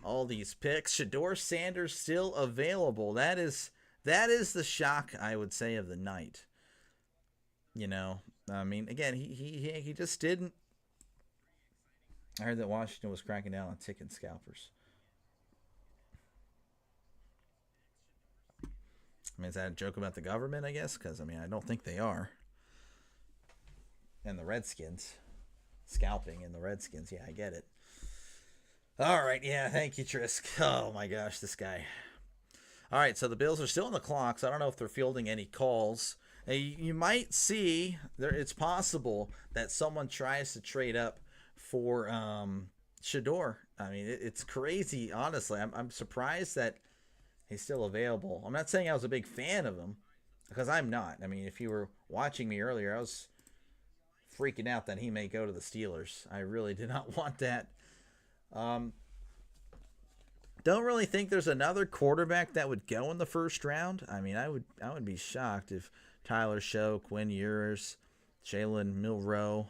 all these picks. Shador Sanders still available. That is the shock, I would say, of the night. I mean, again, he just didn't. I heard that Washington was cracking down on ticket scalpers. I mean, is that a joke about the government, I guess? Because, I mean, I don't think they are. And the Redskins. Scalping in the Redskins. Yeah, I get it. All right. Yeah, thank you, Trisk. Oh, my gosh, this guy. All right, so the Bills are still on the clock, so I don't know if they're fielding any calls. You might see, it's possible that someone tries to trade up for Shador. I mean, it's crazy, honestly. I'm surprised that he's still available. I'm not saying I was a big fan of him, because I'm not. I mean, if you were watching me earlier, I was freaking out that he may go to the Steelers. I really did not want that. Don't really think there's another quarterback that would go in the first round. I mean, I would be shocked if Tyler Show, Quinn Ewers, Jalen Milroe.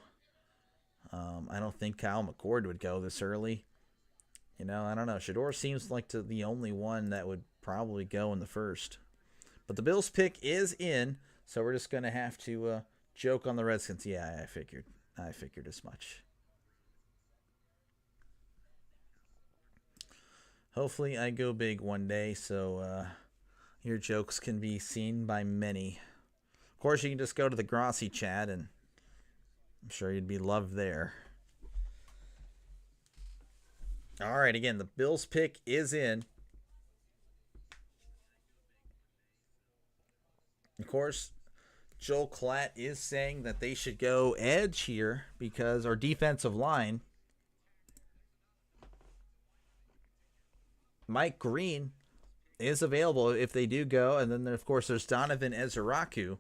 I don't think Kyle McCord would go this early. I don't know. Shador seems like the only one that would probably go in the first. But the Bills pick is in, so we're just going to have to joke on the Redskins. Yeah, I figured as much. hopefully I go big one day, so your jokes can be seen by many. Of course, you can just go to the Grossi chat, and I'm sure you'd be loved there. All right, again, the Bills pick is in. Of course, Joel Klatt is saying that they should go edge here because our defensive line, Mike Green, is available if they do go. And then, of course, there's Donovan Ezeraku.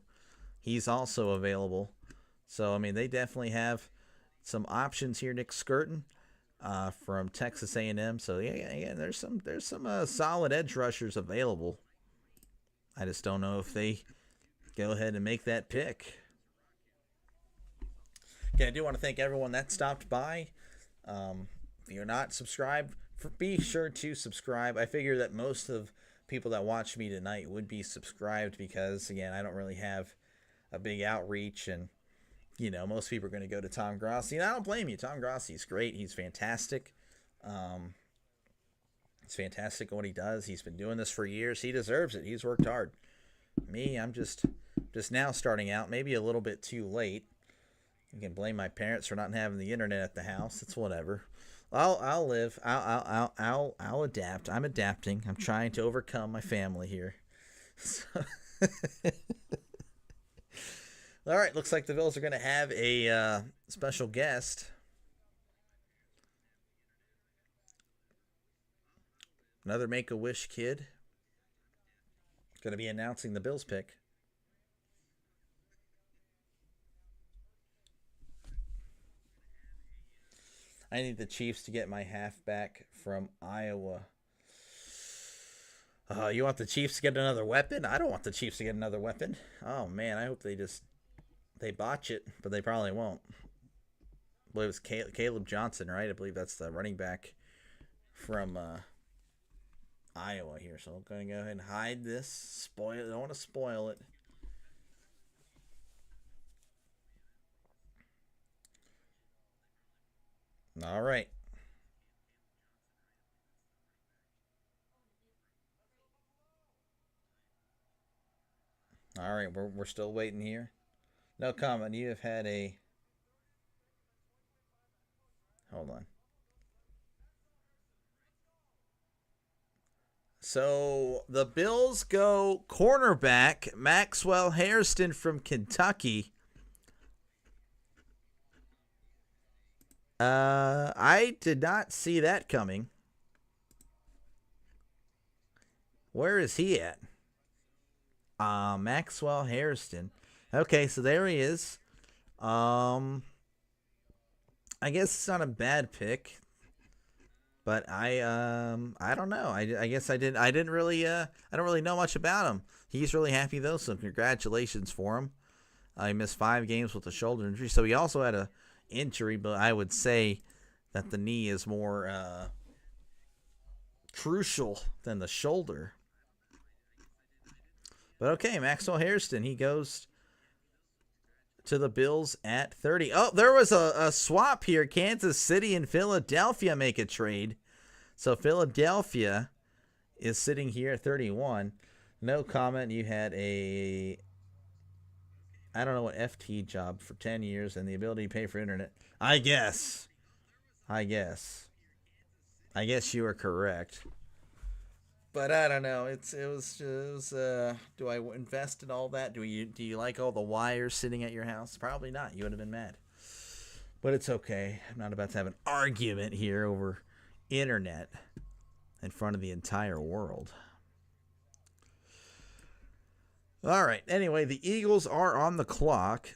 He's also available. So, I mean, they definitely have some options here. Nick Skirton from Texas A&M. So, yeah, there's some solid edge rushers available. I just don't know if they go ahead and make that pick. Okay, I do want to thank everyone that stopped by. If you're not subscribed, be sure to subscribe. I figure that most of people that watch me tonight would be subscribed because, again, I don't really have a big outreach, and most people are going to go to Tom Grossi, and I don't blame you. Tom Grossi's great. He's fantastic. It's fantastic at what he does. He's been doing this for years. He deserves it. He's worked hard. Me, I'm just now starting out, maybe a little bit too late. You can blame my parents for not having the internet at the house. It's whatever. I'll live. I'll adapt. I'm adapting. I'm trying to overcome my family here. So all right, looks like the Bills are going to have a special guest. Another Make-A-Wish kid. Going to be announcing the Bills pick. I need the Chiefs to get my halfback from Iowa. You want the Chiefs to get another weapon? I don't want the Chiefs to get another weapon. Oh, man, I hope they botch it, but they probably won't. I believe it was Caleb Johnson, right? I believe that's the running back from Iowa here. So I'm going to go ahead and hide this. I don't want to spoil it. All right. All right, we're still waiting here. No comment. You have had a... Hold on. So the Bills go cornerback Maxwell Hairston from Kentucky. I did not see that coming. Where is he at? Maxwell Hairston. Okay, so there he is. I guess it's not a bad pick, but I don't know. I guess I don't really know much about him. He's really happy though, so congratulations for him. He missed 5 games with a shoulder injury, so he also had a injury, but I would say that the knee is more crucial than the shoulder. But okay, Maxwell Hairston, he goes to the Bills at 30. Oh, there was a swap here. Kansas City and Philadelphia make a trade. So Philadelphia is sitting here at 31. No comment. You had a, I don't know what FT job for 10 years and the ability to pay for internet. I guess you were correct. But I don't know. It was do I invest in all that? Do you like all the wires sitting at your house? Probably not. You would have been mad. But it's okay. I'm not about to have an argument here over internet in front of the entire world. All right. Anyway, the Eagles are on the clock.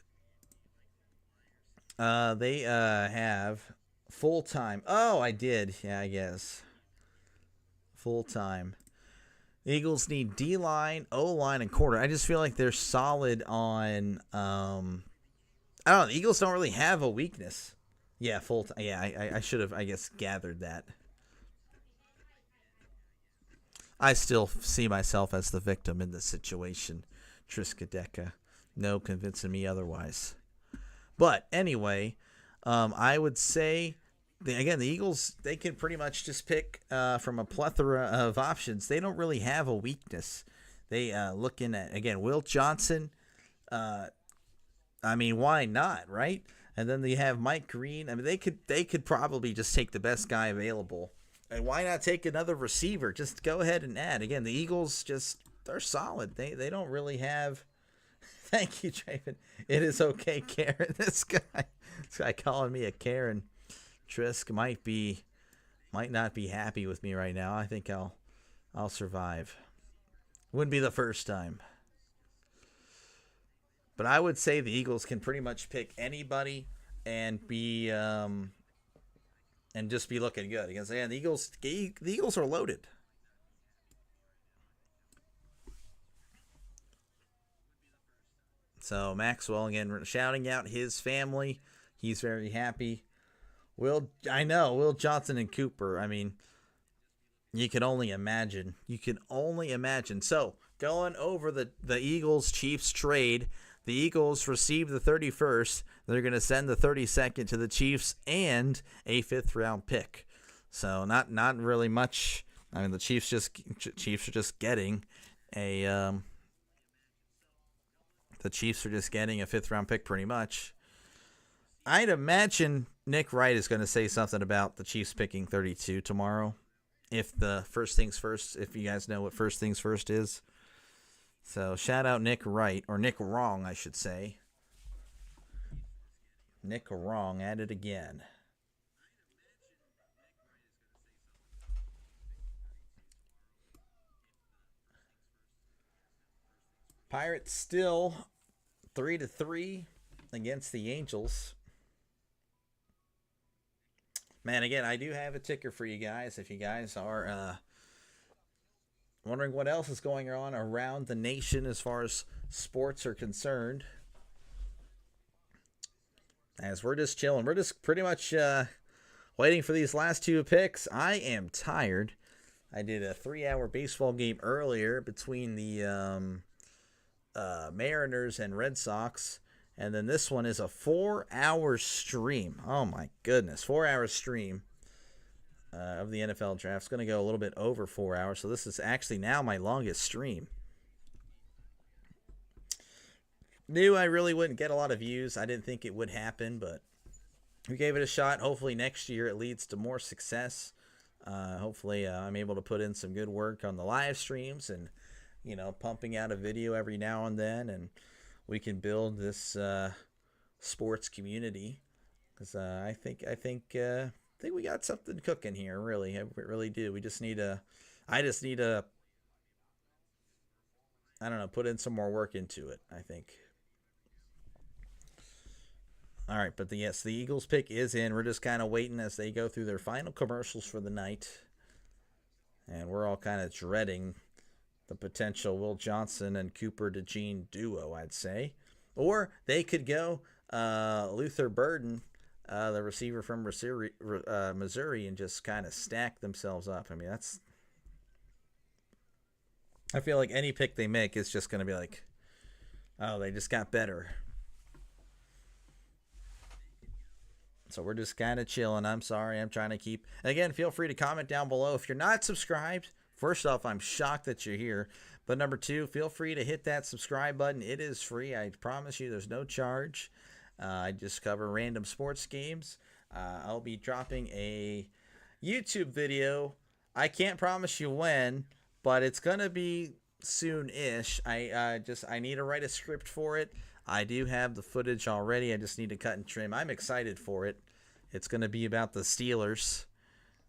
They have full time. Oh, I did. Yeah, I guess. Full time. The Eagles need D-line, O-line, and quarter. I just feel like they're solid on I don't know. The Eagles don't really have a weakness. Yeah, full time. Yeah, I should have, I guess, gathered that. I still see myself as the victim in this situation. Triskaideka. No convincing me otherwise. But anyway, I would say the Eagles, they can pretty much just pick from a plethora of options. They don't really have a weakness. They looking at, again, Will Johnson. I mean, why not, right? And then they have Mike Green. I mean, they could probably just take the best guy available. And why not take another receiver? Just go ahead and add. Again, the Eagles they're solid. They don't really have. Thank you, Draven. It is okay, Karen. This guy calling me a Karen. Trisk might not be happy with me right now. I think I'll survive. Wouldn't be the first time. But I would say the Eagles can pretty much pick anybody and be and just be looking good. Because yeah, the Eagles are loaded. So Maxwell again shouting out his family. He's very happy. Will Johnson and Cooper. I mean, you can only imagine. So going over the Eagles Chiefs trade. The Eagles receive the 31st. They're going to send the 32nd to the Chiefs and a 5th round pick. So not really much. I mean, the Chiefs are just getting a the Chiefs are just getting a 5th round pick pretty much. I'd imagine Nick Wright is going to say something about the Chiefs picking 32 tomorrow. If the first things first, if you guys know what first things first is. So shout out Nick Wright, or Nick Wrong, I should say. Nick Wrong at it again. Pirates still 3-3 against the Angels. Man, again, I do have a ticker for you guys. If you guys are wondering what else is going on around the nation as far as sports are concerned, as we're just chilling. We're just pretty much waiting for these last two picks. I am tired. I did a 3-hour baseball game earlier between the Mariners and Red Sox. And then this one is a 4-hour stream. Oh, my goodness. 4-hour stream of the NFL draft. It's going to go a little bit over 4 hours. So this is actually now my longest stream. Knew I really wouldn't get a lot of views. I didn't think it would happen, but we gave it a shot. Hopefully next year it leads to more success. Hopefully I'm able to put in some good work on the live streams and, pumping out a video every now and then. And we can build this sports community, because I think we got something cooking here. Really, we really do. We just need to. I just need to. I don't know. Put in some more work into it, I think. All right, but the Eagles pick is in. We're just kind of waiting as they go through their final commercials for the night, and we're all kind of dreading the potential Will Johnson and Cooper DeJean duo, I'd say. Or they could go Luther Burden, the receiver from Missouri, and just kind of stack themselves up. I mean, I feel like any pick they make is just going to be like, oh, they just got better. So we're just kind of chilling. I'm sorry. I'm trying to keep... Again, feel free to comment down below. If you're not subscribed... First off, I'm shocked that you're here. But number two, feel free to hit that subscribe button. It is free. I promise you there's no charge. I just cover random sports games. I'll be dropping a YouTube video. I can't promise you when, but it's going to be soon-ish. I need to write a script for it. I do have the footage already. I just need to cut and trim. I'm excited for it. It's going to be about the Steelers.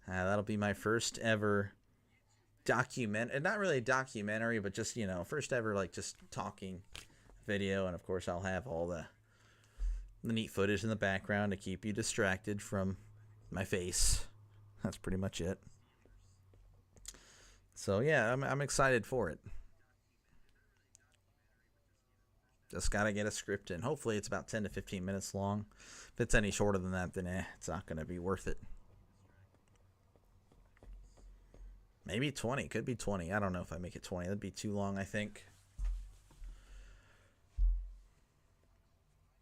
That'll be my first ever... not really a documentary, but just, first ever, just talking video. And of course I'll have all the neat footage in the background to keep you distracted from my face. That's pretty much it. So yeah, I'm excited for it. Just gotta get a script in. Hopefully it's about 10 to 15 minutes long. If it's any shorter than that, then it's not gonna be worth it. Maybe 20. Could be 20. I don't know if I make it 20. That'd be too long, I think.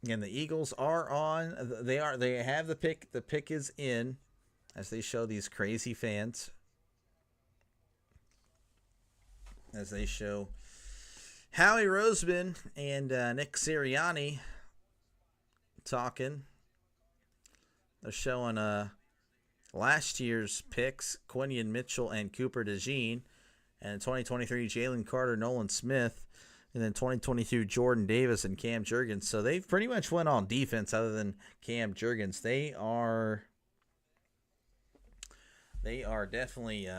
Again, the Eagles are on. They have the pick. The pick is in. as they show these crazy fans. As they show Howie Roseman and Nick Sirianni talking. They're showing last year's picks, Quinion Mitchell and Cooper DeJean. And 2023, Jalen Carter, Nolan Smith. And then 2022, Jordan Davis and Cam Jurgens. So they've pretty much went on defense other than Cam Jurgens. They are definitely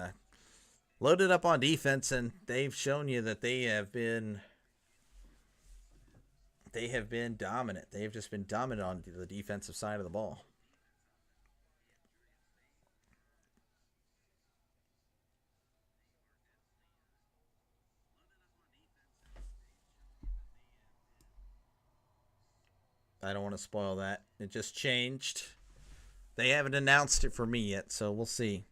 loaded up on defense, and they've shown you that they have been dominant. They've just been dominant on the defensive side of the ball. I don't want to spoil that. It just changed. They haven't announced it for me yet, so we'll see.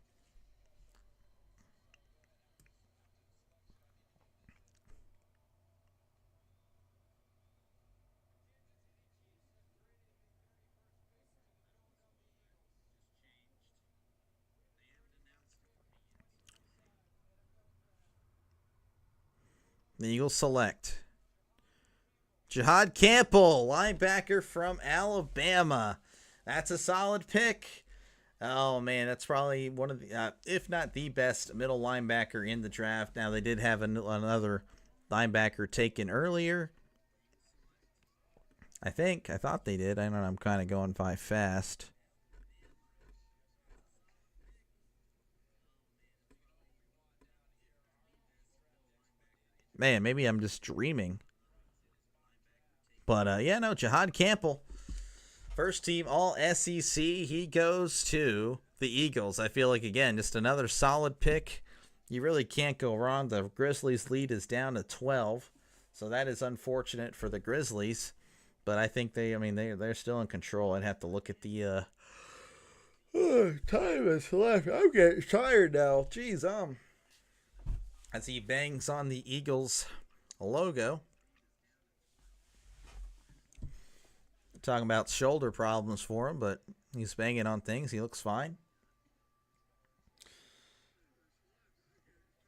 The Eagles select Jihad Campbell, linebacker from Alabama. That's a solid pick. Oh, man, that's probably one of the, if not the best middle linebacker in the draft. Now, they did have another linebacker taken earlier. I thought they did. I don't know. I'm kind of going by fast. Man, maybe I'm just dreaming. But, yeah, no, Jihad Campbell, first team All-SEC. He goes to the Eagles. I feel like, again, just another solid pick. You really can't go wrong. The Grizzlies' lead is down to 12, so that is unfortunate for the Grizzlies. But I think they're still in control. I'd have to look at the time is left. I'm getting tired now. Jeez, as he bangs on the Eagles logo. Talking about shoulder problems for him, but he's banging on things. He looks fine.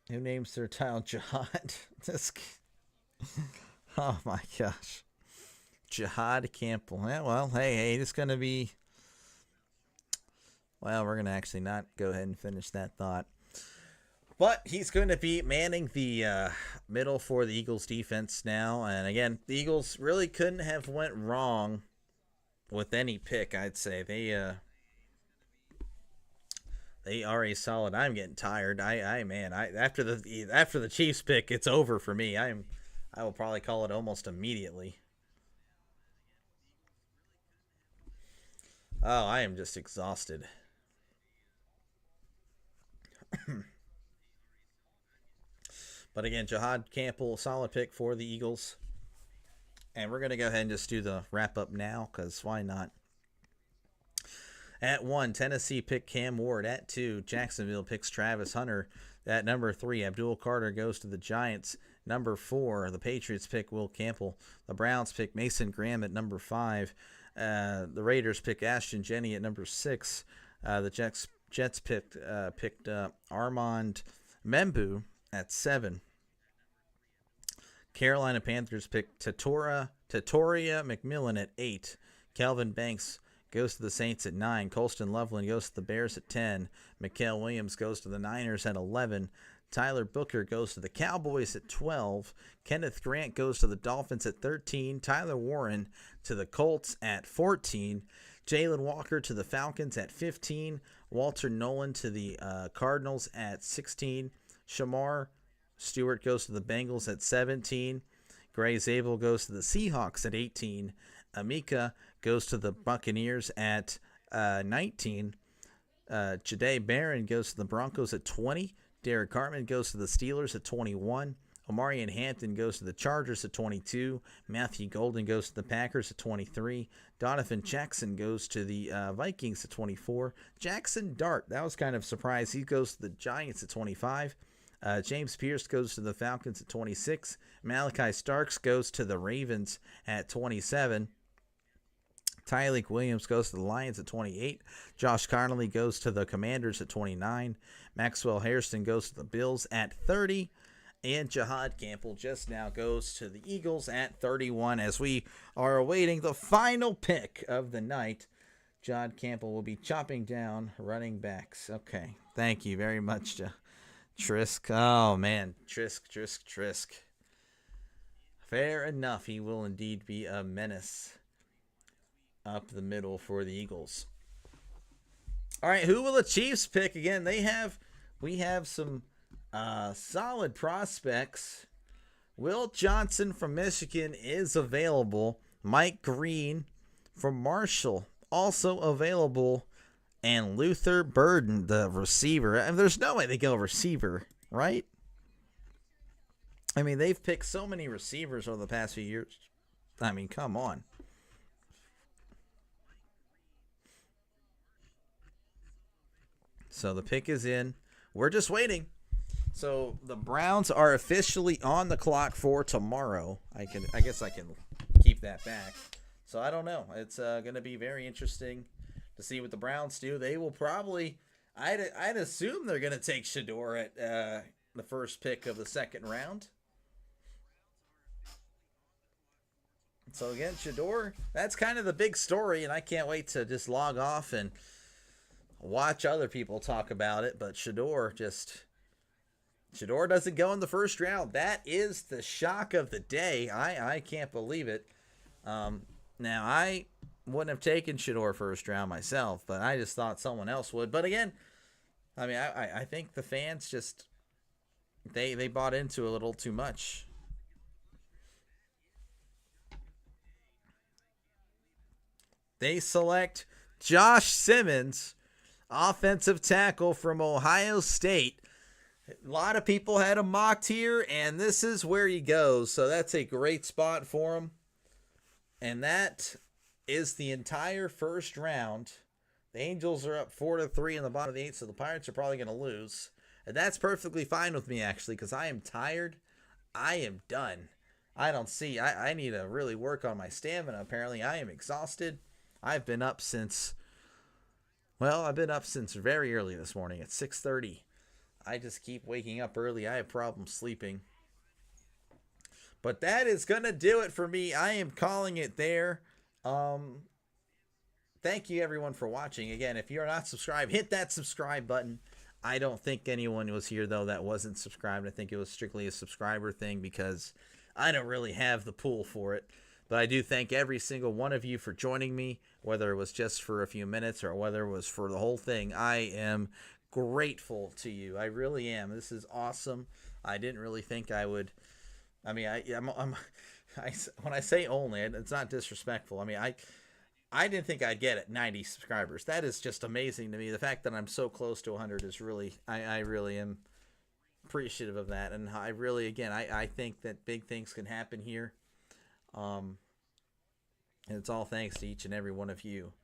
Who names their child Jihad? Oh my gosh. Jihad Campbell. Yeah, well, hey, it's going to be... Well, we're going to actually not go ahead and finish that thought. But he's going to be manning the middle for the Eagles defense now. And again, the Eagles really couldn't have went wrong with any pick, I'd say. They are a solid. I'm getting tired. After the Chiefs pick, it's over for me. I will probably call it almost immediately. Oh, I am just exhausted. But again, Jihad Campbell, solid pick for the Eagles. And we're going to go ahead and just do the wrap-up now, because why not? At 1, Tennessee picked Cam Ward. At 2, Jacksonville picks Travis Hunter. At number 3, Abdul Carter goes to the Giants. Number 4, the Patriots pick Will Campbell. The Browns pick Mason Graham at number 5. The Raiders pick Ashton Jenney at number 6. The Jets picked Armand Membu at 7. Carolina Panthers picked Tatoria McMillan at 8. Calvin Banks goes to the Saints at 9. Colston Loveland goes to the Bears at 10. Mikael Williams goes to the Niners at 11. Tyler Booker goes to the Cowboys at 12. Kenneth Grant goes to the Dolphins at 13. Tyler Warren to the Colts at 14. Jalen Walker to the Falcons at 15. Walter Nolan to the Cardinals at 16. Shamar Stewart goes to the Bengals at 17. Gray Zabel goes to the Seahawks at 18. Amika goes to the Buccaneers at 19. Jahdae Barron goes to the Broncos at 20. Derek Cartman goes to the Steelers at 21. Omarion Hampton goes to the Chargers at 22. Matthew Golden goes to the Packers at 23. Donovan Jackson goes to the Vikings at 24. Jackson Dart, that was kind of a surprise. He goes to the Giants at 25. James Pierce goes to the Falcons at 26. Malachi Starks goes to the Ravens at 27. Tyleek Williams goes to the Lions at 28. Josh Connolly goes to the Commanders at 29. Maxwell Hairston goes to the Bills at 30. And Jihad Campbell just now goes to the Eagles at 31 as we are awaiting the final pick of the night. Jihad Campbell will be chopping down running backs. Okay. Thank you very much, Trisk. Oh, man. Trisk. Fair enough. He will indeed be a menace up the middle for the Eagles. All right. Who will the Chiefs pick? Again, we have some solid prospects. Will Johnson from Michigan is available. Mike Green from Marshall also available. And Luther Burden, the receiver. I mean, there's no way they go receiver, right? I mean, they've picked so many receivers over the past few years. I mean, come on. So the pick is in. We're just waiting. So the Browns are officially on the clock for tomorrow. I guess I can keep that back. So I don't know. It's going to be very interesting to see what the Browns do. They will probably, I'd assume they're going to take Shador at the first pick of the second round. So again, Shador, that's kind of the big story, and I can't wait to just log off and watch other people talk about it. But Shador doesn't go in the first round. That is the shock of the day. I can't believe it. Now, I wouldn't have taken Shador first round myself, but I just thought someone else would. But again, I mean, I think the fans just, they bought into a little too much. They select Josh Simmons, offensive tackle from Ohio State. A lot of people had him mocked here, and this is where he goes. So that's a great spot for him. And that is the entire first round. The Angels are up 4-3 in the bottom of the 8th, so the Pirates are probably going to lose. And that's perfectly fine with me, actually, because I am tired. I am done. I don't see. I need to really work on my stamina, apparently. I am exhausted. I've been up since very early this morning at 6:30. I just keep waking up early. I have problems sleeping. But that is going to do it for me. I am calling it there. Thank you, everyone, for watching. Again, if you're not subscribed, hit that subscribe button. I don't think anyone was here, though, that wasn't subscribed. I think it was strictly a subscriber thing because I don't really have the pool for it. But I do thank every single one of you for joining me, whether it was just for a few minutes or whether it was for the whole thing. I am grateful to you. I really am. This is awesome. I didn't really think I would. I mean, when I say only, it's not disrespectful. I mean, I didn't think I'd get it 90 subscribers. That is just amazing to me. The fact that I'm so close to 100 is really, I really am appreciative of that. And I really, again, I think that big things can happen here. And it's all thanks to each and every one of you.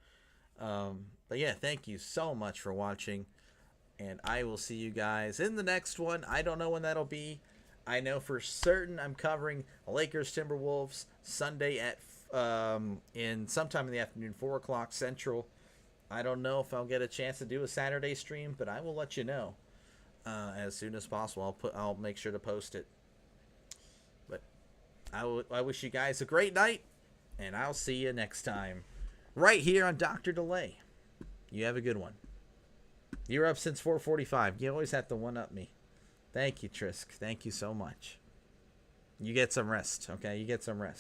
But yeah, thank you so much for watching. And I will see you guys in the next one. I don't know when that'll be. I know for certain I'm covering Lakers Timberwolves Sunday at in sometime in the afternoon, 4 o'clock Central. I don't know if I'll get a chance to do a Saturday stream, but I will let you know as soon as possible. I'll make sure to post it. But I wish you guys a great night, and I'll see you next time right here on Dr. Delay. You have a good one. You're up since 4:45. You always have to one-up me. Thank you, Trisk. Thank you so much. You get some rest, okay? You get some rest.